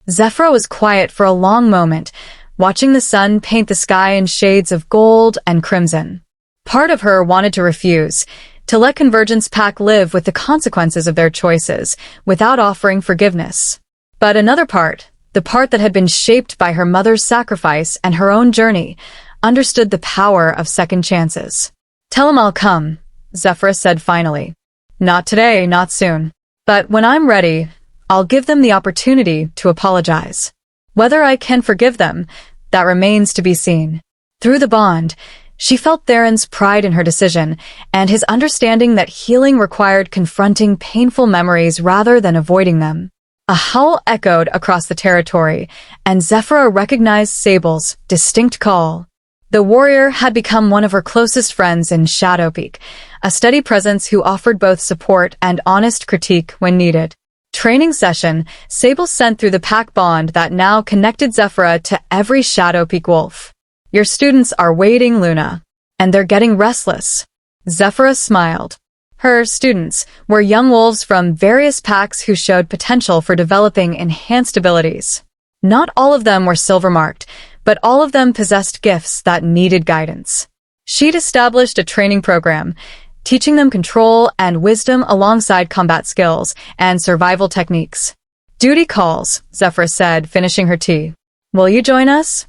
Zephyra was quiet for a long moment, watching the sun paint the sky in shades of gold and crimson. Part of her wanted to refuse, to let Convergence Pack live with the consequences of their choices, without offering forgiveness. But another part, the part that had been shaped by her mother's sacrifice and her own journey, understood the power of second chances. Tell him I'll come, Zephyra said finally. Not today, not soon. But when I'm ready, I'll give them the opportunity to apologize. Whether I can forgive them, that remains to be seen. Through the bond, she felt Theron's pride in her decision, and his understanding that healing required confronting painful memories rather than avoiding them. A howl echoed across the territory, and Zephyra recognized Sable's distinct call. The warrior had become one of her closest friends in Shadow Peak, a steady presence who offered both support and honest critique when needed. Training session, Sable sent through the pack bond that now connected Zephyra to every Shadow Peak wolf. Your students are waiting, Luna. And they're getting restless. Zephyra smiled. Her students were young wolves from various packs who showed potential for developing enhanced abilities. Not all of them were silver-marked, but all of them possessed gifts that needed guidance. She'd established a training program, teaching them control and wisdom alongside combat skills and survival techniques. "Duty calls," Zephyra said, finishing her tea. "Will you join us?"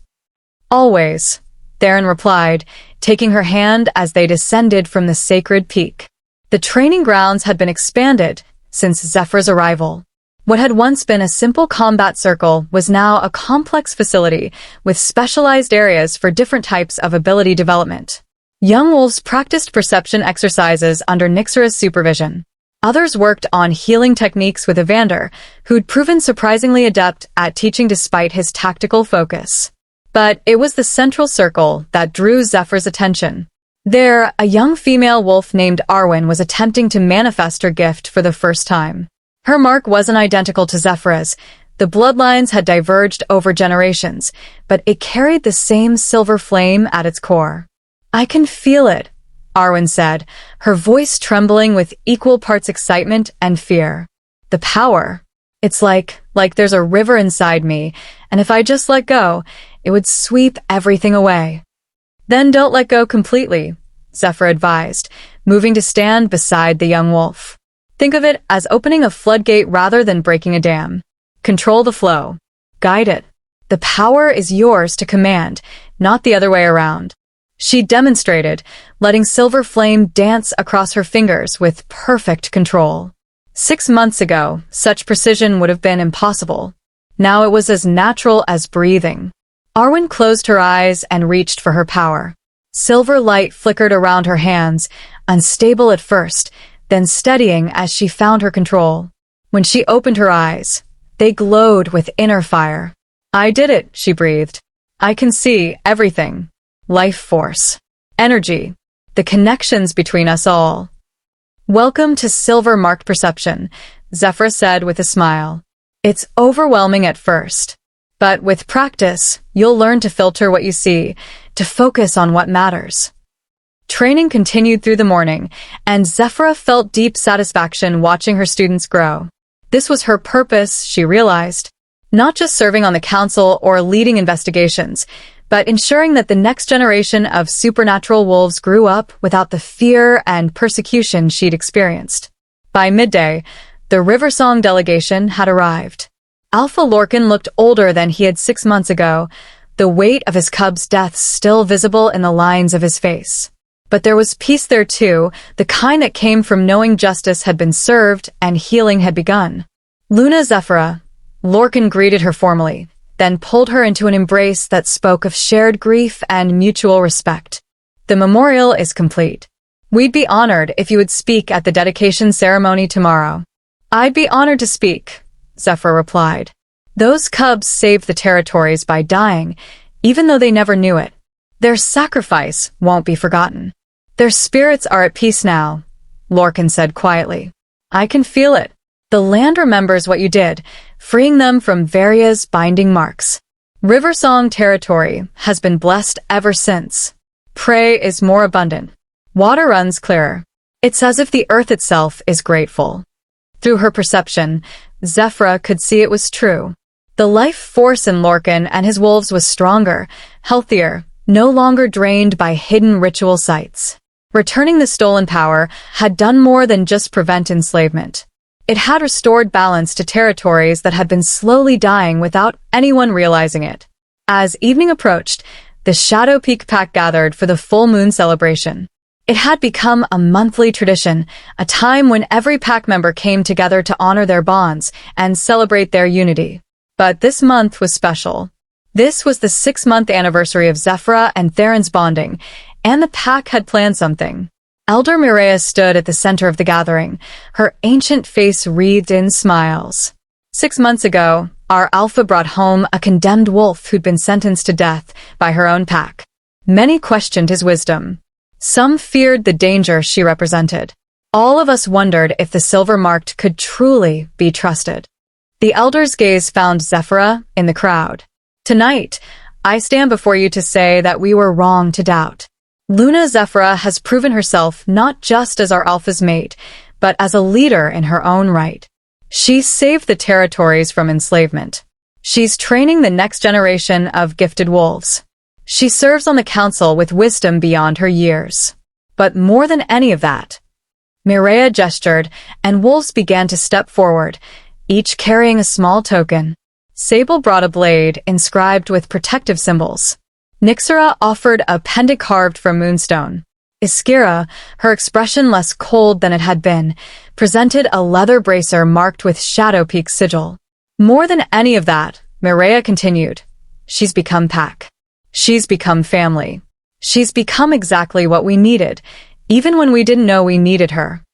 "Always," Theron replied, taking her hand as they descended from the sacred peak. The training grounds had been expanded since Zephyra's arrival. What had once been a simple combat circle was now a complex facility with specialized areas for different types of ability development. Young wolves practiced perception exercises under Nyxera's supervision. Others worked on healing techniques with Evander, who'd proven surprisingly adept at teaching despite his tactical focus. But it was the central circle that drew Zephyra's attention. There, a young female wolf named Arwen was attempting to manifest her gift for the first time. Her mark wasn't identical to Zephyra's. The bloodlines had diverged over generations, but it carried the same silver flame at its core. "I can feel it," Arwen said, her voice trembling with equal parts excitement and fear. "The power. It's like there's a river inside me, and if I just let go, it would sweep everything away." "Then don't let go completely," Zephyra advised, moving to stand beside the young wolf. "Think of it as opening a floodgate rather than breaking a dam. Control the flow. Guide it. The power is yours to command, not the other way around." She demonstrated, letting silver flame dance across her fingers with perfect control. 6 months ago, such precision would have been impossible. Now it was as natural as breathing. Arwen closed her eyes and reached for her power. Silver light flickered around her hands, unstable at first, then steadying as she found her control. When she opened her eyes, they glowed with inner fire. "I did it," she breathed. "I can see everything. Life force. Energy. The connections between us all." "Welcome to silver-marked perception," Zephyra said with a smile. "It's overwhelming at first. But with practice, you'll learn to filter what you see, to focus on what matters." Training continued through the morning, and Zephyra felt deep satisfaction watching her students grow. This was her purpose, she realized. Not just serving on the council or leading investigations, but ensuring that the next generation of supernatural wolves grew up without the fear and persecution she'd experienced. By midday, the Riversong delegation had arrived. Alpha Lorcan looked older than he had 6 months ago, the weight of his cub's death still visible in the lines of his face. But there was peace there too, the kind that came from knowing justice had been served and healing had begun. "Luna Zephyra," Lorcan greeted her formally, then pulled her into an embrace that spoke of shared grief and mutual respect. "The memorial is complete. We'd be honored if you would speak at the dedication ceremony tomorrow." "I'd be honored to speak," Zephyra replied. "Those cubs saved the territories by dying, even though they never knew it. Their sacrifice won't be forgotten. Their spirits are at peace now," Lorcan said quietly. "I can feel it. The land remembers what you did, freeing them from various binding marks. Riversong territory has been blessed ever since. Prey is more abundant. Water runs clearer. It's as if the earth itself is grateful." Through her perception, Zephyra could see it was true. The life force in Lorcan and his wolves was stronger, healthier, no longer drained by hidden ritual sites. Returning the stolen power had done more than just prevent enslavement. It had restored balance to territories that had been slowly dying without anyone realizing it. As evening approached, the Shadow Peak Pack gathered for the full moon celebration. It had become a monthly tradition, a time when every pack member came together to honor their bonds and celebrate their unity. But this month was special. This was the 6-month anniversary of Zephyra and Theron's bonding, and the pack had planned something. Elder Mireia stood at the center of the gathering, her ancient face wreathed in smiles. 6 months ago, our Alpha brought home a condemned wolf who'd been sentenced to death by her own pack. Many questioned his wisdom. Some feared the danger she represented. All of us wondered if the Silver-Marked could truly be trusted. The Elder's gaze found Zephyra in the crowd. "Tonight, I stand before you to say that we were wrong to doubt. Luna Zephyra has proven herself not just as our Alpha's mate, but as a leader in her own right. She saved the territories from enslavement. She's training the next generation of gifted wolves. She serves on the council with wisdom beyond her years. But more than any of that, Mireia gestured, and wolves began to step forward, each carrying a small token. Sable brought a blade, inscribed with protective symbols. Nyxera offered a pendant carved from moonstone. Iskira, her expression less cold than it had been, presented a leather bracer marked with Shadow Peak's sigil. More than any of that, Mireia continued, she's become pack. She's become family. She's become exactly what we needed, even when we didn't know we needed her.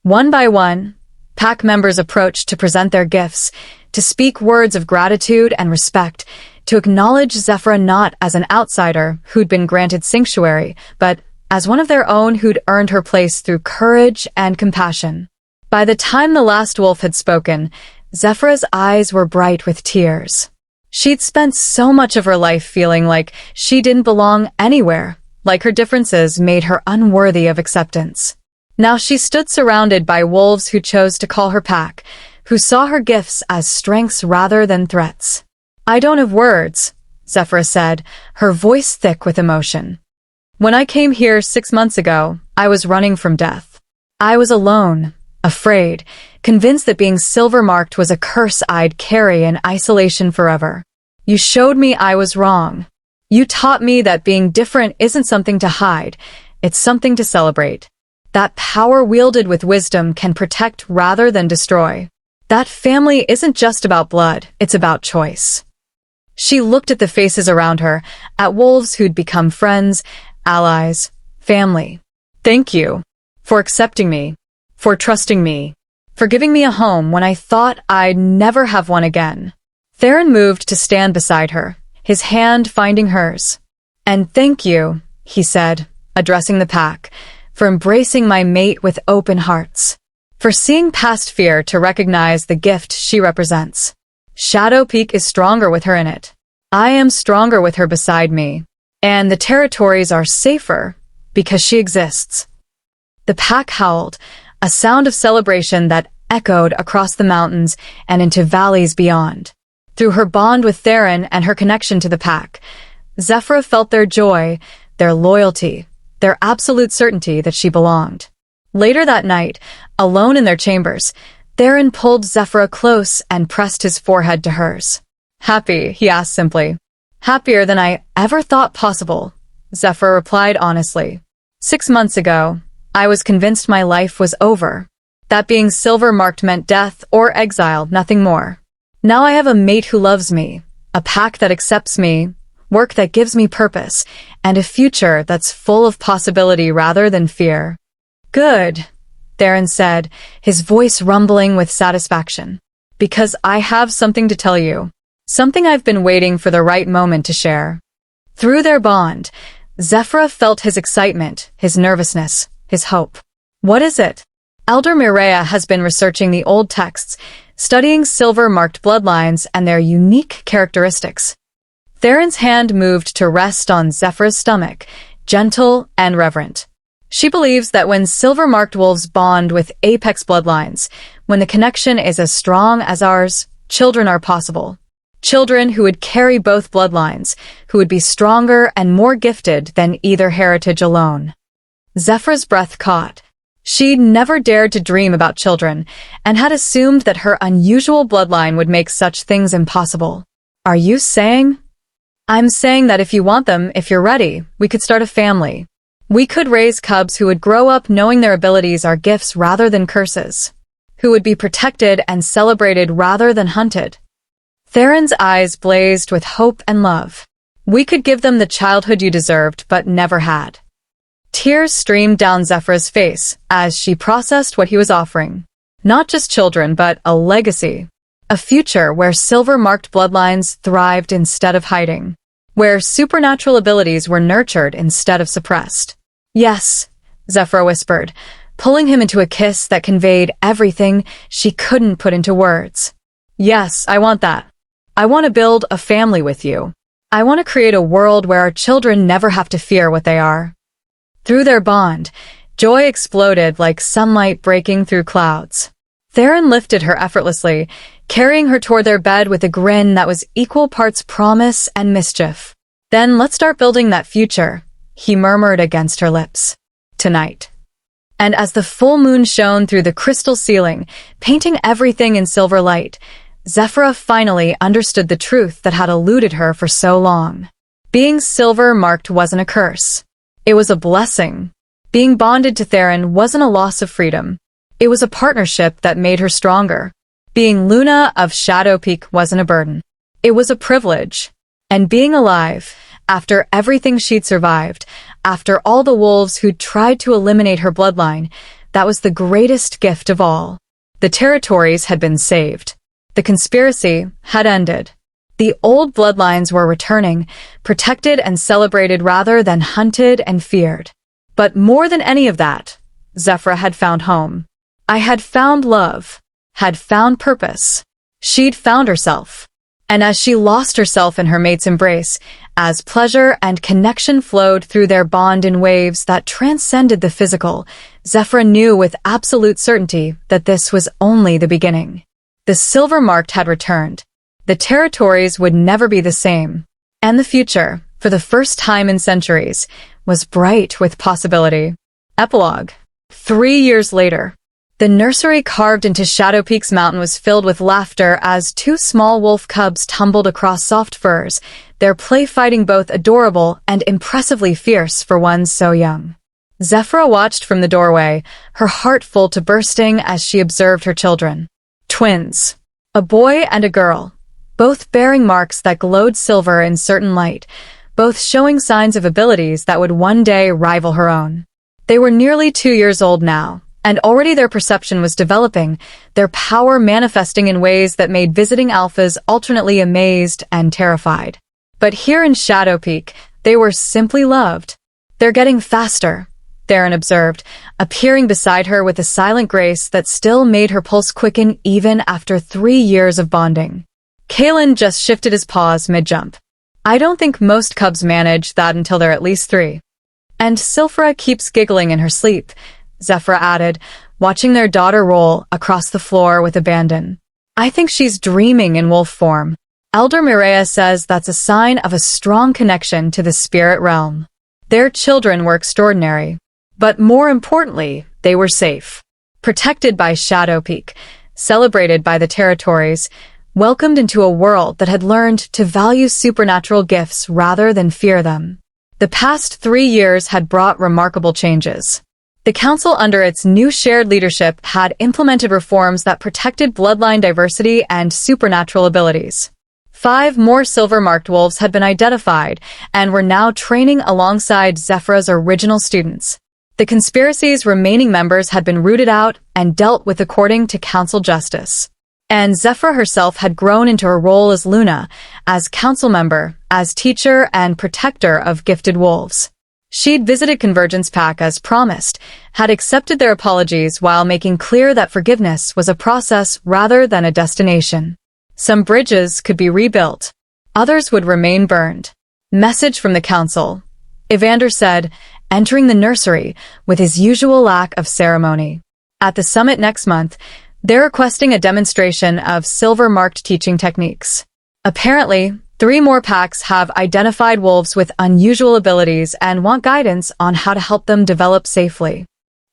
One by one, pack members approached to present their gifts, to speak words of gratitude and respect, to acknowledge Zephyra not as an outsider who'd been granted sanctuary, but as one of their own who'd earned her place through courage and compassion. By the time the last wolf had spoken, Zephyra's eyes were bright with tears. She'd spent so much of her life feeling like she didn't belong anywhere, like her differences made her unworthy of acceptance. Now she stood surrounded by wolves who chose to call her pack, who saw her gifts as strengths rather than threats. I don't have words, Zephyra said, her voice thick with emotion. When I came here 6 months ago, I was running from death. I was alone, afraid, convinced that being silver-marked was a curse I'd carry in isolation forever. You showed me I was wrong. You taught me that being different isn't something to hide, it's something to celebrate. That power wielded with wisdom can protect rather than destroy. That family isn't just about blood, it's about choice. She looked at the faces around her, at wolves who'd become friends, allies, family. Thank you for accepting me, for trusting me, for giving me a home when I thought I'd never have one again. Theron moved to stand beside her, his hand finding hers. And thank you, he said, addressing the pack, for embracing my mate with open hearts, for seeing past fear to recognize the gift she represents. Shadow Peak is stronger with her in it. I am stronger with her beside me. And the territories are safer because she exists. The pack howled, a sound of celebration that echoed across the mountains and into valleys beyond. Through her bond with Theron and her connection to the pack, Zephyra felt their joy, their loyalty, their absolute certainty that she belonged. Later that night, alone in their chambers, Theron pulled Zephyra close and pressed his forehead to hers. Happy, he asked simply. Happier than I ever thought possible, Zephyra replied honestly. 6 months ago, I was convinced my life was over. That being silver-marked meant death or exile, nothing more. Now I have a mate who loves me, a pack that accepts me, work that gives me purpose, and a future that's full of possibility rather than fear. Good, Theron said, his voice rumbling with satisfaction. Because I have something to tell you. Something I've been waiting for the right moment to share. Through their bond, Zephyra felt his excitement, his nervousness, his hope. What is it? Elder Mireia has been researching the old texts, studying silver-marked bloodlines and their unique characteristics. Theron's hand moved to rest on Zephyra's stomach, gentle and reverent. She believes that when silver-marked wolves bond with apex bloodlines, when the connection is as strong as ours, children are possible. Children who would carry both bloodlines, who would be stronger and more gifted than either heritage alone. Zephyra's breath caught. She'd never dared to dream about children, and had assumed that her unusual bloodline would make such things impossible. Are you saying? I'm saying that if you want them, if you're ready, we could start a family. We could raise cubs who would grow up knowing their abilities are gifts rather than curses. Who would be protected and celebrated rather than hunted. Theron's eyes blazed with hope and love. We could give them the childhood you deserved but never had. Tears streamed down Zephyra's face as she processed what he was offering. Not just children, but a legacy. A future where silver-marked bloodlines thrived instead of hiding. Where supernatural abilities were nurtured instead of suppressed. Yes, Zephyra whispered, pulling him into a kiss that conveyed everything she couldn't put into words. Yes, I want that. I want to build a family with you. I want to create a world where our children never have to fear what they are. Through their bond, joy exploded like sunlight breaking through clouds. Theron lifted her effortlessly, carrying her toward their bed with a grin that was equal parts promise and mischief. Then let's start building that future, he murmured against her lips. Tonight. And as the full moon shone through the crystal ceiling, painting everything in silver light, Zephyra finally understood the truth that had eluded her for so long. Being silver-marked wasn't a curse. It was a blessing. Being bonded to Theron wasn't a loss of freedom. It was a partnership that made her stronger. Being Luna of Shadow Peak wasn't a burden. It was a privilege. And being alive, after everything she'd survived, after all the wolves who'd tried to eliminate her bloodline, that was the greatest gift of all. The territories had been saved. The conspiracy had ended. The old bloodlines were returning, protected and celebrated rather than hunted and feared. But more than any of that, Zephyra had found home. I had found love, had found purpose. She'd found herself. And as she lost herself in her mate's embrace, as pleasure and connection flowed through their bond in waves that transcended the physical, Zephyra knew with absolute certainty that this was only the beginning. The silver-marked had returned. The territories would never be the same. And the future, for the first time in centuries, was bright with possibility. Epilogue. 3 years later. The nursery carved into Shadow Peak's mountain was filled with laughter as 2 small wolf cubs tumbled across soft furs, their play fighting both adorable and impressively fierce for one so young. Zephyra watched from the doorway, her heart full to bursting as she observed her children. Twins. A boy and a girl. Both bearing marks that glowed silver in certain light, both showing signs of abilities that would one day rival her own. They were nearly 2 years old now, and already their perception was developing, their power manifesting in ways that made visiting alphas alternately amazed and terrified. But here in Shadow Peak, they were simply loved. "They're getting faster," Theron observed, appearing beside her with a silent grace that still made her pulse quicken even after 3 years of bonding. Kalen just shifted his paws mid-jump. "I don't think most cubs manage that until they're at least 3. And Zephyra keeps giggling in her sleep," Zephyra added, watching their daughter roll across the floor with abandon. "I think she's dreaming in wolf form. Elder Mireia says that's a sign of a strong connection to the spirit realm." Their children were extraordinary. But more importantly, they were safe. Protected by Shadow Peak, celebrated by the territories, welcomed into a world that had learned to value supernatural gifts rather than fear them. The past 3 years had brought remarkable changes. The council under its new shared leadership had implemented reforms that protected bloodline diversity and supernatural abilities. 5 more silver-marked wolves had been identified and were now training alongside Zephyra's original students. The conspiracy's remaining members had been rooted out and dealt with according to council justice. And Zephyra herself had grown into her role as Luna, as council member, as teacher and protector of gifted wolves. She'd visited Convergence Pack as promised, had accepted their apologies while making clear that forgiveness was a process rather than a destination. Some bridges could be rebuilt. Others would remain burned. Message from the council. Evander said, entering the nursery with his usual lack of ceremony. At the summit next month, they're requesting a demonstration of silver-marked teaching techniques. Apparently, 3 more packs have identified wolves with unusual abilities and want guidance on how to help them develop safely.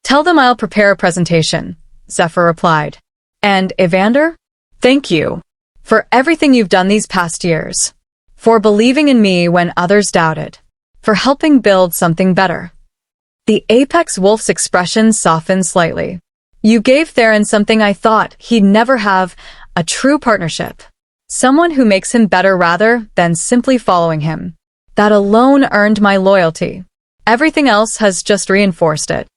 "Tell them I'll prepare a presentation," Zephyra replied. "And Evander? Thank you for everything you've done these past years. For believing in me when others doubted. For helping build something better." The apex wolf's expression softened slightly. "You gave Theron something I thought he'd never have, a true partnership. Someone who makes him better rather than simply following him. That alone earned my loyalty. Everything else has just reinforced it."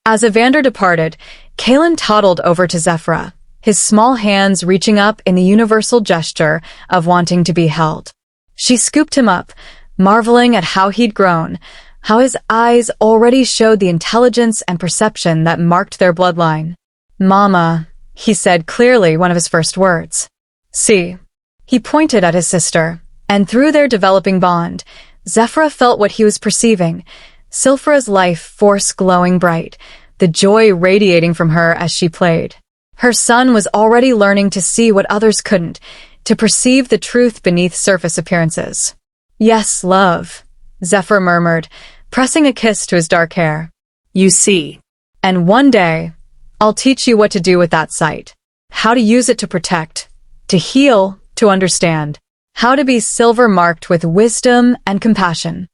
As Evander departed, Kalen toddled over to Zephyra, his small hands reaching up in the universal gesture of wanting to be held. She scooped him up, marveling at how he'd grown, how his eyes already showed the intelligence and perception that marked their bloodline. "Mama," he said clearly, one of his first words. "See." He pointed at his sister, and through their developing bond, Zephyra felt what he was perceiving, Zephyra's life force glowing bright, the joy radiating from her as she played. Her son was already learning to see what others couldn't, to perceive the truth beneath surface appearances. "Yes, love," Zephyra murmured, pressing a kiss to his dark hair. "You see." And one day, I'll teach you what to do with that sight. How to use it to protect, to heal, to understand. How to be silver marked with wisdom and compassion.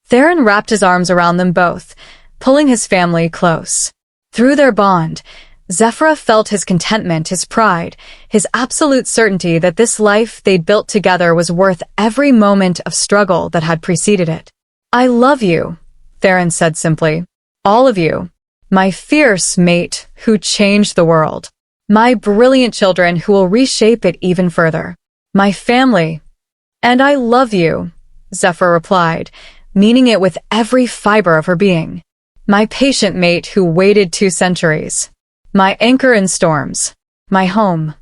Theron wrapped his arms around them both, pulling his family close. Through their bond, Zephyra felt his contentment, his pride, his absolute certainty that this life they'd built together was worth every moment of struggle that had preceded it. I love you, Theron said simply. All of you. My fierce mate who changed the world. My brilliant children who will reshape it even further. My family. And I love you, Zephyra replied, meaning it with every fiber of her being. My patient mate who waited 2 centuries. My anchor in storms. My home.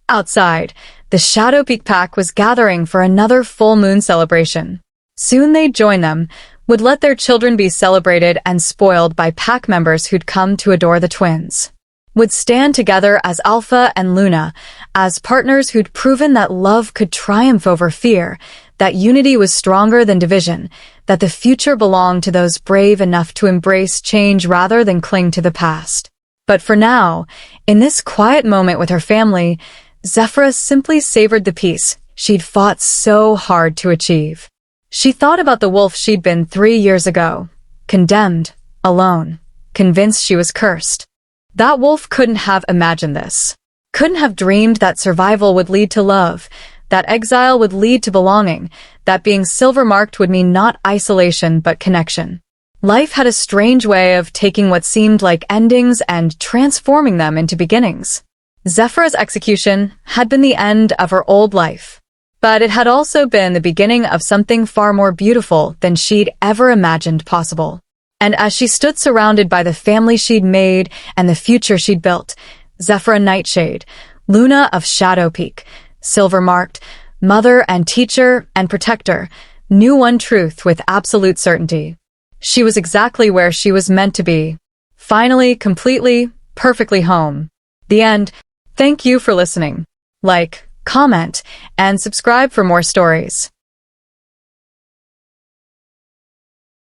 Outside, the Shadow Peak Pack was gathering for another full moon celebration. Soon they'd join them, would let their children be celebrated and spoiled by pack members who'd come to adore the twins. Would stand together as Alpha and Luna, as partners who'd proven that love could triumph over fear, that unity was stronger than division, that the future belonged to those brave enough to embrace change rather than cling to the past. But for now, in this quiet moment with her family, Zephyra simply savored the peace she'd fought so hard to achieve. She thought about the wolf she'd been 3 years ago, condemned, alone, convinced she was cursed. That wolf couldn't have imagined this, couldn't have dreamed that survival would lead to love, that exile would lead to belonging, that being silver-marked would mean not isolation but connection. Life had a strange way of taking what seemed like endings and transforming them into beginnings. Zephyra's execution had been the end of her old life, but it had also been the beginning of something far more beautiful than she'd ever imagined possible. And as she stood surrounded by the family she'd made and the future she'd built, Zephyra Nightshade, Luna of Shadow Peak, silver-marked, mother and teacher and protector, knew one truth with absolute certainty. She was exactly where she was meant to be. Finally, completely, perfectly home. The end. Thank you for listening. Like, comment, and subscribe for more stories.